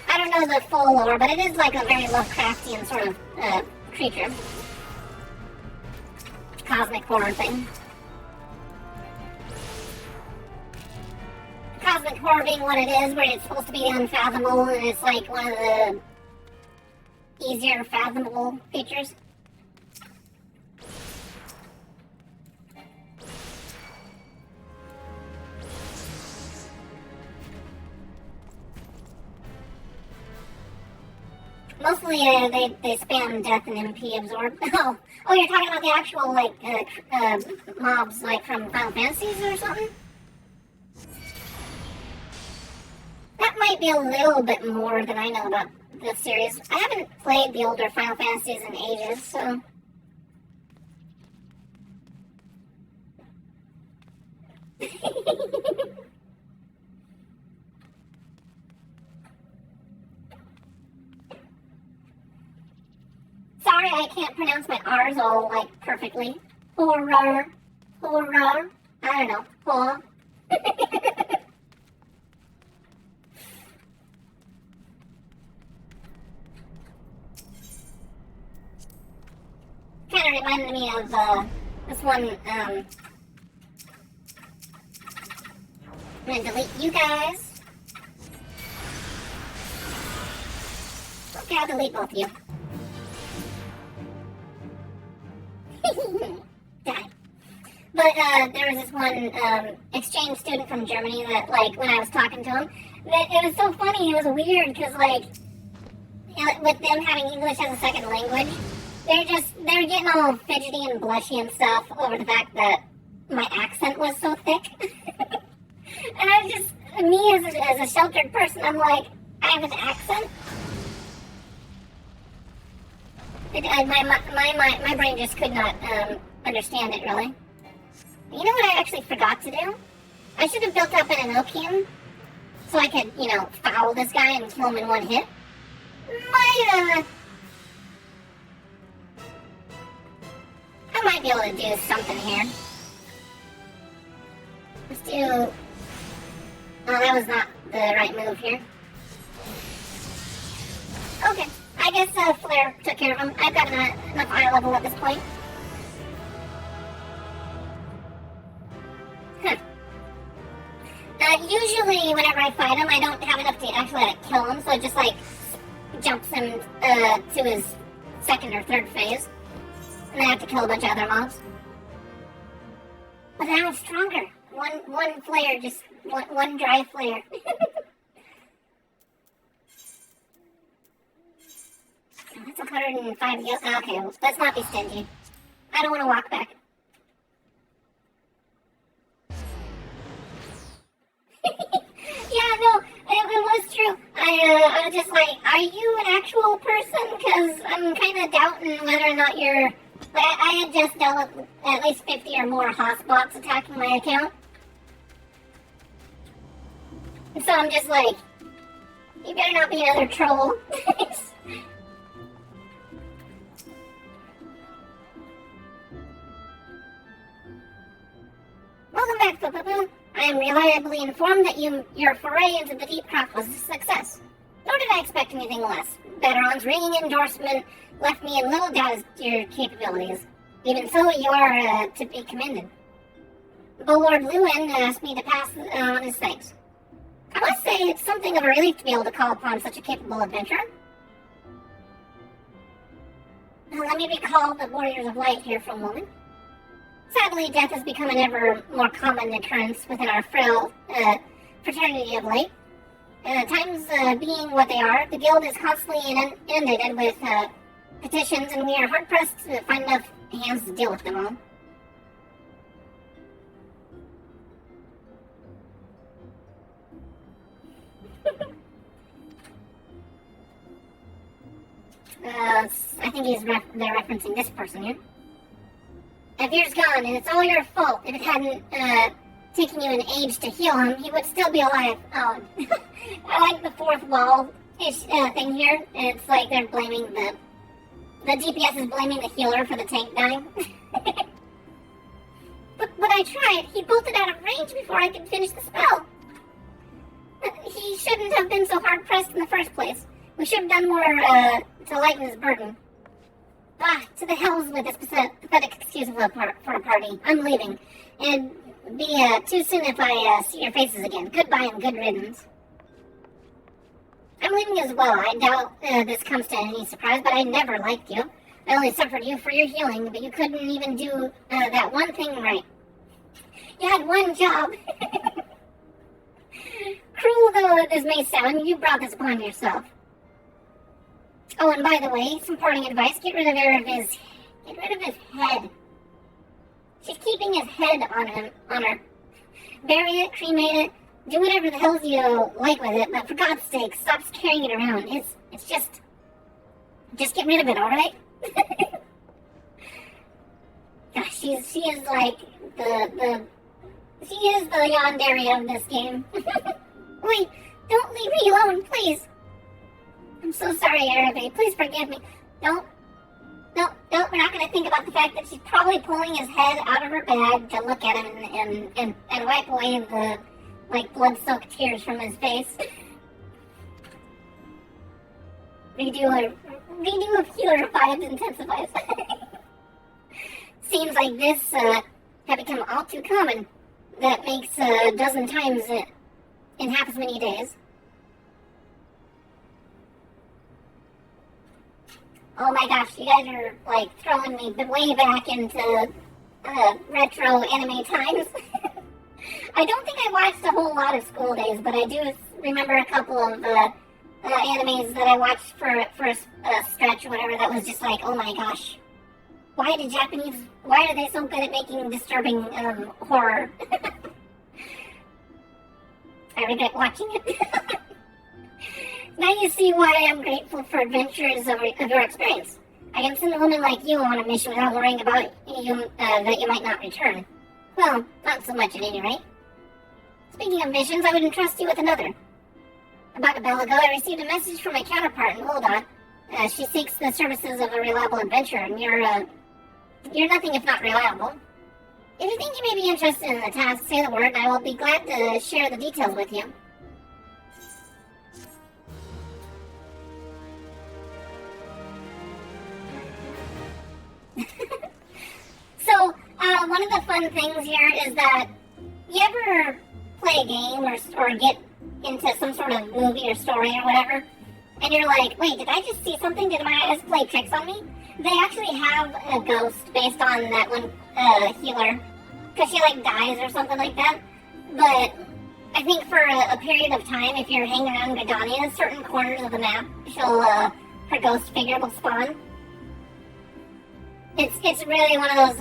I don't know the full lore, but it is like a very Lovecraftian sort of creature. Cosmic horror thing. Cosmic horror being what it is, where it's supposed to be unfathomable, and it's like one of the easier fathomable features. Mostly, they spam death and MP absorb. Oh, you're talking about the actual, like, mobs, like, from Final Fantasies or something? That might be a little bit more than I know about the series. I haven't played the older Final Fantasies in ages, so... Sorry, I can't pronounce my R's all, like, perfectly. Horror. Horror. I don't know. Horror. Kind of reminded me of, this one, I'm gonna delete you guys. Okay, I'll delete both of you. Die. But there was this one exchange student from Germany that, like, when I was talking to him, that it was so funny. It was weird because, like, with them having English as a second language, they're getting all fidgety and blushy and stuff over the fact that my accent was so thick. And I just, me as a sheltered person, I'm like, I have an accent. My brain just could not understand it, really. You know what I actually forgot to do? I should have built up an Enochian so I could, you know, foul this guy and kill him in one hit. I might be able to do something here. Let's do... Oh, that was not the right move here. Okay. I guess Flare took care of him. I've got enough eye level at this point. Huh. Usually, whenever I fight him, I don't have enough to actually like, kill him, so it just like jumps him to his second or third phase. And then I have to kill a bunch of other mobs. But now it's stronger. One flare, just one dry flare. That's 105 gil. Okay, let's not be stingy. I don't want to walk back. Yeah, no, it was true. I was just like, are you an actual person? Because I'm kind of doubting whether or not you're... But I had just dealt with at least 50 or more hotspots attacking my account. And so I'm just like, you better not be another troll. Welcome back, Poo-Poo-Poo. I am reliably informed that your foray into the deep craft was a success. Nor did I expect anything less. Beteron's ringing endorsement left me in little doubt as to your capabilities. Even so, you are to be commended. Lord Lewin asked me to pass on his thanks. I must say it's something of a relief to be able to call upon such a capable adventurer. Let me recall the Warriors of Light here for a moment. Sadly, death has become an ever more common occurrence within our frail fraternity of light. Times being what they are, the guild is constantly inundated with petitions, and we are hard-pressed to find enough hands to deal with them all. I think they're referencing this person here. Veer's gone, and it's all your fault. If it hadn't taken you an age to heal him, he would still be alive. Oh, I like the fourth wall-ish thing here. It's like they're blaming the DPS is blaming the healer for the tank dying. But I tried. He bolted out of range before I could finish the spell. He shouldn't have been so hard-pressed in the first place. We should have done more to lighten his burden. To the hells with this pathetic excuse for a party. I'm leaving. It'd be too soon if I see your faces again. Goodbye and good riddance. I'm leaving as well. I doubt this comes to any surprise, but I never liked you. I only suffered you for your healing, but you couldn't even do that one thing right. You had one job. Cruel though this may sound, you brought this upon yourself. Oh, and by the way, some parting advice, get rid of his head. She's keeping his head on her. Bury it, cremate it, do whatever the hell you like with it, but for God's sake, stop carrying it around. It's just get rid of it, alright? Gosh, she is like she is the yandere of this game. Wait, don't leave me alone, please. I'm so sorry, Arabe. Please forgive me. Don't. We're not going to think about the fact that she's probably pulling his head out of her bag to look at him and wipe away the, blood-soaked tears from his face. Redo of healer vibes intensifies. Seems like this have become all too common. That makes a dozen times in half as many days. Oh my gosh, you guys are throwing me way back into retro anime times. I don't think I watched a whole lot of School Days, but I do remember a couple of animes that I watched for a stretch or whatever that was just like, oh my gosh, why are they so good at making disturbing horror? I regret watching it. Now you see why I am grateful for adventures of your experience. I can send a woman like you on a mission without worrying about you that you might not return. Well, not so much at any rate. Speaking of missions, I would entrust you with another. About a bell ago, I received a message from my counterpart in Loda. She seeks the services of a reliable adventurer, and you're nothing if not reliable. If you think you may be interested in the task, say the word, and I will be glad to share the details with you. So, one of the fun things here is that you ever play a game or get into some sort of movie or story or whatever, and you're like, wait, did I just see something? Did my eyes play tricks on me? They actually have a ghost based on that one healer, because she dies or something like that. But I think for a period of time, if you're hanging around Gridania, certain corners of the map, her ghost figure will spawn. It's really one of those,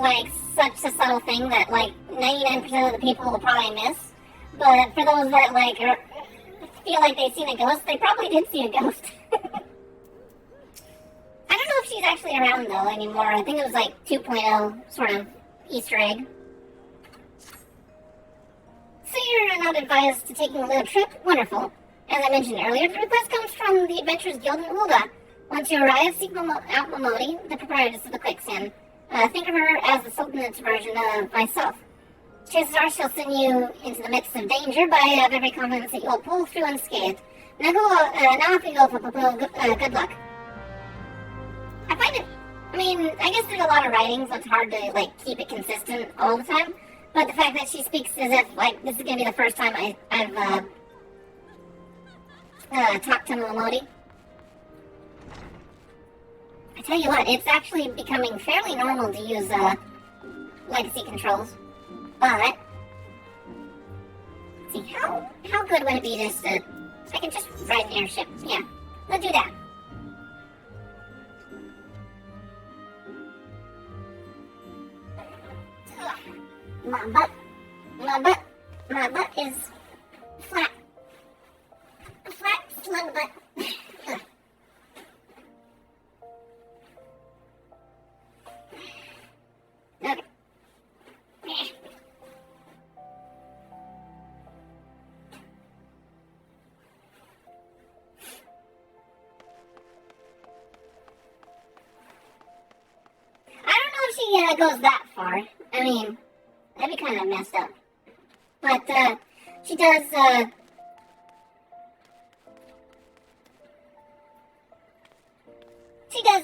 such a subtle thing that, 99% of the people will probably miss. But for those that, feel like they've seen a ghost, they probably did see a ghost. I don't know if she's actually around, though, anymore. I think it was, 2.0 sort of Easter egg. So you're not advised to taking a little trip? Wonderful. As I mentioned earlier, the request comes from the Adventurers Guild in Ulda. Once you arrive, seek out Momodi, the proprietress of the quicksand. Think of her as the Sultan's version of myself. Chances are she'll send you into the midst of danger, but I have every confidence that you'll pull through unscathed. Now off you go, good luck. I find it, I guess there's a lot of writing, so it's hard to, keep it consistent all the time. But the fact that she speaks as if, this is going to be the first time I've talked to Momodi. I tell you what, it's actually becoming fairly normal to use, legacy controls. But, let's see, how good would it be just to, I can just ride an airship. Yeah, let's do that. My butt is flat. A flat slug butt. Okay. I don't know if she goes that far. That'd be kind of messed up. But, she does,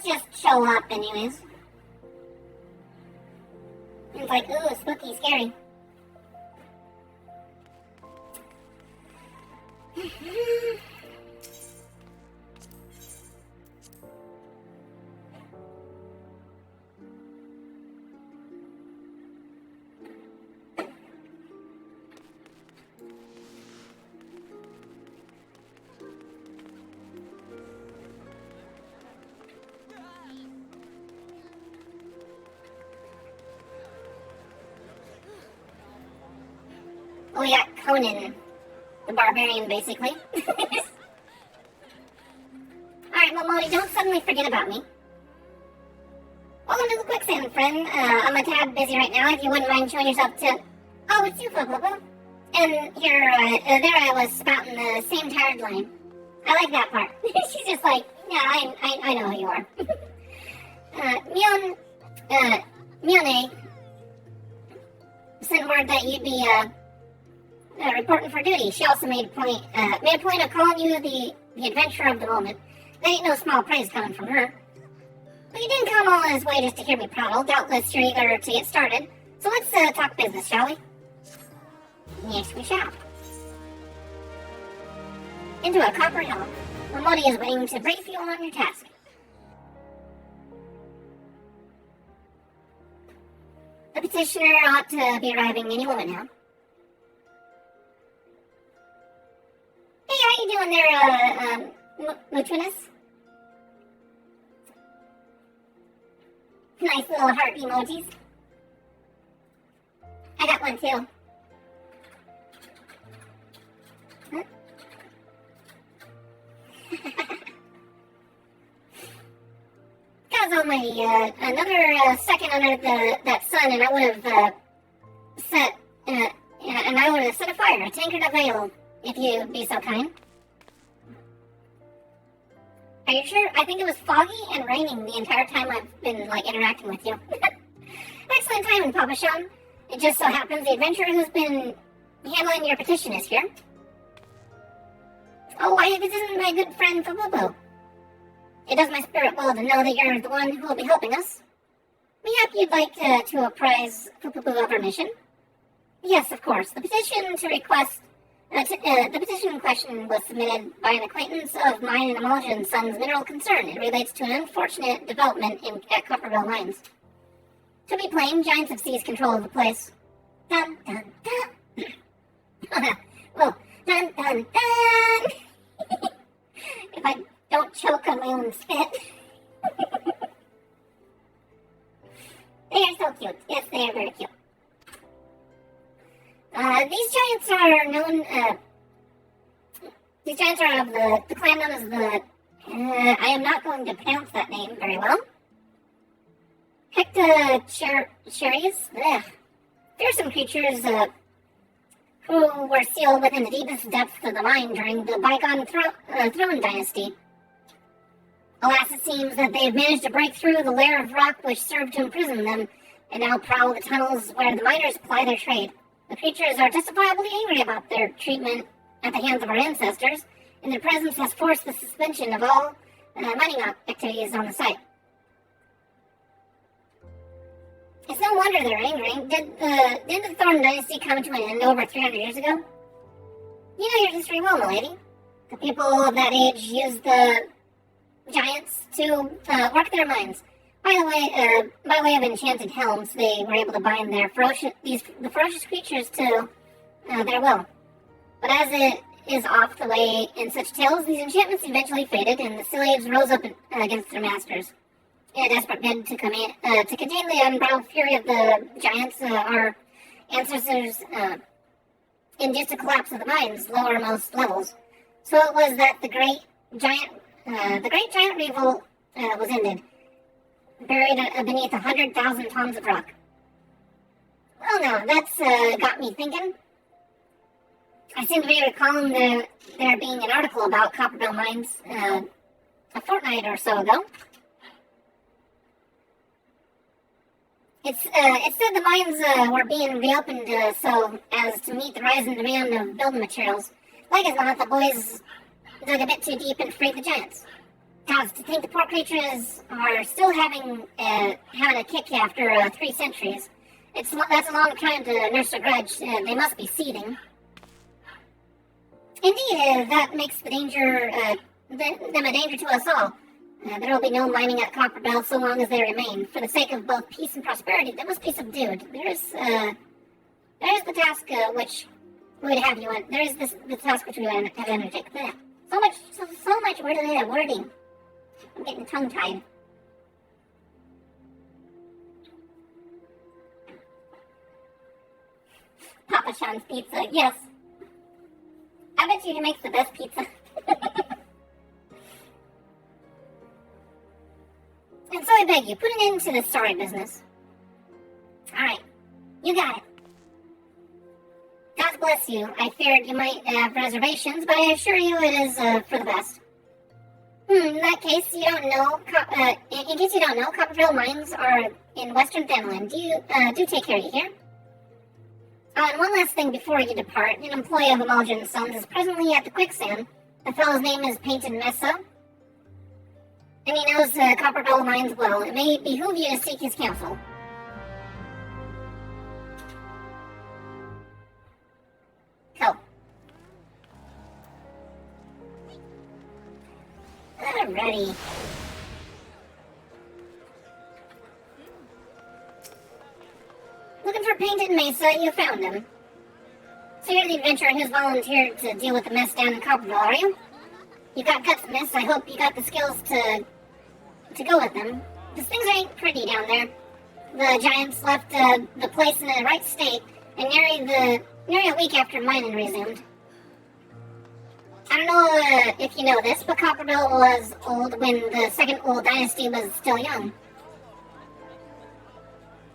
just show up anyways. It's like, ooh, spooky, scary. We got Conan, the barbarian, basically. Alright, Momodi, don't suddenly forget about me. Welcome to the quicksand, friend. I'm a tad busy right now. If you wouldn't mind showing yourself to... Oh, it's you, Popo. And here, there I was spouting the same tired line. I like that part. She's just like, yeah, I know who you are. Mione sent word that you'd be, reporting for duty. She also made a point of calling you the adventurer of the moment. That ain't no small praise coming from her. But you didn't come all this way just to hear me prattle. Doubtless you're eager to get started. So let's talk business, shall we? Yes, we shall. Into a copper helm. Momodi is waiting to brief you on your task. The petitioner ought to be arriving any moment now. Hey, how you doing there, Mutrinus? Nice little heart emojis. I got one too. Huh? God's almighty, another second under that sun and I would have set a fire, a tankard of ale. If you'd be so kind. Are you sure? I think it was foggy and raining the entire time I've been, interacting with you. Excellent timing, Papa Sean. It just so happens the adventurer who's been handling your petition is here. Oh, this isn't my good friend Fububu. It does my spirit well to know that you're the one who will be helping us. We hope you'd like to apprise Fububu of our mission. Yes, of course. The petition in question was submitted by an acquaintance of mine and Emulsion Son's mineral concern. It relates to an unfortunate development at Copperville Mines. To be plain, giants have seized control of the place. Dun dun dun! Well, dun dun dun! If I don't choke on my own spit. They are so cute. Yes, they are very cute. These giants are known, these giants are of the clan known as the, I am not going to pronounce that name very well. Hecta Cherries? Fearsome creatures, who were sealed within the deepest depths of the mine during the bygone Throne Dynasty. Alas, it seems that they have managed to break through the layer of rock which served to imprison them, and now prowl the tunnels where the miners ply their trade. The creatures are justifiably angry about their treatment at the hands of our ancestors, and their presence has forced the suspension of all mining activities on the site. It's no wonder they're angry. Did the Thorn Dynasty come to an end over 300 years ago? You know your history well, milady. The people of that age used the giants to work their mines. By way of enchanted helms, they were able to bind the ferocious creatures to their will. But as it is oft the way in such tales, these enchantments eventually faded, and the slaves rose up against their masters. In a desperate bid to contain the unbridled fury of the giants, our ancestors induced a collapse of the mine's lowermost levels. So it was that the great giant revolt was ended, buried beneath 100,000 tons of rock. Well, now that's got me thinking. I seem to be recalling there being an article about Copperbell mines a fortnight or so ago. It said the mines were being reopened so as to meet the rising demand of building materials. Like as not, the boys dug a bit too deep and freed the giants. Gods, to think the poor creatures are still having a kick after 3 centuries. That's a long time to nurse a grudge. They must be seething. Indeed, that makes them a danger to us all. There will be no mining at Copperbell so long as they remain. For the sake of both peace and prosperity, they must be subdued. There's the task which we would have you in. There is the task which we would have undertaken. So much wording. I'm getting tongue-tied. Papa Sean's Pizza, yes. I bet you he makes the best pizza. And so I beg you, put an end to this sorry business. Alright, you got it. God bless you. I feared you might have reservations, but I assure you it is for the best. In that case, you don't know. In case you don't know, Copperville mines are in western Finland. Do take care, you hear? And one last thing before you depart. An employee of Emulsion & Sons is presently at the quicksand. The fellow's name is Painted Mesa, and he knows Copperville mines well. It may behoove you to seek his counsel. Cool. Alrighty. Looking for Painted Mesa, you found him. So you're the adventurer who's volunteered to deal with the mess down in Copperville, are you? You got guts, miss. I hope you got the skills to go with them. These things ain't pretty down there. The giants left the place in the right state, and nearly a week after mining resumed. I don't know if you know this, but Copperville was old when the second old dynasty was still young.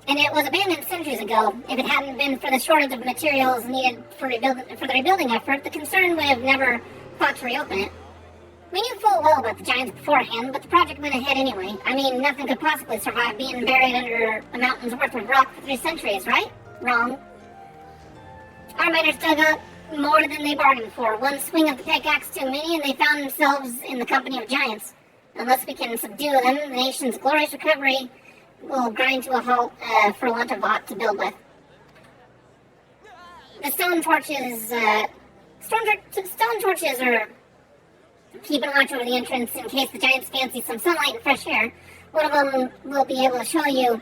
And it was abandoned centuries ago. If it hadn't been for the shortage of materials needed for the rebuilding effort, the concern would have never thought to reopen it. We knew full well about the giants beforehand, but the project went ahead anyway. I mean, nothing could possibly survive being buried under a mountain's worth of rock for 3 centuries, right? Wrong. Our miners dug up more than they bargained for. One swing of the pickaxe too many, and they found themselves in the company of giants. Unless we can subdue them, the nation's glorious recovery will grind to a halt for want of aught to build with. The stone torches are keeping watch over the entrance in case the giants fancy some sunlight and fresh air. One of them will be able to show you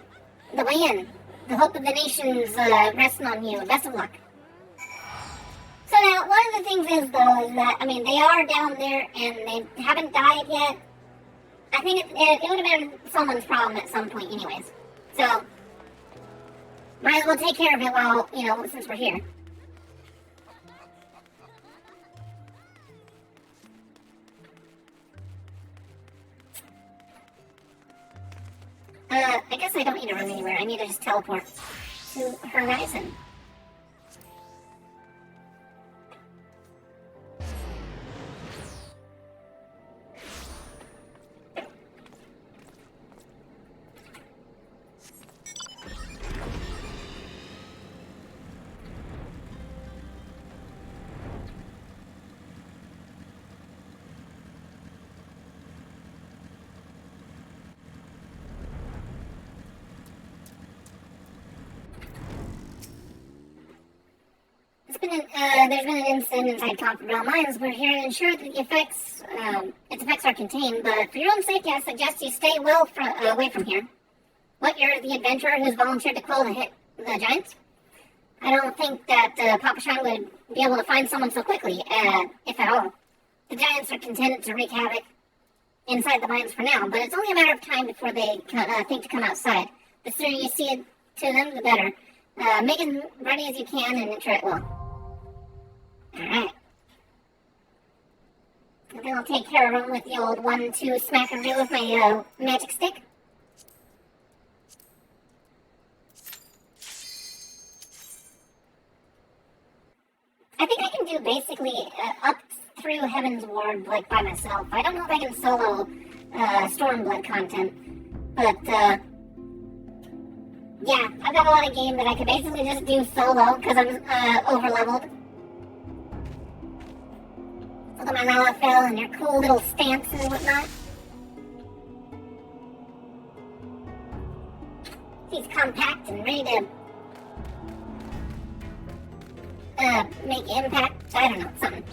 the way in. The hope of the nation's resting on you. Best of luck. So now, one of the things is, though, is that, I mean, they are down there and they haven't died yet. I think it would have been someone's problem at some point anyways. So, might as well take care of it while, since we're here. I guess I don't need to run anywhere. I need to just teleport to Horizon. there's been an incident inside Copper Bell Mines. We're here to ensure that its effects are contained, but for your own safety, I suggest you stay well away from here. What, you're the adventurer who's volunteered to quell the giants? I don't think that Papa Shine would be able to find someone so quickly, if at all. The giants are content to wreak havoc inside the mines for now, but it's only a matter of time before they think to come outside. The sooner you see it to them, the better. Make it ready as you can and ensure it well. Alright. And then I'll take care of them with the old 1-2 smackaroo with my magic stick. I think I can do basically up through Heaven's Ward like by myself. I don't know if I can solo Stormblood content, but yeah, I've got a lot of game that I could basically just do solo because I'm over leveled. Look at my Lalafell and your cool little stance and whatnot. He's compact and ready to make impact. I don't know, something.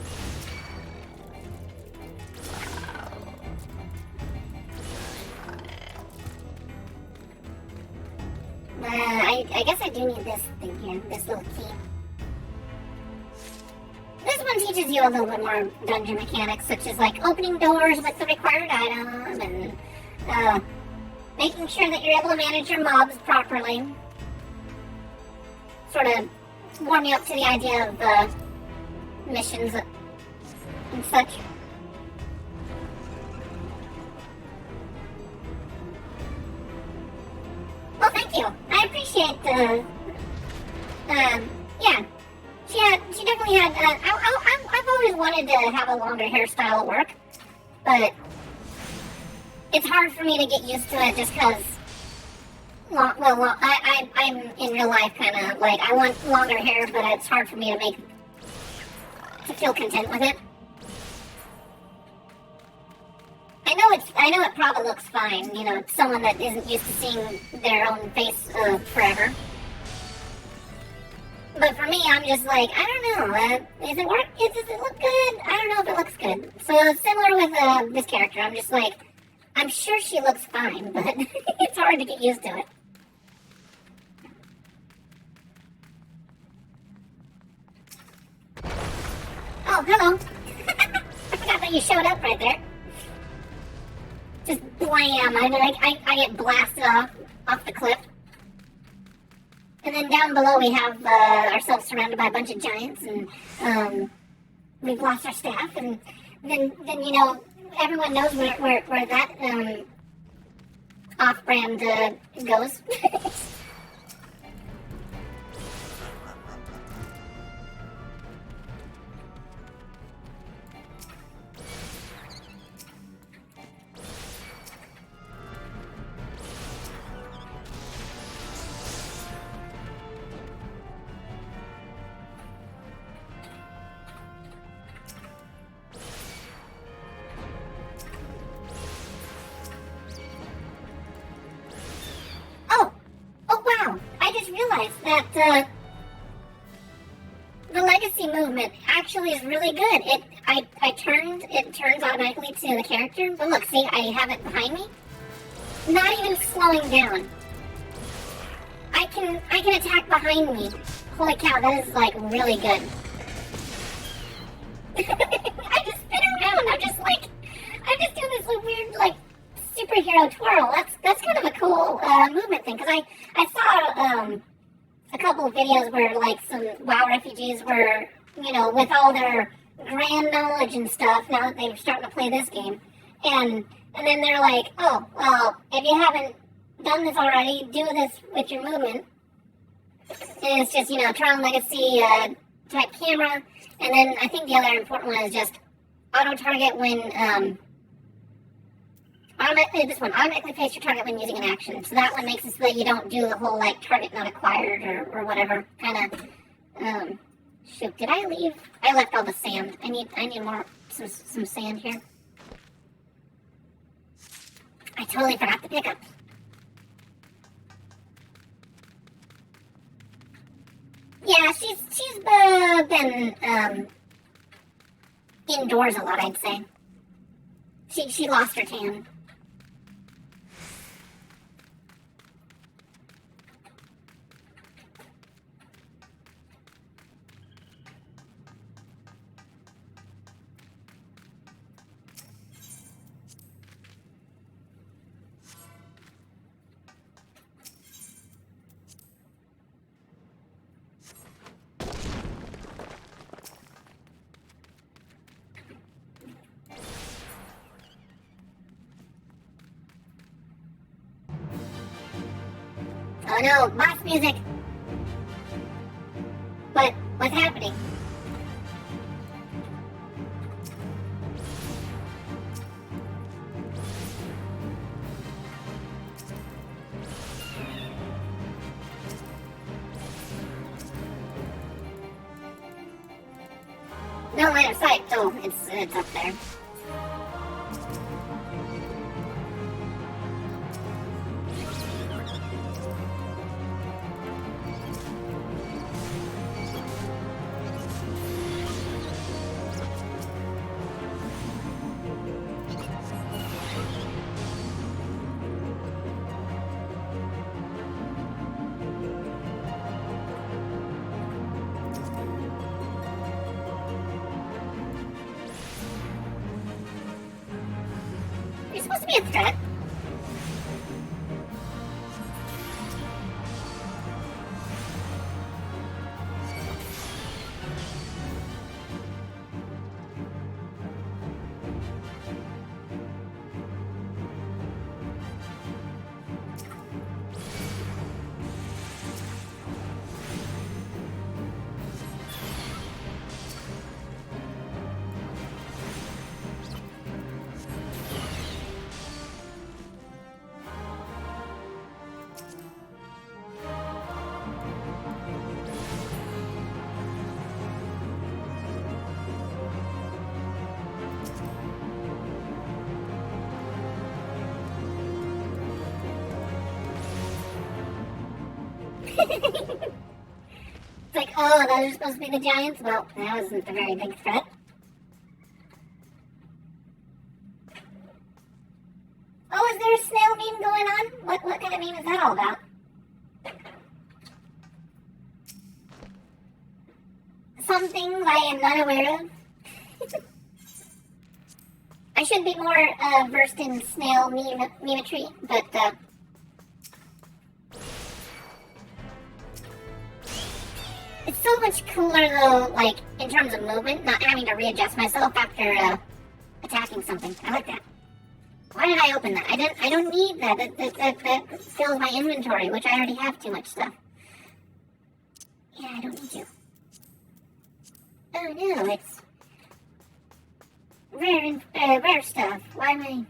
I guess I do need this thing here, this little key. This one teaches you a little bit more dungeon mechanics, such as like opening doors with the required item and making sure that you're able to manage your mobs properly. Sort of warm you up to the idea of missions and such. Well, thank you. I appreciate yeah. She definitely had, I've always wanted to have a longer hairstyle at work, but it's hard for me to get used to it just because, I'm in real life kind of, like, I want longer hair, but it's hard for me to feel content with it. I know it probably looks fine, you know, someone that isn't used to seeing their own face forever. But for me, I'm just like, I don't know, does it work? Does it look good? I don't know if it looks good. So similar with this character, I'm just like, I'm sure she looks fine, but it's hard to get used to it. Oh, hello. I forgot that you showed up right there. Just blam, I get blasted off the cliff. And then down below we have ourselves surrounded by a bunch of giants, and we've lost our staff, and then you know, everyone knows where that off-brand goes. That the legacy movement actually is really good. It turns automatically to the character. But look, see, I have it behind me. Not even slowing down. I can attack behind me. Holy cow, that is like really good. I just spin around. I'm just doing this weird like superhero twirl. That's kind of a cool movement thing, because I saw a couple of videos where like some WoW refugees were, you know, with all their grand knowledge and stuff, now that they're starting to play this game, and then they're like, oh, well, if you haven't done this already, do this with your movement. And it's just, you know, Tron Legacy type camera, and then I think the other important one is just auto target when automatically face your target when using an action. So that one makes it so that you don't do the whole like target not acquired or whatever kind of. Shoot, did I leave? I left all the sand. I need more some sand here. I totally forgot to pick up. Yeah, she's been indoors a lot, I'd say. She lost her tan. Oh no, boss music! What's happening? No line of sight. Oh, it's up there. You're supposed to be a threat. It's like, oh, those are supposed to be the giants? Well, that wasn't a very big threat. Oh, is there a snail meme going on? What kind of meme is that all about? Some things I am not aware of. I should be more versed in snail memetry, but it's so much cooler though, like in terms of movement, not having to readjust myself after attacking something. I like that. Why did I open that? I don't need that. That fills my inventory, which I already have too much stuff. Yeah, I don't need to. Oh no, it's rare stuff. Why am I?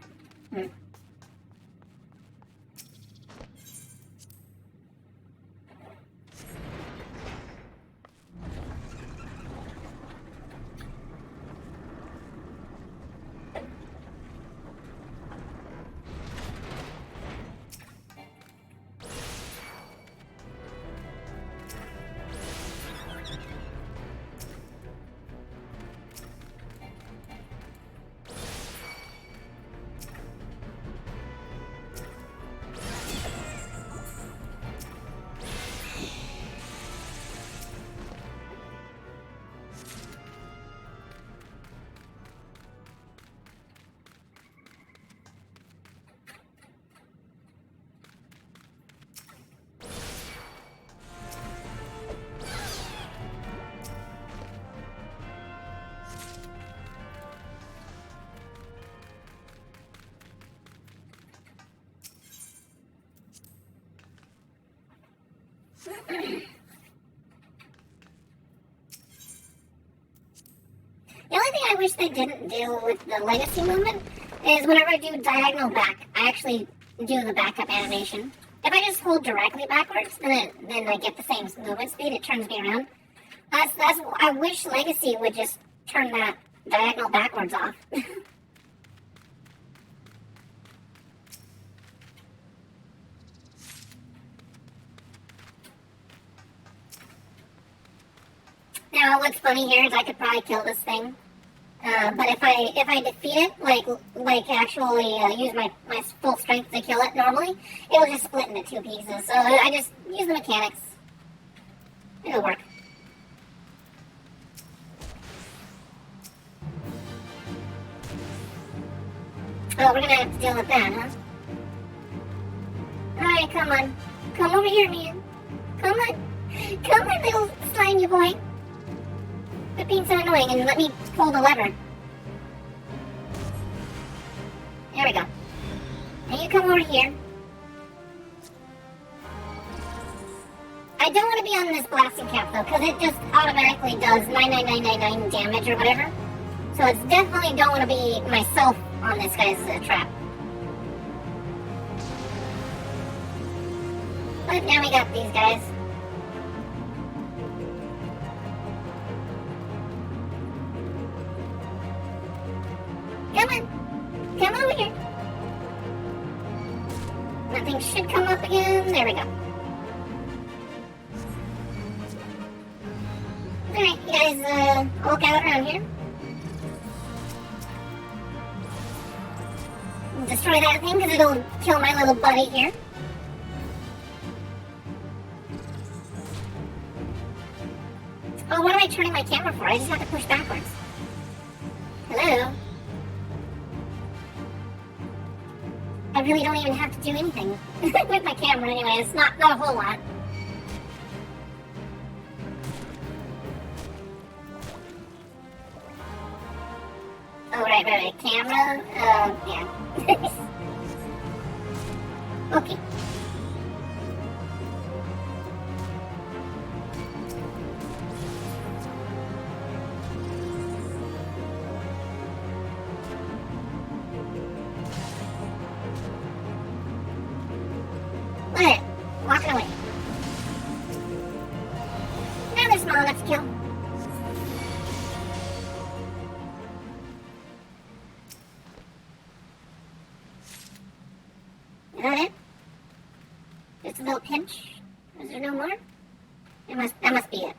The only thing I wish they didn't do with the legacy movement is whenever I do diagonal back, I actually do the backup animation. If I just hold directly backwards, then I get the same movement speed, it turns me around. I wish Legacy would just turn that diagonal backwards off. Now what's funny here is I could probably kill this thing. But if I defeat it, like actually use my full strength to kill it normally, it will just split into 2 pieces. So I just use the mechanics. It'll work. Oh, we're gonna have to deal with that, huh? Alright, come on. Come over here, man. Come on. Come on, little slimy boy. Quit being so annoying and let me pull the lever. There we go. Now you come over here. I don't want to be on this blasting cap though, because it just automatically does 99999 damage or whatever. So it's definitely don't want to be myself on this guy's trap. But now we got these guys. Come on. Come over here. Nothing should come up again. There we go. Alright, you guys all gather around here. Destroy that thing because it'll kill my little buddy here. Oh, what am I turning my camera for? I just have to push backwards. Hello? I really don't even have to do anything with my camera anyway. It's not a whole lot. Oh, right. Camera, yeah. Okay. What? Walking away. Now they're small enough to kill. Is that it? Just a little pinch? Is there no more? That must be it.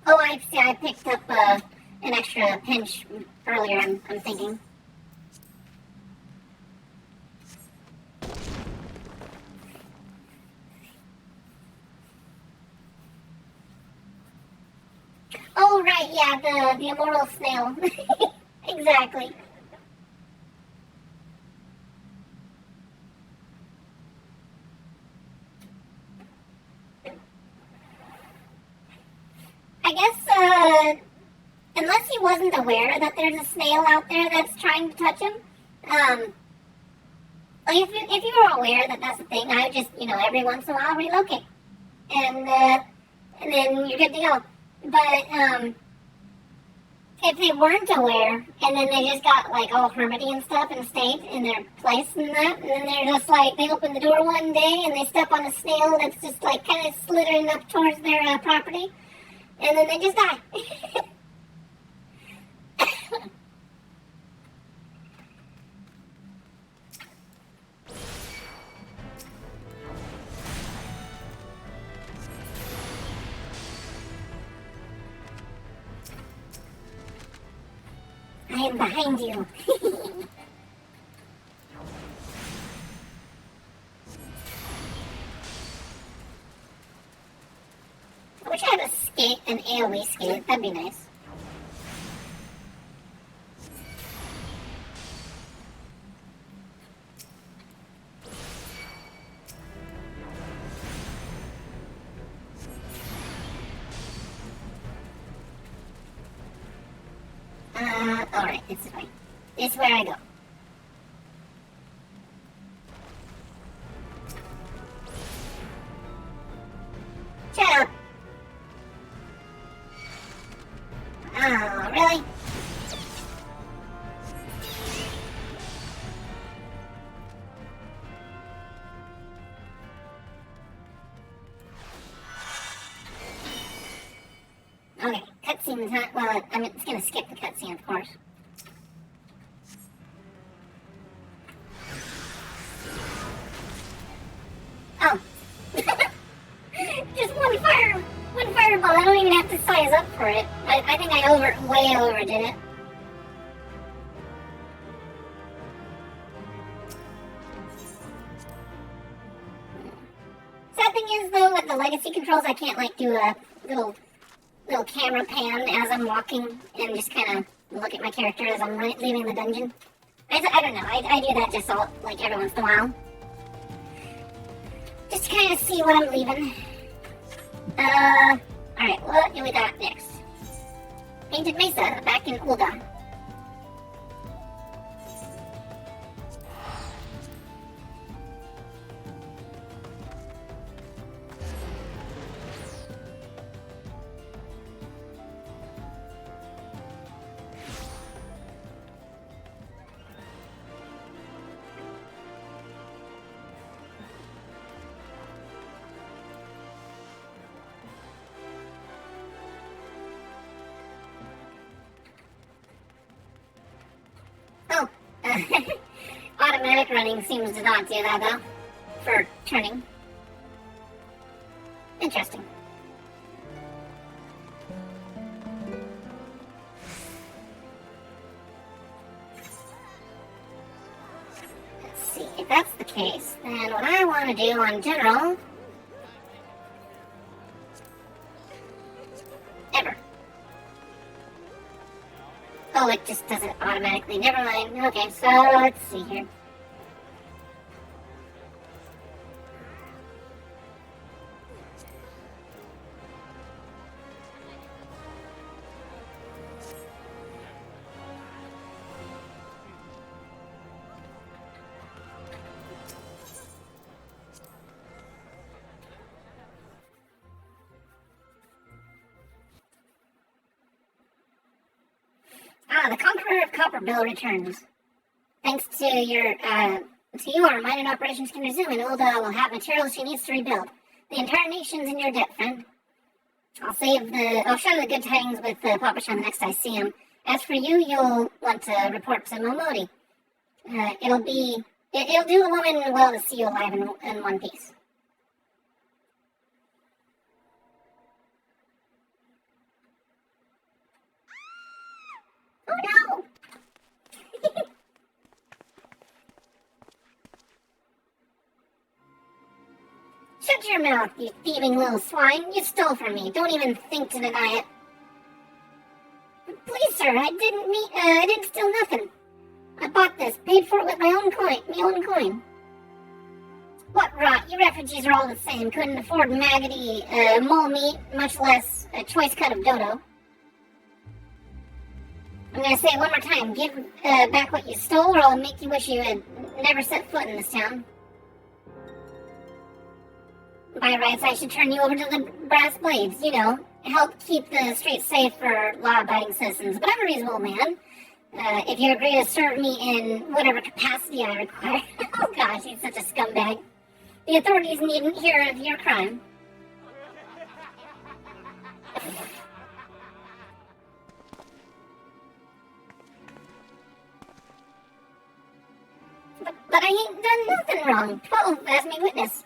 Oh, I picked up an extra pinch earlier, I'm thinking. Oh, right, yeah, the immortal snail. Exactly. I guess, unless he wasn't aware that there's a snail out there that's trying to touch him, like if you were aware that that's a thing, I would just, every once in a while relocate. And then you're good to go. But, if they weren't aware, and then they just got, all hermity and stuff and stayed in their place and that, and then they're just, they open the door one day and they step on a snail that's just, kind of slithering up towards their property, and then they just die. I am behind you. I wish I had an AoE skate. That'd be nice. Alright, this is right. This is where I go. Shut up! Oh, really? Okay, cutscene time. Well, it's gonna skip the cutscene, of course. Oh. Just one fire size up for it. I think I way overdid it. Sad thing is though, with the legacy controls, I can't like do a little camera pan as I'm walking and just kind of look at my character as I'm leaving the dungeon. I don't know. I do that just all, like every once in a while, just to kind of see what I'm leaving. All right, what do we got next? Painted Mesa back in Ulda. Oh, automatic running seems to not do that though, for turning. Interesting. Let's see, if that's the case, then what I want to do on general... Ever. Oh, it just does it automatically. Never mind. Okay, so let's see here. The Conqueror of Copperbill returns. Thanks to you, our mining operations can resume, and Ulda will have materials she needs to rebuild. The entire nation's in your debt, friend. I'll share the good tidings with Papa Shan the next I see him. As for you, you'll want to report to Momodi. It'll do a woman well to see you alive in one piece. Oh no! Shut your mouth, you thieving little swine. You stole from me. Don't even think to deny it. Please, sir, I didn't steal nothing. I bought this, paid for it with my own coin. What rot, you refugees are all the same. Couldn't afford maggoty, mole meat, much less a choice cut of dodo. I'm gonna say it one more time. Give back what you stole, or I'll make you wish you had never set foot in this town. By rights, I should turn you over to the brass blades, help keep the streets safe for law-abiding citizens. But I'm a reasonable man. If you agree to serve me in whatever capacity I require. Oh gosh, he's such a scumbag. The authorities needn't hear of your crime. But I ain't done nothing wrong. 12 as me witness.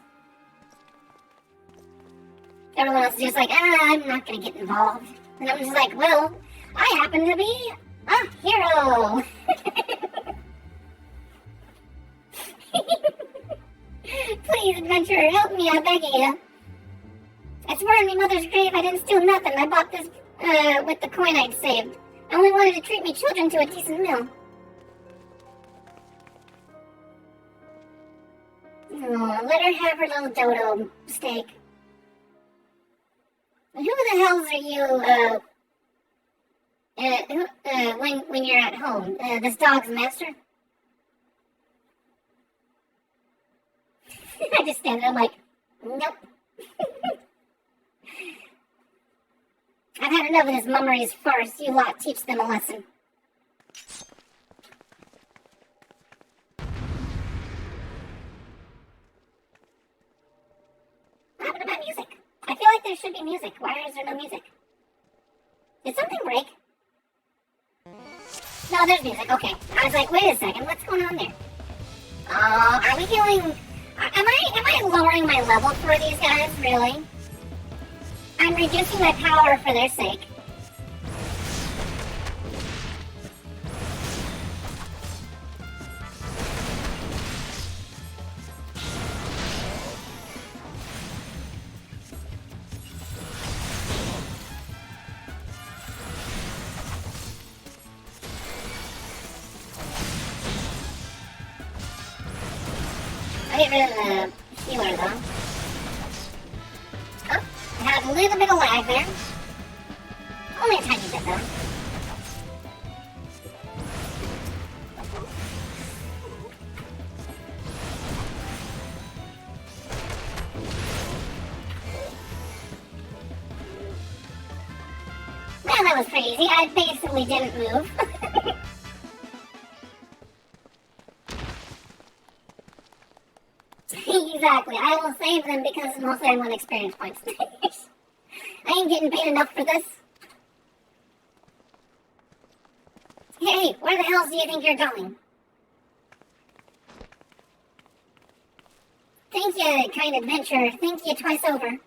Everyone else is just like, I'm not gonna get involved. And I'm just like, well, I happen to be a hero. Please, adventurer, help me, I beg of you. I swear on my mother's grave I didn't steal nothing. I bought this with the coin I'd saved. I only wanted to treat me children to a decent meal. Oh, let her have her little dodo steak. Who the hells are you, when you're at home? This dog's master? I just stand there, I'm like, nope. I've had enough of this mummery's farce. You lot teach them a lesson. What happened to my music? I feel like there should be music. Why is there no music? Did something break? No, there's music. Okay. I was like, wait a second. What's going on there? Are we going... Am I lowering my level for these guys? Really? I'm reducing my power for their sake. I get rid of the healer though. Oh, I had a little bit of lag there. Only a tiny bit though. Well, that was pretty easy. I basically didn't move. Exactly. I will save them because mostly I want experience points. I ain't getting paid enough for this. Hey, where the hell do you think you're going? Thank you, kind adventurer. Thank you twice over.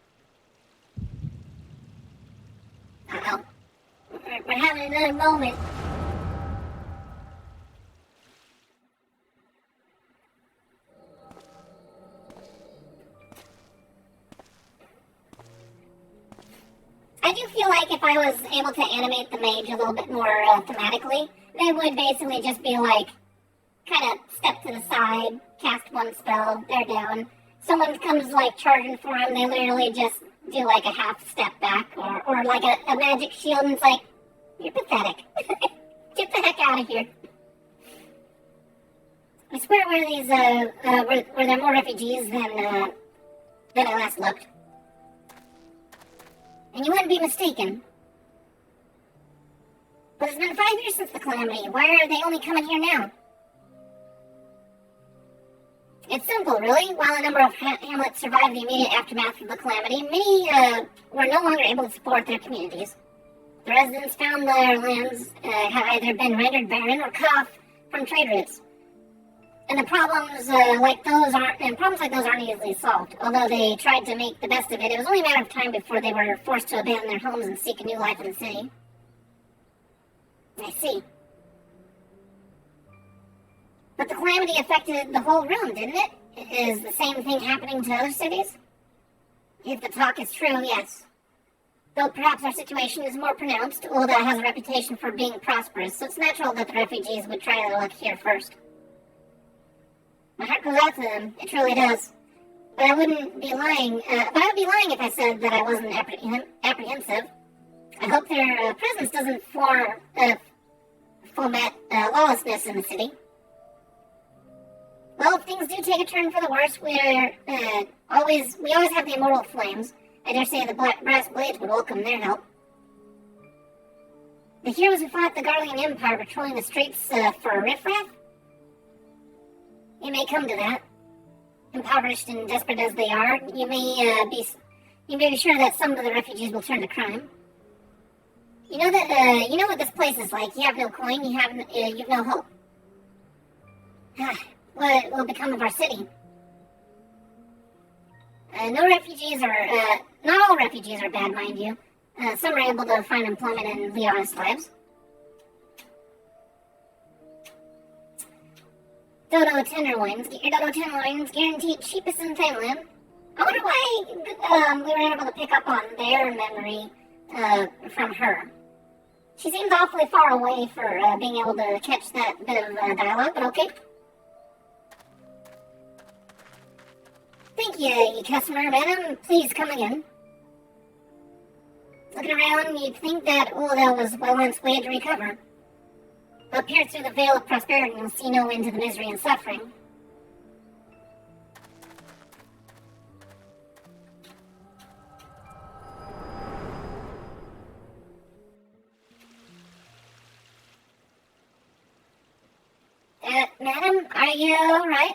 Uh-oh. We're having another moment. I do feel like if I was able to animate the mage a little bit more thematically, they would basically just be like, kind of step to the side, cast one spell, they're down. Someone comes like charging for them, they literally just do like a half step back, or like a magic shield, and it's like, you're pathetic. Get the heck out of here. I swear were these, were there more refugees than I last looked. And you wouldn't be mistaken. But it's been 5 years since the calamity. Why are they only coming here now? It's simple, really. While a number of hamlets survived the immediate aftermath of the calamity, many were no longer able to support their communities. The residents found their lands had either been rendered barren or cut off from trade routes. And problems like those aren't easily solved. Although they tried to make the best of it, it was only a matter of time before they were forced to abandon their homes and seek a new life in the city. I see. But the calamity affected the whole realm, didn't it? Is the same thing happening to other cities? If the talk is true, yes. Though perhaps our situation is more pronounced, Ulda has a reputation for being prosperous, so it's natural that the refugees would try their luck here first. My heart goes out to them, it truly does. But I wouldn't be lying, but I would be lying if I said that I wasn't apprehensive. I hope their presence doesn't foment lawlessness in the city. Well, if things do take a turn for the worse, we always have the immortal flames. I dare say the brass blades would welcome their help. The heroes who fought the Garlean Empire patrolling the streets for a riffraff? It may come to that. Impoverished and desperate as they are, you may be sure that some of the refugees will turn to crime. You know what this place is like. You have no coin. You've no hope. What will become of our city? Not all refugees are bad, mind you. Some are able to find employment and lead honest lives. Dodo tenderloins guaranteed cheapest in Finland. I wonder why we were able to pick up on their memory from her. She seems awfully far away for being able to catch that bit of dialogue, but okay. Thank you, customer, madam. Please come again. Looking around, you'd think that Ulda was well on its way to recover. But peer through the veil of prosperity and you'll see no end to the misery and suffering. Madam, are you alright?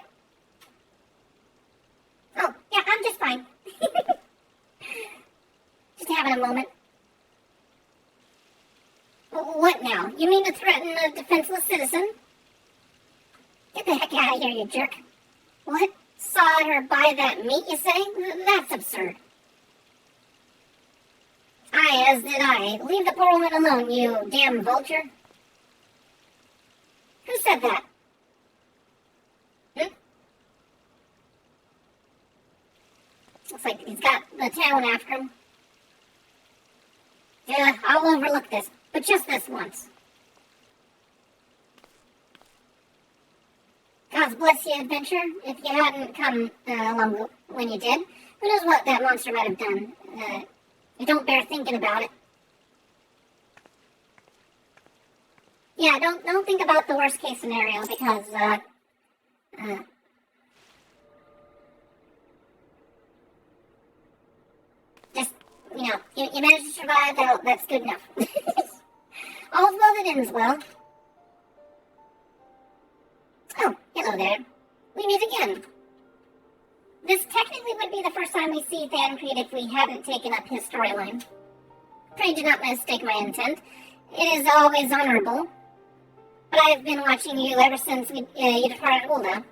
Oh, yeah, I'm just fine. Just having a moment. What now? You mean to threaten a defenseless citizen? Get the heck out of here, you jerk. What? Saw her buy that meat, you say? That's absurd. as did I. Leave the poor woman alone, you damn vulture. Who said that? Looks like he's got the town after him. Yeah, I'll overlook this, but just this once. God bless you, adventurer. If you hadn't come along when you did, who knows what that monster might have done. You don't bear thinking about it. Yeah, don't think about the worst case scenario, because just, you managed to survive. That's good enough. All's well that ends well. Oh, hello there. We meet again. This technically would be the first time we see Thancred if we hadn't taken up his storyline. Pray do not mistake my intent. It is always honorable. But I've been watching you ever since you departed Ulda.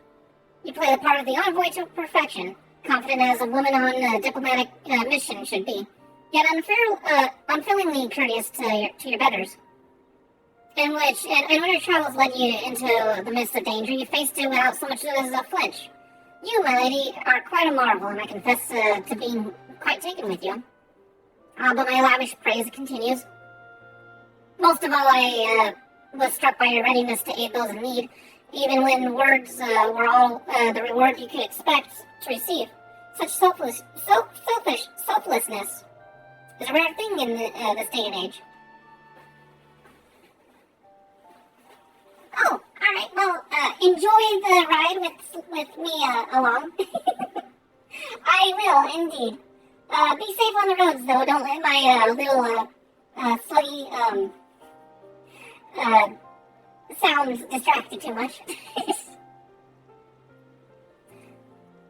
You play the part of the envoy to perfection, confident as a woman on a diplomatic mission should be, yet unfailingly courteous to your betters. And when your travels led you into the midst of danger, you faced it without so much as a flinch. You, my lady, are quite a marvel, and I confess to being quite taken with you. But my lavish praise continues. Most of all, I was struck by your readiness to aid those in need, even when words were all the reward you could expect to receive. Such selflessness is a rare thing in this day and age. Oh, alright, well, enjoy the ride with me along. I will, indeed. Be safe on the roads, though. Don't let my little sluggy sounds distract you too much.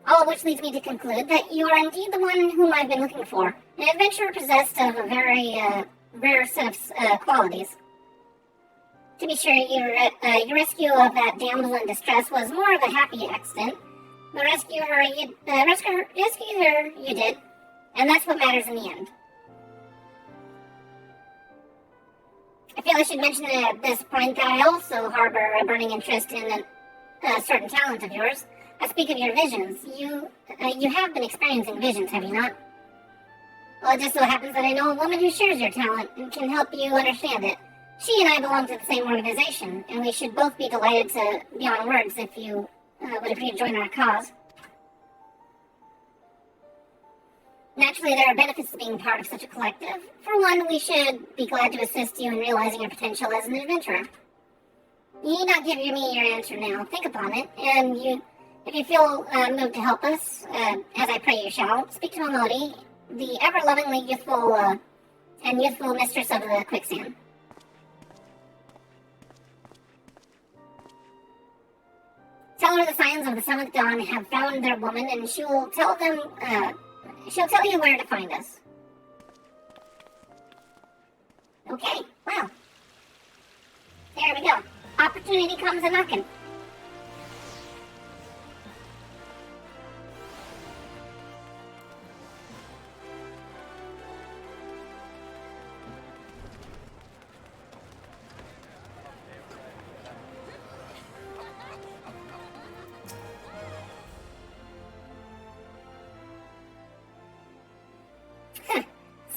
All of which leads me to conclude that you are indeed the one whom I've been looking for. An adventurer possessed of a very rare set of qualities. To be sure, your rescue of that damsel in distress was more of a happy accident. But rescue her you did, and that's what matters in the end. I feel I should mention at this point that I also harbor a burning interest in a certain talent of yours. I speak of your visions. You have been experiencing visions, have you not? Well, it just so happens that I know a woman who shares your talent and can help you understand it. She and I belong to the same organization, and we should both be delighted to beyond words if you would agree to join our cause. Naturally, there are benefits to being part of such a collective. For one, we should be glad to assist you in realizing your potential as an adventurer. You need not give me your answer now. Think upon it, and if you feel moved to help us, as I pray you shall, speak to Momodi, the ever-lovingly youthful mistress of the quicksand. Tell her the Scions of the Seventh Dawn have found their woman, and she'll tell you where to find us. Okay, well. There we go. Opportunity comes a-knockin'.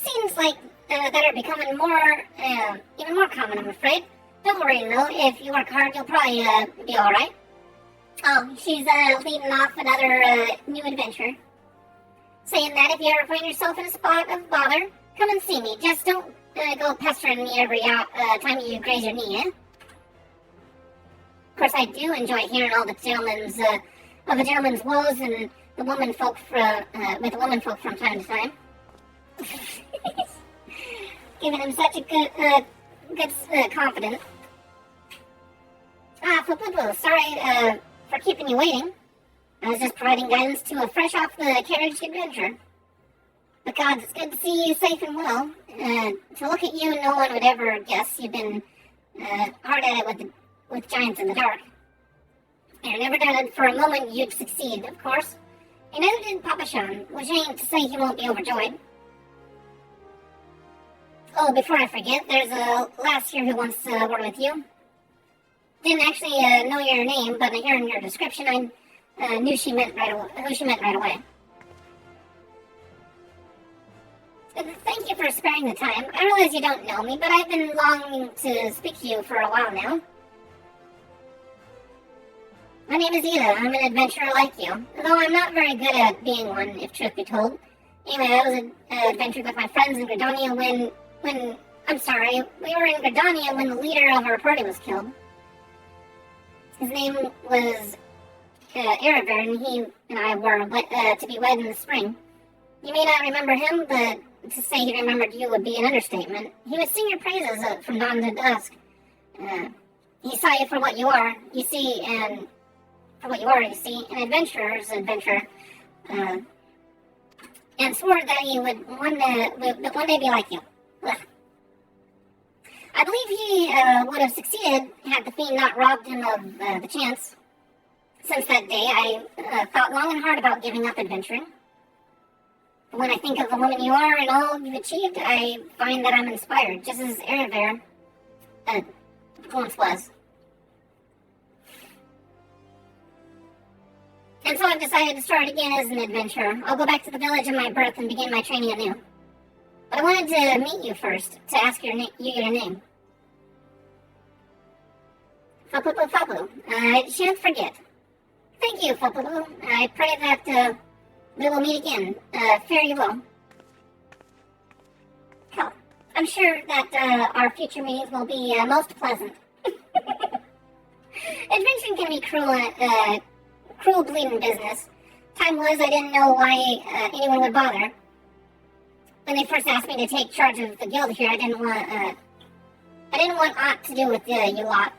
Seems like that are becoming even more common, I'm afraid. Don't worry, though. If you work hard, you'll probably be all right. Oh, she's leading off another new adventure. Saying that if you ever find yourself in a spot of bother, come and see me. Just don't go pestering me every time you graze your knee, eh? Of course, I do enjoy hearing all the gentleman's woes and the woman folk from time to time. Giving him such a good confidence. Flippable, sorry for keeping you waiting. I was just providing guidance to a fresh off the carriage adventure. But God, it's good to see you safe and well. To look at you, no one would ever guess you've been hard at it with giants in the dark. And I never doubted for a moment you'd succeed, of course. And neither did Papa Sean, which ain't to say he won't be overjoyed. Oh, before I forget, there's a lass here who wants to word with you. Didn't actually know your name, but hearing your description, I knew she meant who she meant right away. Thank you for sparing the time. I realize you don't know me, but I've been longing to speak to you for a while now. My name is Ida. I'm an adventurer like you, though I'm not very good at being one, if truth be told. Anyway, I was adventuring with my friends in Gradonia we were in Gradonia when the leader of our party was killed. His name was Erebor, and he and I were to be wed in the spring. You may not remember him, but to say he remembered you would be an understatement. He would sing your praises from dawn to dusk. He saw you for what you are, you see, an adventurer's adventurer, and swore that he would one day be like you. Ugh. I believe he would have succeeded had the fiend not robbed him of the chance. Since that day, I thought long and hard about giving up adventuring. But when I think of the woman you are and all you've achieved, I find that I'm inspired, just as Erebor once was. And so I've decided to start again as an adventurer. I'll go back to the village of my birth and begin my training anew. But I wanted to meet you first, to ask your name. Fapu. I shan't forget. Thank you, Fapu. I pray that we will meet again. Fare you well. Hell, I'm sure that our future meetings will be most pleasant. Adventuring can be cruel bleeding business. Time was I didn't know why anyone would bother. When they first asked me to take charge of the guild here, I didn't want aught to do with you lot.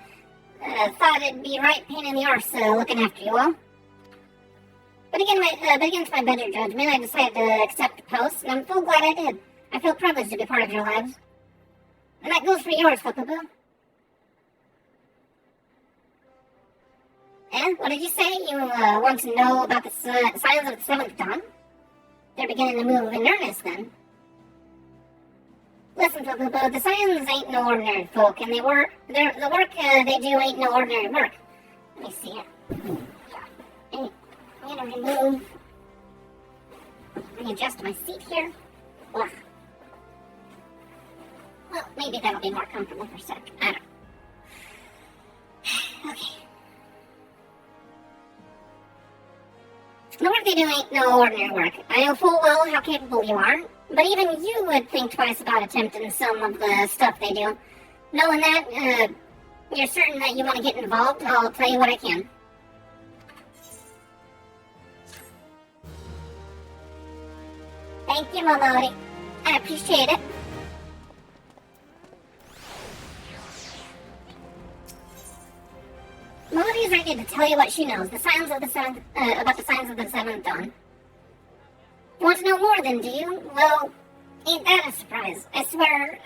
Thought it'd be right pain in the arse looking after you all. But against my better judgment, I decided to accept the post, and I'm full glad I did. I feel privileged to be part of your lives. And that goes for yours, Fukabu. What did you say? You want to know about the signs of the seventh dawn? They're beginning to move in earnest, then. Listen, Fukabu, the Scions ain't no ordinary folk, and the work they do ain't no ordinary work. Let me see here. I'm gonna readjust my seat here. Ugh. Well, maybe that'll be more comfortable for a sec. I don't know. Okay. The work they do ain't no ordinary work. I know full well how capable you are, but even you would think twice about attempting some of the stuff they do. Knowing that, you're certain that you want to get involved, I'll tell you what I can. Thank you, Momodi. I appreciate it. Momodi is ready to tell you what she knows, about the signs of the seventh dawn. You want to know more then, do you? Well, ain't that a surprise? I swear,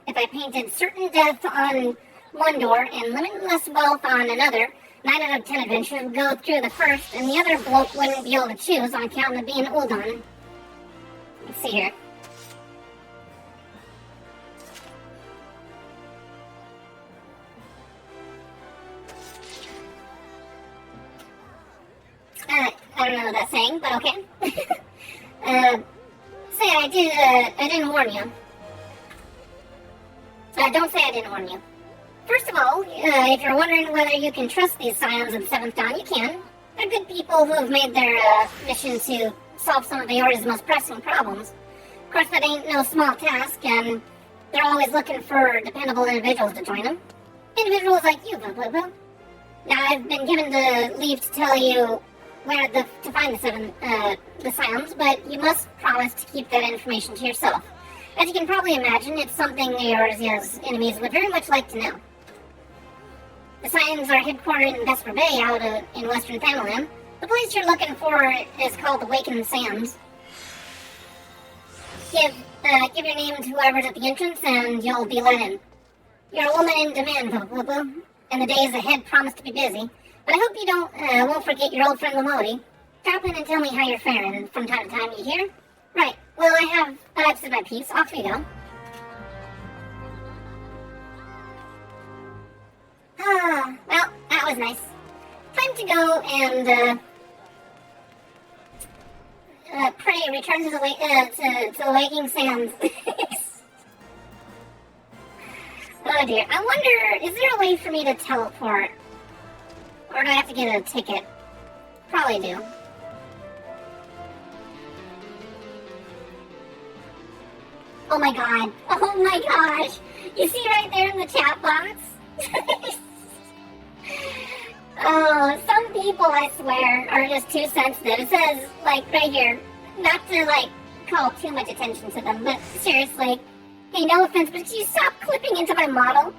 if I painted certain death on one door and limitless wealth on another, 9 out of 10 adventurers would go through the first, and the other bloke wouldn't be able to choose on account of being Uldan. Let's see here. I don't know what that's saying, but okay. Say I didn't warn you. Don't say I didn't warn you. First of all, if you're wondering whether you can trust these Scions of the Seventh Dawn, you can. They're good people who have made their mission to solve some of Eora's most pressing problems. Of course, that ain't no small task, and they're always looking for dependable individuals to join them. Individuals like you, Boo. Now, I've been given the leave to tell you where to find the Scions, but you must promise to keep that information to yourself. As you can probably imagine, it's something Eora's enemies would very much like to know. The Scions are headquartered in Vesper Bay out in western Thanalan. The place you're looking for is called the Awakened Sands. Give your name to whoever's at the entrance and you'll be let in. You're a woman in demand, Boo, and the days ahead promise to be busy. But I hope you won't forget your old friend Lamodi. Drop in and tell me how you're faring from time to time, you hear? Right, well I've said my piece, off you go. Well, that was nice. Time to go and, pray, return to the waking sands. Oh dear. I wonder, is there a way for me to teleport? Or do I have to get a ticket? Probably do. Oh my god. Oh my gosh. You see right there in the chat box? Oh, some people, I swear, are just too sensitive. It says, like, right here, not to, like, call too much attention to them, but seriously, hey, no offense, but could you stop clipping into my model?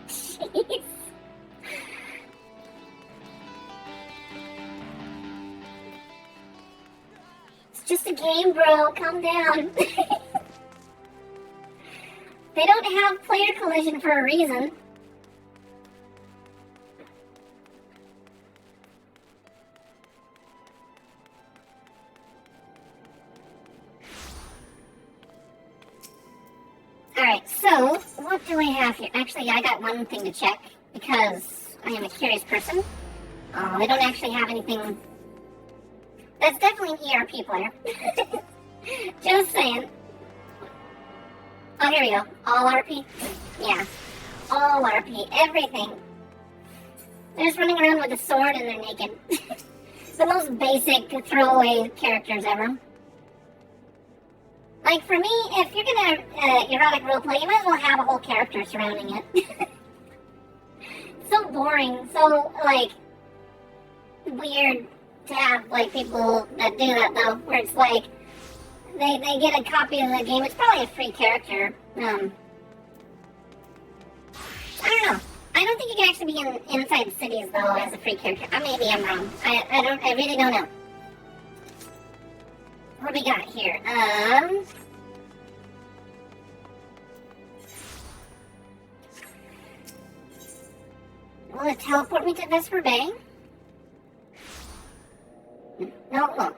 Jeez. It's just a game, bro. Calm down. They don't have player collision for a reason. Alright, so, what do we have here? Actually, I got one thing to check, because I am a curious person. They don't actually have anything... That's definitely an ERP player. Just saying. Oh, here we go. All RP? Yeah. All RP. Everything. They're just running around with a sword and they're naked. The most basic throwaway characters ever. Like, for me, if you're gonna erotic roleplay, you might as well have a whole character surrounding it. So boring, so, like, weird to have, like, people that do that, though, where it's like, they get a copy of the game. It's probably a free character. I don't know. I don't think you can actually be inside cities, though, as a free character. Maybe I'm wrong. I really don't know. What do we got here? Will it teleport me to Vesper Bay? No, it won't. Well,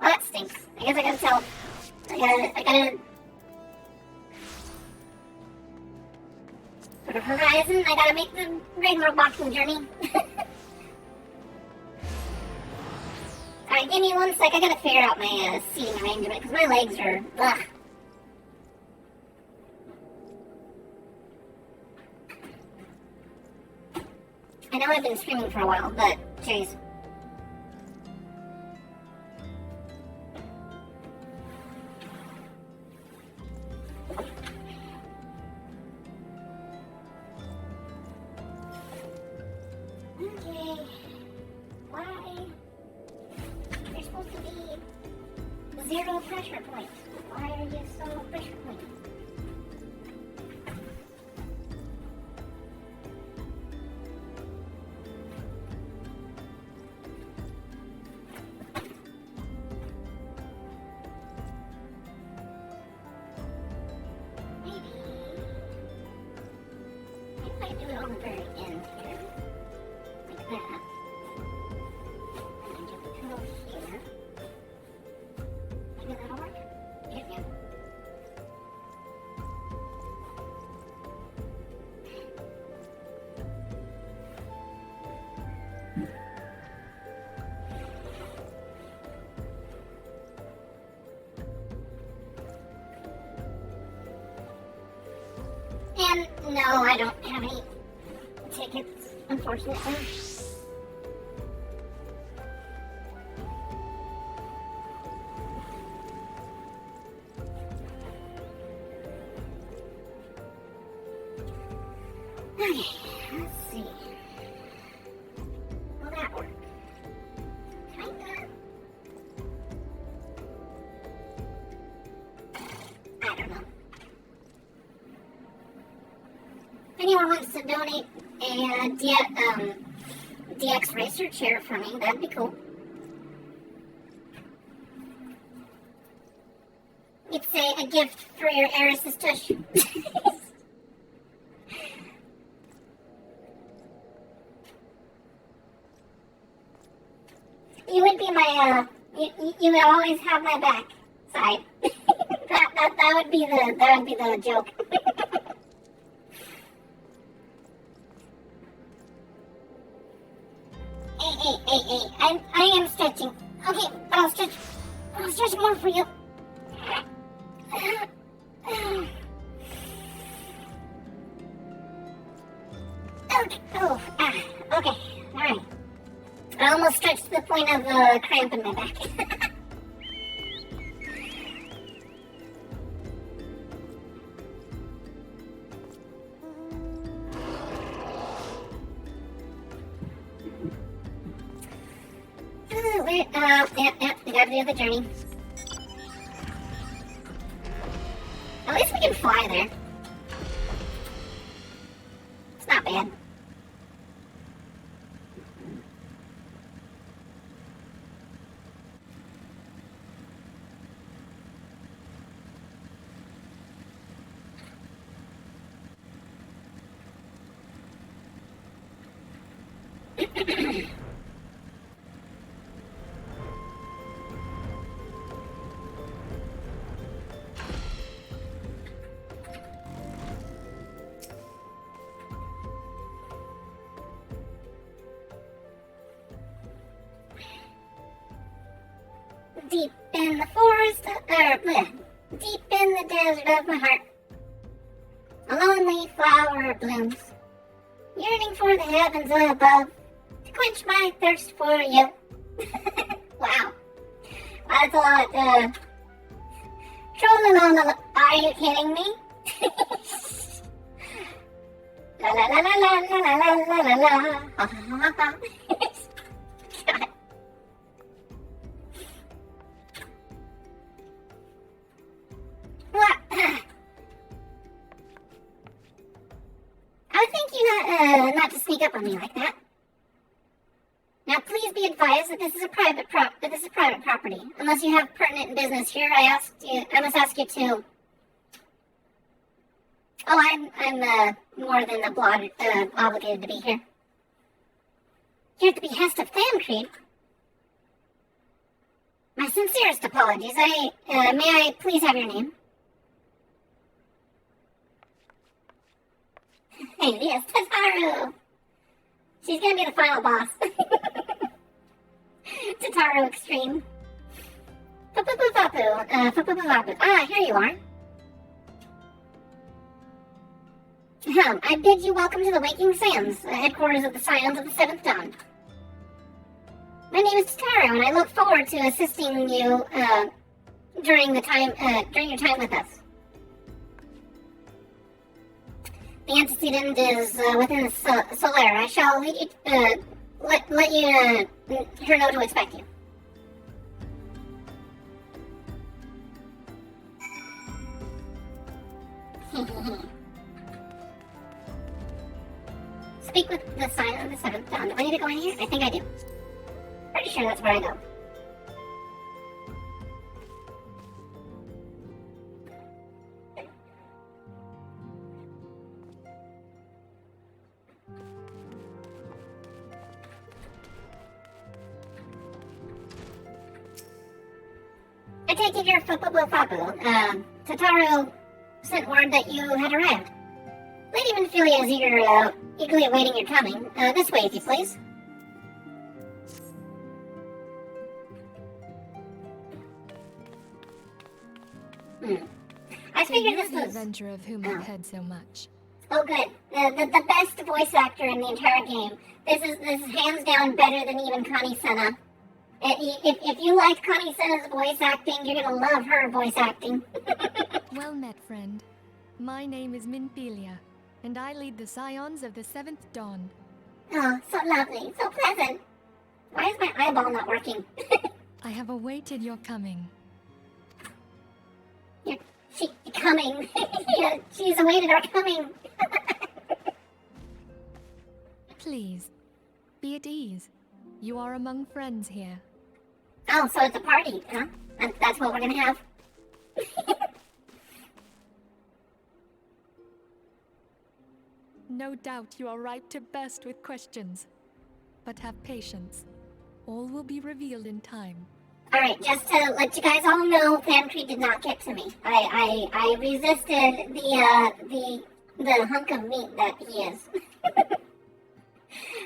that stinks. I guess I gotta tell. I gotta... For the horizon, I gotta make the regular walking journey. Alright, give me 1 sec. I gotta figure out my seating arrangement, because my legs are... Ugh. I know I've been streaming for a while, but, jeez. Okay. Why? There's supposed to be 0 pressure points. Why are you so pressure points? And no, I don't have any tickets, unfortunately. Okay, let's see. Will that work? Kinda. I don't know. If anyone wants to donate a DX Racer chair for me, that'd be cool. You'd say a gift for your Eris's tush. You would be my, you would always have my back side. that That would be the joke. Hey. I am stretching. Okay, but I'll stretch more for you. Okay. Oh, okay. Alright. I almost stretched to the point of cramp in my back. We gotta do the journey. At least we can fly there. It's not bad. Deep in the forest, deep in the desert of my heart, a lonely flower blooms, yearning for the heavens above, to quench my thirst for you. Wow. That's a lot, Trollololo, are you kidding me? La la la la la la la la la la. Ha ha ha ha. God. What? I would think you not to sneak up on me like that. Now, please be advised that this is private property. Unless you have pertinent business here, I must ask you to. Oh, I'm more than obligated to be here. You're at the behest of Thancred. My sincerest apologies. May I please have your name? Hey, yes, Tataru. She's gonna be the final boss. Tataru Extreme. Fapu. Ah, here you are. I bid you welcome to the Waking Sands, headquarters of the Scions of the Seventh Dawn. My name is Tataru, and I look forward to assisting you during your time with us. The antecedent is within Solaire. I shall lead you, let her know to expect you. Speak with the Scion of the Seventh Dawn. Do I need to go in here? I think I do. Pretty sure that's where I go. I take it you're Fapu. Tataru sent word that you had arrived. Lady Minfilia is eagerly awaiting your coming. This way, if you please. I figured this was the adventurer of whom I've heard so much. Oh, good. The best voice actor in the entire game. This is hands down better than even Connie Senna. If you like Connie Senna's voice acting, you're gonna love her voice acting. Well met, friend. My name is Minfilia, and I lead the Scions of the Seventh Dawn. Oh, so lovely, so pleasant. Why is my eyeball not working? I have awaited your coming. Coming. Yeah, she's awaited our coming. Please, be at ease. You are among friends here. Oh, so it's a party, huh? And that's what we're gonna have? No doubt you are ripe to burst with questions. But have patience. All will be revealed in time. Alright, just to let you guys all know, Fan Creed did not get to me. I resisted the hunk of meat that he is.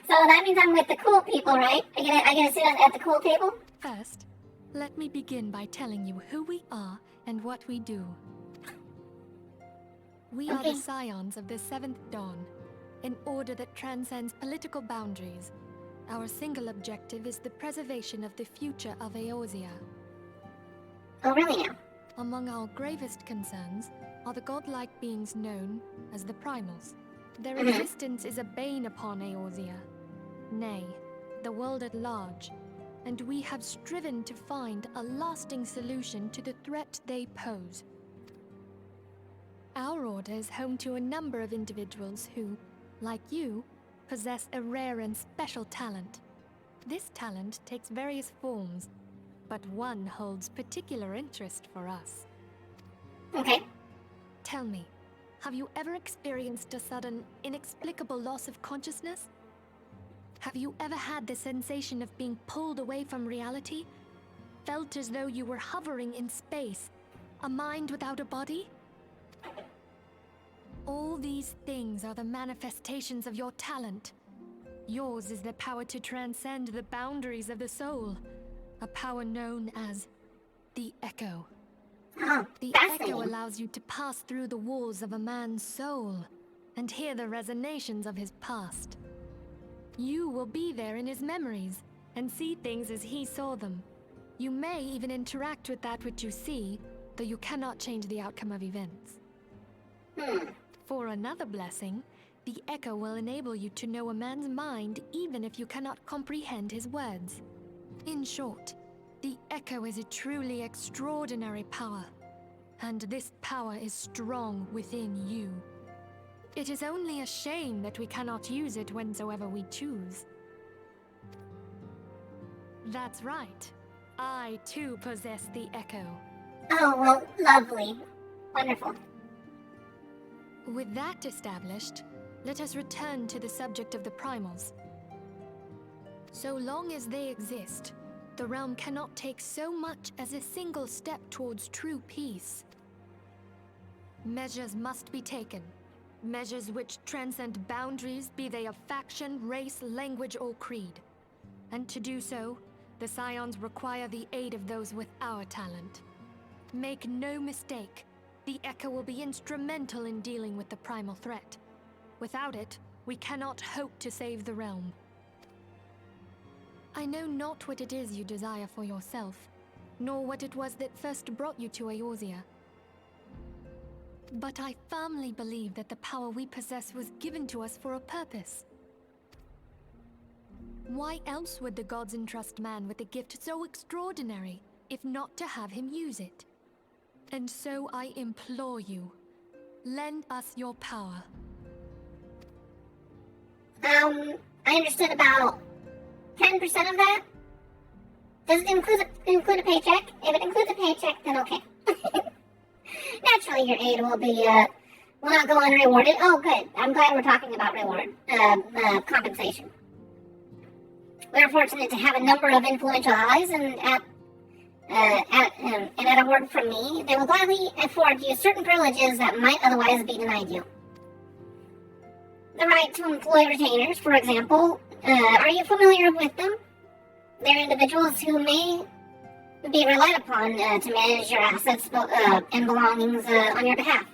So that means I'm with the cool people, right? I get to sit at the cool table? First, let me begin by telling you who we are and what we do. We are the Scions of the Seventh Dawn, an order that transcends political boundaries. Our single objective is the preservation of the future of Eorzea. Oh, really now? Among our gravest concerns are the godlike beings known as the Primals. Their existence is a bane upon Eorzea, nay, the world at large, and we have striven to find a lasting solution to the threat they pose. Our order is home to a number of individuals who, like you, possess a rare and special talent. This talent takes various forms, but one holds particular interest for us. Okay. Tell me, have you ever experienced a sudden, inexplicable loss of consciousness? Have you ever had the sensation of being pulled away from reality? Felt as though you were hovering in space, a mind without a body? All these things are the manifestations of your talent. Yours is the power to transcend the boundaries of the soul, a power known as the Echo. The Echo allows you to pass through the walls of a man's soul and hear the resonations of his past. You will be there in his memories and see things as he saw them. You may even interact with that which you see, though you cannot change the outcome of events. For another blessing, the Echo will enable you to know a man's mind even if you cannot comprehend his words. In short, the Echo is a truly extraordinary power, and this power is strong within you. It is only a shame that we cannot use it whensoever we choose. That's right. I too possess the Echo. Oh, well, lovely. Wonderful. With that established, let us return to the subject of the Primals. So long as they exist, the realm cannot take so much as a single step towards true peace. Measures must be taken. Measures which transcend boundaries, be they of faction, race, language, or creed. And to do so, the Scions require the aid of those with our talent. Make no mistake, the Echo will be instrumental in dealing with the primal threat. Without it, we cannot hope to save the realm. I know not what it is you desire for yourself, nor what it was that first brought you to Eorzea. But I firmly believe that the power we possess was given to us for a purpose. Why else would the gods entrust man with a gift so extraordinary, if not to have him use it? And so I implore you, lend us your power. I understood about 10% of that. Does it include a paycheck? If it includes a paycheck, then okay. Naturally, your aid will not go unrewarded. Oh, good. I'm glad we're talking about compensation. We're fortunate to have a number of influential allies, and at a word from me, they will gladly afford you certain privileges that might otherwise be denied you. The right to employ retainers, for example. Are you familiar with them? They're individuals who may be relied upon to manage your assets and belongings on your behalf.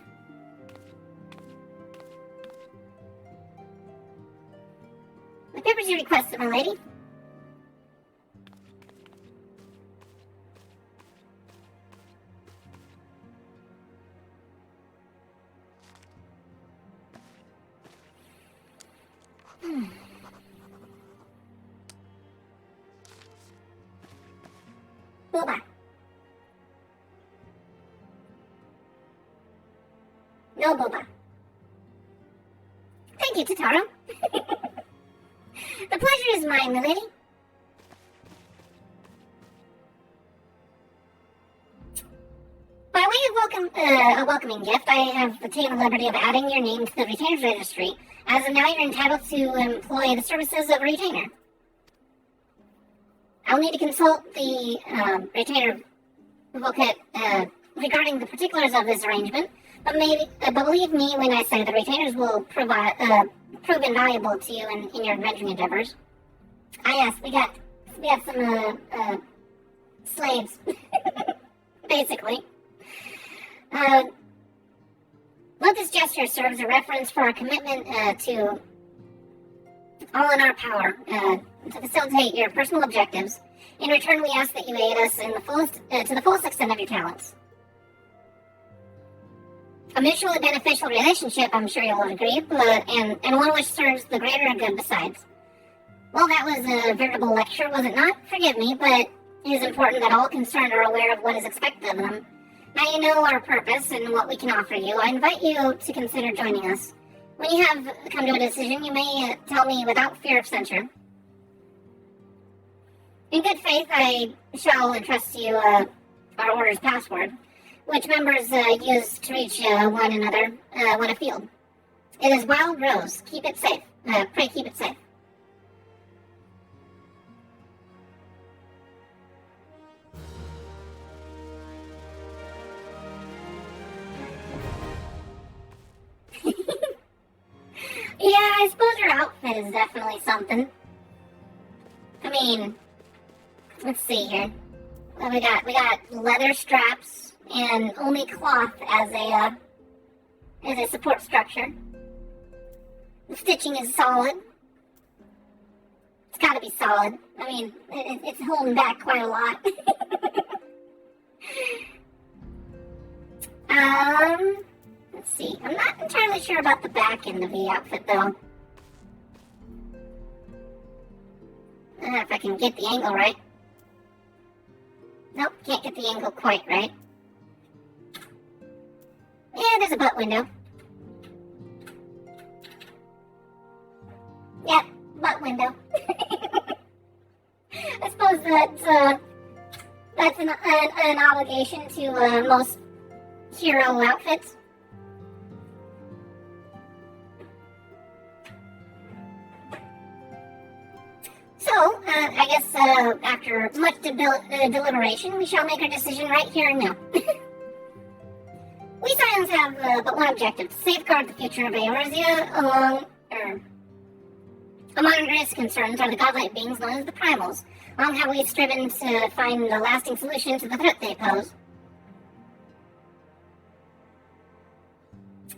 The papers you requested, my lady. Booba. No Booba. Thank you, Totaro. The pleasure is mine, my lady. By way of a welcoming gift, I have taken the liberty of adding your name to the retainers registry. As of now, you're entitled to employ the services of a retainer. I'll need to consult the retainer Volkit regarding the particulars of this arrangement, but believe me when I say the retainers will prove invaluable to you in your adventuring endeavors. Yes, we got some slaves, basically. Let this gesture serve as a reference for our commitment to all in our power to facilitate your personal objectives. In return, we ask that you aid us in the fullest, to the fullest extent of your talents. A mutually beneficial relationship, I'm sure you'll agree, and one which serves the greater good besides. Well, that was a veritable lecture, was it not? Forgive me, but it is important that all concerned are aware of what is expected of them. Now you know our purpose and what we can offer you. I invite you to consider joining us. When you have come to a decision, you may tell me without fear of censure. In good faith, I shall entrust to you our order's password, which members use to reach one another when afield. It is Wild Rose. Keep it safe. Pray keep it safe. Yeah, I suppose your outfit is definitely something. I mean, let's see here. Well, we got leather straps and only cloth as a support structure. The stitching is solid. It's got to be solid. I mean, it's holding back quite a lot. Let's see. I'm not entirely sure about the back end of the outfit, though. I don't know if I can get the angle right. Nope, can't get the angle quite right. Yeah, there's a butt window. Yep, butt window. I suppose that's an obligation to most hero outfits. So, I guess after much deliberation, we shall make our decision right here and now. We Scions have but one objective, to safeguard the future of Eorzea. Among our greatest concerns are the godlike beings known as the Primals. Long have we striven to find a lasting solution to the threat they pose.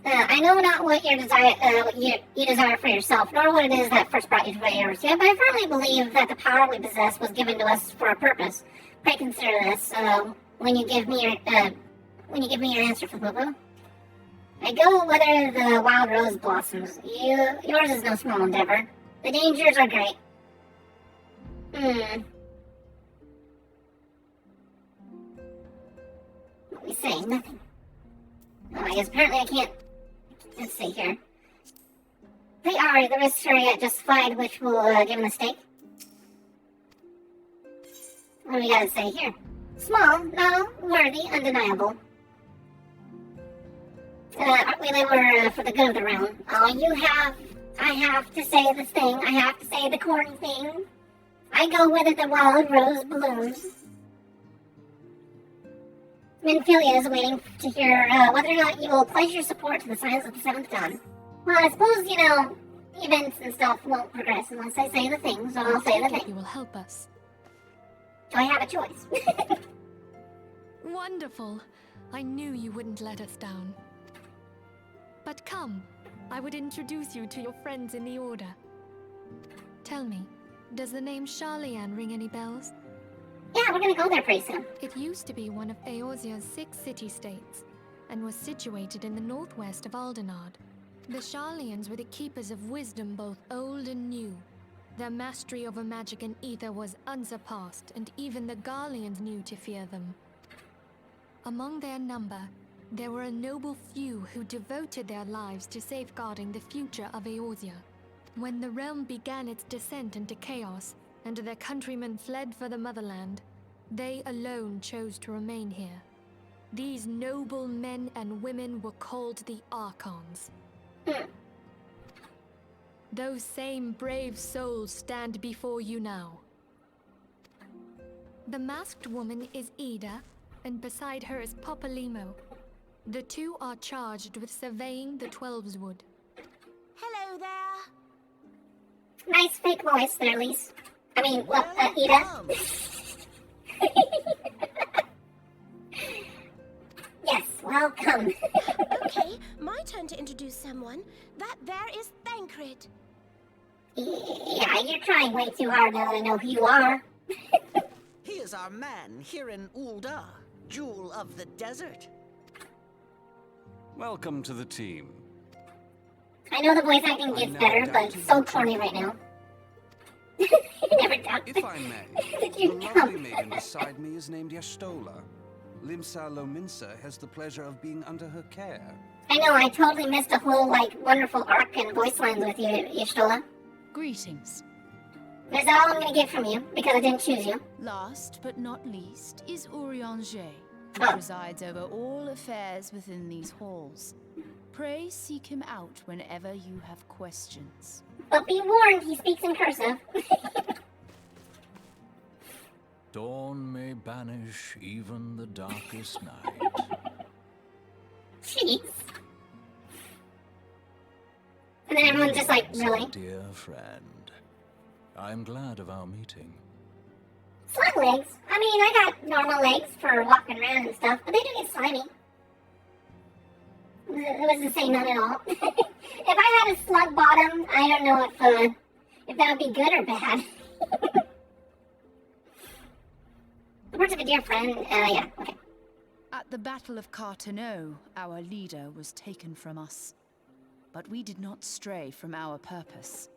I know not what you desire for yourself, nor what it is that first brought you to Eorzea, but I firmly believe that the power we possess was given to us for a purpose. Pray consider this when you give me your answer, Fububu. I go whether the wild rose blossoms. Yours is no small endeavor. The dangers are great. What we say? Nothing. Oh, I guess apparently I can't. Let's see here. The risks are yet justified, which will give a mistake. What do we gotta say here? Small, no, worthy, undeniable. Aren't we labor for the good of the realm? Oh, I have to say this thing, I have to say the corny thing. I go whither the wild rose blooms. Minfilia is waiting to hear whether or not you will pledge your support to the Scions of the Seventh Dawn. Well, I suppose, events and stuff won't progress unless I say the thing, so I'll say the thing. You will help us. Do I have a choice? Wonderful. I knew you wouldn't let us down. But come, I would introduce you to your friends in the Order. Tell me, does the name Sharlayan ring any bells? Yeah, we're gonna go there pretty soon. It used to be one of Eorzea's 6 city-states, and was situated in the northwest of Aldenard. The Sharlayans were the keepers of wisdom both old and new. Their mastery over magic and ether was unsurpassed, and even the Garleans knew to fear them. Among their number, there were a noble few who devoted their lives to safeguarding the future of Eorzea. When the realm began its descent into chaos, and their countrymen fled for the motherland, they alone chose to remain here. These noble men and women were called the Archons. Those same brave souls stand before you now. The masked woman is Ida, and beside her is Papa Limo. The two are charged with surveying the Twelveswood. Hello there. Nice fake voice there, Lise. I mean, well, Ida. Yes, welcome. Okay, my turn to introduce someone. That there is Thancred. Yeah, you're trying way too hard now that I know who you are. He is our man here in Ul'dah, Jewel of the Desert. Welcome to the team. I know the voice acting gets better, but it's so corny right now. Never doubt. If I may, the lovely maiden beside me is named Y'shtola. Limsa Lominsa has the pleasure of being under her care. I know, I totally missed a whole, wonderful arc and voice lines with you, Y'shtola. Greetings. Is that all I'm gonna get from you, because I didn't choose you? Last but not least is Urianger, who Oh. presides over all affairs within these halls. Pray seek him out whenever you have questions. But be warned, he speaks in cursive. Dawn may banish even the darkest night. Jeez. And then everyone's just like, really? Dear friend, I'm glad of our meeting. Slug legs? I mean, I got normal legs for walking around and stuff, but they do get slimy. It wasn't saying none at all. If I had a slug bottom, I don't know if that would be good or bad. The words of a dear friend, yeah, okay. At the Battle of Carteneau, our leader was taken from us. But we did not stray from our purpose.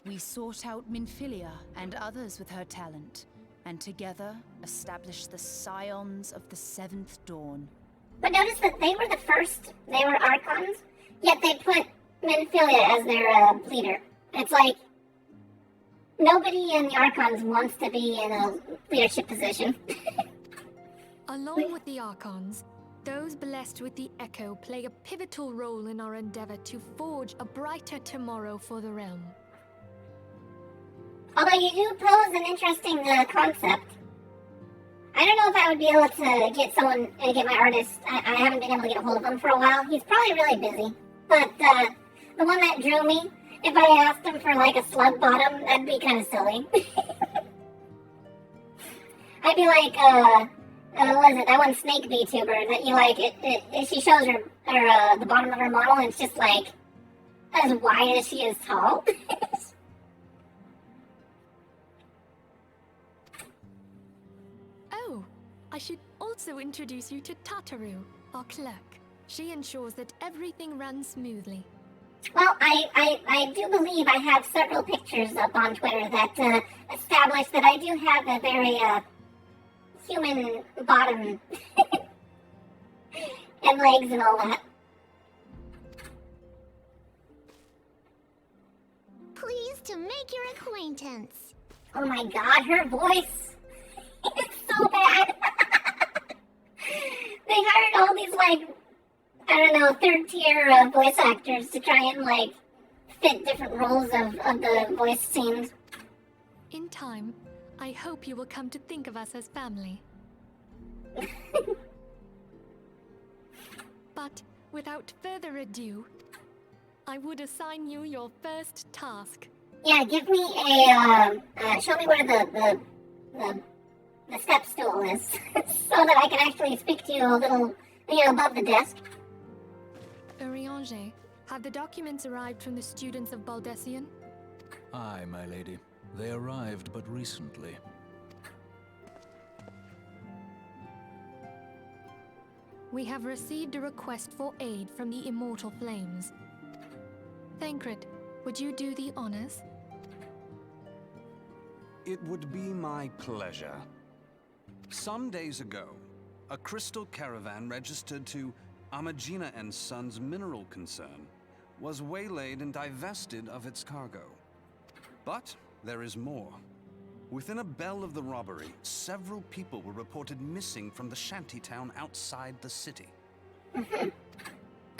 We sought out Minfilia and others with her talent, and together established the Scions of the Seventh Dawn. But notice that they were the first, they were Archons, yet they put Minfilia as their leader. It's like, nobody in the Archons wants to be in a leadership position. Along with the Archons, those blessed with the Echo play a pivotal role in our endeavor to forge a brighter tomorrow for the realm. Although you do pose an interesting concept. I don't know if I would be able to get my artist. I haven't been able to get a hold of him for a while. He's probably really busy. But the one that drew me, if I asked him for a slug bottom, that'd be kind of silly. I'd be like, what is it? That one snake VTuber that you she shows her the bottom of her model and it's just as wide as she is tall. Oh, I should also introduce you to Tataru, our clerk. She ensures that everything runs smoothly. Well, I do believe I have several pictures up on Twitter that establish that I do have a very human bottom and legs and all that. Pleased to make your acquaintance. Oh my god, her voice is so bad. They hired all these I don't know, third tier voice actors to try and fit different roles of the voice scenes. In time, I hope you will come to think of us as family. But without further ado, I would assign you your first task. Yeah, give me show me where the step stool is, so that I can actually speak to you a little, above the desk. Urianger, have the documents arrived from the students of Baldessian? Aye, my lady. They arrived but recently. We have received a request for aid from the Immortal Flames. Thancred, would you do the honors? It would be my pleasure. Some days ago, a crystal caravan registered to Amagina and Sons mineral concern was waylaid and divested of its cargo. But there is more. Within a bell of the robbery, several people were reported missing from the shantytown outside the city.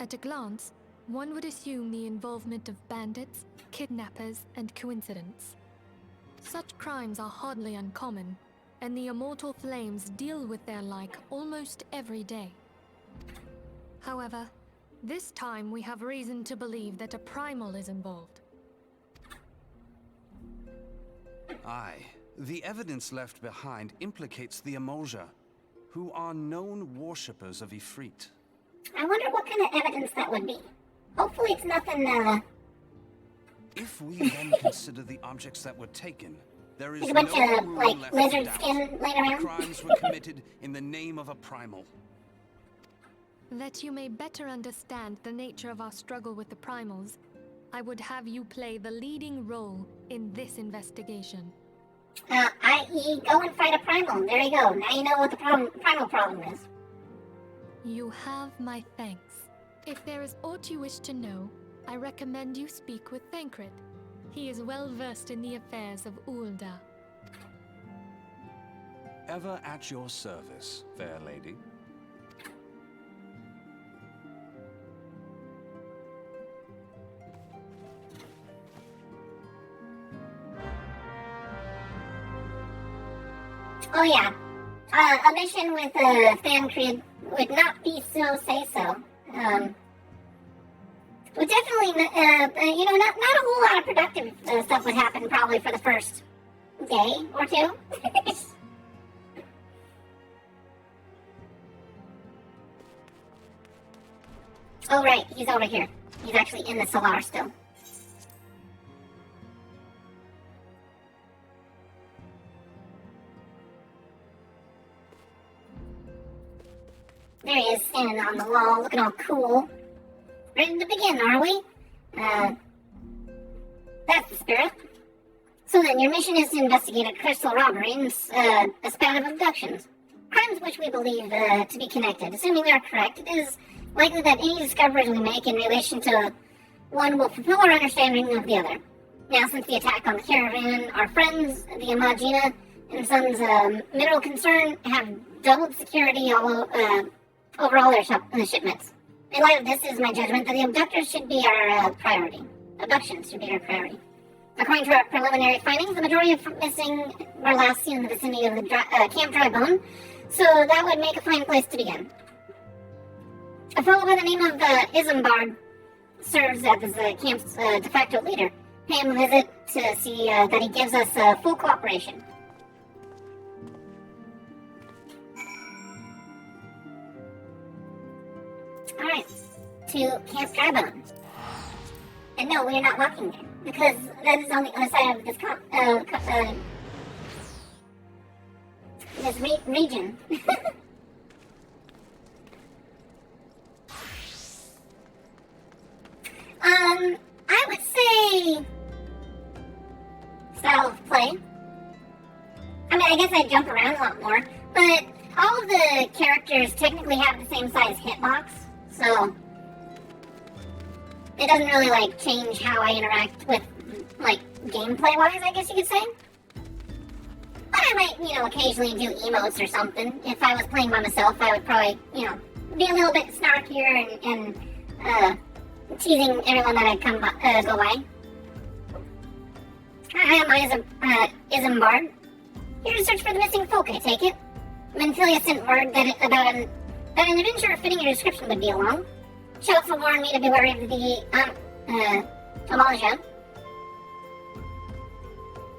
At a glance, one would assume the involvement of bandits, kidnappers, and coincidence. Such crimes are hardly uncommon, and the immortal flames deal with their like almost every day. However, this time we have reason to believe that a primal is involved. Aye. The evidence left behind implicates the Emulja, who are known worshippers of Ifrit. I wonder what kind of evidence that would be. Hopefully it's nothing, If we then consider the objects that were taken, there is like a no bunch of, room like, left lizard to doubt. skin laying around. Crimes were committed in the name of a primal. That you may better understand the nature of our struggle with the primals, I would have you play the leading role in this investigation. I.e., go and fight a primal. There you go. Now you know what the primal problem is. You have my thanks. If there is aught you wish to know, I recommend you speak with Thancred. He is well versed in the affairs of Ulda. Ever at your service, fair lady. Oh yeah, a mission with Thancred would not be so say-so. Would definitely, not a whole lot of productive stuff would happen probably for the first day or two. Oh right, he's over here. He's actually in the Solar still. There he is, standing on the wall, looking all cool. Ready to begin, are we? That's the spirit. So then, your mission is to investigate a crystal robbery and a spat of abductions. Crimes which we believe to be connected. Assuming we are correct, it is likely that any discoveries we make in relation to one will fulfill our understanding of the other. Now, since the attack on the caravan, our friends, the Imagina and Sons Mineral Concern, have doubled security over all their shipments. In light of this, it is my judgment that the abductors should be our priority. Abductions should be our priority. According to our preliminary findings, the majority of missing were last seen in the vicinity of the Camp Dry Bone, so that would make a fine place to begin. A fellow by the name of Isambard serves as the camp's de facto leader. Pay him a visit to see that he gives us full cooperation. Alright, to Camp Dry Bone. And no, we are not walking there, because that is on the other side of this region. I would say style of play. I mean, I guess I jump around a lot more, but all of the characters technically have the same size hitbox, so it doesn't really, like, change how I interact with, like, gameplay-wise, I guess you could say. But I might, occasionally do emotes or something. If I was playing by myself, I would probably, be a little bit snarkier and teasing everyone that I'd go by. I am Isambard. Here to search for the missing folk, I take it. Menphilia sent word that an adventure fitting your description would be along. She also warned me to be wary of the Emulja.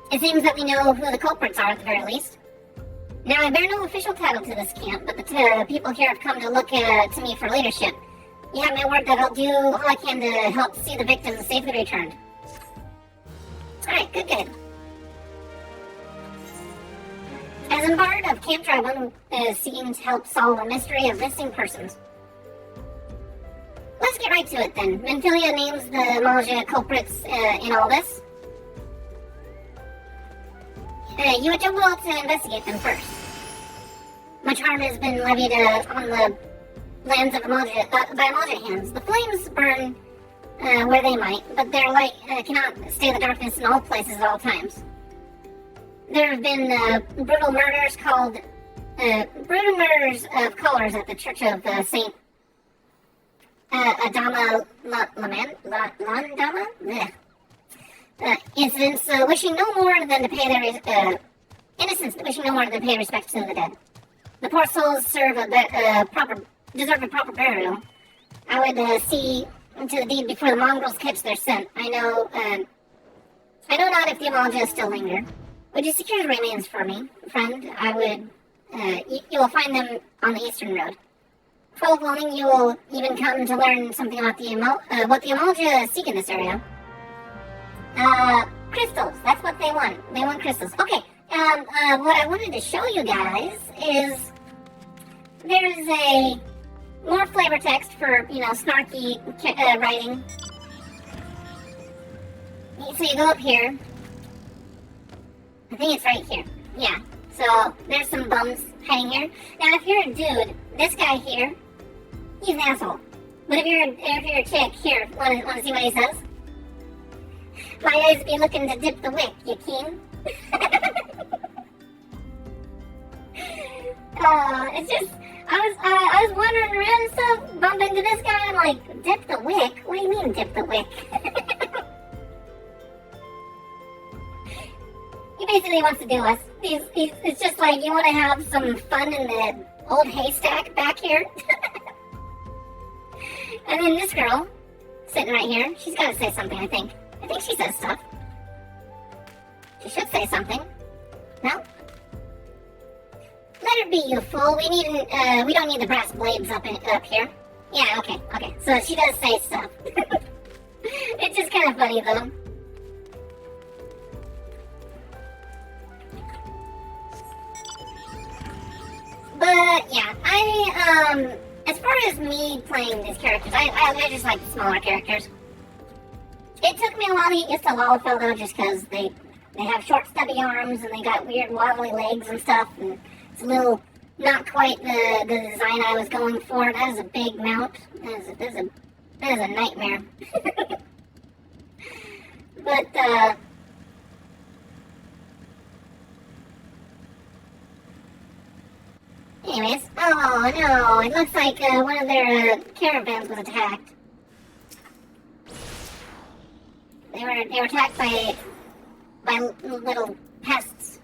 It seems that we know who the culprits are at the very least. Now, I bear no official title to this camp, but the people here have come to look to me for leadership. You have my word that I'll do all I can to help see the victims safely returned. Alright, good. As Isambard of Camp Dry Bone is seeking to help solve a mystery of missing persons. Let's get right to it then. Menphilia names the Emulja culprits in all this. You would do well to investigate them first. Much harm has been levied on the lands of Emulja, by Emulja hands. The flames burn where they might, but their light cannot stay in the darkness in all places at all times. There have been brutal murders of colors at the Church of Saint Adama Landama? Incidents wishing no more than to pay their innocent innocents wishing no more than pay respects to the dead. The poor souls deserve a proper burial. I would see into the deed before the mongrels catch their scent. I know not if the Amalja still linger. Would you secure the remains for me, friend? I would. You will find them on the eastern road. 12 willing, you will even come to learn something about what the Amalja seek in this area. Crystals. That's what they want. They want crystals. Okay. What I wanted to show you guys is there's a more flavor text for, snarky writing. So you go up here. I think it's right here. Yeah. So there's some bums hiding here. Now, if you're a dude, this guy here, he's an asshole. But if you're a chick, here, want to see what he says? My eyes be looking to dip the wick, you keen? It's just, I was wandering around and stuff, bump into this guy, and I'm like, dip the wick? What do you mean, dip the wick? He basically wants to do us. It's just like, you want to have some fun in the old haystack back here? And then this girl, sitting right here, she's got to say something, I think. I think she says stuff. She should say something. No? Let her be, you fool. We don't need the brass blades up here. Yeah, okay. So she does say stuff. It's just kind of funny, though. But, yeah, as far as me playing these characters, I just like the smaller characters. It took me a while to get used to Lalafell, though, just because they have short, stubby arms, and they got weird, wobbly legs and stuff, and it's a little, not quite the design I was going for. That is a big mount. That is a nightmare. But, anyways, oh no, it looks like one of their caravans was attacked. They were attacked by little pests.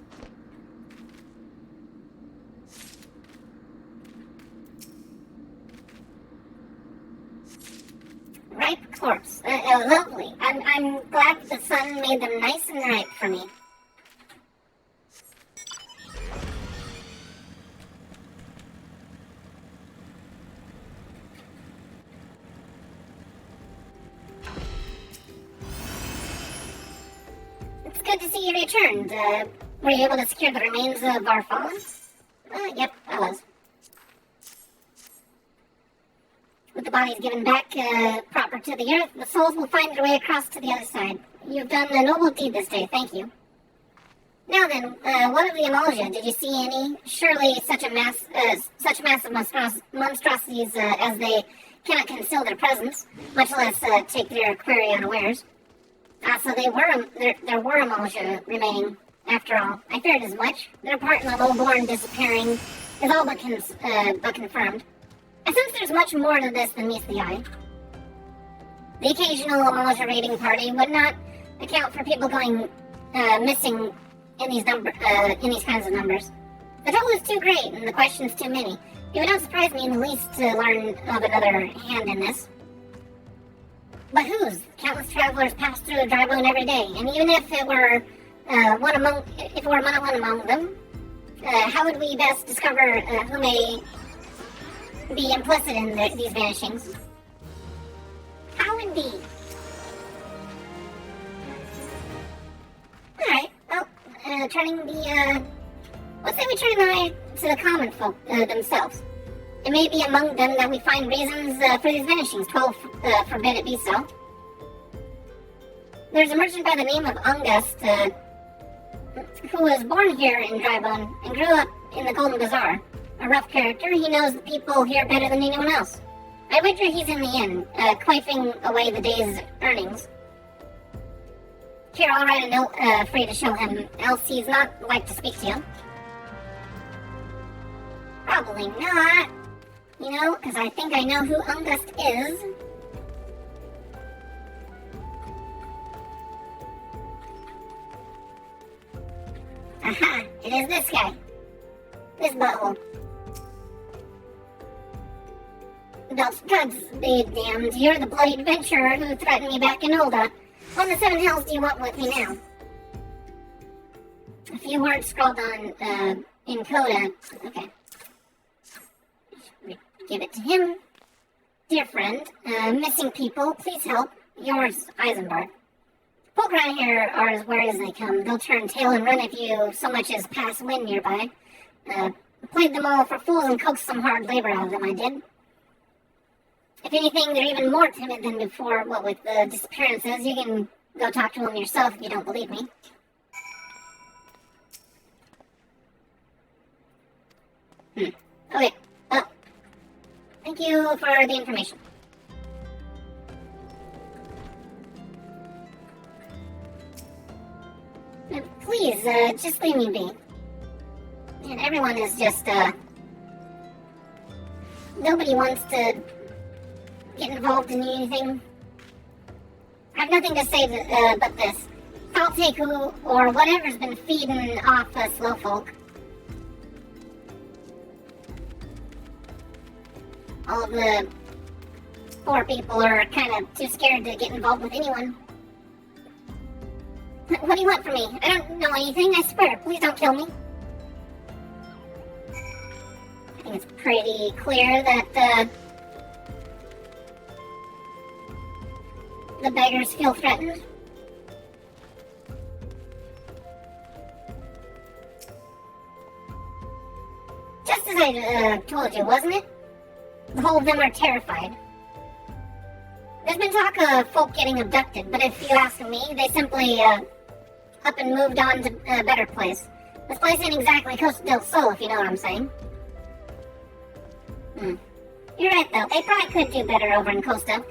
Ripe corpse. Lovely. I'm glad the sun made them nice and ripe for me. Good to see you returned. Were you able to secure the remains of our fallen? Yep, I was. With the bodies given back proper to the earth, the souls will find their way across to the other side. You've done a noble deed this day, thank you. Now then, what of the Amalja? Did you see any? Surely such massive monstrosities as they cannot conceal their presence, much less take their quarry unawares. So there were Amalja remaining, after all. I feared as much. Their part in the lowborn disappearing is all but confirmed. I sense there's much more to this than meets the eye. The occasional Amalja raiding party would not account for people going missing in these kinds of numbers. The trouble is too great, and the questions too many. It would not surprise me in the least to learn of another hand in this. But whose? Countless travelers pass through Drybone every day, and even if it were one among them, how would we best discover who may be implicit in these vanishings? How indeed? Alright, well, let's say we turn an eye to the common folk themselves. It may be among them that we find reasons for these vanishings. 12 forbid it be so. There's a merchant by the name of Ungust, who was born here in Drybone and grew up in the Golden Bazaar. A rough character, he knows the people here better than anyone else. I wager he's in the inn, quaffing away the day's earnings. Here, I'll write a note for you to show him, else he's not like to speak to you. Probably not. You know, because I think I know who Ungust is. Aha! It is this guy. This butthole. Gods be damned. You're the bloody adventurer who threatened me back in Ulda. What in the seven hells do you want with me now? A few words scrawled on, in coda. Okay. Give it to him. Dear friend, missing people, please help. Yours, Eisenberg. Folk around here are as weird as they come. They'll turn tail and run if you so much as pass wind nearby. Played them all for fools and coaxed some hard labor out of them, I did. If anything, they're even more timid than before, what with the disappearances. You can go talk to them yourself if you don't believe me. Okay. Oh. Thank you for the information. Please, just leave me be. And everyone is just, nobody wants to get involved in anything. I have nothing to say but this. I'll take who or whatever's been feeding off us slow folk. All of the poor people are kind of too scared to get involved with anyone. What do you want from me? I don't know anything, I swear. Please don't kill me. I think it's pretty clear that, the beggars feel threatened. Just as I told you, wasn't it? The whole of them are terrified. There's been talk of folk getting abducted, but if you ask me, they simply up and moved on to a better place. This place ain't exactly Costa del Sol, if you know what I'm saying. You're right, though. They probably could do better over in Costa.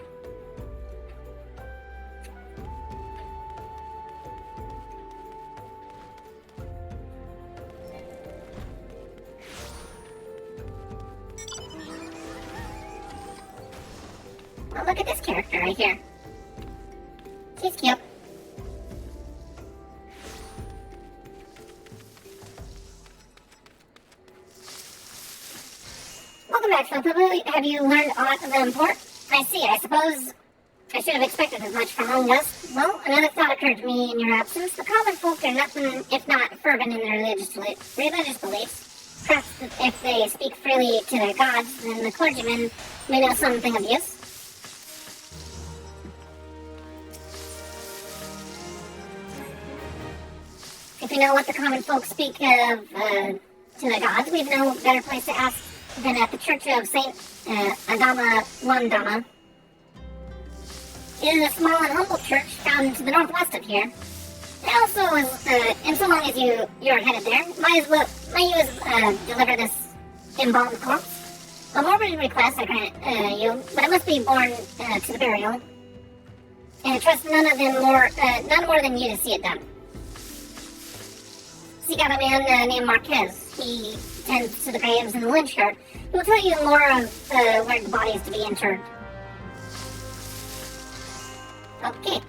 Well, look at this character right here. She's cute. Welcome back, Philippa. Have you learned aught of the import? I see. I suppose I should have expected as much from Longdust. Well, another thought occurred to me in your absence. The common folk are nothing if not fervent in their religious beliefs. Perhaps if they speak freely to their gods, then the clergymen may know something of use. If we know what the common folk speak of to the gods, we've no better place to ask than at the Church of Saint Adama Wandama. It is a small and humble church found to the northwest of here. It also is, and so long as you're headed there, might you deliver this embalmed corpse? A morbid request I grant you, but it must be borne to the burial. And I trust none more than you to see it done. Seek out a man named Marquez. He tends to the graves in the lynch yard. He will tell you more of where the body is to be interred. Okay.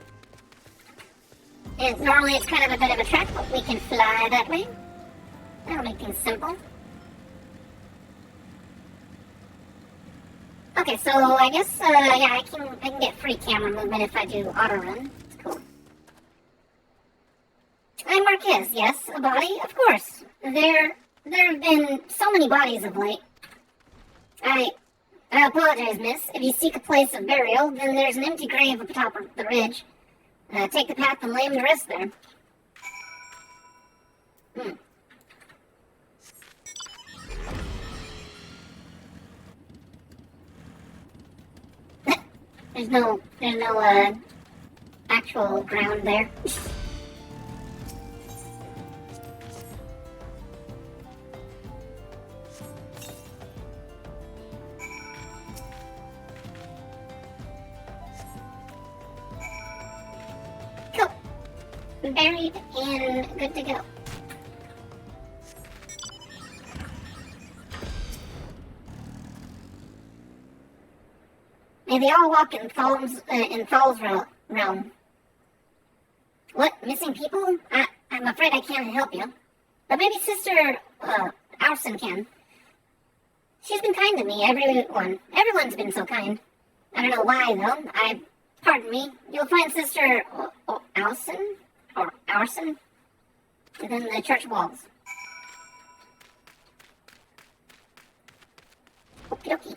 And normally it's kind of a bit of a trek, but we can fly that way. That'll make things simple. Okay, so I guess yeah, I can get free camera movement if I do auto run. It's cool. I'm Marquez, yes, a body, of course. There have been so many bodies of late. I apologize, miss. If you seek a place of burial, then there's an empty grave up atop of the ridge. Take the path and lay him to rest there. There's no actual ground there. Buried and good to go. May they all walk in Thal's realm. What? Missing people? I'm afraid I can't help you. But maybe Sister, Arson can. She's been kind to me, everyone's been so kind. I don't know why, though. Pardon me, you'll find Sister Arson within the church walls. Okie dokie.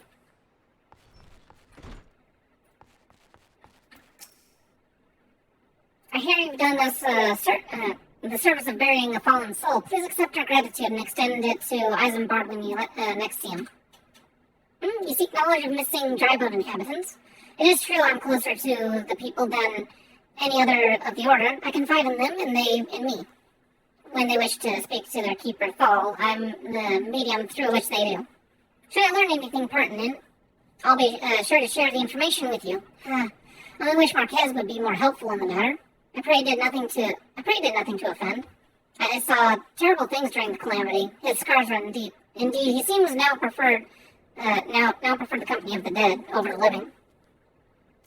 I hear you've done us the service of burying a fallen soul. Please accept our gratitude and extend it to Eisenbart when you next see him. You seek knowledge of missing dry boat inhabitants. It is true I'm closer to the people than any other of the Order. I confide in them and they in me. When they wish to speak to their keeper, Thal, I'm the medium through which they do. Should I learn anything pertinent, I'll be sure to share the information with you. I only wish Marquez would be more helpful in the matter. I pray he did nothing to offend. I saw terrible things during the calamity. His scars run deep. Indeed, he seems now prefer the company of the dead over the living.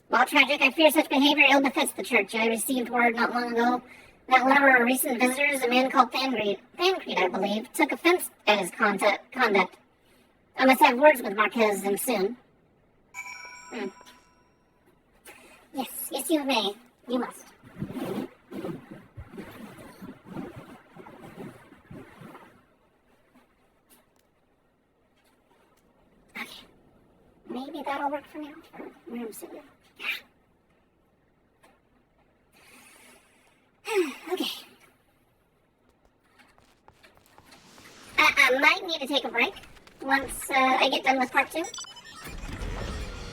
While tragic, I fear such behavior ill befits the church. I received word not long ago that one of our recent visitors, a man called Thancred, I believe, took offense at his conduct. I must have words with Marquez and soon. Yes, you may. You must. Okay. Maybe that'll work for now. Room sitting. Okay. I might need to take a break once I get done with part 2.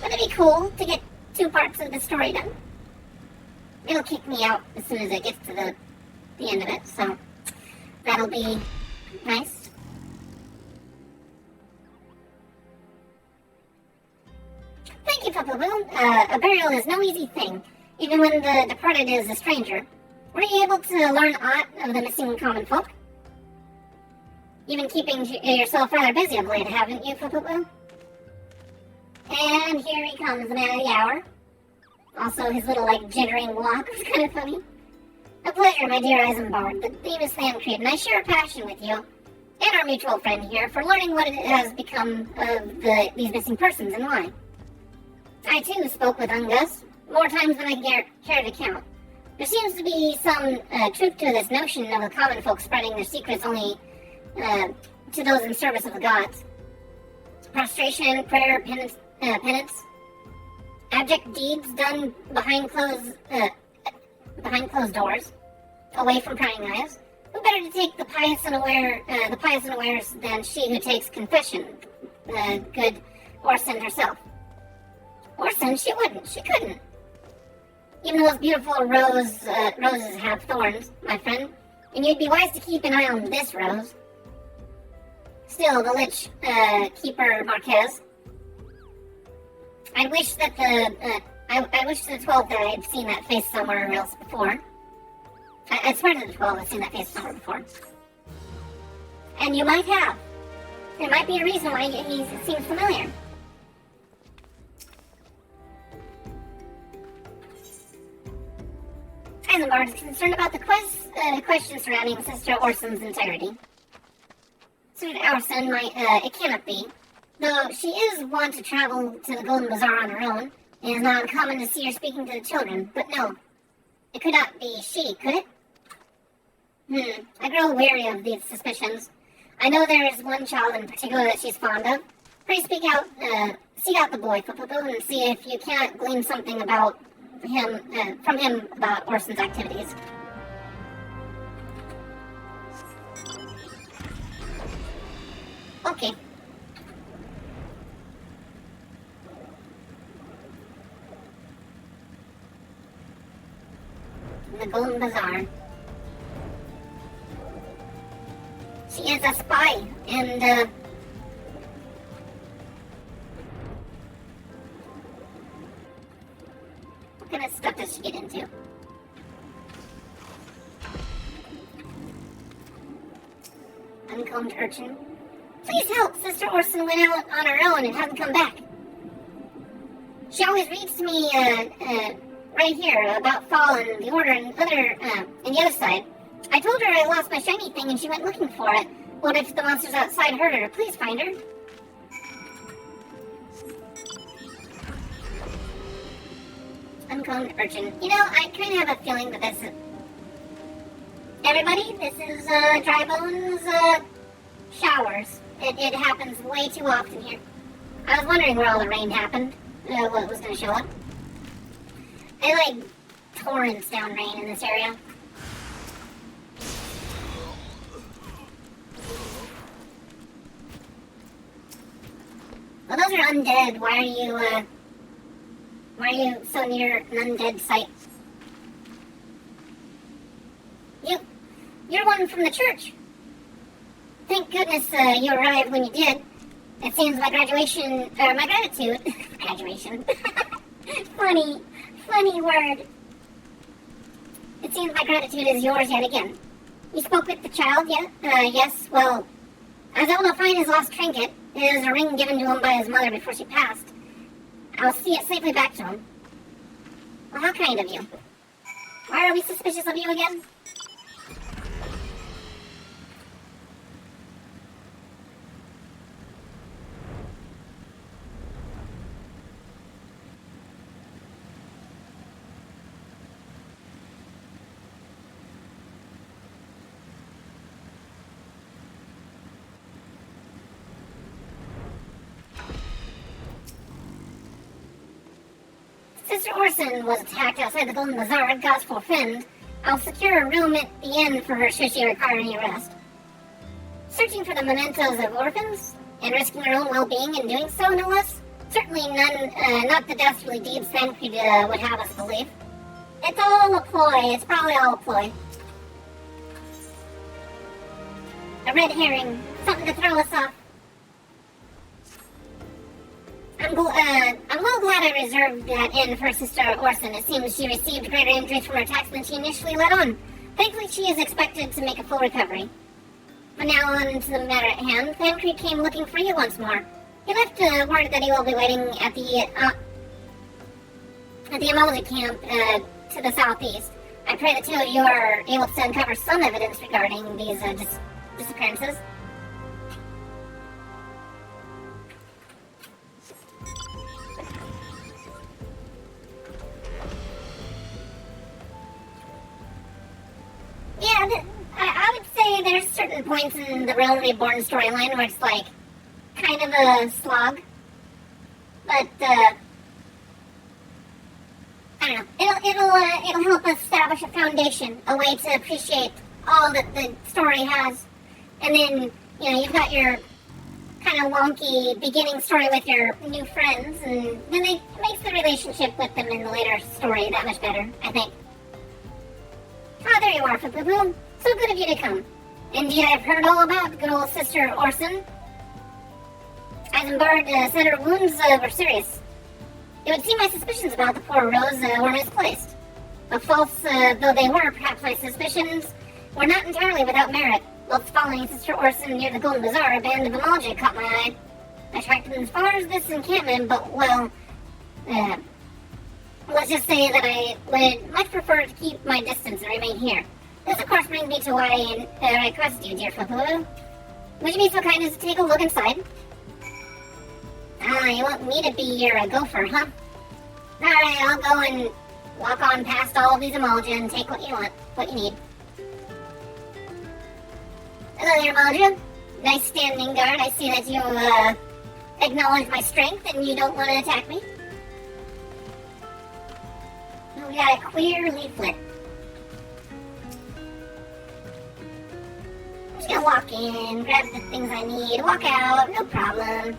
But it'd be cool to get 2 parts of the story done. It'll kick me out as soon as it gets to the end of it, so that'll be nice. Thank you, Papa Will. A burial is no easy thing, even when the departed is a stranger. Were you able to learn aught of the missing common folk? You've been keeping yourself rather busy of late, haven't you, Papa Will? And here he comes, the man of the hour. Also, his little, jittering walk was kind of funny. A pleasure, my dear Eisenbart. The name is Thancred, and I share a passion with you, and our mutual friend here, for learning what it has become of these missing persons and why. I, too, spoke with Ungus, more times than I care to count. There seems to be some truth to this notion of the common folk spreading their secrets only to those in service of the gods. Prostration, prayer, penance, abject deeds done behind closed doors, away from prying eyes. Who better to take the pious unawares than she who takes confession, the good Orson herself? Orson, she couldn't. Even those beautiful roses have thorns, my friend, and you'd be wise to keep an eye on this rose. Still, the Lich Keeper Marquez. I wish to the 12 that I had seen that face somewhere else before. I swear to the 12 I've seen that face somewhere before. And you might have. There might be a reason why he seems familiar. Eisenbart is concerned about the question surrounding Sister Orson's integrity. Sister Orson it cannot be. Though she is wont to travel to the Golden Bazaar on her own, it is not uncommon to see her speaking to the children, but no. It could not be she, could it? I grow wary of these suspicions. I know there is one child in particular that she's fond of. Pray seek out the boy, Fupupu, and see if you can't glean something about from him about Orson's activities. Okay. The Golden Bazaar. She is a spy, and what kind of stuff does she get into? Uncombed urchin. Please help! Sister Orson went out on her own and hasn't come back. She always reads to me, right here, about Fall and the Order and the other side. I told her I lost my shiny thing and she went looking for it. What if the monsters outside heard her? Please find her. Uncombed urchin. You know, I kind of have a feeling that this is... Everybody, this is Dry Bones showers. It happens way too often here. I was wondering where all the rain happened. What was going to show up. I like torrents down rain in this area. Well, those are undead. Why are you so near an undead site? You're one from the church. Thank goodness you arrived when you did. It seems my gratitude. Graduation. funny word. It seems my gratitude is yours yet again. You spoke with the child yet? Yes, well, I was able to find his lost trinket. It is a ring given to him by his mother before she passed. I'll see it safely back to him. Well, how kind of you. Why are we suspicious of you again? Sister Orson was attacked outside the Golden Bazaar, gospel friend. I'll secure a room at the inn for her should she require any rest. Searching for the mementos of orphans, and risking her own well-being in doing so, no less? Certainly not the dastardly deeds Thancred would have us believe. It's all a ploy, it's probably all a ploy. A red herring, something to throw us off. I'm well glad I reserved that inn for Sister Orson. It seems she received greater injuries from her attacks than she initially let on. Thankfully, she is expected to make a full recovery. But now on to the matter at hand. Thancred came looking for you once more. He left word that he will be waiting at the Emolga camp to the southeast. I pray the two of you are able to uncover some evidence regarding these disappearances. Yeah, I would say there's certain points in the Realm Reborn storyline where it's like kind of a slog, but I don't know. It'll help us establish a foundation, a way to appreciate all that the story has, and then you've got your kind of wonky beginning story with your new friends, and then it makes the relationship with them in the later story that much better, I think. Ah, there you are, Flipoo. So good of you to come. Indeed, I've heard all about good old Sister Orson. Eisenbard said her wounds were serious. It would seem my suspicions about the poor Rose were misplaced. But false though they were, perhaps my suspicions were not entirely without merit. Whilst following Sister Orson near the Golden Bazaar, a band of Emolga caught my eye. I tracked them as far as this encampment, but, well, let's just say that I would much prefer to keep my distance and remain here. This, of course, brings me to why I requested you, dear Flipoo. Would you be so kind as to take a look inside? Ah, you want me to be your gopher, huh? Alright, I'll go and walk on past all of these Emolga and take what you want, what you need. Hello there, Emolga. Nice standing guard. I see that you acknowledge my strength and you don't want to attack me. We got a queer leaflet. I'm just gonna walk in, grab the things I need, walk out, no problem.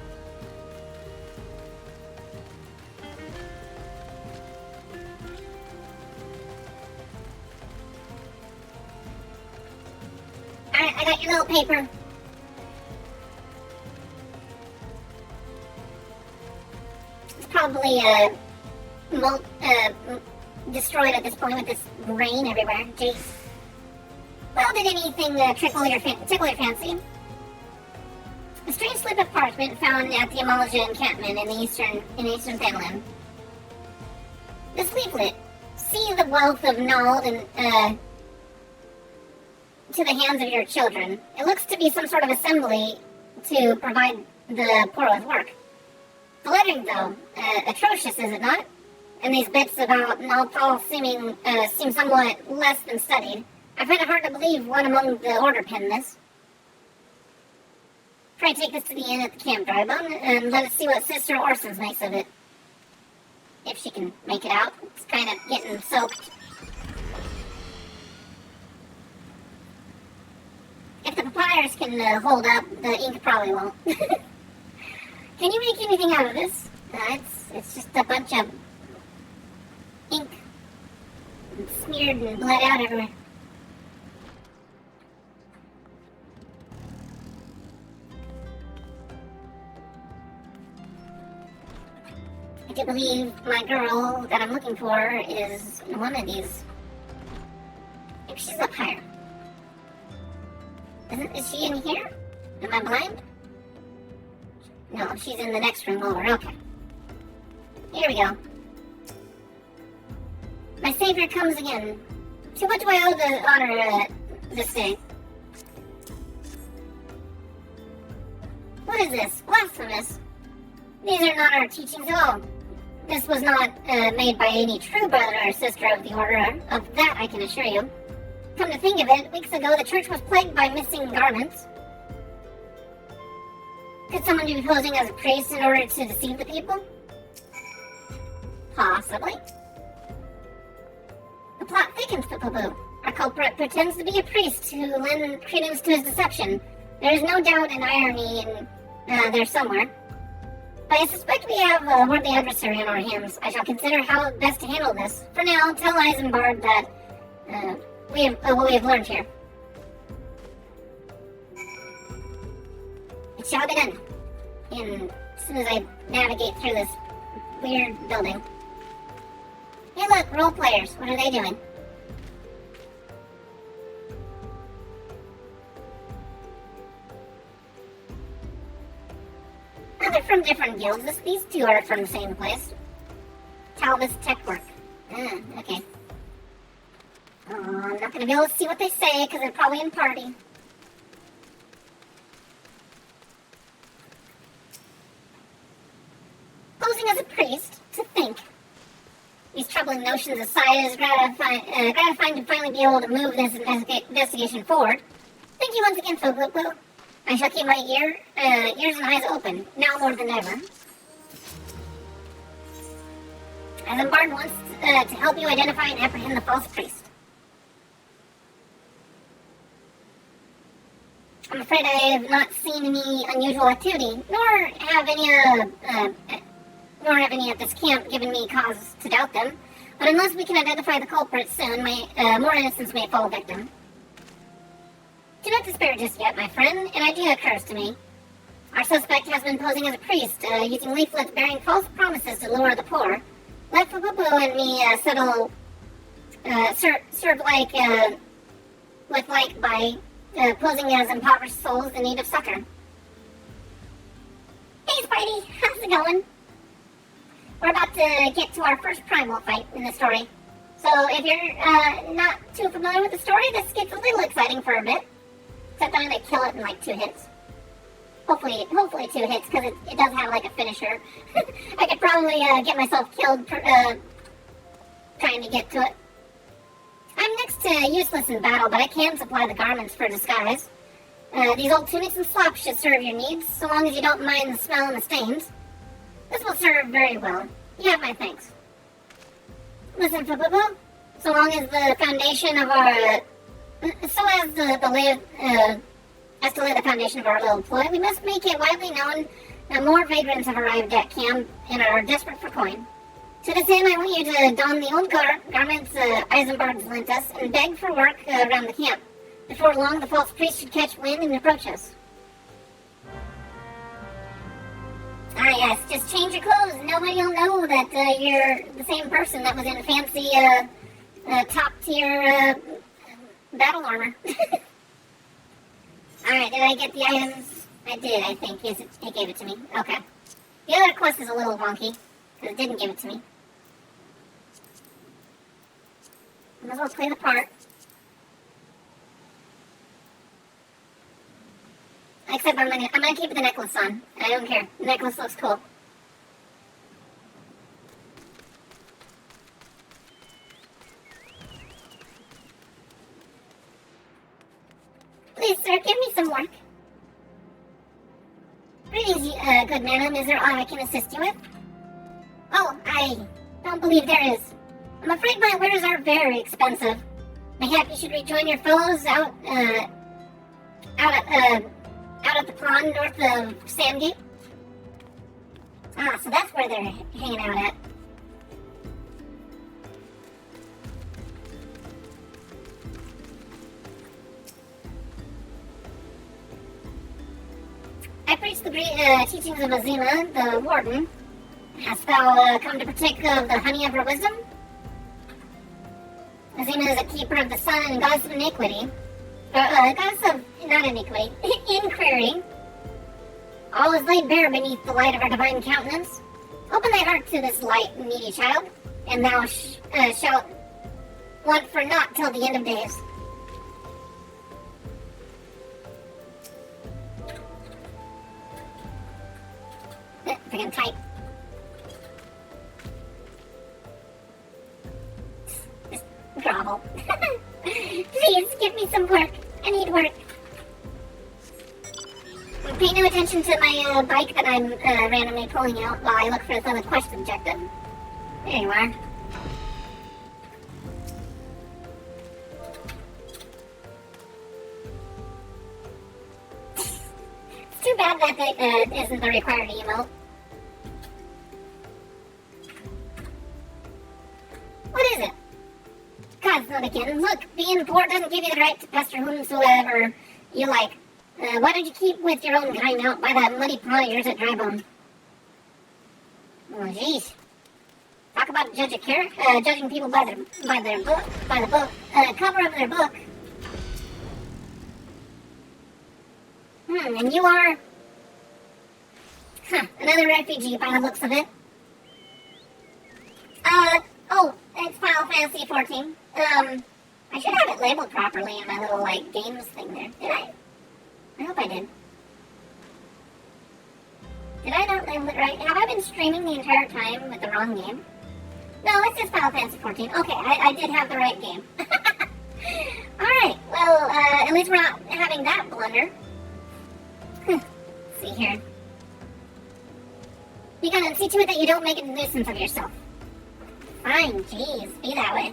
Alright, I got your little paper. It's probably destroyed at this point with this rain everywhere. Jeez. Well, did anything tickle your fancy? A strange slip of parchment found at the Emolga encampment in eastern Thanalan. This leaflet. See the wealth of gnawed and to the hands of your children. It looks to be some sort of assembly to provide the poor with work. The lettering, though, atrocious, is it not? And these bits about Nalthal seem somewhat less than studied. I find it hard to believe one among the Order penned this. Try to take this to the inn at the camp, Drybone, and let us see what Sister Orsons makes of it. If she can make it out. It's kind of getting soaked. If the papyrus can hold up, the ink probably won't. Can you make anything out of this? It's just a bunch of ink smeared and bled out everywhere. I do believe my girl that I'm looking for is in one of these. Maybe she's up higher. Is she in here? Am I blind? No, she's in the next room over. Okay. Here we go. My savior comes again. To what do I owe the honor this day? What is this? Blasphemous. These are not our teachings at all. This was not made by any true brother or sister of the order. Of that I can assure you. Come to think of it, weeks ago the church was plagued by missing garments. Could someone be posing as a priest in order to deceive the people? Possibly. The plot thickens, Poo-Poo. Our culprit pretends to be a priest who lends credence to his deception. There is no doubt and irony in there somewhere. But I suspect we have a worthy adversary on our hands. I shall consider how best to handle this. For now, tell Isambard that what we have learned here. It shall be done. And as soon as I navigate through this weird building. Hey look, role players. What are they doing? Oh, they're from different guilds. These two are from the same place. Talbot's Tech Work. Okay. Oh, I'm not gonna be able to see what they say because they're probably in party. Posing as a priest, to think. These troubling notions aside, it is gratifying to finally be able to move this investigation forward. Thank you once again, Poo-Poo. I shall keep my ears and eyes open, now more than ever. Isambard wants to help you identify and apprehend the false priest. I'm afraid I have not seen any unusual activity, nor have any at this camp given me cause to doubt them. But unless we can identify the culprit soon, more innocents may fall victim. Do not despair just yet, my friend. An idea occurs to me. Our suspect has been posing as a priest, using leaflets bearing false promises to lure the poor. Let Poo-Poo and me serve by posing as impoverished souls in need of succor. Hey, Spidey, how's it going? We're about to get to our first primal fight in the story. So if you're not too familiar with the story, this gets a little exciting for a bit. Except I'm gonna kill it in like 2 hits. Hopefully 2 hits, because it does have like a finisher. I could probably get myself killed trying to get to it. I'm next to useless in battle, but I can supply the garments for disguise. These old tunics and slops should serve your needs, so long as you don't mind the smell and the stains. This will serve very well. You have my thanks. Listen, Poo-Poo, so long as the foundation of our... as to lay the foundation of our little ploy, we must make it widely known that more vagrants have arrived at camp and are desperate for coin. To this end, I want you to don the old garments Isambard's lent us and beg for work around the camp. Before long, the false priest should catch wind and approach us. Ah yes, just change your clothes. Nobody will know that you're the same person that was in fancy top tier battle armor. Alright, did I get the items? I did, I think. Yes, it gave it to me. Okay. The other quest is a little wonky, because it didn't give it to me. Might as well play the part. Except I'm gonna keep the necklace on. I don't care. The necklace looks cool. Please, sir, give me some work. Greetings, good madam. Is there aught I can assist you with? Oh, I don't believe there is. I'm afraid my wares are very expensive. Mayhap you should rejoin your fellows out at the pond north of Sandgate. Ah, so that's where they're hanging out at. I preach the great teachings of Azima, the warden. Hast thou come to partake of the honey of her wisdom? Azima is a keeper of the sun and goddess of iniquity. Goddess of, not iniquity, inquiry. All is laid bare beneath the light of our divine countenance. Open thy heart to this light, needy child, and thou shalt want for naught till the end of days. If I can type. Just grovel. Please, give me some work. I need work. Pay no attention to my bike that I'm randomly pulling out while I look for this other quest objective. There you are. It's too bad that isn't the required emote. What is it? God's not again. Look, being poor doesn't give you the right to pester whomsoever you like. Why don't you keep with your own kind out by that muddy paw of yours at Drybone? Oh, jeez. Talk about judging people by the book, cover of their book. And you are, another refugee by the looks of it. It's Final Fantasy 14. I should have it labeled properly in my little, games thing there. Did I? I hope I did. Did I not label it right? Have I been streaming the entire time with the wrong game? No, it's just Final Fantasy 14. Okay, I did have the right game. Alright, well, at least we're not having that blunder. Let's see here. You gotta see to it that you don't make a nuisance of yourself. Fine, jeez, be that way.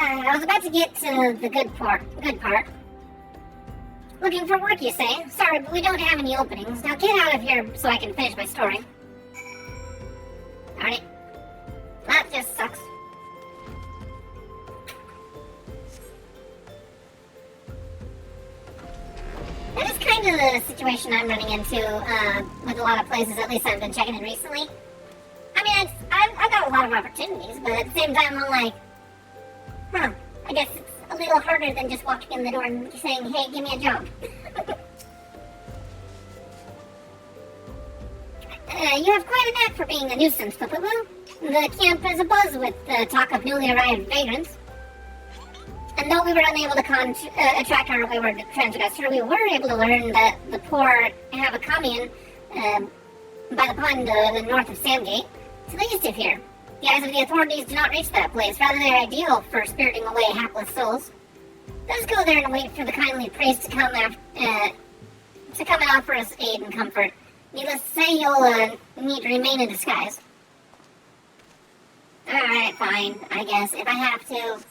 I was about to get to the good part. Looking for work, you say? Sorry, but we don't have any openings. Now get out of here so I can finish my story. Darn it. That just sucks. That is kind of the situation I'm running into with a lot of places, at least I've been checking in recently. I mean, I've got a lot of opportunities, but at the same time, I'm like, I guess it's a little harder than just walking in the door and saying, hey, give me a job. You have quite a knack for being a nuisance, Poo-Poo. The camp is abuzz with the talk of newly arrived vagrants. And though we were unable to attract our wayward transgressor, we were able to learn that the poor have a commune by the pond north of Sandgate, to the east of here. The eyes of the authorities do not reach that place. Rather, they're ideal for spiriting away hapless souls. Let us go there and wait for the kindly priest to come and offer us aid and comfort. Needless to say, you'll need to remain in disguise. Alright, fine, I guess, if I have to.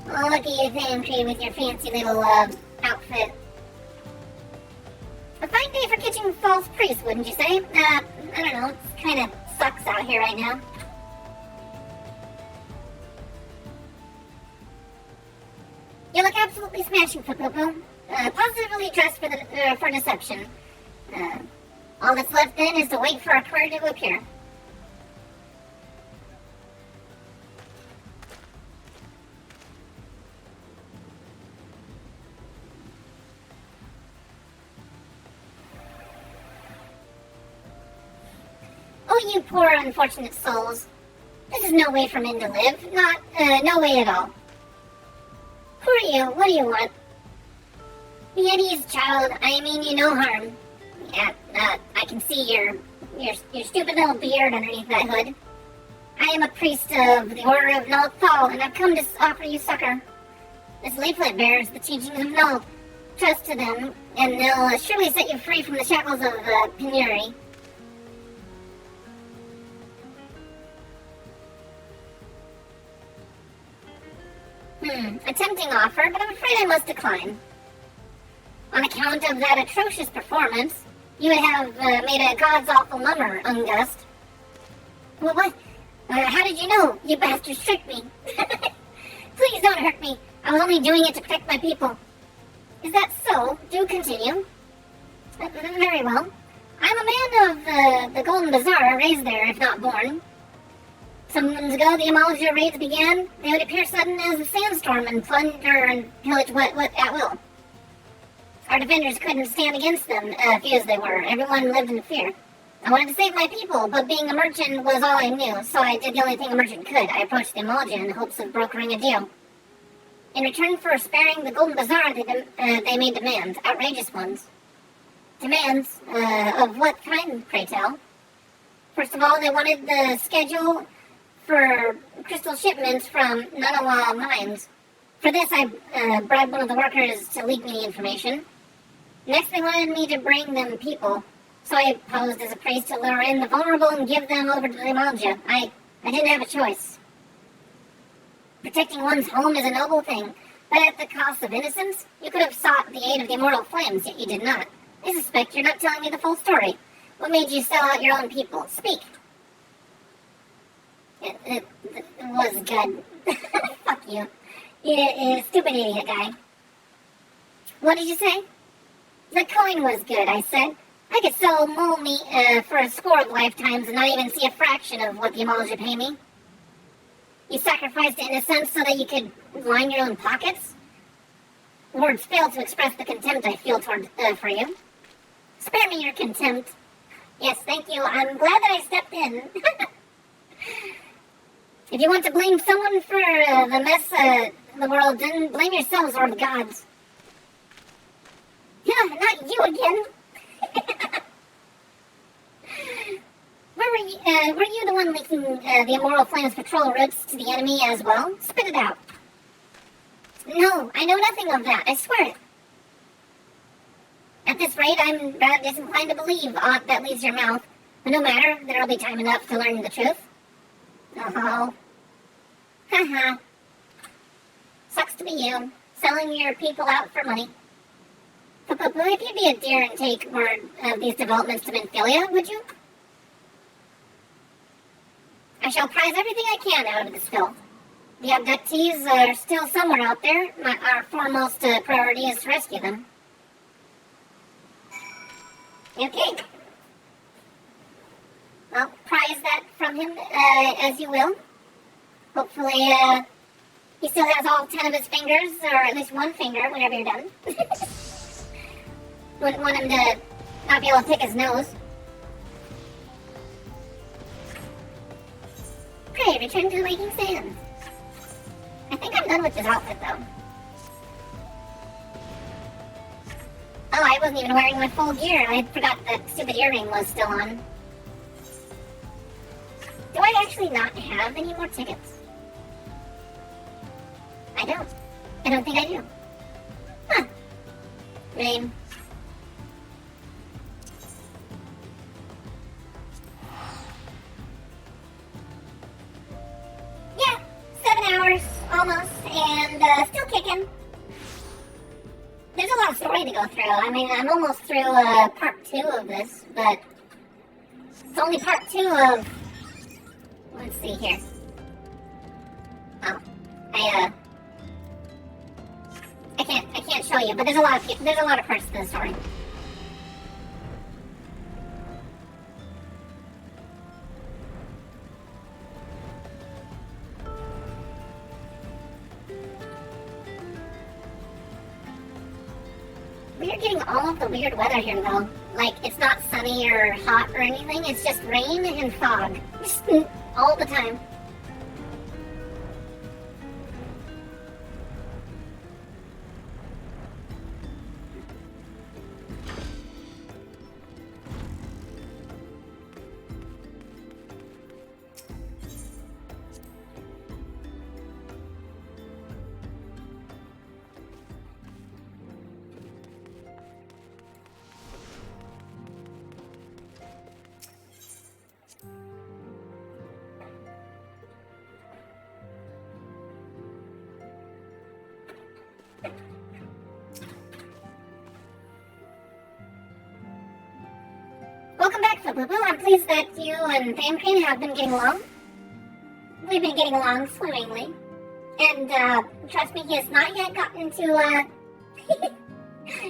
Well, look at you, Thancree, with your fancy little, outfit. A fine day for catching false priests, wouldn't you say? I don't know, it kind of sucks out here right now. You look absolutely smashing, Poo-Poo. Positively dressed for deception. All that's left then is to wait for a query to appear. Oh, you poor unfortunate souls. This is no way for men to live. No way at all. Who are you? What do you want? The Eddie's child, I mean you no harm. Yeah, I can see your stupid little beard underneath that hood. I am a priest of the Order of Null Thal, and I've come to offer you succor. This leaflet bears the teachings of Null. Trust to them, and they'll surely set you free from the shackles of penury. A tempting offer, but I'm afraid I must decline. On account of that atrocious performance, you would have made a god's awful mummer, Ungust. Well, what? How did you know? You bastards tricked me. Please don't hurt me. I was only doing it to protect my people. Is that so? Do continue. Very well. I'm a man of the Golden Bazaar, raised there, if not born. Some months ago, the Amalja raids began. They would appear sudden as a sandstorm and plunder and pillage what at will. Our defenders couldn't stand against them, few as they were. Everyone lived in fear. I wanted to save my people, but being a merchant was all I knew, so I did the only thing a merchant could. I approached the Amalja in hopes of brokering a deal. In return for sparing the Golden Bazaar, they made demands, outrageous ones. Demands? Of what kind, pray tell? First of all, they wanted the schedule for crystal shipments from Nanawa mines. For this, I bribed one of the workers to leak me the information. Next, they wanted me to bring them people, so I posed as a priest to lure in the vulnerable and give them over to the Amalja. I didn't have a choice. Protecting one's home is a noble thing, but at the cost of innocence, you could have sought the aid of the immortal flames, yet you did not. I suspect you're not telling me the full story. What made you sell out your own people? Speak. It was good. Fuck you. You stupid idiot guy. What did you say? The coin was good, I said. I could sell mole meat for a score of lifetimes and not even see a fraction of what the Amalja pay me. You sacrificed it in a sense so that you could line your own pockets? Words fail to express the contempt I feel for you. Spare me your contempt. Yes, thank you. I'm glad that I stepped in. If you want to blame someone for the mess of the world, then blame yourselves or the gods. Yeah, not you again. Were you the one leaking the Immortal Flames patrol routes to the enemy as well? Spit it out. No, I know nothing of that. I swear it. At this rate, I'm rather disinclined to believe aught that leaves your mouth. But no matter, there'll be time enough to learn the truth. Oh. Haha. Sucks to be you, selling your people out for money. If you'd be a dear and take word of these developments to Minfilia, would you? I shall prize everything I can out of this filth. The abductees are still somewhere out there. Our foremost priority is to rescue them. Okay. Well, prize that from him as you will. Hopefully, he still has all 10 of his fingers, or at least one finger, whenever you're done. Wouldn't want him to not be able to pick his nose. Pray, return to the Waking Sands. I think I'm done with this outfit, though. Oh, I wasn't even wearing my full gear. I forgot that stupid earring was still on. Do I actually not have any more tickets? I don't. I don't think I do. Huh. Lame. Yeah, 7 hours, almost, and still kicking. There's a lot of story to go through. I mean, I'm almost through part 2 of this, but it's only part 2 of... Let's see here. Oh, I can't show you, but there's a lot of parts to the story. Weird. getting all of the weird weather here, though. Like, it's not sunny or hot or anything. It's just rain and fog. Just all the time. Welcome back, Flippoo. I'm pleased that you and Thamcrane have been getting along. We've been getting along swimmingly. And, trust me, he has not yet gotten to,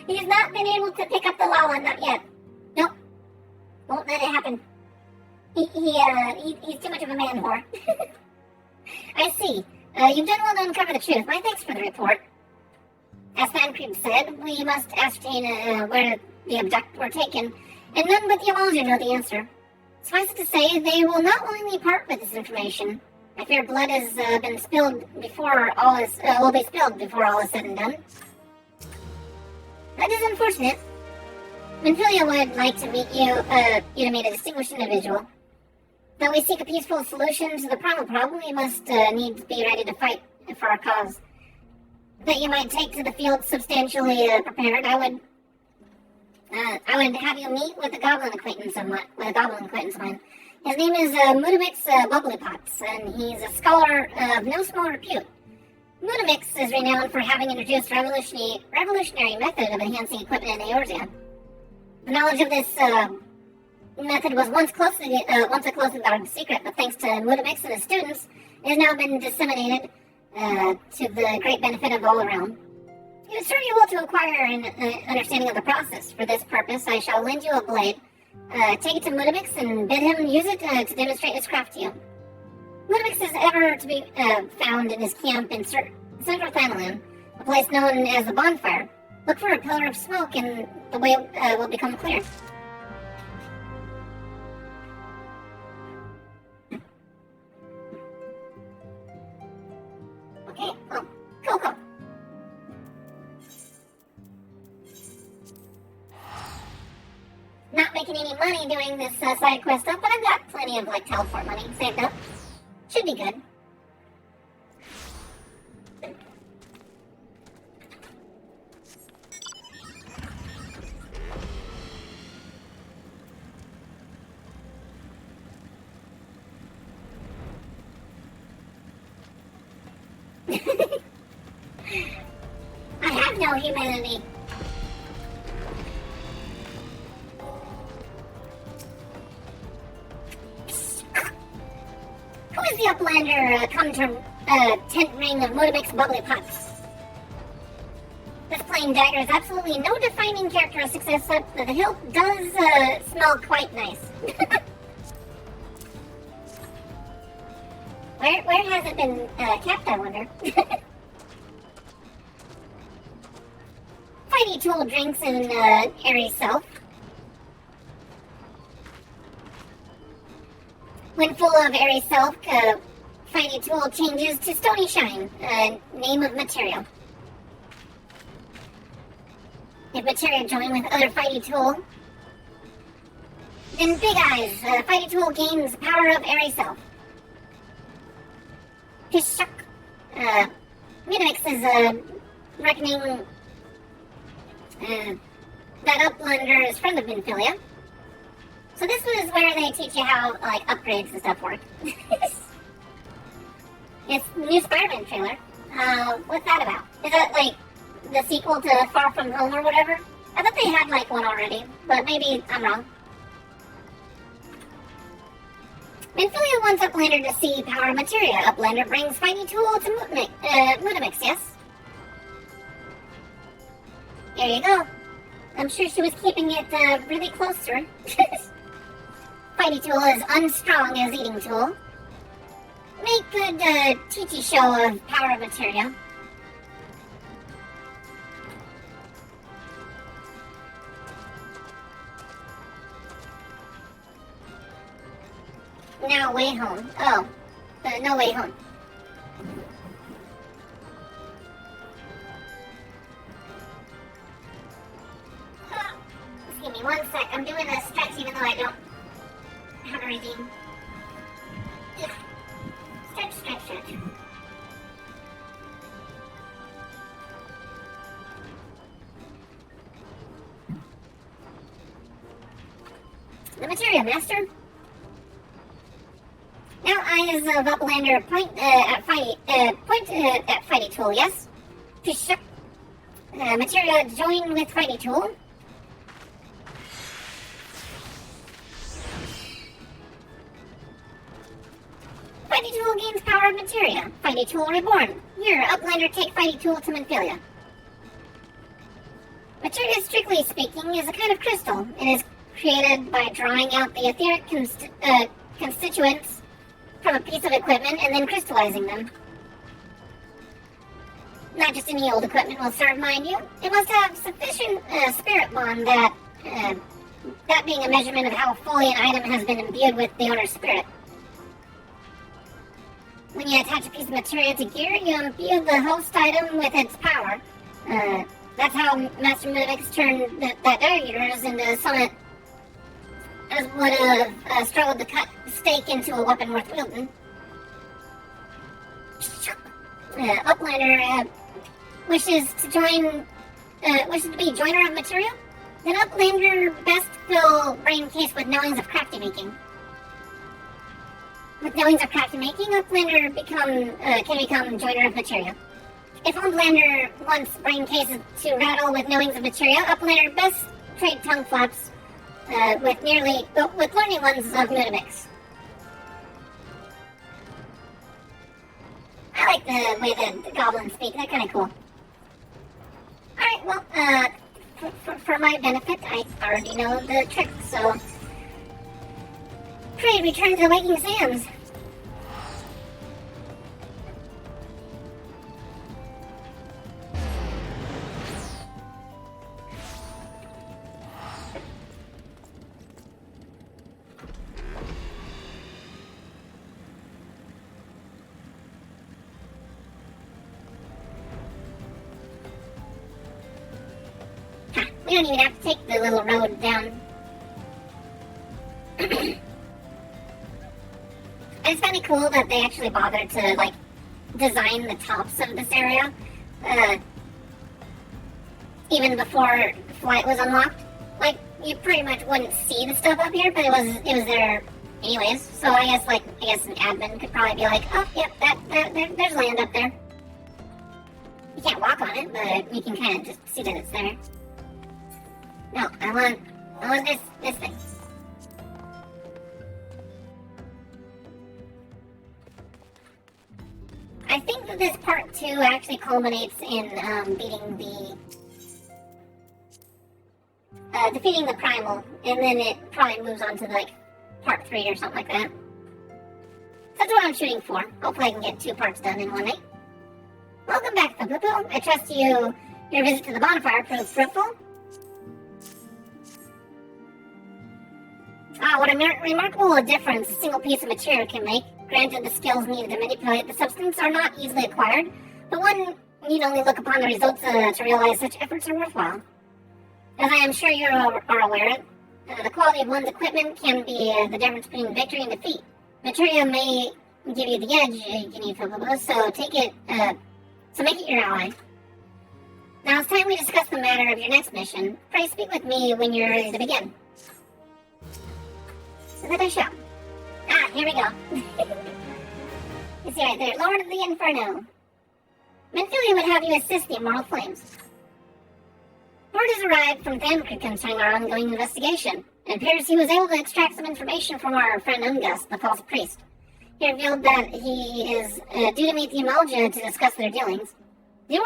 he's not been able to pick up the Lala, not yet. Nope. Won't let it happen. He's too much of a man whore. I see. You've done well to uncover the truth. My thanks for the report. As Thamcrane said, we must ascertain where the abducted were taken, and none but the Amalja know the answer. Suffice it to say, they will not willingly part with this information. I fear blood has been spilled before all is will be spilled before all is said and done. That is unfortunate. Minfilia would like to meet you. You to meet a distinguished individual. Though we seek a peaceful solution to the primal problem, we must need to be ready to fight for our cause. That you might take to the field substantially prepared, I would have you meet with a goblin acquaintance of mine. His name is Mudamix Bubblypots, and he's a scholar of no small repute. Mudamix is renowned for having introduced a revolutionary method of enhancing equipment in Eorzea. The knowledge of this method was once a closely guarded secret, but thanks to Mudamix and his students, it has now been disseminated to the great benefit of all around. It would serve you well to acquire an understanding of the process. For this purpose, I shall lend you a blade. Take it to Mudamix and bid him use it to demonstrate his craft to you. Mudamix is ever to be found in his camp in central Thanalan, a place known as the Bonfire. Look for a pillar of smoke and the way will become clear. Okay, cool. Not making any money doing this side quest stuff, but I've got plenty of teleport money saved up. Should be good. I have no humanity. Who is the Uplander come to tent ring of Mudamix Bubblypots? This plain dagger is absolutely no defining characteristics except that the hilt does smell quite nice. Where has it been kept, I wonder? Fighty Tool drinks in airy self. When full of airy self, Fighty Tool changes to Stony Shine, name of material. If material join with other Fighty Tool, then Big Eyes, Fighty Tool gains power of airy self. Pishuk, Mudamix is reckoning that Uplander is friend of Minfilia. So this was where they teach you how, upgrades and stuff work. It's new Spider-Man trailer. What's that about? Is that, the sequel to Far From Home or whatever? I thought they had, one already, but maybe I'm wrong. Minfilia wants Uplander to see power materia. Uplander brings Fighty Tool to Mudamix, yes? There you go. I'm sure she was keeping it really close to her. Fighty Tool is unstrong as eating tool. Make good teachy show of power materia. Now Way Home. Oh, No Way Home. Just give me 1 sec. I'm doing a stretch even though I don't have a redeem. Ugh. Stretch, stretch, stretch. The Materia Master. Now eyes of Uplander point at Fighty Tool, yes? Push up. Materia join with Fighty Tool. Fighty Tool gains power of Materia. Fighty Tool reborn. Here, Uplander take Fighty Tool to Minfilia. Materia, strictly speaking, is a kind of crystal. It is created by drawing out the etheric constituents from a piece of equipment and then crystallizing them. Not just any old equipment will serve, mind you. It must have sufficient spirit bond that being a measurement of how fully an item has been imbued with the owner's spirit. When you attach a piece of materia to gear, you imbue the host item with its power. That's how Master Mimics turned that Daggerers into something as would have struggled to cut stake into a weapon worth wielding. Uplander wishes to be joiner of material. Then Uplander best fill brain case with knowings of crafty making. With knowings of crafty making, Uplander can become joiner of material. If Uplander wants brain cases to rattle with knowings of material, Uplander best trade tongue flaps with learning ones of Mudamix. I like the way the goblins speak. They're kind of cool. Alright, well, for my benefit, I already know the trick, so... Pray, return to the Waking Sands. We don't even have to take the little road down. I just find it cool that they actually bothered to, like, design the tops of this area, even before Flight was unlocked. Like, you pretty much wouldn't see the stuff up here, but it was there anyways. So I guess an admin could probably be like, oh, yep, there's land up there. You can't walk on it, but you can kind of just see that it's there. No, I want this thing. I think that this part 2 actually culminates in defeating the primal, and then it probably moves on to like part 3 or something like that. That's what I'm shooting for. Hopefully I can get 2 parts done in one night. Welcome back, Poo. I trust your visit to the bonfire proved fruitful. What a remarkable difference a single piece of material can make. Granted, the skills needed to manipulate the substance are not easily acquired, but one need only look upon the results to realize such efforts are worthwhile. As I am sure you are aware, the quality of one's equipment can be the difference between victory and defeat. Materia may give you the edge, so make it your ally. Now it's time we discuss the matter of your next mission. Pray speak with me when you're ready to begin. So that I shall. Here we go. You see right there, Lord of the Inferno. Minfilia would have you assist the Immortal Flames. Word has arrived from Thancred concerning our ongoing investigation. It appears he was able to extract some information from our friend Ungust, the false priest. He revealed that he is due to meet the Amalja to discuss their dealings. The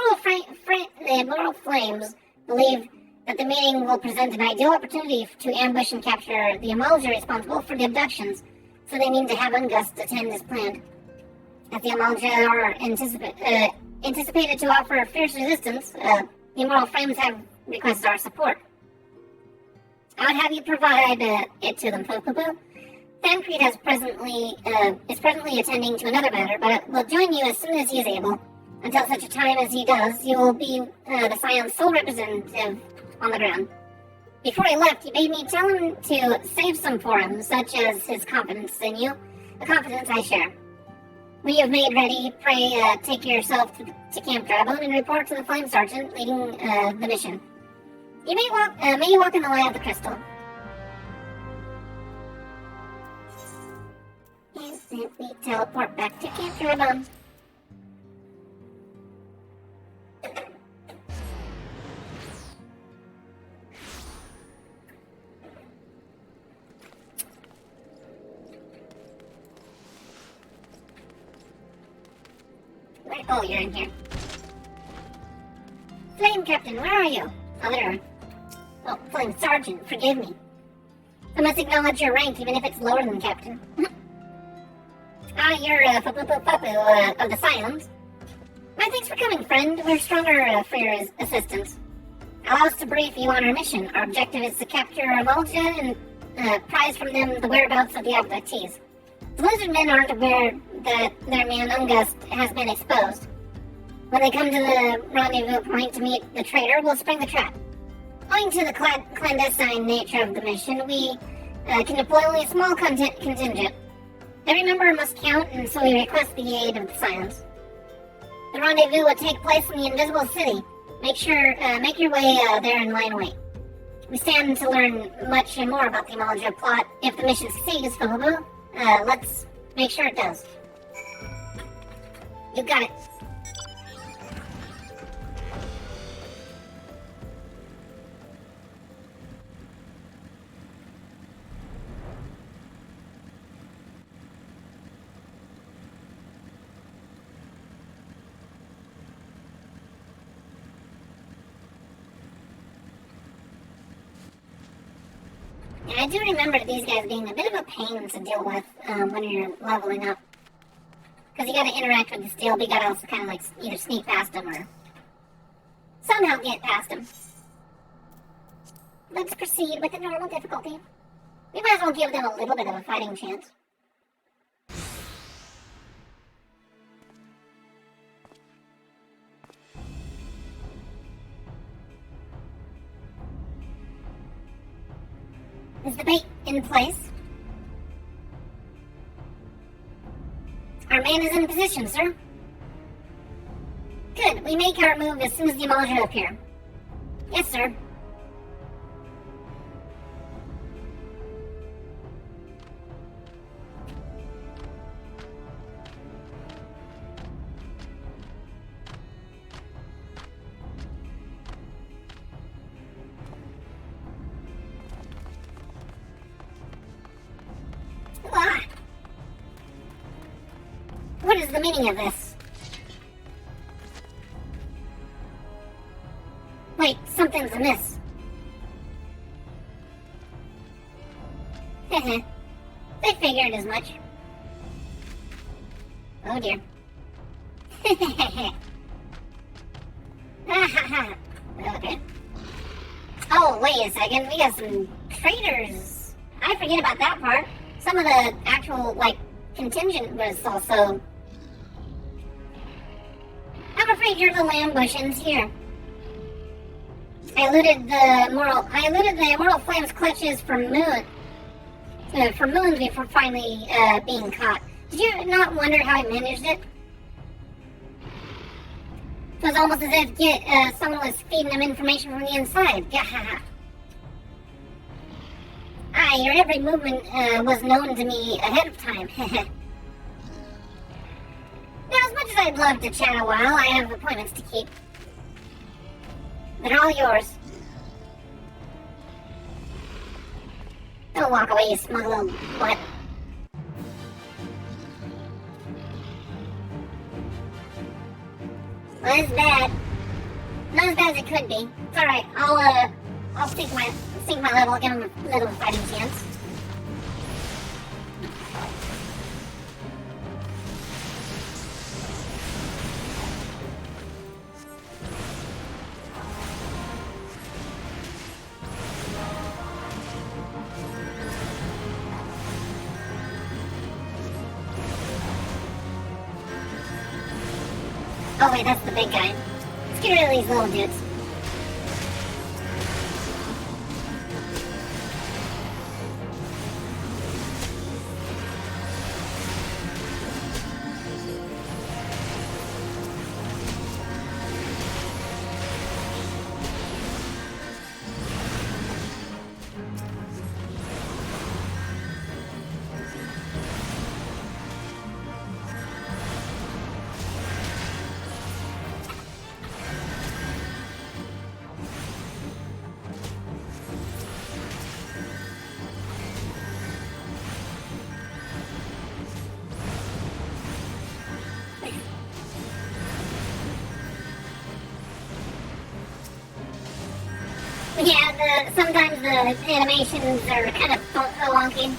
Immortal Flames believe that the meeting will present an ideal opportunity to ambush and capture the Amalja responsible for the abductions, so they need to have Ungust attend as planned. If the Amalja are anticipated to offer fierce resistance, the Immortal Flames have requested our support. I would have you provide it to them, Poo. Thancred is presently attending to another matter, but will join you as soon as he is able. Until such a time as he does, you will be the Scion's sole representative on the ground. Before he left, he bade me tell him to save some for him, such as his confidence in you, a confidence I share. When you have made ready, pray take yourself to Camp Drybone and report to the Flame Sergeant leading the mission. You may you walk in the light of the crystal. And we teleport back to Camp Drybone. Oh, you're in here. Flame Captain, where are you? Oh, there. Oh, Flame Sergeant, forgive me. I must acknowledge your rank, even if it's lower than Captain. You're Fapu of the Scions. My thanks for coming, friend. We're stronger for your assistance. Allow us to brief you on our mission. Our objective is to capture Amalja and prize from them the whereabouts of the abductees. The lizard men aren't aware that their man Ungust has been exposed. When they come to the rendezvous point to meet the traitor, we'll spring the trap. Owing to the clandestine nature of the mission, we can deploy only a small contingent. Every member must count, and so we request the aid of the Scions. The rendezvous will take place in the Invisible City. Make your way there and lie in wait. We stand to learn much more about the Amalja plot. If the mission succeeds, Fabu, let's make sure it does. You got it. And I do remember these guys being a bit of a pain to deal with when you're leveling up. Because you gotta interact with the steel, but you gotta also kind of like either sneak past them or somehow get past them. Let's proceed with the normal difficulty. We might as well give them a little bit of a fighting chance. Is the bait in place? Our man is in position, sir. Good. We make our move as soon as the Amalja appear. Yes, sir. What is the meaning of this? Wait, something's amiss. Heh. They figured as much. Oh dear. Okay. Oh, wait a second. We got some traitors. I forget about that part. Some of the actual, contingent was also... I'm afraid your little ambush ends here. I eluded the Immortal Flame's clutches for moons before finally being caught. Did you not wonder how I managed it? It was almost as if someone was feeding them information from the inside. Your every movement was known to me ahead of time. Now, as much as I'd love to chat a while, I have appointments to keep. They're all yours. Don't walk away, you smug little butt. Well, it's bad. Not as bad as it could be. It's alright. I'll sink my level, give him a little fighting chance. Oh wait, that's the big guy. Let's get rid of these little dudes. Yeah, sometimes the animations are kind of wonky.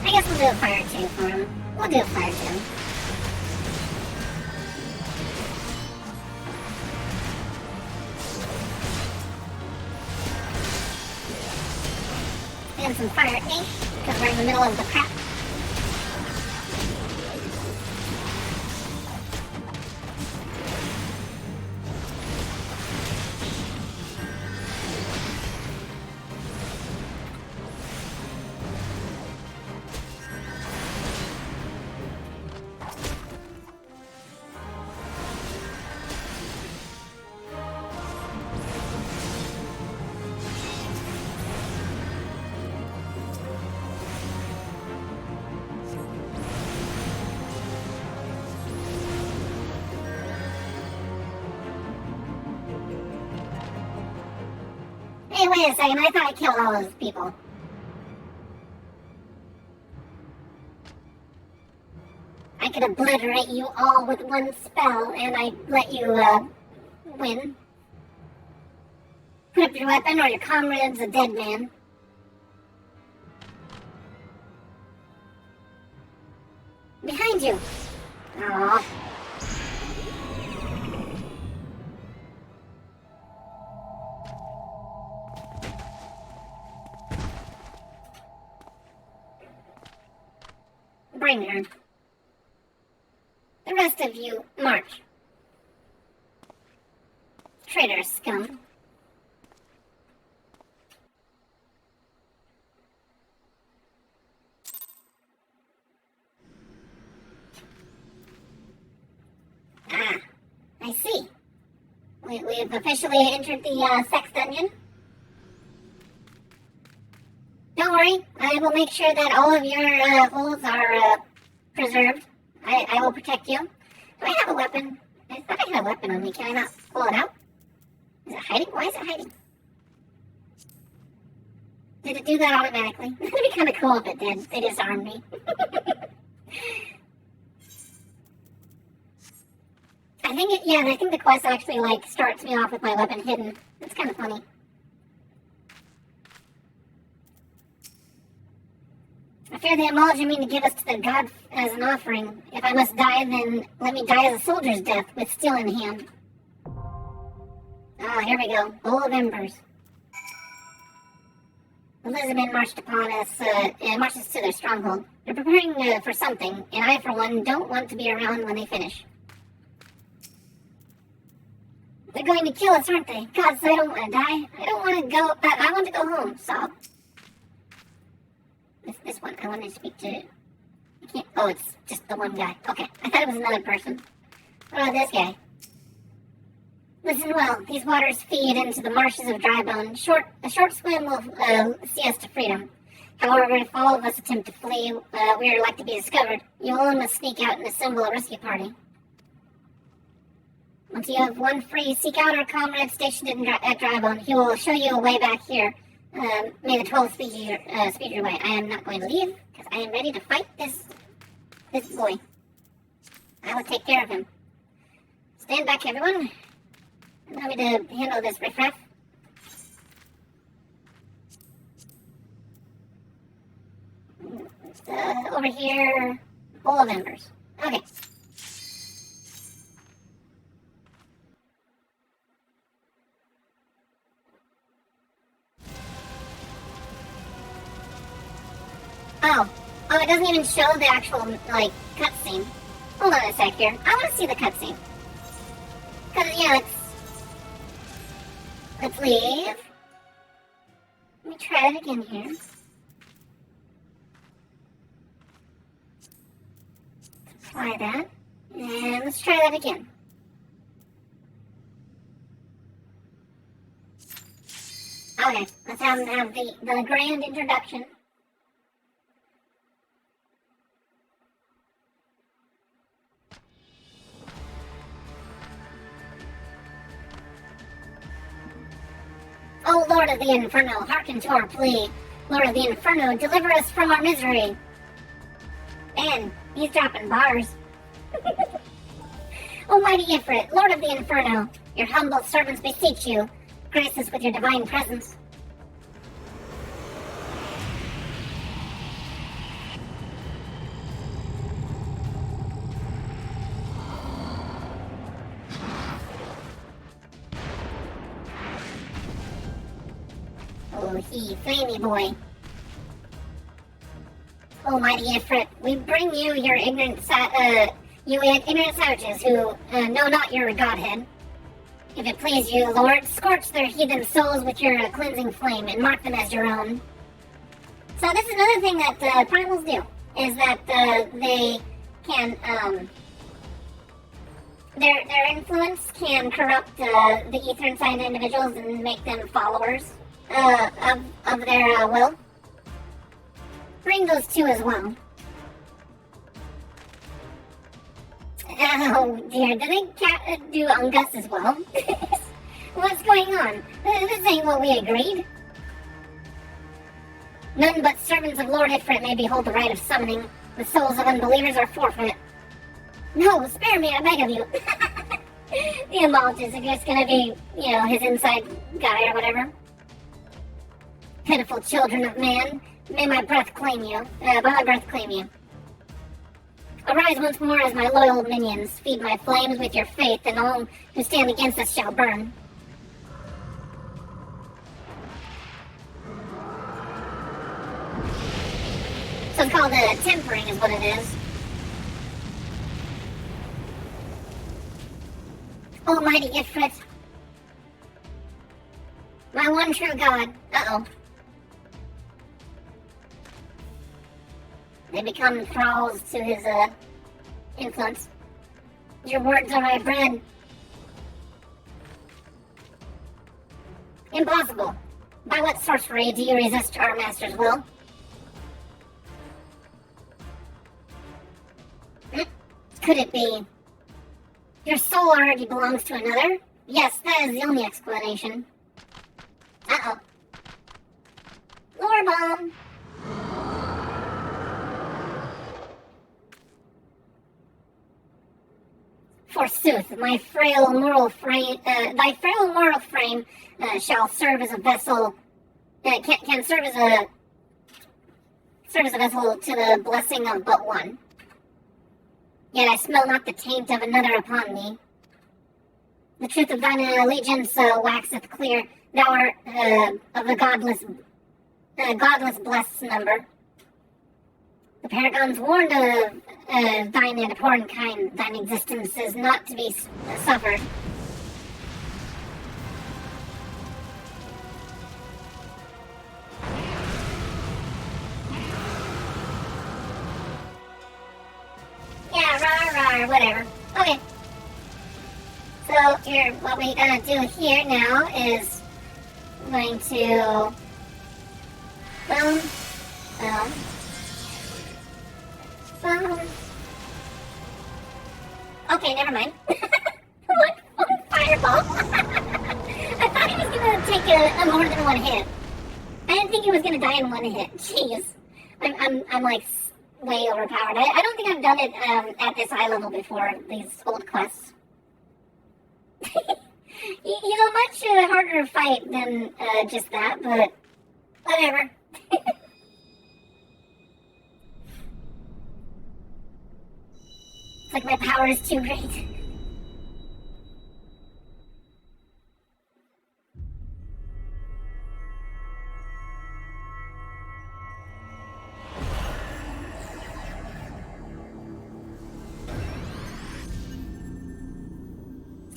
I guess we'll do a fire 2 for him. We'll do a fire 2. And some fire 8, because we're in the middle of the crap. Hey, wait a second, I thought I killed all those people. I could obliterate you all with one spell, and I'd let you, win. Put up your weapon, or your comrade's a dead man. Behind you! Aww. Bring her. The rest of you, march. Traitor scum. Ah, I see. We've officially entered the sex dungeon. Don't worry, I will make sure that all of your holes are preserved. I will protect you. Do I have a weapon? I thought I had a weapon on me. Can I not pull it out? Is it hiding? Why is it hiding? Did it do that automatically? That'd be kind of cool if it did. They disarmed me. I think the quest actually, like, starts me off with my weapon hidden. It's kind of funny. I fear the Emulge you mean to give us to the god as an offering. If I must die, then let me die as a soldier's death, with steel in hand. Ah, here we go. Bowl of Embers. Elizabeth marched upon us, and marches to their stronghold. They're preparing for something, and I, for one, don't want to be around when they finish. They're going to kill us, aren't they? God, so I don't want to die. I don't want to go, I want to go home, so... This one, I want to speak to... I can't... Oh, it's just the one guy. Okay, I thought it was another person. What about this guy? Listen well, these waters feed into the marshes of Drybone. A short swim will see us to freedom. However, if all of us attempt to flee, we are like to be discovered. You alone must sneak out and assemble a rescue party. Once you have one free, seek out our comrade stationed at Drybone. He will show you a way back here. May the 12 speed your way. I am not going to leave, because I am ready to fight this boy. I will take care of him. Stand back, everyone. Allow me to handle this riffraff. Over here, bowl of embers. Okay. Oh, it doesn't even show the actual, like, cutscene. Hold on a sec here. I want to see the cutscene. Because, yeah, let's leave. Let me try it again here. Try that. And let's try that again. Okay, let's have the grand introduction. Oh, Lord of the Inferno, hearken to our plea. Lord of the Inferno, deliver us from our misery. Man, he's dropping bars. Almighty Ifrit, Lord of the Inferno, your humble servants beseech you. Grace us with your divine presence. Oh, he, flamey boy. Almighty Ifrit, we bring you your ignorant savages who know not your godhead. If it please you, Lord, scorch their heathen souls with your cleansing flame and mark them as your own. So this is another thing that primals do, is that they can, their influence can corrupt the ether inside individuals and make them followers of their will. Bring those two as well. Oh dear, do they do Ungus as well? What's going on? This ain't what we agreed. None but servants of Lord Ifrit may behold the right of summoning. The souls of unbelievers are forfeit. No, spare me, I beg of you. The Amaltus are just gonna be, his inside guy or whatever. Pitiful children of man, may my breath claim you. By my breath claim you. Arise once more as my loyal minions. Feed my flames with your faith, and all who stand against us shall burn. So it's called tempering is what it is. Almighty Ifrit. My one true God. Uh-oh. They become thralls to his influence. Your words are my bread. Impossible. By what sorcery do you resist our master's will? Could it be? Your soul already belongs to another? Yes, that is the only explanation. Uh-oh. Lore bomb. Forsooth, my frail moral frame, thy frail moral frame shall serve as a vessel. Can serve as a vessel to the blessing of but one. Yet I smell not the taint of another upon thee. The truth of thine allegiance waxeth clear. Thou art of the godless blessed number. The paragons warned of thine abhorrent kind. Thine existence is not to be suffered. Yeah, rah, whatever. Okay. So here, what we gotta do here now is going to boom. Okay, never mind. one fireball. I thought he was gonna take a more than one hit. I didn't think he was gonna die in one hit. Jeez, I'm like way overpowered. I don't think I've done it at this high level before, these old quests. He's a much harder fight than just that, but whatever. It's like my power is too great.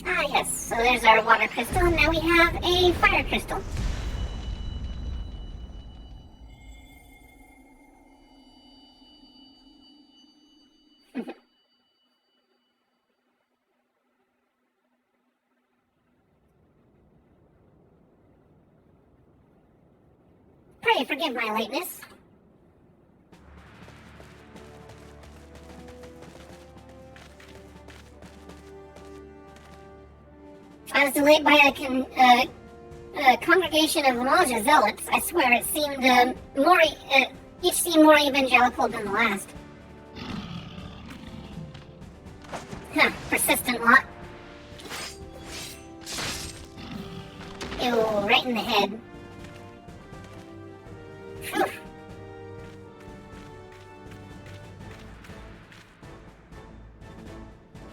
Ah, yes. So there's our water crystal, and now we have a fire crystal. Pray forgive my lateness. I was delayed by a congregation of Maja zealots. I swear, it seemed each seemed more evangelical than the last. Huh, persistent lot. Ew, right in the head. Phew.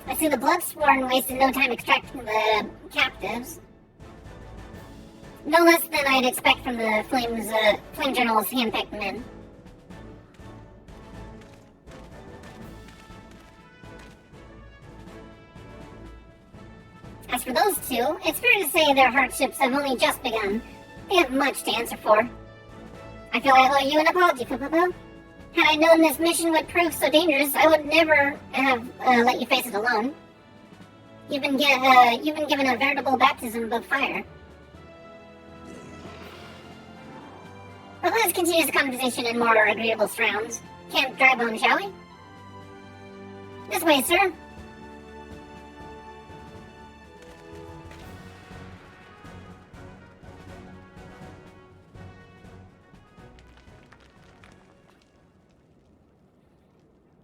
I see the Bloodsworn wasted no time extracting the captives. No less than I'd expect from the Flame General's handpicked men. As for those two, it's fair to say their hardships have only just begun. They have much to answer for. I feel I owe you an apology, Fupapo. Had I known this mission would prove so dangerous, I would never have let you face it alone. You've been given a veritable baptism of fire. But let's continue this conversation in more agreeable surrounds. Camp Drybone, shall we? This way, sir.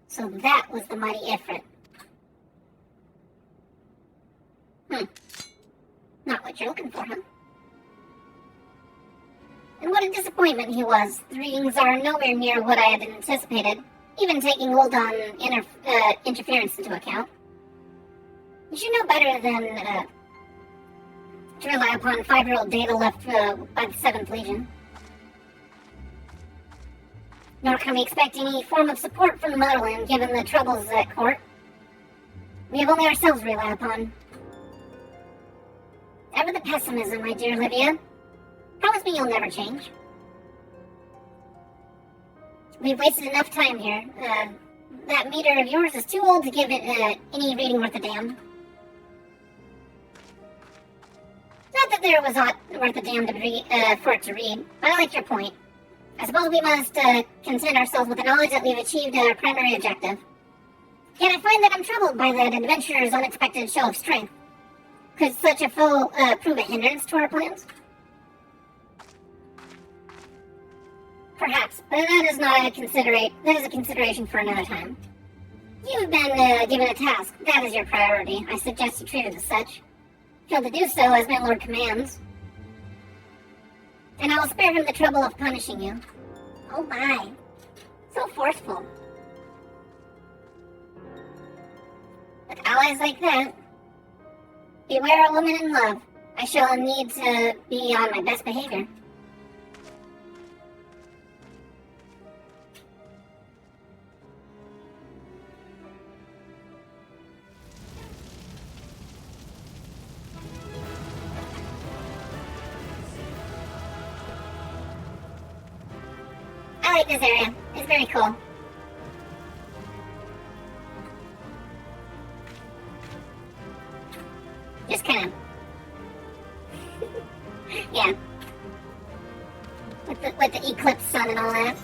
So that was the mighty Ifrit. Not what you're looking for, huh? And what a disappointment he was. The readings are nowhere near what I had anticipated, even taking Ul'Dan interference into account. You should know better than to rely upon 5-year-old data left by the 7th Legion. Nor can we expect any form of support from the motherland given the troubles at court. We have only ourselves to rely upon. Ever the pessimism, my dear Livia. Promise me you'll never change. We've wasted enough time here. That meter of yours is too old to give it any reading worth a damn. Not that there was aught worth a damn for it to read, but I like your point. I suppose we must content ourselves with the knowledge that we've achieved our primary objective. Yet I find that I'm troubled by that adventurer's unexpected show of strength. Could such a foe prove a hindrance to our plans? Perhaps, but that is not that is a consideration for another time. You've been given a task. That is your priority. I suggest you treat it as such. Fail to do so as my lord commands. And I will spare him the trouble of punishing you. Oh my. So forceful. With allies like that, beware a woman in love. I shall need to be on my best behavior. I like this area. It's very cool. Just kind of... yeah. With the eclipse sun and all that.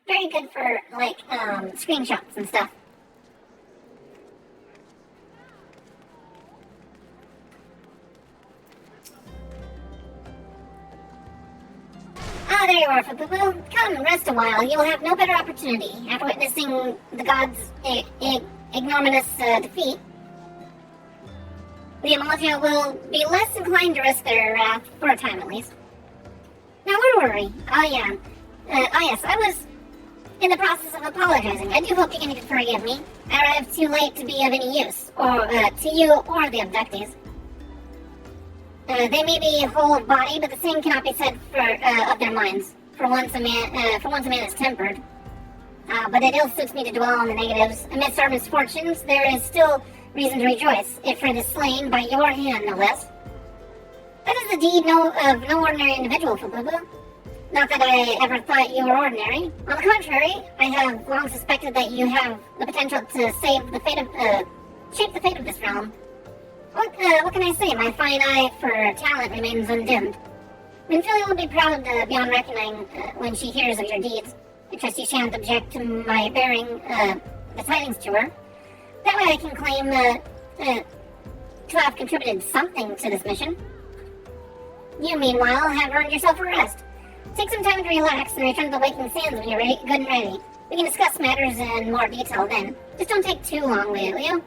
Very good for, like, screenshots and stuff. there you are, Fupupu. Come, rest a while. You will have no better opportunity after witnessing the gods' ignominious defeat. The Amalja will be less inclined to risk their wrath, for a time at least. Now, where were we? Oh, yeah. Yes, I was in the process of apologizing. I do hope you can forgive me. I arrived too late to be of any use, or to you or the abductees. They may be whole of body, but the same cannot be said for of their minds. For once a man is tempered. But it ill suits me to dwell on the negatives. Amidst our misfortunes, there is still reason to rejoice, if it is slain by your hand, no less. That is the deed of no ordinary individual, Fupupu. Not that I ever thought you were ordinary. On the contrary, I have long suspected that you have the potential to shape the fate of this realm. What can I say? My fine eye for talent remains undimmed. Minfilia will be proud beyond reckoning when she hears of your deeds. I trust you shan't object to my bearing the tidings to her. That way I can claim to have contributed something to this mission. You, meanwhile, have earned yourself a rest. Take some time to relax and return to the Waking Sands when you're good and ready. We can discuss matters in more detail then. Just don't take too long, will you?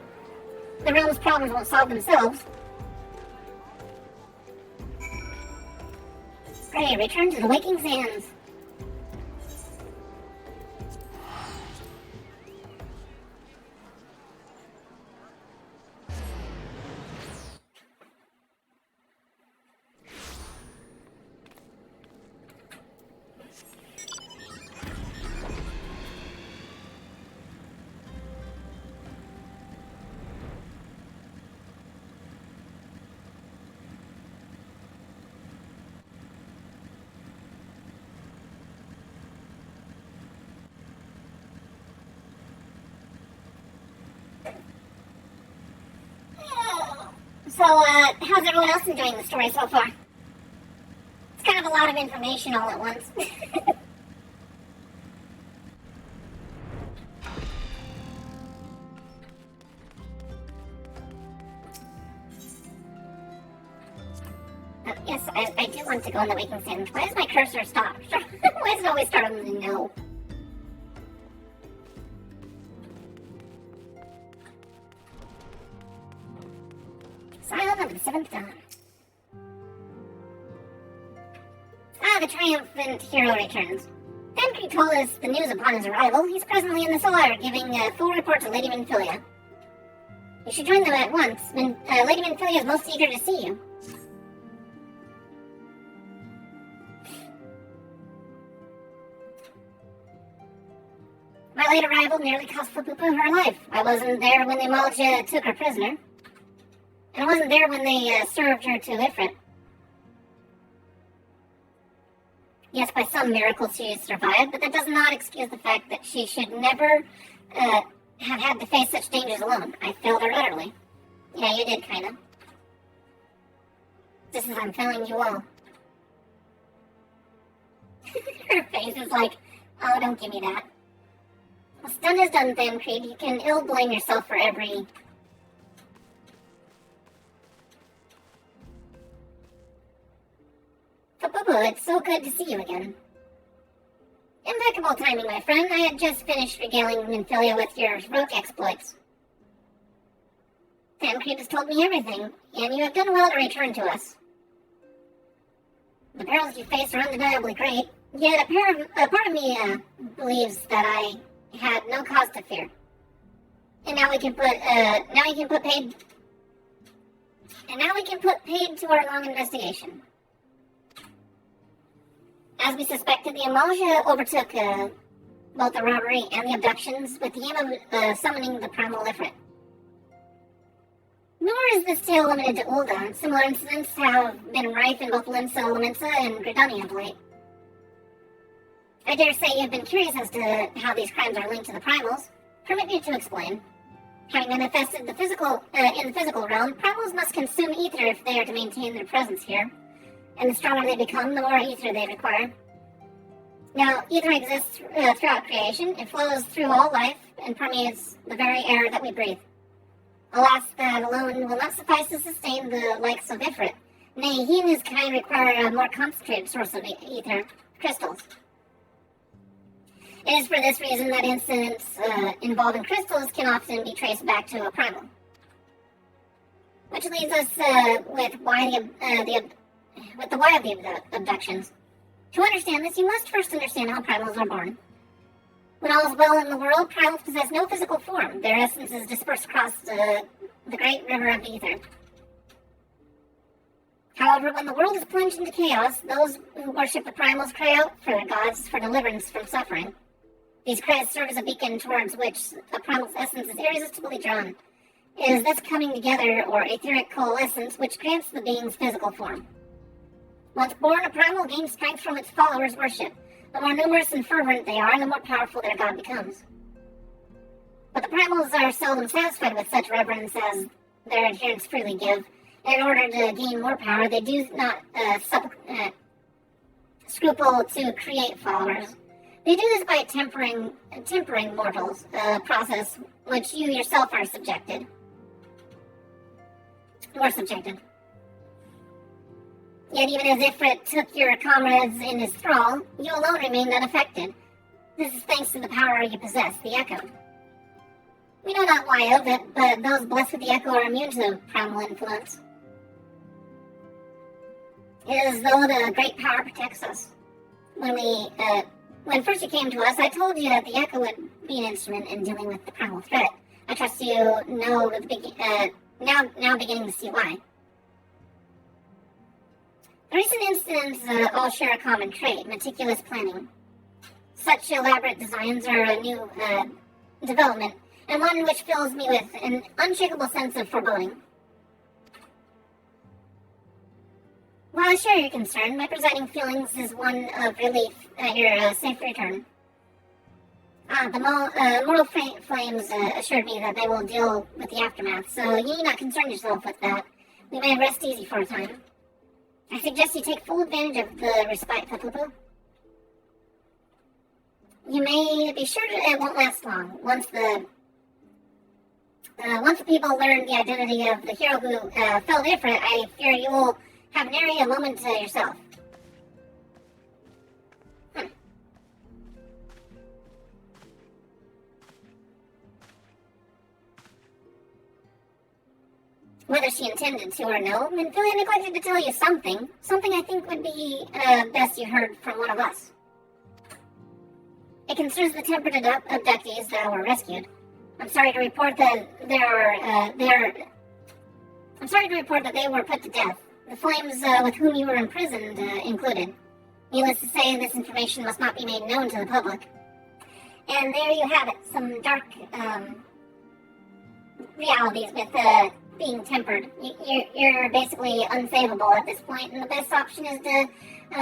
The realm's problems won't solve themselves. Pray, return to the Waking Sands. So, how's everyone else enjoying the story so far? It's kind of a lot of information all at once. Yes, I do want to go in the Waking Sands. Why does my cursor stop? Why does it always start on the no? Silent of the Seventh Dawn. The triumphant hero returns. Tancred told us the news upon his arrival. He's presently in the Solar, giving a full report to Lady Minfilia. You should join them at once. Lady Minfilia is most eager to see you. My late arrival nearly cost Fupupu her life. I wasn't there when the Amalja took her prisoner. And I wasn't there when they served her to Ifrit. Yes, by some miracle she survived, but that does not excuse the fact that she should never have had to face such dangers alone. I failed her utterly. Yeah, you did, kinda. Just as I'm failing you all. Her face is like, oh, don't give me that. What's done is done, Tancred. You can ill blame yourself for every... Fupupu, it's so good to see you again. Impeccable timing, my friend. I had just finished regaling Minfilia with your rogue exploits. Tancred has told me everything, and you have done well to return to us. The perils you face are undeniably great, yet a part of me believes that I had no cause to fear. And now we can put paid to our long investigation. As we suspected, the Amalja overtook both the robbery and the abductions with the aim of summoning the primal Ifrit. Nor is this tale limited to Ul'dah. Similar incidents have been rife in both Limsa, Laminsa, and Gridania of late. I dare say you've been curious as to how these crimes are linked to the primals. Permit me to explain. Having manifested in the physical realm, primals must consume ether if they are to maintain their presence here. And the stronger they become, the more ether they require. Now, ether exists throughout creation. It flows through all life and permeates the very air that we breathe. Alas, that alone will not suffice to sustain the likes of Ifrit. Nay, he and his kind require a more concentrated source of ether, crystals. It is for this reason that incidents involving crystals can often be traced back to a primal. Which leads us with the why of the abductions. To understand this, you must first understand how primals are born. When all is well in the world, primals possess no physical form. Their essence is dispersed across the great river of ether. However, when the world is plunged into chaos, those who worship the primals cry out for their gods for deliverance from suffering. These cries serve as a beacon towards which a primal's essence is irresistibly drawn. It is this coming together, or etheric coalescence, which grants the being's physical form. Once born, a primal gains strength from its followers' worship. The more numerous and fervent they are, the more powerful their god becomes. But the primals are seldom satisfied with such reverence as their adherents freely give. In order to gain more power, they do not scruple to create followers. They do this by tempering mortals, a process which you yourself are subjected. Yet even as Ifrit took your comrades in his thrall, you alone remained unaffected. This is thanks to the power you possess, the Echo. We know not why of it, but those blessed with the Echo are immune to primal influence. It is as though the great power protects us. When first you came to us, I told you that the Echo would be an instrument in dealing with the primal threat. I trust you know now beginning to see why. The recent incidents all share a common trait: meticulous planning. Such elaborate designs are a new development, and one which fills me with an unshakable sense of foreboding. While I share your concern, my presiding feelings is one of relief at your safe return. The mortal flames assured me that they will deal with the aftermath, so you need not concern yourself with that. We may rest easy for a time. I suggest you take full advantage of the respite, Peplupo. You may be sure it won't last long. Once the people learn the identity of the hero who felled Ifrit, I fear you will have nary a moment to yourself. Whether she intended to or no, Minfilia neglected to tell you something I think would be best you heard from one of us. It concerns the tempered abductees that were rescued. I'm sorry to report that they were put to death. The flames with whom you were imprisoned included. Needless to say, this information must not be made known to the public. And there you have it, some dark realities with being tempered. You're basically unsavable at this point, and the best option is to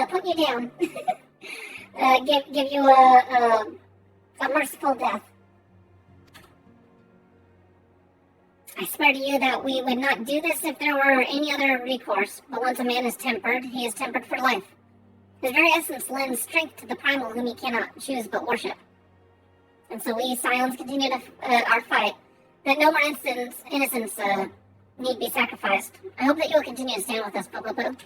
put you down. Give you a merciful death. I swear to you that we would not do this if there were any other recourse, but once a man is tempered, he is tempered for life. His very essence lends strength to the primal whom he cannot choose but worship. And so we, Scions, continue our fight, that no more innocents need be sacrificed. I hope that you will continue to stand with us, Popopo.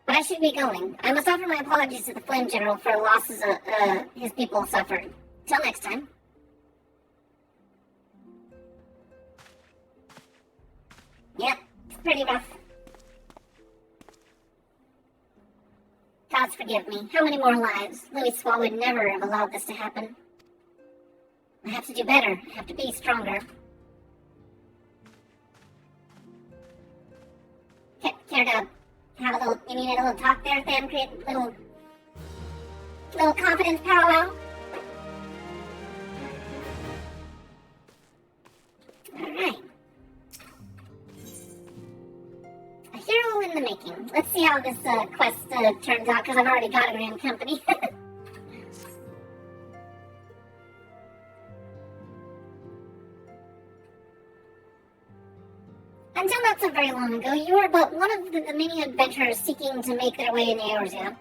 But I should be going. I must offer my apologies to the Flame General for the losses his people suffered. Till next time. Yep, it's pretty rough. Gods forgive me. How many more lives? Louis Swall would never have allowed this to happen. I have to do better. I have to be stronger. Care to have a little, you need a little talk there, Sam? Create a little confidence powwow? Alright. A hero in the making. Let's see how this quest turns out, because I've already got a grand company. Until not so very long ago, you were but one of the many adventurers seeking to make their way in Eorzea.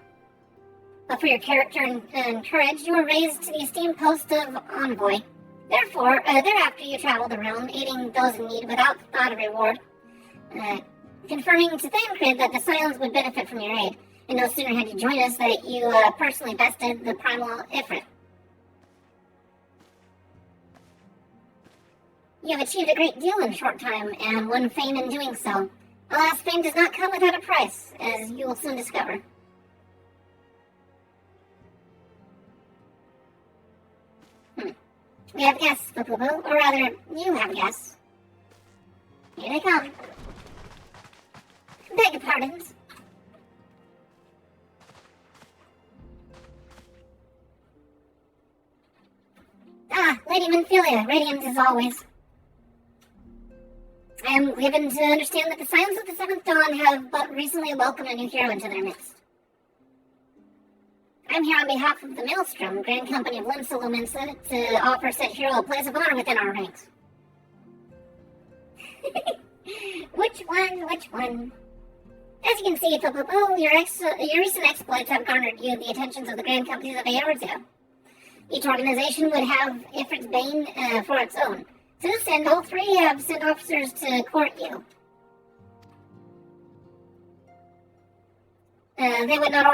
But for your character and courage, you were raised to the esteemed post of envoy. Therefore, thereafter you traveled the realm, aiding those in need without thought of reward, confirming to Thancred that the Scions would benefit from your aid. And no sooner had you joined us that you personally bested the primal Ifrit. You have achieved a great deal in a short time, and won fame in doing so. Alas, fame does not come without a price, as you will soon discover. We have guests, Boo-Boo-Boo, or rather, you have guests. Here they come. Beg your pardons. Ah, Lady Minfilia, radiant as always. I am given to understand that the Scions of the Seventh Dawn have but recently welcomed a new hero into their midst. I'm here on behalf of the Maelstrom, Grand Company of Limsa Lumensa, to offer said hero a place of honor within our ranks. Which one? As you can see, Boo-Boo-Boo, your recent exploits have garnered you the attentions of the Grand Companies of Eorzea. Each organization would have Ifrit's Bane for its own. To this end, all three have sent officers to court you. They would not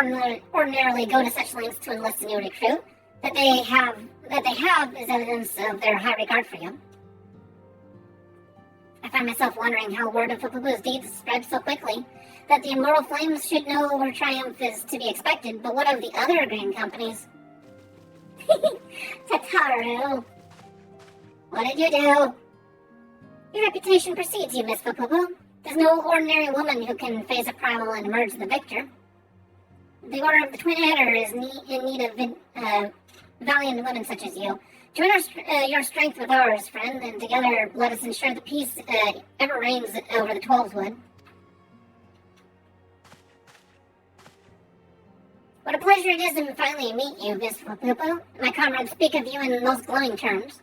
ordinarily go to such lengths to enlist a new recruit. That they have is evidence of their high regard for you. I find myself wondering how word of Boo-Boo's deeds spread so quickly. That the Immortal Flames should know where triumph is to be expected, but what of the other Grand Companies? Tataru! What did you do? Your reputation precedes you, Miss Boo-Boo. There's no ordinary woman who can face a primal and emerge the victor. The Order of the Twin Adder is in need of valiant women such as you. Join your strength with ours, friend, and together let us ensure the peace ever reigns over the Twelveswood. What a pleasure it is to finally meet you, Miss Boo-Boo. My comrades speak of you in most glowing terms.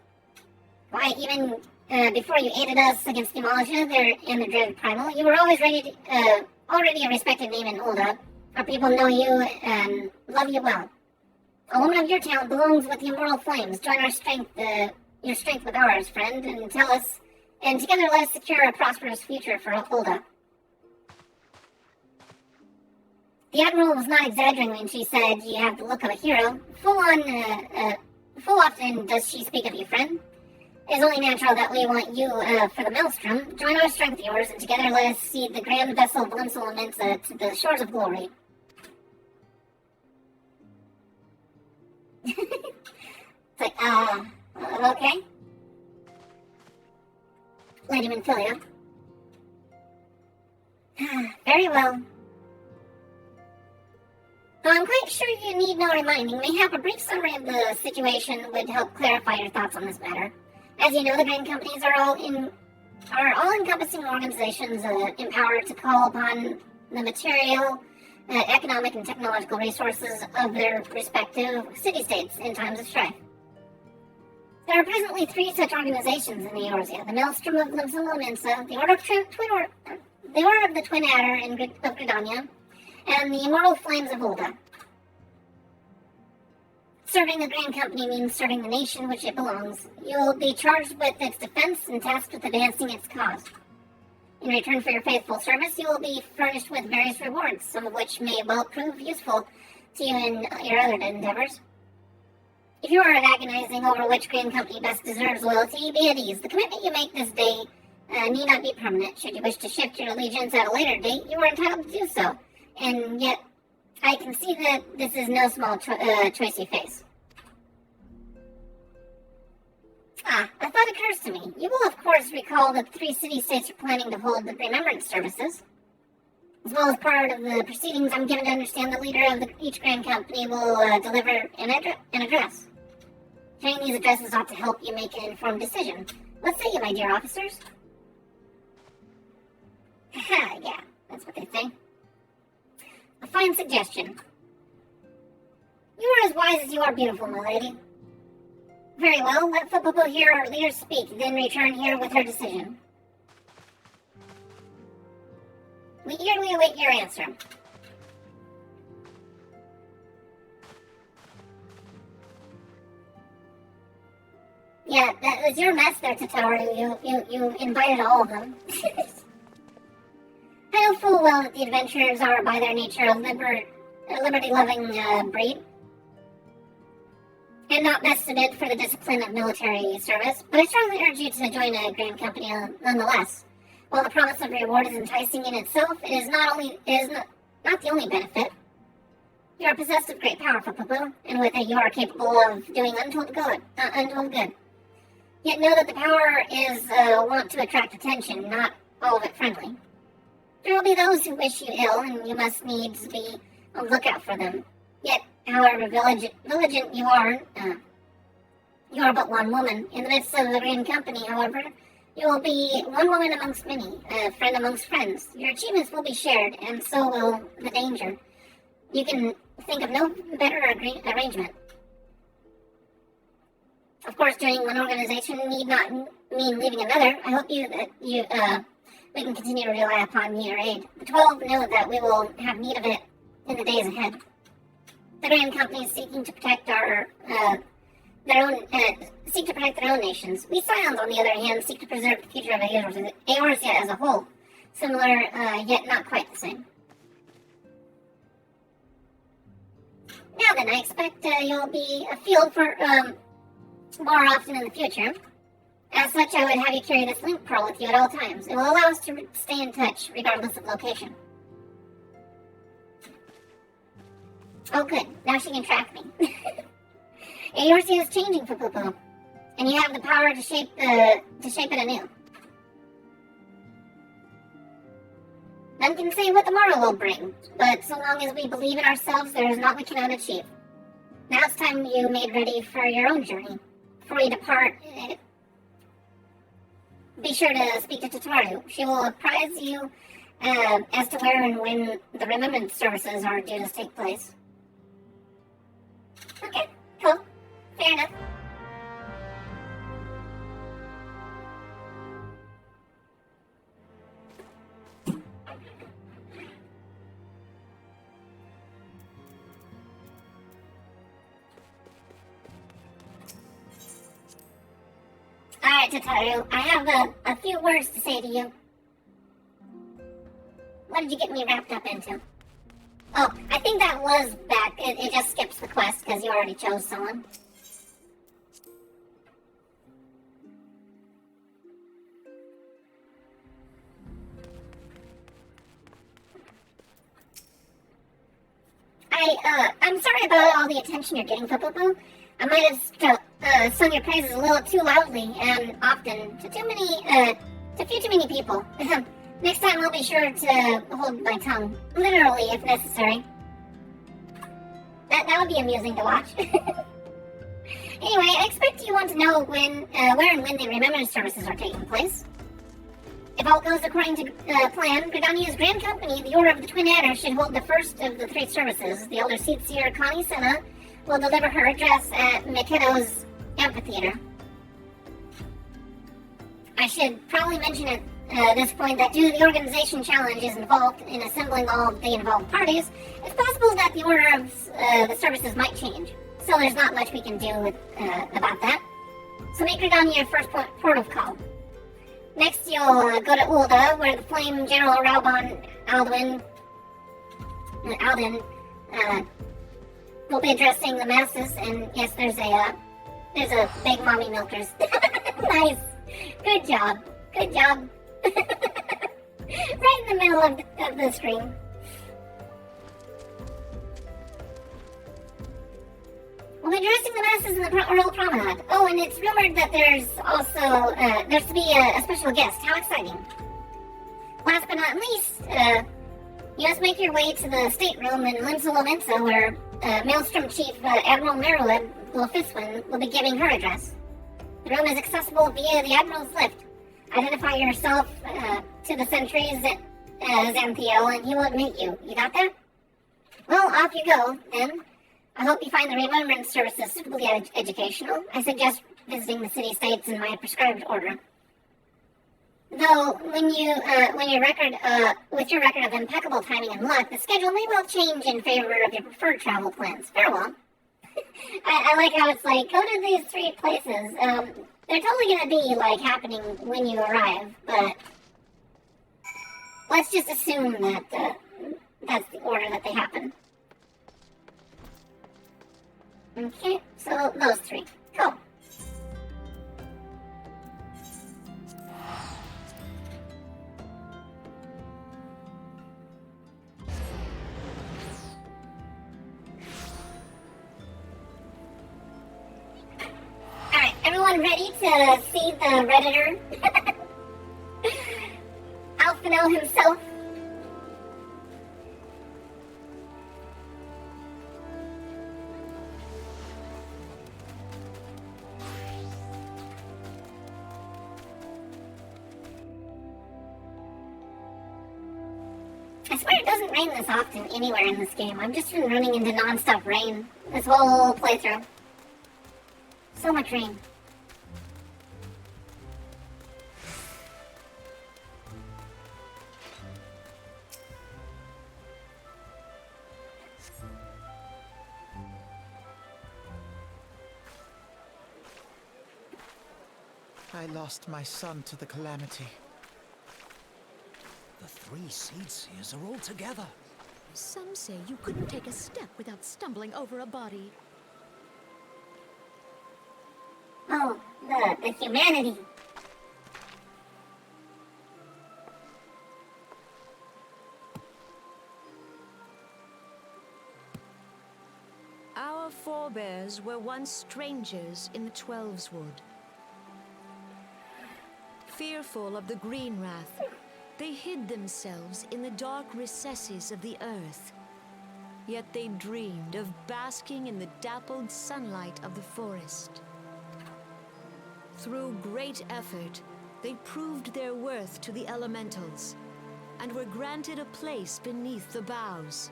Why, even before you aided us against Demolitia and the dreaded Primal, you were always already a respected name in Ulda. Our people know you and love you well. A woman of your talent belongs with the Immortal Flames. Join our strength, your strength with ours, friend, and together let us secure a prosperous future for Ulda. The Admiral was not exaggerating when she said you have the look of a hero. Full often does she speak of you, friend. It is only natural that we want you for the Maelstrom. Join our strength, yours, and together let us see the grand vessel of Limsa Lumensa to the shores of glory. It's like, okay. Lady Minfilia. Very well. Though I'm quite sure you need no reminding, mayhap a brief summary of the situation would help clarify your thoughts on this matter. As you know, the Grand Companies are all-encompassing organizations empowered to call upon the material, economic, and technological resources of their respective city-states in times of strife. There are presently 3 such organizations in Eorzea: the Maelstrom of Limsa Lumensa, the Order of the Twin Adder of Gridania, and the Immortal Flames of Ulda. Serving the Grand Company means serving the nation which it belongs. You will be charged with its defense and tasked with advancing its cause. In return for your faithful service, you will be furnished with various rewards, some of which may well prove useful to you in your other endeavors. If you are agonizing over which Grand Company best deserves loyalty, be at ease. The commitment you make this day need not be permanent. Should you wish to shift your allegiance at a later date, you are entitled to do so. And yet, I can see that this is no small choice you face. A thought occurs to me. You will, of course, recall that the 3 city-states are planning to hold the remembrance services. As well as part of the proceedings, I'm given to understand the leader of each Grand Company will deliver an address. Hearing these addresses ought to help you make an informed decision. What say you, my dear officers? Haha, yeah, that's what they say. A fine suggestion. You are as wise as you are beautiful, my lady. Very well, let Boo-Boo hear our leader speak, then return here with her decision. We eagerly await your answer. Yeah, that was your mess there, Tataru. You invited all of them. I know full well that the adventurers are by their nature liberty-loving breed, and not best suited for the discipline of military service, but I strongly urge you to join a grand company nonetheless. While the promise of reward is enticing in itself, it is not the only benefit. You are possessed of great power, Poo, and with it you are capable of doing untold good. Yet know that the power is wont to attract attention, not all of it friendly. There will be those who wish you ill, and you must needs be on the lookout for them. Yet, however vigilant you are but one woman. In the midst of the grand company, however, you will be one woman amongst many, a friend amongst friends. Your achievements will be shared, and so will the danger. You can think of no better arrangement. Of course, joining one organization need not mean leaving another. I hope we can continue to rely upon your aid. The 12 know that we will have need of it in the days ahead. The Grand Company is seeking to protect their own nations. We Scions, on the other hand, seek to preserve the future of Eorzea as a whole. Similar, yet not quite the same. Now then, I expect you'll be afield for more often in the future. As such, I would have you carry this link pearl with you at all times. It will allow us to stay in touch, regardless of location. Oh, good. Now she can track me. Eorzea is changing for Poo, and you have the power to shape it anew. None can say what the morrow will bring, but so long as we believe in ourselves, there is naught we cannot achieve. Now it's time you made ready for your own journey. Before you depart, be sure to speak to Tataru. She will apprise you as to where and when the remembrance services are due to take place. Okay, cool. Fair enough. Alright, Tataru, I have a few words to say to you. What did you get me wrapped up into? Oh, I think that was back. It just skips the quest because you already chose someone. I'm sorry about all the attention you're getting, Poo. I might have sung your praises a little too loudly and often to too many people. Next time I'll be sure to hold my tongue, literally if necessary. That would be amusing to watch. Anyway, I expect you want to know where and when the remembrance services are taking place. If all goes according to plan, Gridania's Grand Company, the Order of the Twin Adders, should hold the first of the three services. The elder Seatseer Connie Senna will deliver her address at Mikedo's amphitheater. I should probably mention at this point that due to the organization challenges involved in assembling all of the involved parties, it's possible that the order of the services might change. So there's not much we can do about that. So make Gridania your first port of call. Next, you'll go to Ul'dah, where the Flame General Raubon Alden will be addressing the masses. And yes, there's a big mommy milkers. Nice, good job. Right in the middle of the screen. We'll be addressing the masses in the Royal Promenade. Oh, and it's rumored that there's to be a special guest. How exciting. Last but not least, you must make your way to the stateroom in Limsa Lomensa, where Maelstrom Chief Admiral Merulid Lofiswin will be giving her address. The room is accessible via the Admiral's lift. Identify yourself to the sentries at Xanthiel, and he will admit you. You got that? Well, off you go, then. I hope you find the remembrance services suitably educational. I suggest visiting the city-states in my prescribed order. Though, with your record of impeccable timing and luck, the schedule may well change in favor of your preferred travel plans. Farewell. I like how it's like, go to these three places. They're totally gonna be, happening when you arrive, but let's just assume that that's the order that they happen. Okay, so those three. Cool. Alright, everyone ready to see the Redditor? Alphino himself? I swear it doesn't rain this often anywhere in this game. I've just been running into non-stop rain this whole playthrough. So much rain. I lost my son to the calamity. The three Seed Seers are all together. Some say you couldn't take a step without stumbling over a body. Oh, the humanity. Our forebears were once strangers in the Twelveswood. Fearful of the Green Wrath, they hid themselves in the dark recesses of the earth. Yet they dreamed of basking in the dappled sunlight of the forest. Through great effort, they proved their worth to the elementals, and were granted a place beneath the boughs.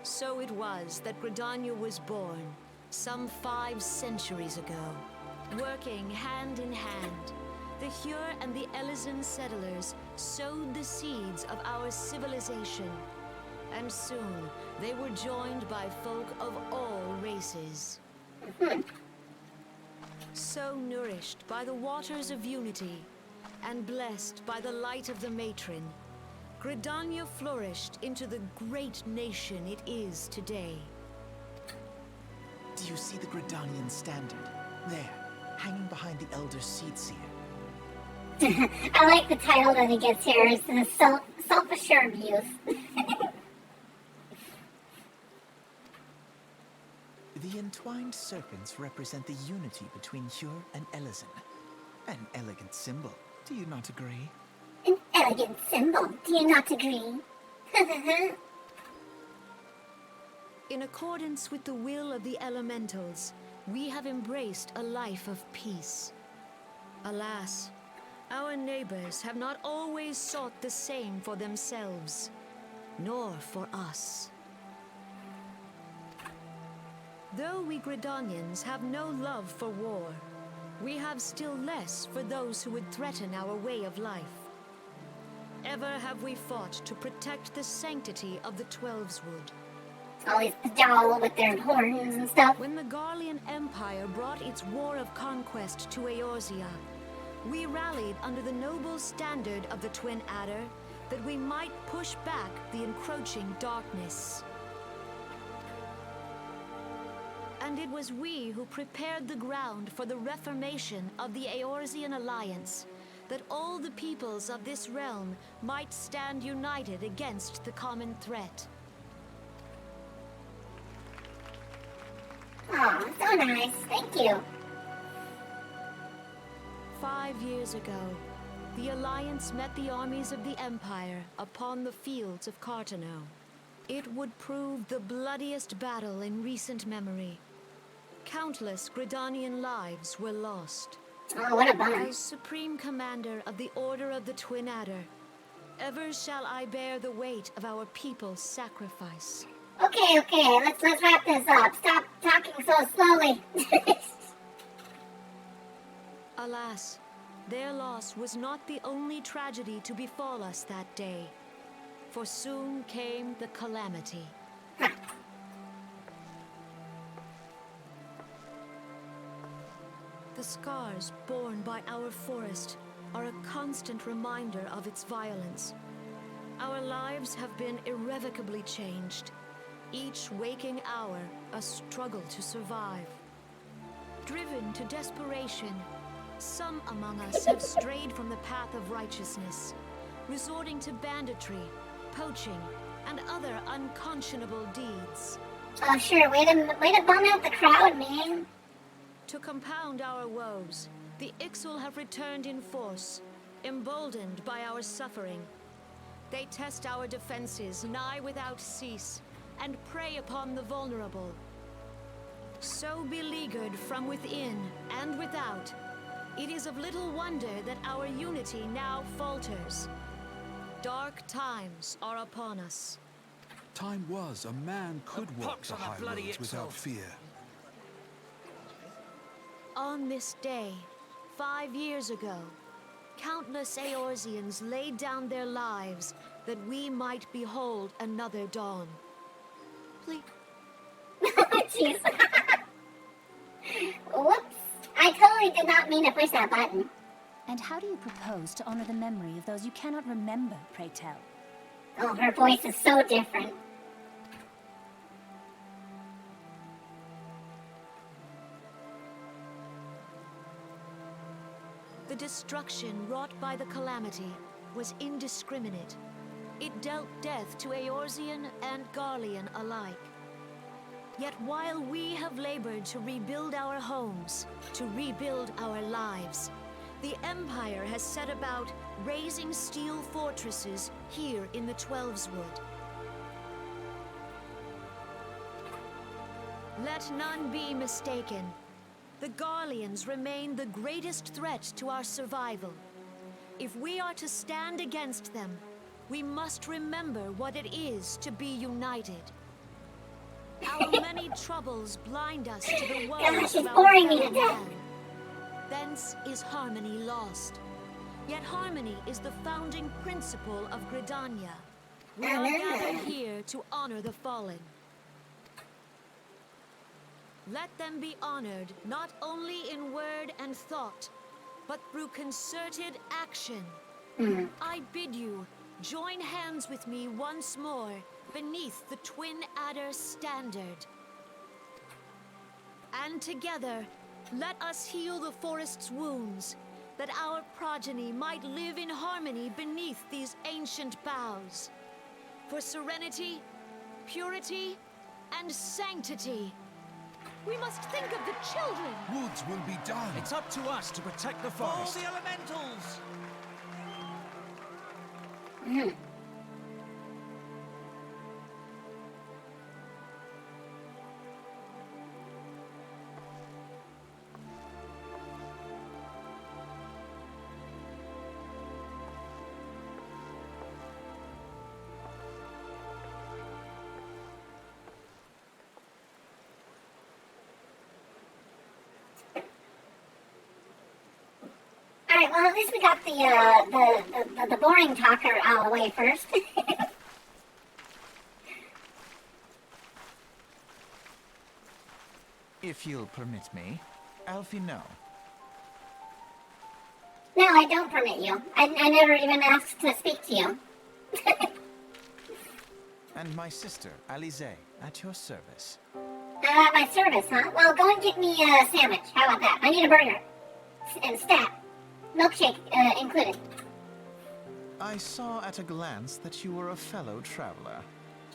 So it was that Gridania was born, some 5 centuries ago. Working hand in hand, the Hyur and the Elysian settlers sowed the seeds of our civilization, and soon they were joined by folk of all races. So nourished by the waters of unity, and blessed by the light of the matron, Gridania flourished into the great nation it is today. Do you see the Gridanian standard? There, hanging behind the Elder Seed Seer. I like the title that he gets here. It's the self-assured youth. The entwined serpents represent the unity between Hyur and Elysian. An elegant symbol, do you not agree? An elegant symbol, do you not agree? In accordance with the will of the elementals, we have embraced a life of peace. Alas, our neighbors have not always sought the same for themselves, nor for us. Though we Gridanians have no love for war, we have still less for those who would threaten our way of life. Ever have we fought to protect the sanctity of the Twelveswood. All these Pajal with their horns and stuff. When the Garlean Empire brought its war of conquest to Eorzea, we rallied under the noble standard of the Twin Adder that we might push back the encroaching darkness. And it was we who prepared the ground for the reformation of the Eorzean Alliance, that all the peoples of this realm might stand united against the common threat. Oh, so nice. Thank you. 5 years ago, the Alliance met the armies of the Empire upon the fields of Cartano. It would prove the bloodiest battle in recent memory. Countless Gridanian lives were lost. Oh, what a bummer. As Supreme Commander of the Order of the Twin Adder, ever shall I bear the weight of our people's sacrifice. Okay, let's wrap this up. Stop talking so slowly. Alas, their loss was not the only tragedy to befall us that day, for soon came the calamity. The scars borne by our forest are a constant reminder of its violence. Our lives have been irrevocably changed, each waking hour a struggle to survive. Driven to desperation, some among us have strayed from the path of righteousness, resorting to banditry, poaching, and other unconscionable deeds. Oh, sure. Way to bum out the crowd, man. To compound our woes, the Ixal have returned in force, emboldened by our suffering. They test our defenses nigh without cease, and prey upon the vulnerable. So beleaguered from within and without, it is of little wonder that our unity now falters. Dark times are upon us. Time was a man could walk the high roads without fear. On this day, 5 years ago, countless Eorzeans laid down their lives that we might behold another dawn. Please. Jeez. Whoops. I totally did not mean to push that button. And how do you propose to honor the memory of those you cannot remember, pray tell? Oh, her voice is so different. The destruction wrought by the calamity was indiscriminate. It dealt death to Eorzean and Garlean alike. Yet while we have labored to rebuild our homes, to rebuild our lives, the Empire has set about raising steel fortresses here in the Twelveswood. Let none be mistaken. The Garleans remain the greatest threat to our survival. If we are to stand against them, we must remember what it is to be united. Our many troubles blind us to the woes of our fellow man. Thence is harmony lost. Yet harmony is the founding principle of Gridania. We are gathered here to honor the fallen. Let them be honored not only in word and thought, but through concerted action. I bid you, join hands with me once more beneath the Twin Adder standard. And together, let us heal the forest's wounds, that our progeny might live in harmony beneath these ancient boughs. For serenity, purity, and sanctity. We must think of the children! Woods will be done. It's up to us to protect the forest. All the elementals! Alright, well, at least we got the boring talker out of the way first. If you'll permit me, Alfie, no. No, I don't permit you. I never even asked to speak to you. And my sister, Alize, at your service. At my service, huh? Well, go and get me a sandwich. How about that? I need a burger. And stat. Milkshake included. I saw at a glance that you were a fellow traveler.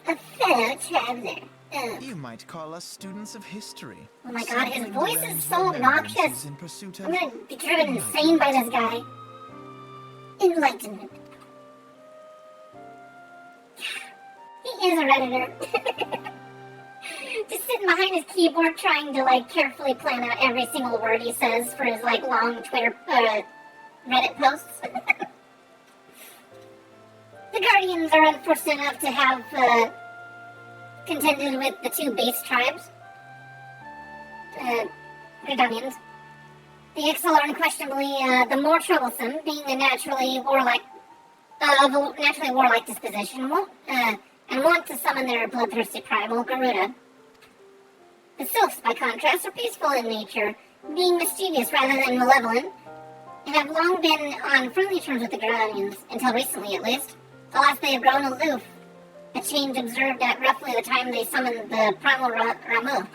A fellow traveler. You might call us students of history. Oh my god, his voice is so obnoxious. In pursuit of I'm gonna be driven insane by this guy. Enlightenment. He is a Redditor. Just sitting behind his keyboard trying to, like, carefully plan out every single word he says for his, like, long Twitter, Reddit posts. The Guardians are unfortunate enough to have, contended with the two base tribes. Gridanians. The Ixal are unquestionably, the more troublesome, being a naturally warlike disposition, and want to summon their bloodthirsty primal, Garuda. The Sylphs, by contrast, are peaceful in nature, being mischievous rather than malevolent, and have long been on friendly terms with the Gridanians, until recently at least. Alas, they have grown aloof, a change observed at roughly the time they summoned the primal Ramu.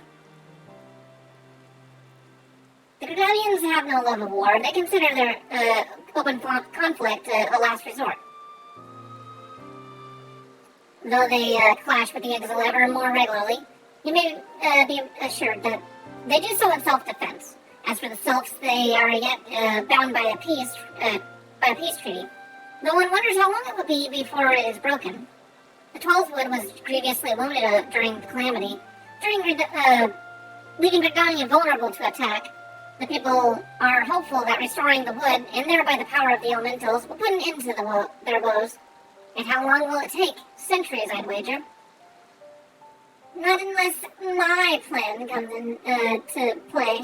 The Gregonians have no love of war. They consider their open conflict a last resort. Though they clash with the Exile ever more regularly, you may be assured that they do so in self-defense. As for the Sylphs, they are yet bound by a peace treaty. Though one wonders how long it will be before it is broken. The Twelvewood was grievously wounded during the calamity, leaving Gregonia vulnerable to attack. The people are hopeful that restoring the wood, and thereby the power of the elementals, will put an end to their woes. And how long will it take? Centuries, I'd wager. Not unless my plan comes to play.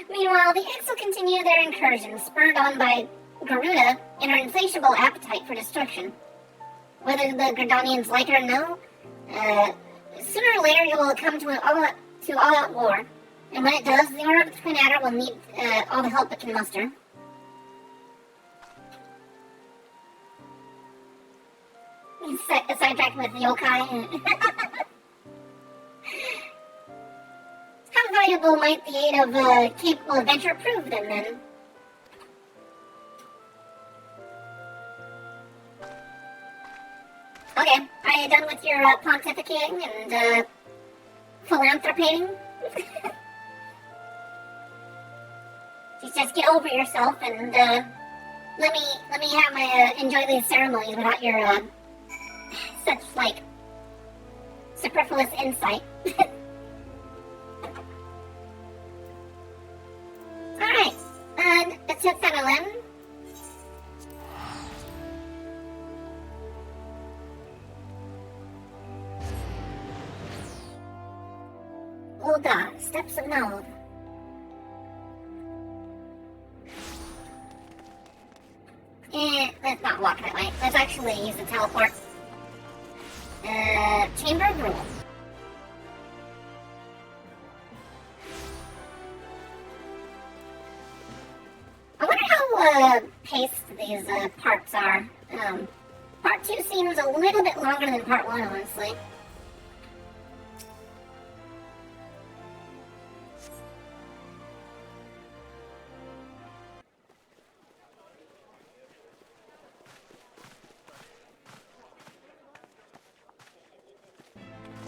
Meanwhile, the X will continue their incursions, spurred on by Garuda and her insatiable appetite for destruction. Whether the Gredonians like it or no, sooner or later it will come to all-out war. And when it does, the Order of the Twin Adder will need all the help it can muster. Sidetracked with yokai. How valuable might the aid of a capable adventurer prove them, then? Okay, are you done with your pontificating and philanthropating? Just get over yourself and let me have my enjoy these ceremonies without your such like superfluous insight. Alright, that's it, Fenelin. Ulda, Steps of Node. Let's not walk that way. Let's actually use the teleport. Chamber of Rule. I wonder how paced these parts are. Part 2 seems a little bit longer than Part 1, honestly.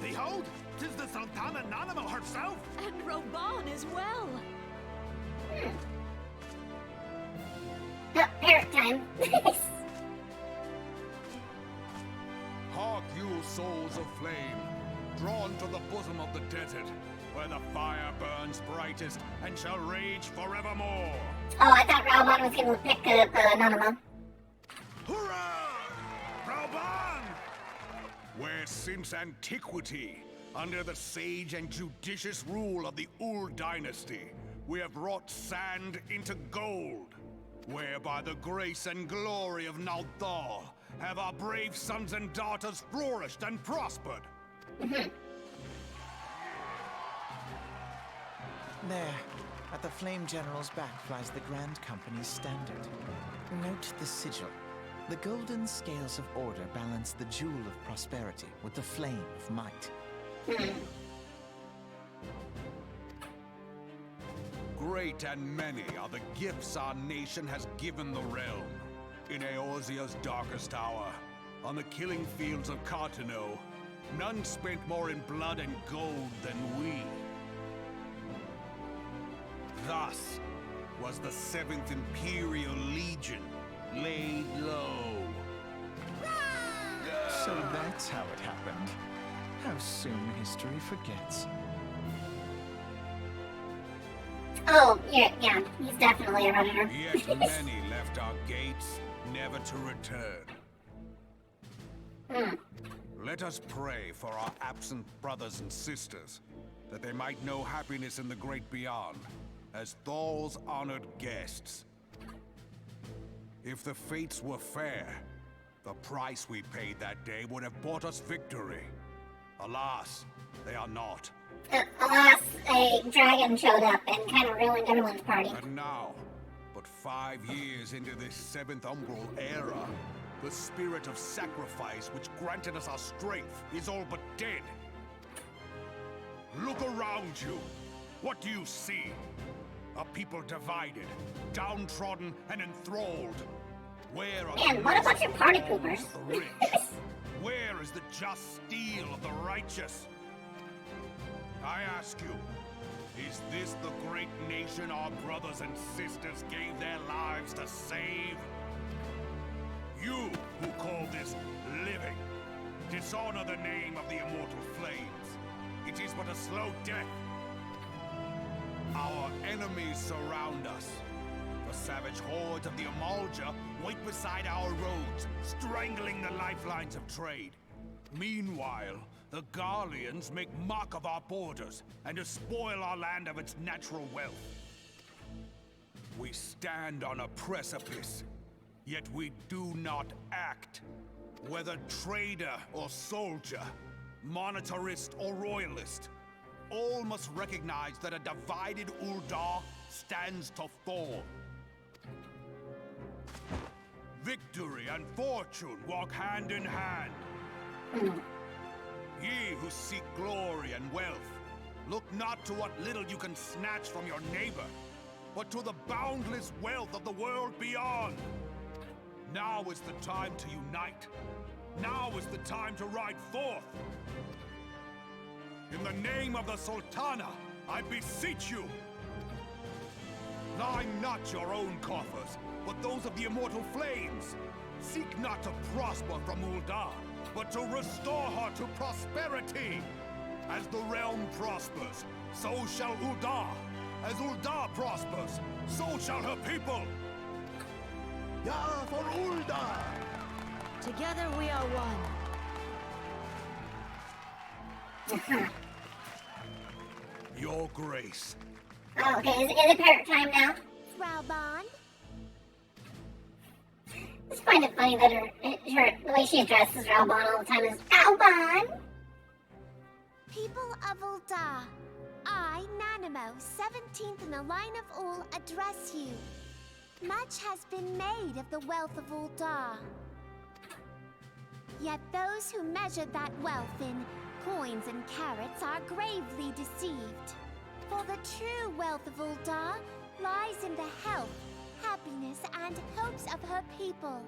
Behold, 'tis the Sultana Nanamo herself! And Roban as well! Parrot time. Hark you, souls of flame, drawn to the bosom of the desert, where the fire burns brightest and shall rage forevermore. Oh, I thought Raubon was going to pick up Nanamo. Hurrah! Rauban! Where since antiquity, under the sage and judicious rule of the Ul dynasty, we have wrought sand into gold, where by the grace and glory of Nalthal have our brave sons and daughters flourished and prospered. There, at the Flame General's back flies the Grand Company's standard. Note the sigil. The golden scales of order balance the jewel of prosperity with the flame of might. Great and many are the gifts our nation has given the realm. In Eorzea's darkest hour, on the killing fields of Cartano, none spent more in blood and gold than we. Thus was the 7th Imperial Legion laid low. So that's how it happened. How soon history forgets. Oh, yeah, he's definitely a runner. Yet many left our gates, never to return. Let us pray for our absent brothers and sisters, that they might know happiness in the great beyond, as Thal's honored guests. If the fates were fair, the price we paid that day would have bought us victory. Alas, they are not. Alas, a dragon showed up and kind of ruined everyone's party. And now, but 5 years into this 7th Umbral era, The spirit of sacrifice which granted us our strength is all but dead. Look around you. What do you see? A people divided, downtrodden, and enthralled. Where are Man, what a bunch of party poopers. the rich? Where is the just steel of the righteous? I ask you, is this the great nation our brothers and sisters gave their lives to save? You who call this living, dishonor the name of the immortal flames. It is but a slow death. Our enemies surround us. The savage hordes of the Amalja wait beside our roads, strangling the lifelines of trade. Meanwhile, the Garleans make mock of our borders and despoil our land of its natural wealth. We stand on a precipice, yet we do not act. Whether trader or soldier, monetarist or royalist, all must recognize that a divided Uldar stands to fall. Victory and fortune walk hand in hand. Ye who seek glory and wealth, look not to what little you can snatch from your neighbor, but to the boundless wealth of the world beyond. Now is the time to unite. Now is the time to ride forth. In the name of the Sultana, I beseech you. Line not your own coffers, but those of the immortal flames. Seek not to prosper from Uldar, but to restore her to prosperity. As the realm prospers, so shall Uldar. As Uldar prospers, so shall her people. Ya for Uldar! Together we are one. Your grace. Oh, okay, is it parrot time now? Raubon? It's kind of funny that the way she addresses Raubon all the time is Raubon! People of Uldar, I, Nanimo, 17th in the line of Ul, address you. Much has been made of the wealth of Uldar. Yet those who measure that wealth in coins and carats are gravely deceived. For the true wealth of Uldar lies in the health, happiness, and hopes of her people.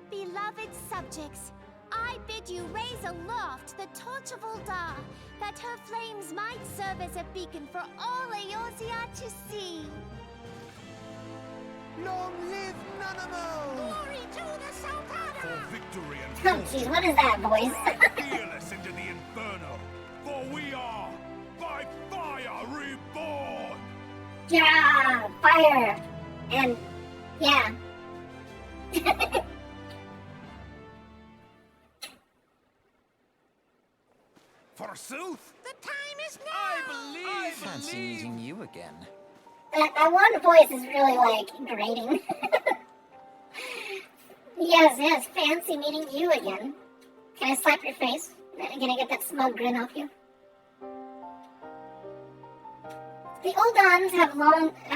Beloved subjects, I bid you raise aloft the torch of Uldar, that her flames might serve as a beacon for all Eorzea to see. Long live Nanamo! Glory to the Sultana! For victory and Oh, jeez, what is that voice? fearless into the inferno, for we are by fire reborn! Yeah, fire! And, yeah. Forsooth? The time is now! I fancy meeting you again. That one voice is really, like, grating. Yes, fancy meeting you again. Can I slap your face? Can I get that smug grin off you? The Uldans have a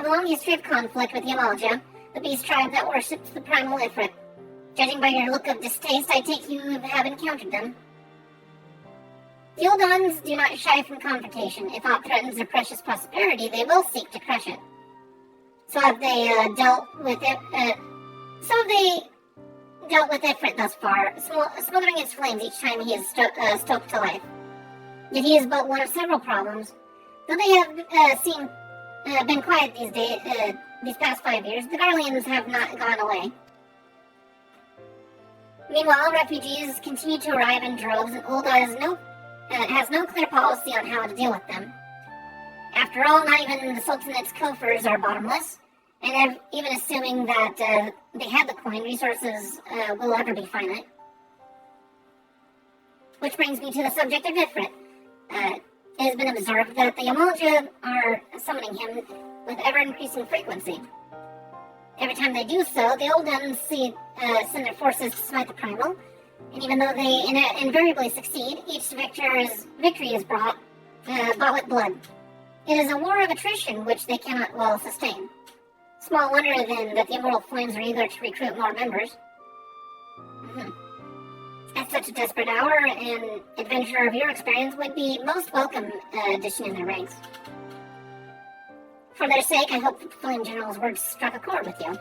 long history of conflict with the Amalja, the beast tribe that worships the primal Ifrit. Judging by your look of distaste, I take you have encountered them. The Uldans do not shy from confrontation. If aught threatens their precious prosperity, they will seek to crush it. So have they dealt with it? Dealt with Ifrit thus far, smothering its flames each time he is stoked to life. Yet he is but one of several problems. Though they have been quiet these past 5 years, the Garleans have not gone away. Meanwhile, refugees continue to arrive in droves, and Uldar has no clear policy on how to deal with them. After all, not even the Sultanate's coffers are bottomless, and even assuming that they had the coin, resources will ever be finite. Which brings me to the subject of Ifrit. It has been observed that the Amalja are summoning him with ever-increasing frequency. Every time they do so, the Uldans send their forces to smite the primal, and even though they invariably succeed, each victory is bought with blood. It is a war of attrition which they cannot well sustain. Small wonder then that the Immortal Flames are eager to recruit more members. At such a desperate hour, an adventurer of your experience would be most welcome addition in their ranks. For their sake, I hope the Flame General's words struck a chord with you.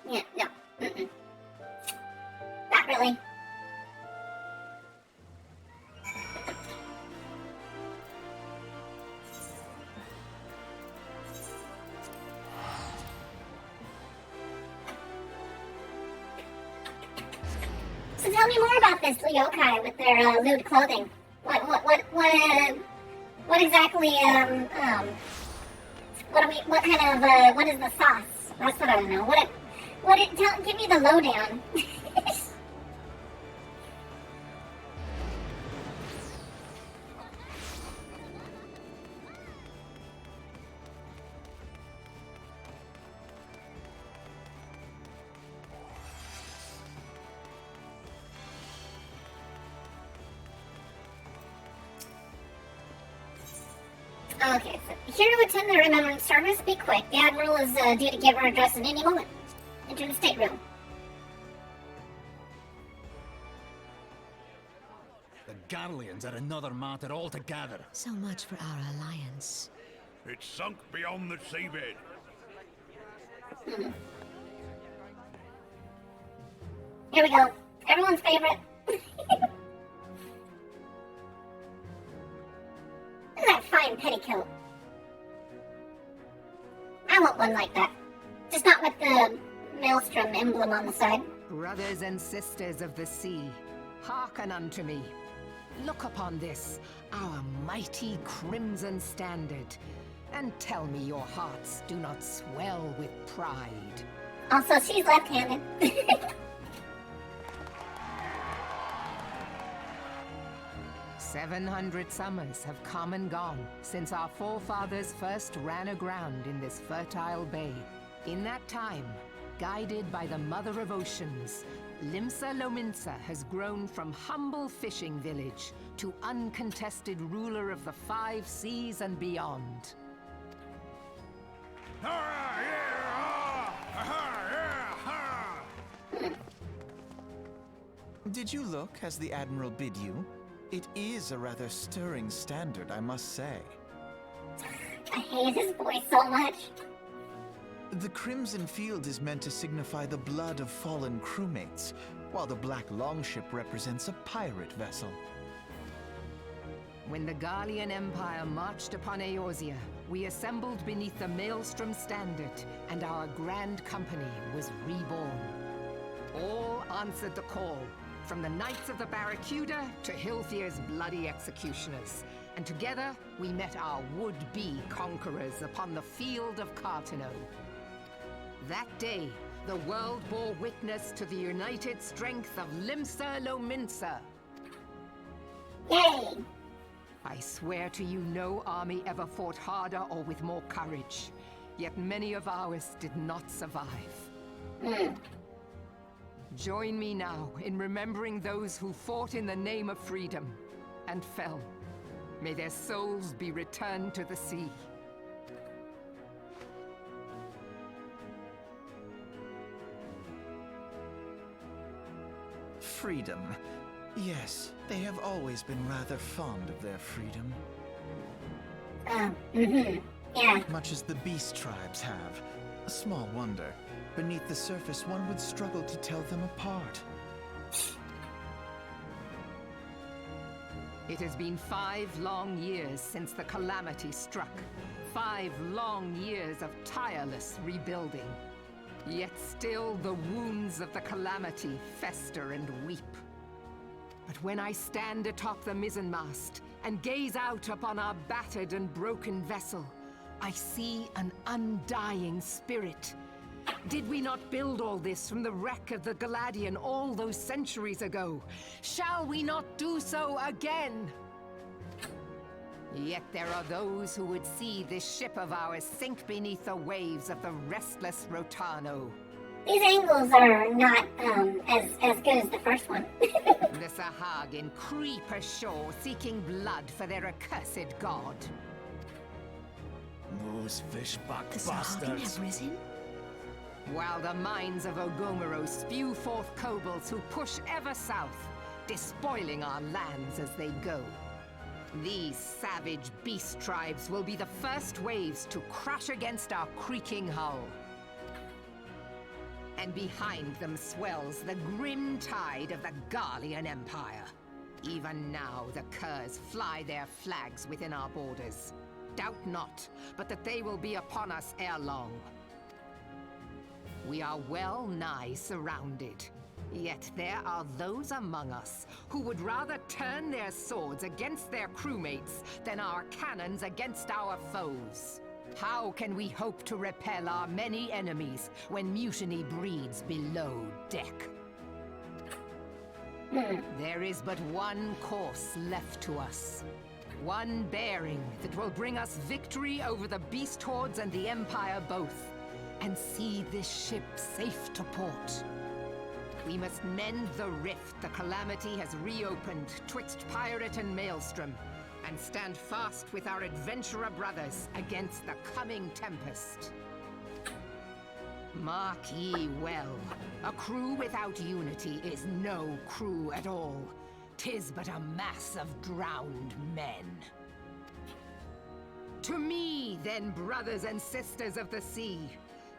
Yeah, no. Not really. So tell me more about this yokai with their lewd clothing. What exactly, what is the sauce? That's what I don't know. Give me the lowdown. Okay, so here to attend the Remembrance service, be quick. The Admiral is due to give her address at any moment. Enter the stateroom. The Garleans are another matter altogether. So much for our alliance. It's sunk beyond the seabed. Here we go. Everyone's favorite. Look at that fine petticoat. I want one like that. Just not with the maelstrom emblem on the side. Brothers and sisters of the sea, hearken unto me. Look upon this, our mighty crimson standard, and tell me your hearts do not swell with pride. Also, she's left-handed. 700 summers have come and gone since our forefathers first ran aground in this fertile bay. In that time, guided by the Mother of Oceans, Limsa Lominsa has grown from humble fishing village to uncontested ruler of the 5 seas and beyond. Did you look as the Admiral bid you? It is a rather stirring standard, I must say. I hate his voice so much. The Crimson Field is meant to signify the blood of fallen crewmates, while the Black Longship represents a pirate vessel. When the Garlean Empire marched upon Eorzea, we assembled beneath the Maelstrom Standard, and our Grand Company was reborn. All answered the call, from the Knights of the Barracuda to Hilthier's bloody executioners. And together, we met our would-be conquerors upon the field of Cartano. That day, the world bore witness to the united strength of Limsa Lominsa. Yay! I swear to you, no army ever fought harder or with more courage. Yet many of ours did not survive. Join me now in remembering those who fought in the name of freedom and fell. May their souls be returned to the sea. Freedom. Yes, they have always been rather fond of their freedom. Yeah. Much as the beast tribes have. A small wonder. Beneath the surface, one would struggle to tell them apart. It has been 5 long years since the calamity struck. 5 long years of tireless rebuilding. Yet still the wounds of the calamity fester and weep. But when I stand atop the mizzenmast and gaze out upon our battered and broken vessel, I see an undying spirit. Did we not build all this from the wreck of the Galadian all those centuries ago? Shall we not do so again? Yet there are those who would see this ship of ours sink beneath the waves of the restless Rotano. These angles are not as good as the first one. The Sahagin creep ashore seeking blood for their accursed god. Those fishback The Sahagin bastards. have risen? while the mines of Ogomero spew forth kobolds who push ever south, despoiling our lands as they go. These savage beast tribes will be the first waves to crash against our creaking hull. And behind them swells the grim tide of the Garlean Empire. Even now, the Curs fly their flags within our borders. Doubt not, but that they will be upon us ere long. We are well nigh surrounded. Yet there are those among us who would rather turn their swords against their crewmates than our cannons against our foes. How can we hope to repel our many enemies when mutiny breeds below deck? There is but one course left to us. One bearing that will bring us victory over the beast hordes and the Empire both, and see this ship safe to port. We must mend the rift the Calamity has reopened twixt Pirate and Maelstrom, and stand fast with our adventurer brothers against the coming tempest. Mark ye well, a crew without unity is no crew at all. 'Tis but a mass of drowned men. To me, then, brothers and sisters of the sea,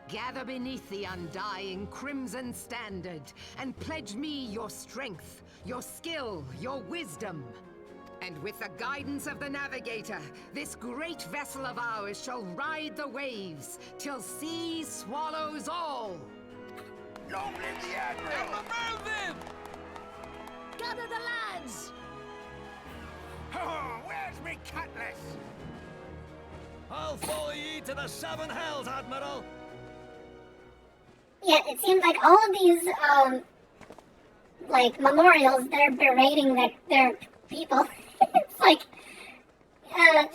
gather beneath the undying crimson standard, and pledge me your strength, your skill, your wisdom. And with the guidance of the navigator, this great vessel of ours shall ride the waves, till sea swallows all! Long live the Admiral! And remove them! Gather the lads! Oh, where's me cutlass? I'll follow ye to the seven hells, Admiral! Yeah, it seems like all of these, like, memorials, they're berating their people. It's like,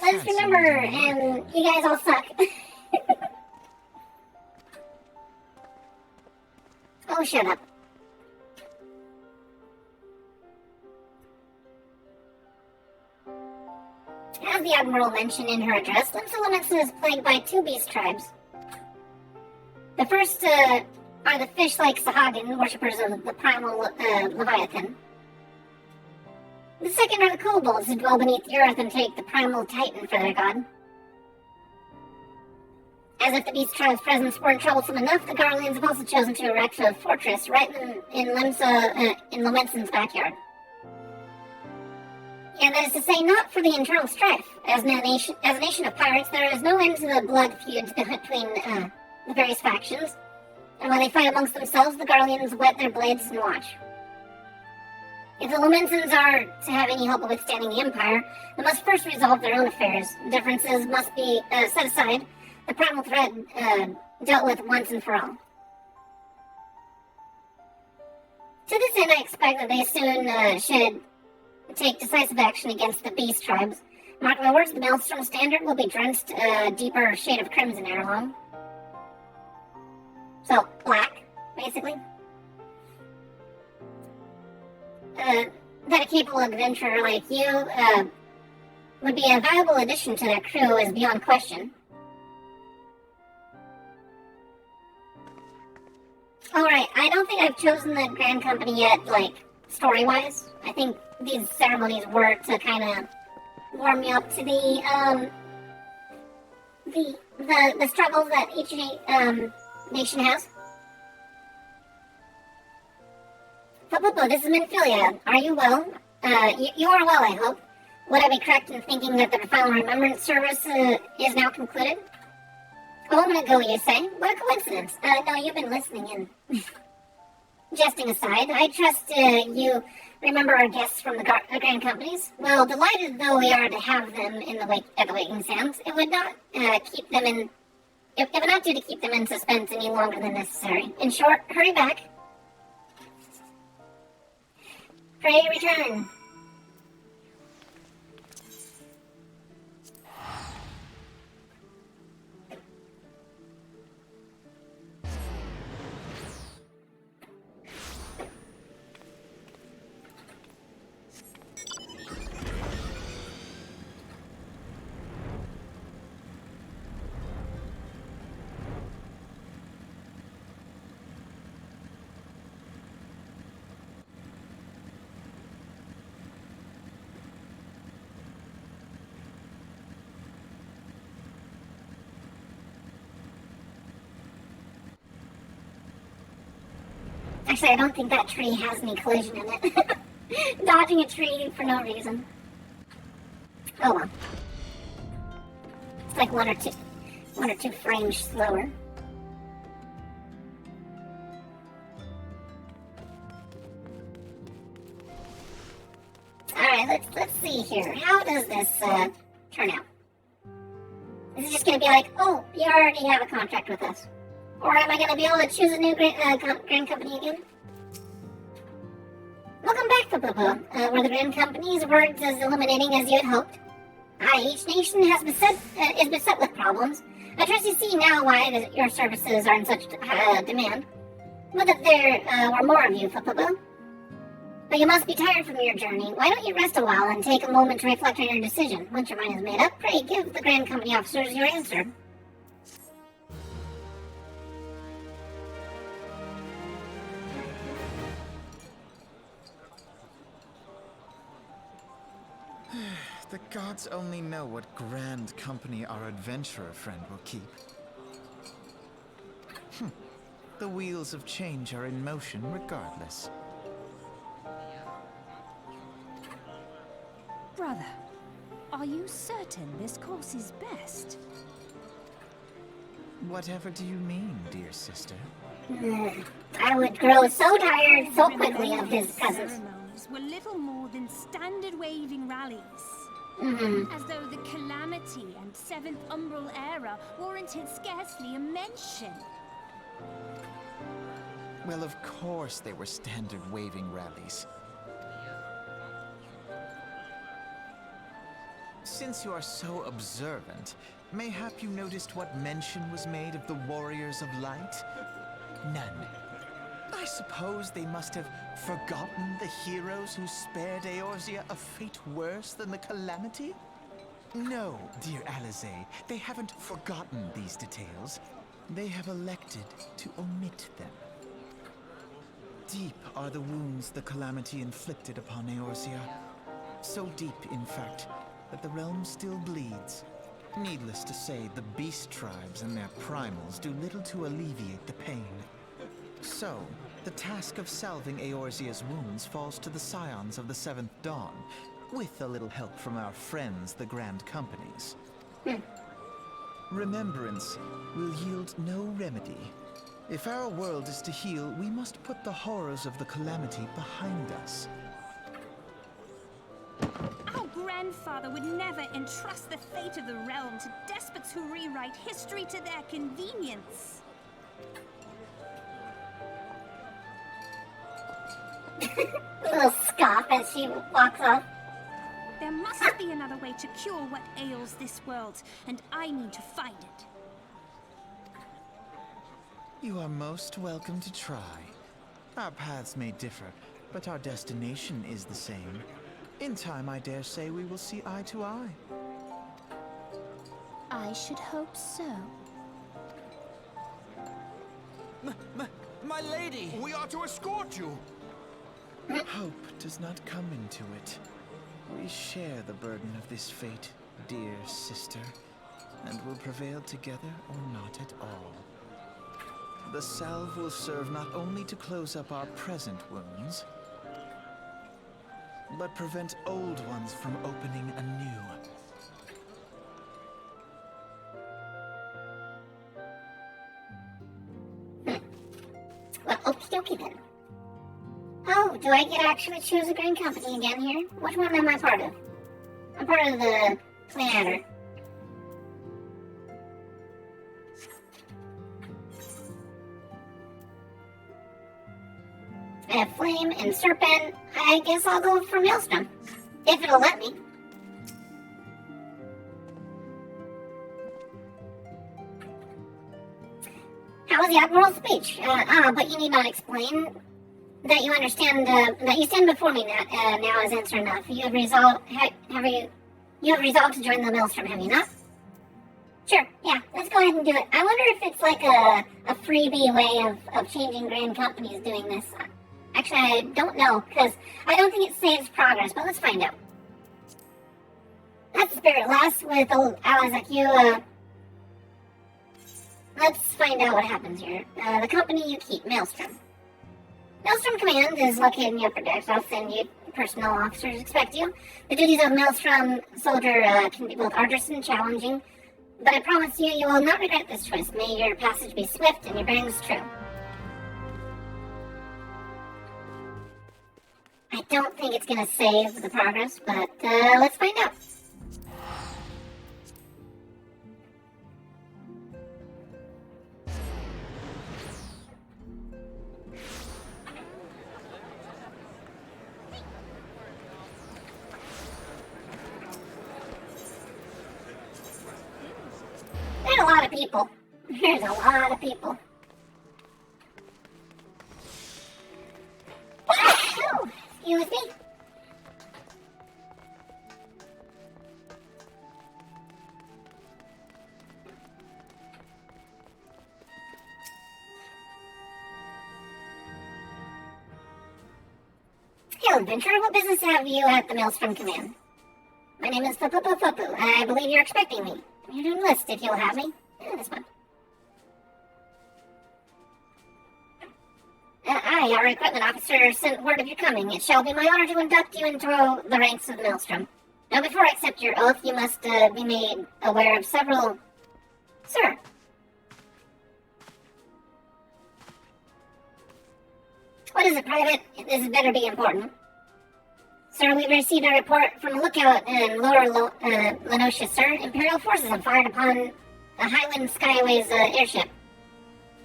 let's remember, and you guys all suck. Oh, shut up. As the Admiral mentioned in her address, Limsa is plagued by two beast tribes. The first are the fish-like Sahagin, worshippers of the primal Leviathan. The second are the kobolds who dwell beneath the earth and take the primal Titan for their god. As if the beast tribe's presence weren't troublesome enough, the Garleans have also chosen to erect a fortress right in Lomensen's backyard. And that is to say, not for the internal strife. As a nation of pirates, there is no end to the blood feuds between the various factions. And when they fight amongst themselves, the Garleans whet their blades and watch. If the Lumensens are to have any hope of withstanding the Empire, they must first resolve their own affairs. Differences must be set aside, the primal threat dealt with once and for all. To this end, I expect that they soon should take decisive action against the beast tribes. Mark my words, the Maelstrom Standard will be drenched a deeper shade of crimson ere long. So, black, basically. That a capable adventurer like you would be a valuable addition to their crew is beyond question. Alright, I don't think I've chosen the Grand Company yet, like, story-wise. I think these ceremonies were to kind of warm me up to the struggles that each nation has. Popo, this is Minfilia. Are you well? You are well, I hope. Would I be correct in thinking that the final remembrance service is now concluded? A moment ago, you say? What a coincidence. No, you've been listening in. Jesting aside, I trust you remember our guests from the Grand Companies. Well, delighted though we are to have them in at the Waking Sands, it would not keep them in. It would not do to keep them in suspense any longer than necessary. In short, hurry back. Pray return. Actually, I don't think that tree has any collision in it. Dodging a tree for no reason. Oh well. It's like one or two frames slower. Alright, let's see here. How does this turn out? Is it just gonna be like, oh, you already have a contract with us? Or am I gonna be able to choose a new grand company again? Welcome back, Popopo. Were the grand companies worked as illuminating as you had hoped? Each nation is beset with problems. I trust you see now why your services are in such demand. But that there were more of you, Popopo. But you must be tired from your journey. Why don't you rest a while and take a moment to reflect on your decision? Once your mind is made up, pray give the Grand Company officers your answer. The gods only know what grand company our adventurer friend will keep. The wheels of change are in motion regardless. Brother, are you certain this course is best? Whatever do you mean, dear sister? I would grow so tired so quickly of his presence. Ceremonies were little more than standard waving rallies. As though the Calamity and Seventh Umbral Era warranted scarcely a mention. Well, of course they were standard waving rallies. Since you are so observant, mayhap you noticed what mention was made of the Warriors of Light? None. I suppose they must have forgotten the heroes who spared Eorzea a fate worse than the Calamity? No, dear Alize, they haven't forgotten these details. They have elected to omit them. Deep are the wounds the Calamity inflicted upon Eorzea. So deep, in fact, that the realm still bleeds. Needless to say, the beast tribes and their primals do little to alleviate the pain. So, the task of salving Eorzea's wounds falls to the scions of the Seventh Dawn, with a little help from our friends, the Grand Companies. Remembrance will yield no remedy. If our world is to heal, we must put the horrors of the Calamity behind us. Our grandfather would never entrust the fate of the realm to despots who rewrite history to their convenience. A little scoff as she walks off. There must be another way to cure what ails this world, and I need to find it. You are most welcome to try. Our paths may differ, but our destination is the same. In time, I dare say we will see eye to eye. I should hope so. My lady! We are to escort you! Hope does not come into it. We share the burden of this fate, dear sister, and will prevail together or not at all. The salve will serve not only to close up our present wounds, but prevent old ones from opening anew. Well, okie dokie then. Oh, do I get to actually choose a Grand Company again here? Which one am I part of? I'm part of the Planner. I have Flame and Serpent. I guess I'll go for Maelstrom. If it'll let me. How was the Admiral's speech? But you need not explain that you understand, that you stand before me now is answer enough. You have resolved to join the Maelstrom, have you not? Sure, yeah, let's go ahead and do it. I wonder if it's like a freebie way of changing Grand Companies doing this. Actually, I don't know, because I don't think it saves progress, but let's find out. That's the spirit last with old allies like you, let's find out what happens here. The company you keep, Maelstrom. Maelstrom Command is located in the upper decks. I'll send you personnel officers expect you. The duties of Maelstrom Soldier can be both arduous and challenging, but I promise you, you will not regret this choice. May your passage be swift and your bearings true. I don't think it's going to save the progress, but let's find out. There's a lot of people. There's a lot of people. Excuse me. Hello, adventurer. What business have you at the Maelstrom Command? My name is Fupu. I believe you're expecting me. You're to enlist if you'll have me. That's fine. Aye, our equipment officer sent word of your coming. It shall be my honor to induct you into the ranks of the Maelstrom. Now, before I accept your oath, you must be made aware of several... Sir. What is it, Private? This better be important. Sir, we've received a report from a lookout in Lower Lenosha, sir. Imperial forces have fired upon the Highwind Skyways airship.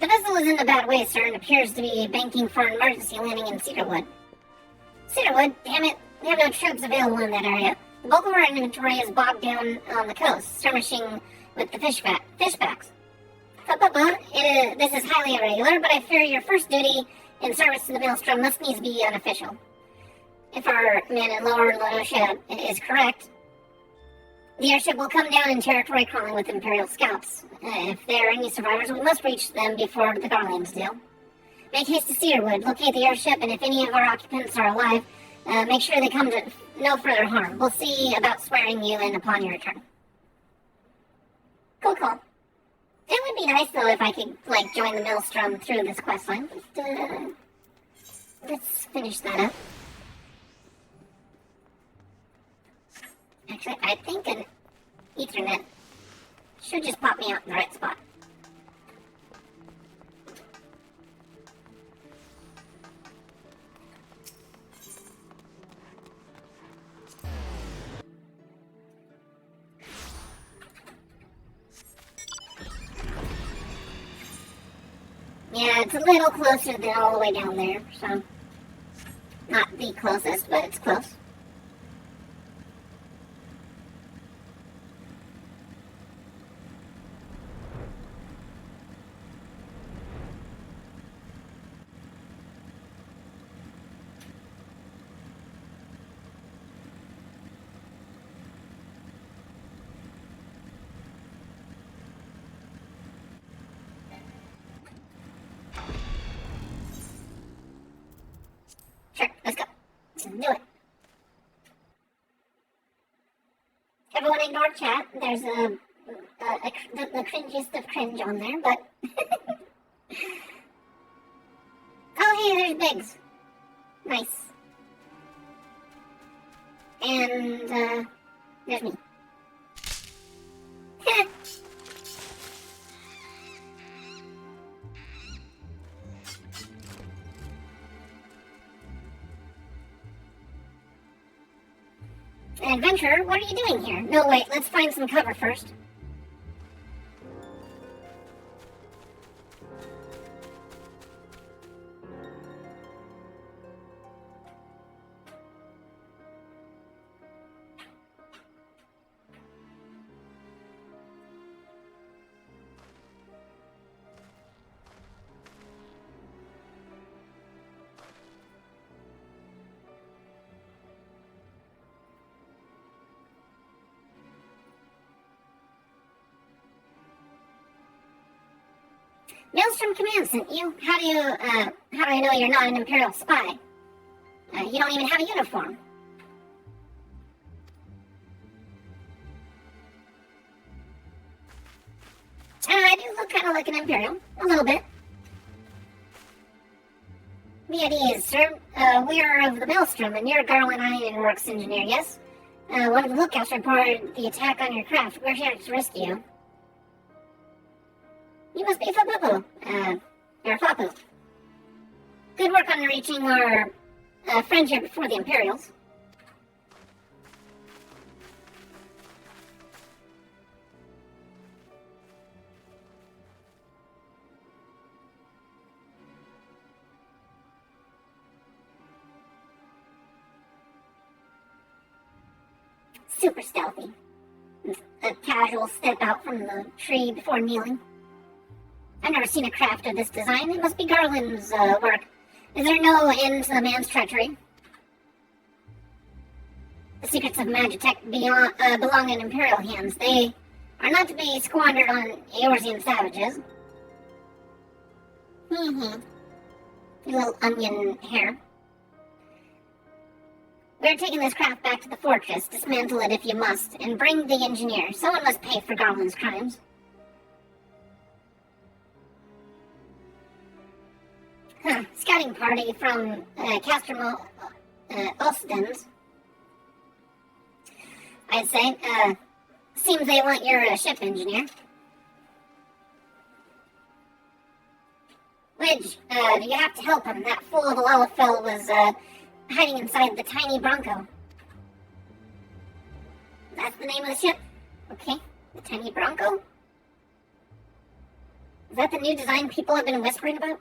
The vessel is in a bad way, sir, and appears to be banking for an emergency landing in Cedarwood. Cedarwood? Damn it. We have no troops available in that area. The bulk of our inventory is bogged down on the coast, skirmishing with the fishbacks. This is highly irregular, but I fear your first duty in service to the Maelstrom must needs be unofficial. If our man in Lower Lenosha is correct, the airship will come down in territory crawling with Imperial scouts. If there are any survivors, we must reach them before the Garlands do. Make haste to Cedarwood, locate the airship, and if any of our occupants are alive, make sure they come to no further harm. We'll see about swearing you in upon your return. Cool. It would be nice, though, if I could, join the Maelstrom through this questline. Let's finish that up. Actually, I think an Ethernet should just pop me out in the right spot. Yeah, it's a little closer than all the way down there, so... Not the closest, but it's close. Sure, let's go. Let's do it. Everyone ignore chat. There's the cringiest of cringe on there, but... Oh, hey, there's Biggs. Nice. And, there's me. Adventurer, what are you doing here? No, wait, let's find some cover first. Maelstrom Command sent you. How do I know you're not an Imperial spy? You don't even have a uniform. I do look kind of like an Imperial. A little bit. Be at ease, sir. We are of the Maelstrom, and you're Garland Ironworks engineer, yes? One of the lookouts reported the attack on your craft. We're here to rescue you. You must be Fabubu. Or Fapu. Good work on reaching our friend here before the Imperials. Super stealthy. A casual step out from the tree before kneeling. I've never seen a craft of this design. It must be Garland's work. Is there no end to the man's treachery? The secrets of Magitech belong in Imperial hands. They are not to be squandered on Eorzean savages. You little onion hair. We're taking this craft back to the fortress, dismantle it if you must, and bring the engineer. Someone must pay for Garland's crimes. Scouting party from Castramo Ostens. I'd say. Seems they want your ship engineer. Widge, you have to help him. That fool of a Lalafell was hiding inside the tiny Bronco. That's the name of the ship? Okay, the tiny Bronco. Is that the new design people have been whispering about?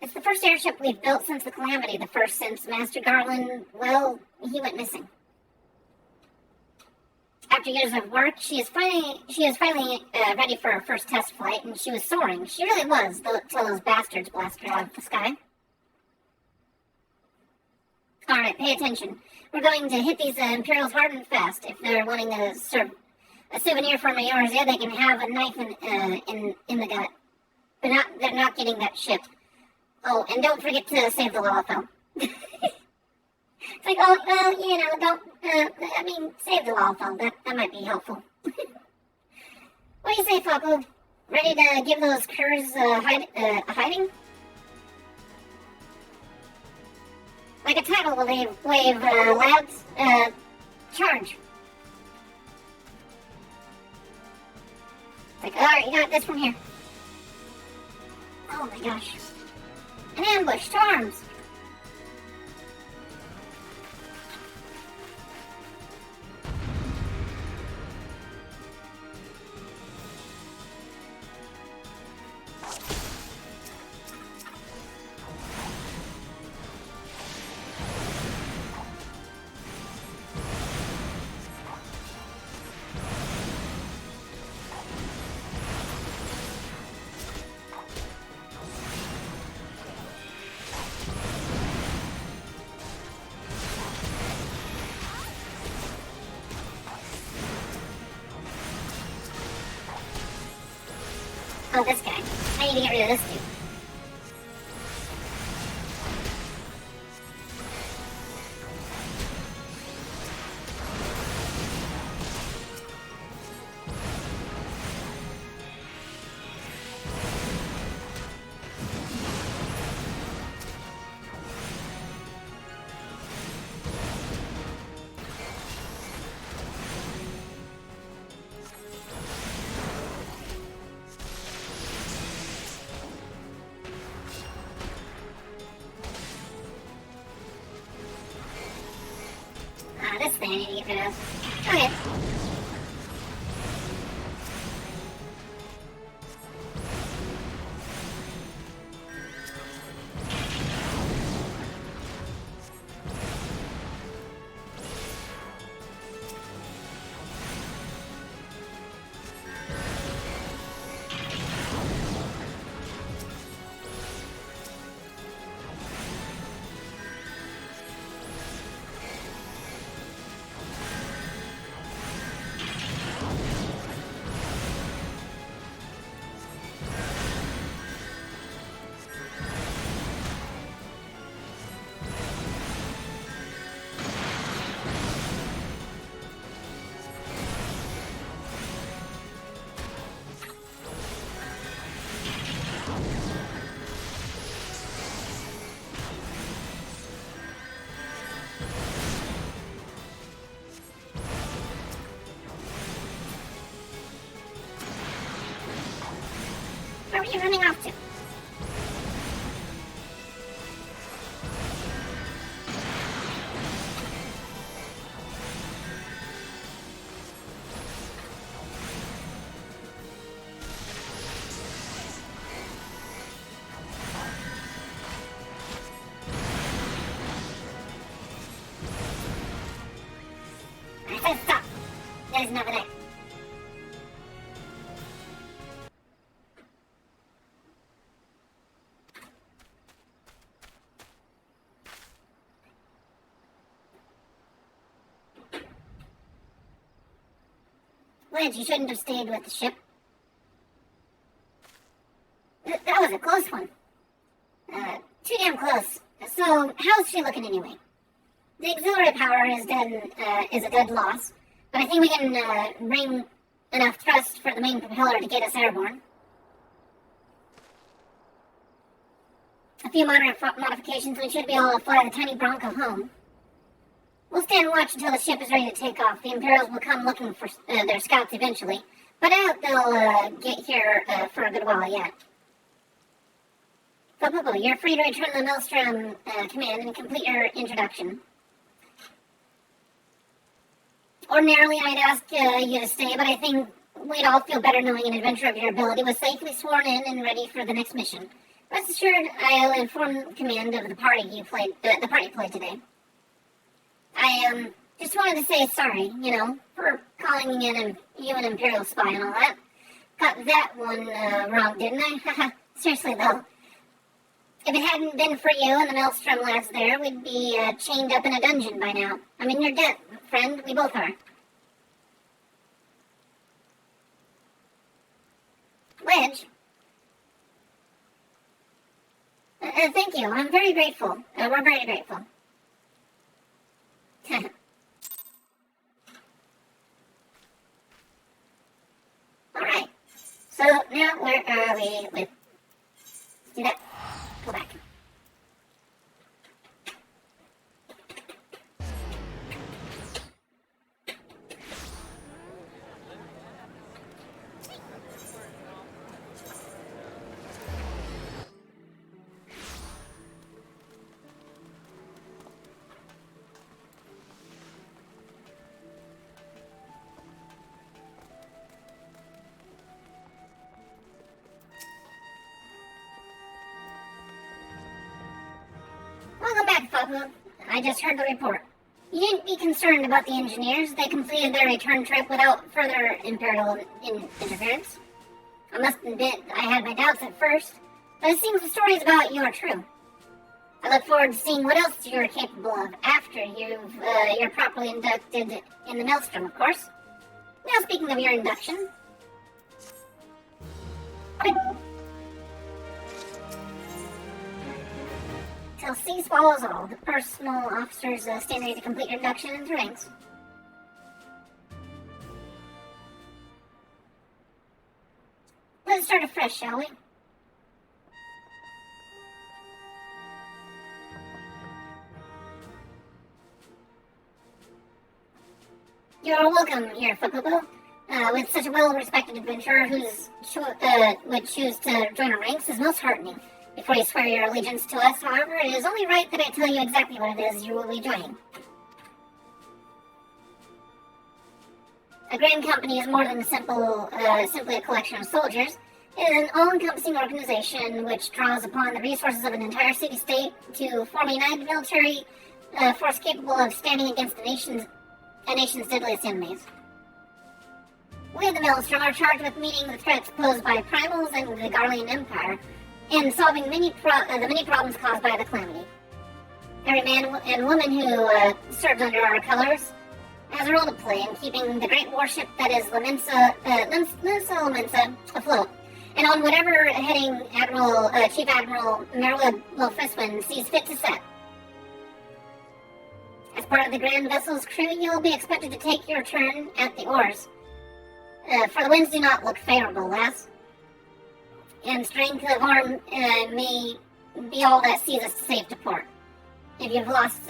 It's the first airship we've built since the Calamity, the first since Master Garland, well, he went missing. After years of work, she is finally ready for her first test flight, and she was soaring. She really was, till those bastards blasted her out of the sky. Alright, pay attention. We're going to hit these Imperials hard and fast. If they're wanting a souvenir from Eorzea, they can have a knife in the gut. But they're not getting that ship. Oh, and don't forget to save the Lalafell. It's like, oh, don't, save the Lalafell. That might be helpful. What do you say, Fapu? Ready to give those curs a hiding? Like a tidal wave, lads. Charge. It's like, alright, you got this from here. Oh my gosh. An ambush, to arms! Oh, this guy. I need to get rid of this dude. This thing I need to get rid of. Okay. are you running off to? I said stop. There's nothing there. Wedge, you shouldn't have stayed with the ship. That was a close one. Too damn close. So, how's she looking anyway? The auxiliary power is a dead loss, but I think we can bring enough thrust for the main propeller to get us airborne. A few minor modifications, and we should be able to fly the tiny Bronco home. We'll stand watch until the ship is ready to take off. The Imperials will come looking for their scouts eventually, but I doubt they'll get here for a good while yet. Popo, you're free to return to the Maelstrom command and complete your introduction. Ordinarily, I'd ask you to stay, but I think we'd all feel better knowing an adventurer of your ability was safely sworn in and ready for the next mission. Rest assured, I'll inform command of the party you played today. I just wanted to say sorry, for calling you an Imperial spy and all that. Got that one wrong, didn't I? Seriously though. If it hadn't been for you and the Maelstrom lads there, we'd be chained up in a dungeon by now. I mean, you're dead, friend. We both are. Wedge? Thank you. I'm very grateful. We're very grateful. Alright. So, now where are we with... Let's do that. Go back. Welcome back, Papa. I just heard the report. You needn't be concerned about the engineers. They completed their return trip without further Imperial interference. I must admit, I had my doubts at first, but it seems the stories about you are true. I look forward to seeing what else you're capable of after you're properly inducted in the Maelstrom, of course. Now, speaking of your induction... Till C swallows all, the personal officers stand ready to complete your induction into ranks. Let's start afresh, shall we? You're welcome here, Fukubo. With such a well-respected adventurer who's would choose to join our ranks is most heartening. Before you swear your allegiance to us, however, it is only right that I tell you exactly what it is you will be joining. A grand company is more than simply a collection of soldiers. It is an all-encompassing organization which draws upon the resources of an entire city-state to form a united military force capable of standing against a nation's deadliest enemies. We of the Maelstrom are charged with meeting the threats posed by primals and the Garlean Empire, and solving the many problems caused by the calamity. Every man and woman who serves under our colors has a role to play in keeping the great warship that is Lamensa afloat, and on whatever heading Chief Admiral Merlin Lofiswin sees fit to set. As part of the Grand Vessel's crew, you'll be expected to take your turn at the oars. For the winds do not look favorable, lass. And strength of arm may be all that sees us safe to port. If I've lost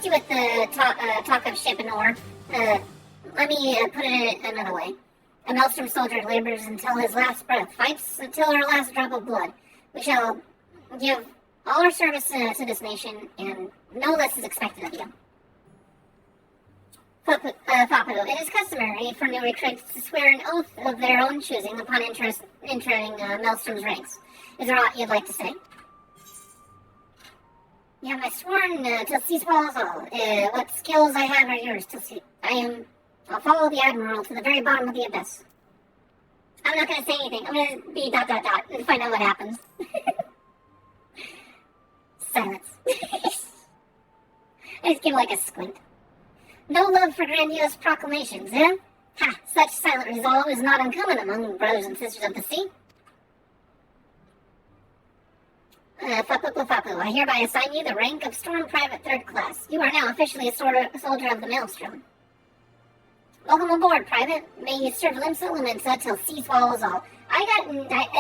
you with the talk of ship and oar, let me put it another way. A Maelstrom soldier labors until his last breath, fights until our last drop of blood. We shall give all our service to this nation, and no less is expected of you. Fapu, it is customary for new recruits to swear an oath of their own choosing upon entering Maelstrom's ranks. Is there aught you'd like to say? Yeah, my sworn till sea swallows all. What skills I have are yours till sea. I'll follow the Admiral to the very bottom of the abyss. I'm not gonna say anything. I'm gonna be ... and find out what happens. Silence. I just give like a squint. No love for grandiose proclamations, eh? Ha! Such silent resolve is not uncommon among brothers and sisters of the sea. Fapu, I hereby assign you the rank of Storm Private 3rd Class. You are now officially a soldier of the Maelstrom. Welcome aboard, Private. May you serve Limsa Lumensa till sea swallows all. I got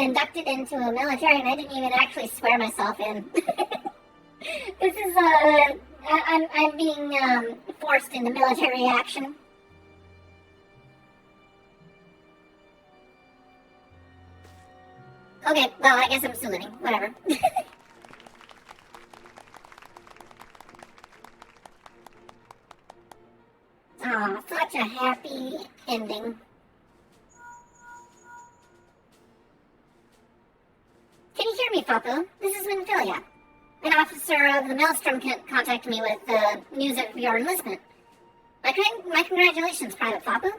inducted into a military and I didn't even actually swear myself in. This is, I'm being, forced into military action. Okay, well, I guess I'm saluting. Whatever. Oh, such a happy ending. Can you hear me, Fapu? This is Minfilia. An officer of the Maelstrom contacted me with news of your enlistment. My congratulations, Private Fapu.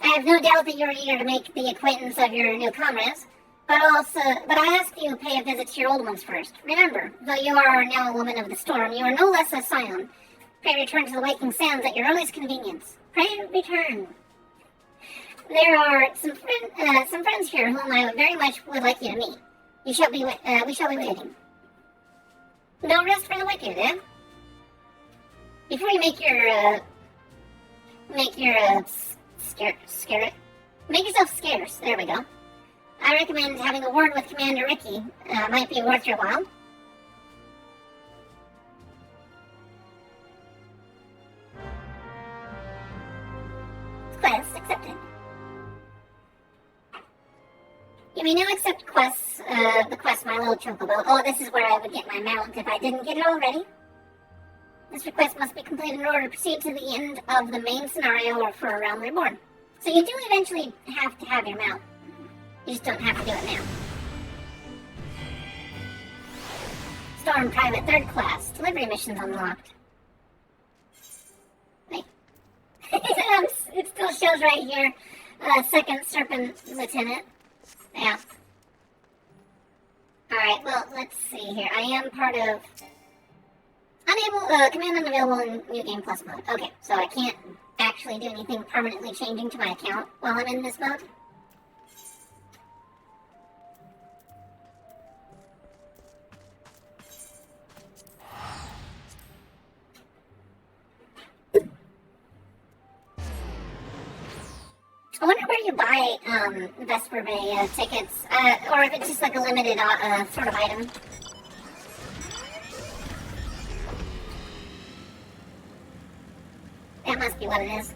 I have no doubt that you're eager to make the acquaintance of your new comrades, but I ask you pay a visit to your old ones first. Remember, though you are now a woman of the storm, you are no less a scion. Pray return to the waking sands at your earliest convenience. Pray return. There are some friends here whom I very much would like you to meet. We shall be waiting. No rest for the wicked, eh? Before you make yourself scarce. There we go. I recommend having a word with Commander Ricky. Might be worth your while. Quest accepted. You may now accept quests, the quest My Little Chocobo. Oh, this is where I would get my mount if I didn't get it already. This request must be completed in order to proceed to the end of the main scenario or for a Realm Reborn. So you do eventually have to have your mount. You just don't have to do it now. Storm Private 3rd Class. Delivery missions unlocked. Wait. It still shows right here. 2nd Serpent Lieutenant. Yeah. Alright, well, let's see here. I am part of... Command unavailable in New Game Plus mode. Okay, so I can't actually do anything permanently changing to my account while I'm in this mode. I wonder where you buy Vesper Bay tickets, or if it's just like a limited sort of item. That must be what it is.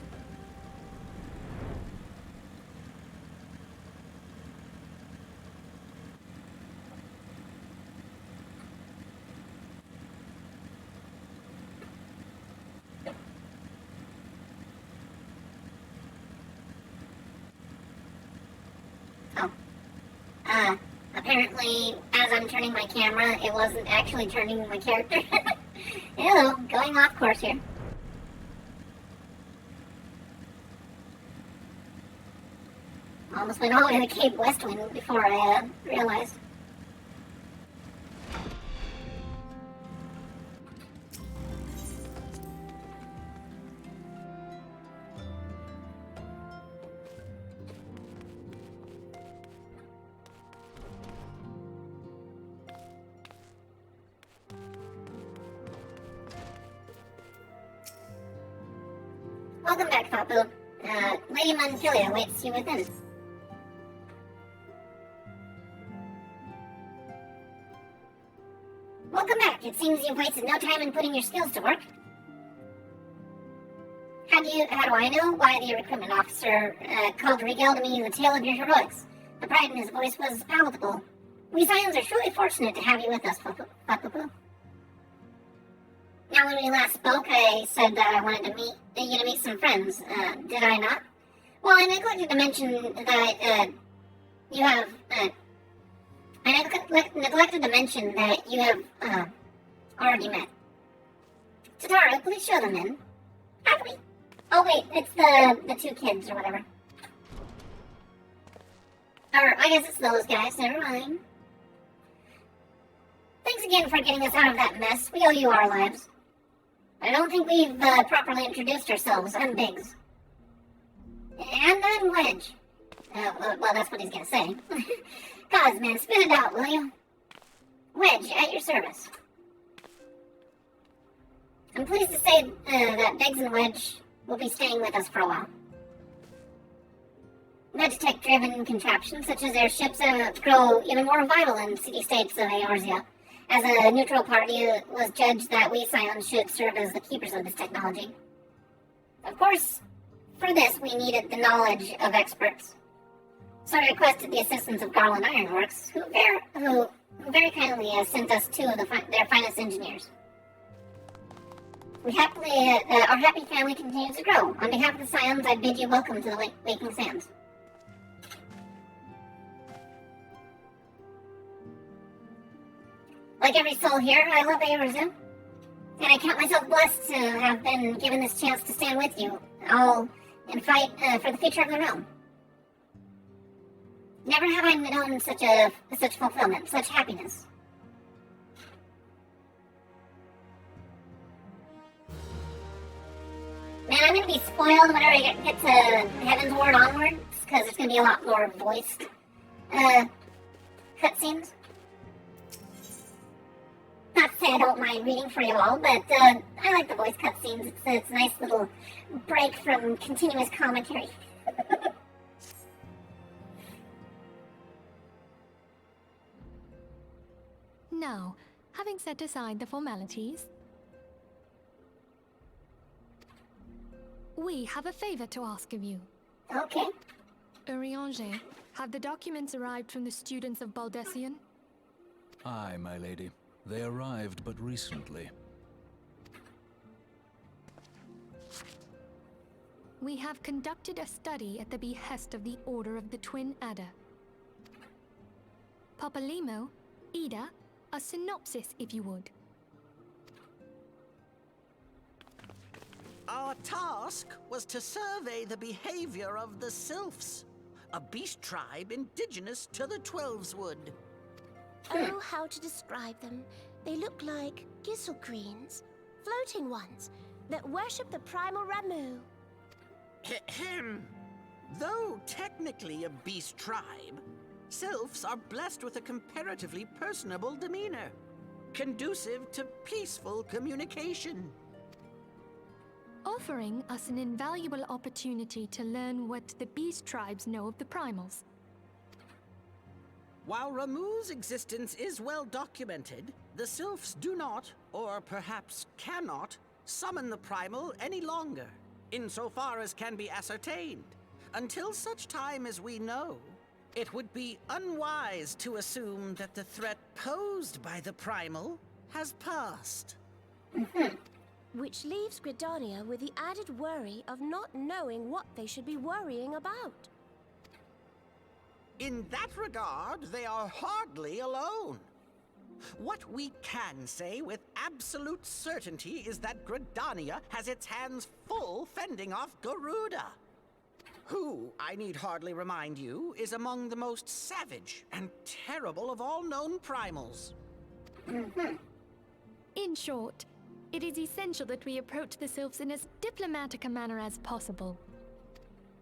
Apparently, as I'm turning my camera, it wasn't actually turning my character. Hello, going off course here. Almost went all the way to Cape Westwind before I realized. Welcome back, Fapu. Lady Manfilia waits you within. Welcome back. It seems you've wasted no time in putting your skills to work. How do I know? Why, the recruitment officer called to regale me the tale of your heroics. The pride in his voice was palatable. We Scions are truly fortunate to have you with us, Papapu. Now, when we last spoke, I said that I wanted to meet some friends. Did I not? Well, I neglected to mention that you have. I neglected to mention that you have already met. Tataru, please show them in. Have we? Oh wait, it's the two kids or whatever. Or I guess it's those guys. Never mind. Thanks again for getting us out of that mess. We owe you our lives. I don't think we've properly introduced ourselves. I'm Biggs. And I'm Wedge. Well, that's what he's gonna say. Gods, man, spit it out, will you? Wedge, at your service. I'm pleased to say that Biggs and Wedge will be staying with us for a while. Meditech-driven contraptions such as airships grow even more vital in city-states of Eorzea. As a neutral party, it was judged that we Scions should serve as the keepers of this technology. Of course, for this we needed the knowledge of experts. So I requested the assistance of Garland Ironworks, who very kindly sent us two of their finest engineers. Our happy family continues to grow. On behalf of the Scions, I bid you welcome to the Waking Sands. Like every soul here, I love Eorzea, and I count myself blessed to have been given this chance to stand with you, all and fight for the future of the realm. Never have I known such fulfillment, such happiness. Man, I'm gonna be spoiled whenever I get to Heaven's Ward onwards, because there's gonna be a lot more voiced cutscenes. Not to say I don't mind reading for you all, but I like the voice cutscenes. It's a nice little break from continuous commentary. Now, having set aside the formalities, we have a favor to ask of you. Okay. Urianger, have the documents arrived from the students of Baldessian? Aye, my lady. They arrived but recently. We have conducted a study at the behest of the Order of the Twin Adder. Papalimo, Ida, a synopsis if you would. Our task was to survey the behavior of the Sylphs, a beast tribe indigenous to the Twelveswood. Oh, how to describe them. They look like Gisselcreens, floating ones, that worship the primal Ramu. Though technically a beast tribe, Sylphs are blessed with a comparatively personable demeanor, conducive to peaceful communication. Offering us an invaluable opportunity to learn what the beast tribes know of the primals. While Ramu's existence is well documented, the Sylphs do not, or perhaps cannot, summon the primal any longer, insofar as can be ascertained. Until such time as we know, it would be unwise to assume that the threat posed by the primal has passed. Which leaves Gridania with the added worry of not knowing what they should be worrying about. In that regard, they are hardly alone. What we can say with absolute certainty is that Gridania has its hands full fending off Garuda, who, I need hardly remind you, is among the most savage and terrible of all known primals. In short, it is essential that we approach the Sylphs in as diplomatic a manner as possible.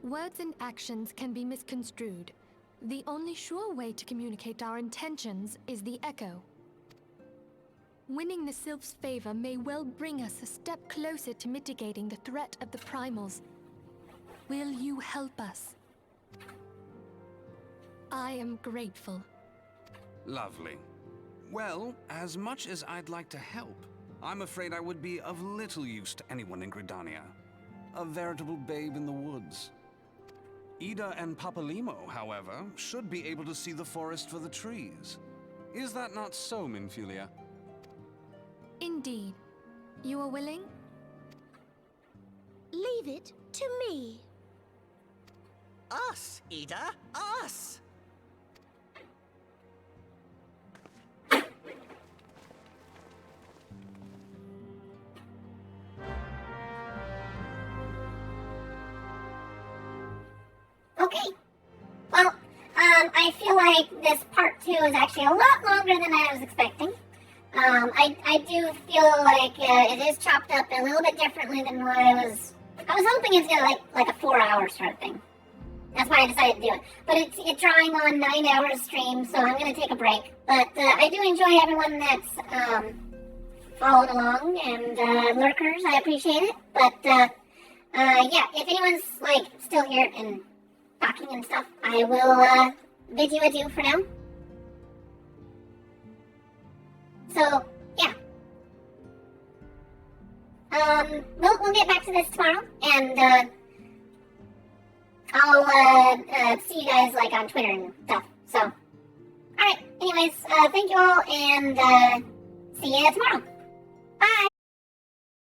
Words and actions can be misconstrued. The only sure way to communicate our intentions is the echo. Winning the Sylphs' favor may well bring us a step closer to mitigating the threat of the primals. Will you help us? I am grateful. Lovely. Well, as much as I'd like to help, I'm afraid I would be of little use to anyone in Gridania. a veritable babe in the woods. Ida and Papalimo, however, should be able to see the forest for the trees. Is that not so, Minfilia? Indeed. You are willing? Leave it to me. Us, Ida, us! Okay. Well, I feel like this part 2 is actually a lot longer than I was expecting. I do feel like it is chopped up a little bit differently than what I was hoping it's gonna like a 4-hour sort of thing. That's why I decided to do it. But it's drawing on 9 hours stream, so I'm gonna take a break. But I do enjoy everyone that's followed along and lurkers. I appreciate it. But yeah, if anyone's like still here and talking and stuff, I will bid you adieu for now. So, yeah. We'll get back to this tomorrow, and I'll see you guys like on Twitter and stuff. So, alright, anyways, thank you all, and see you tomorrow. Bye!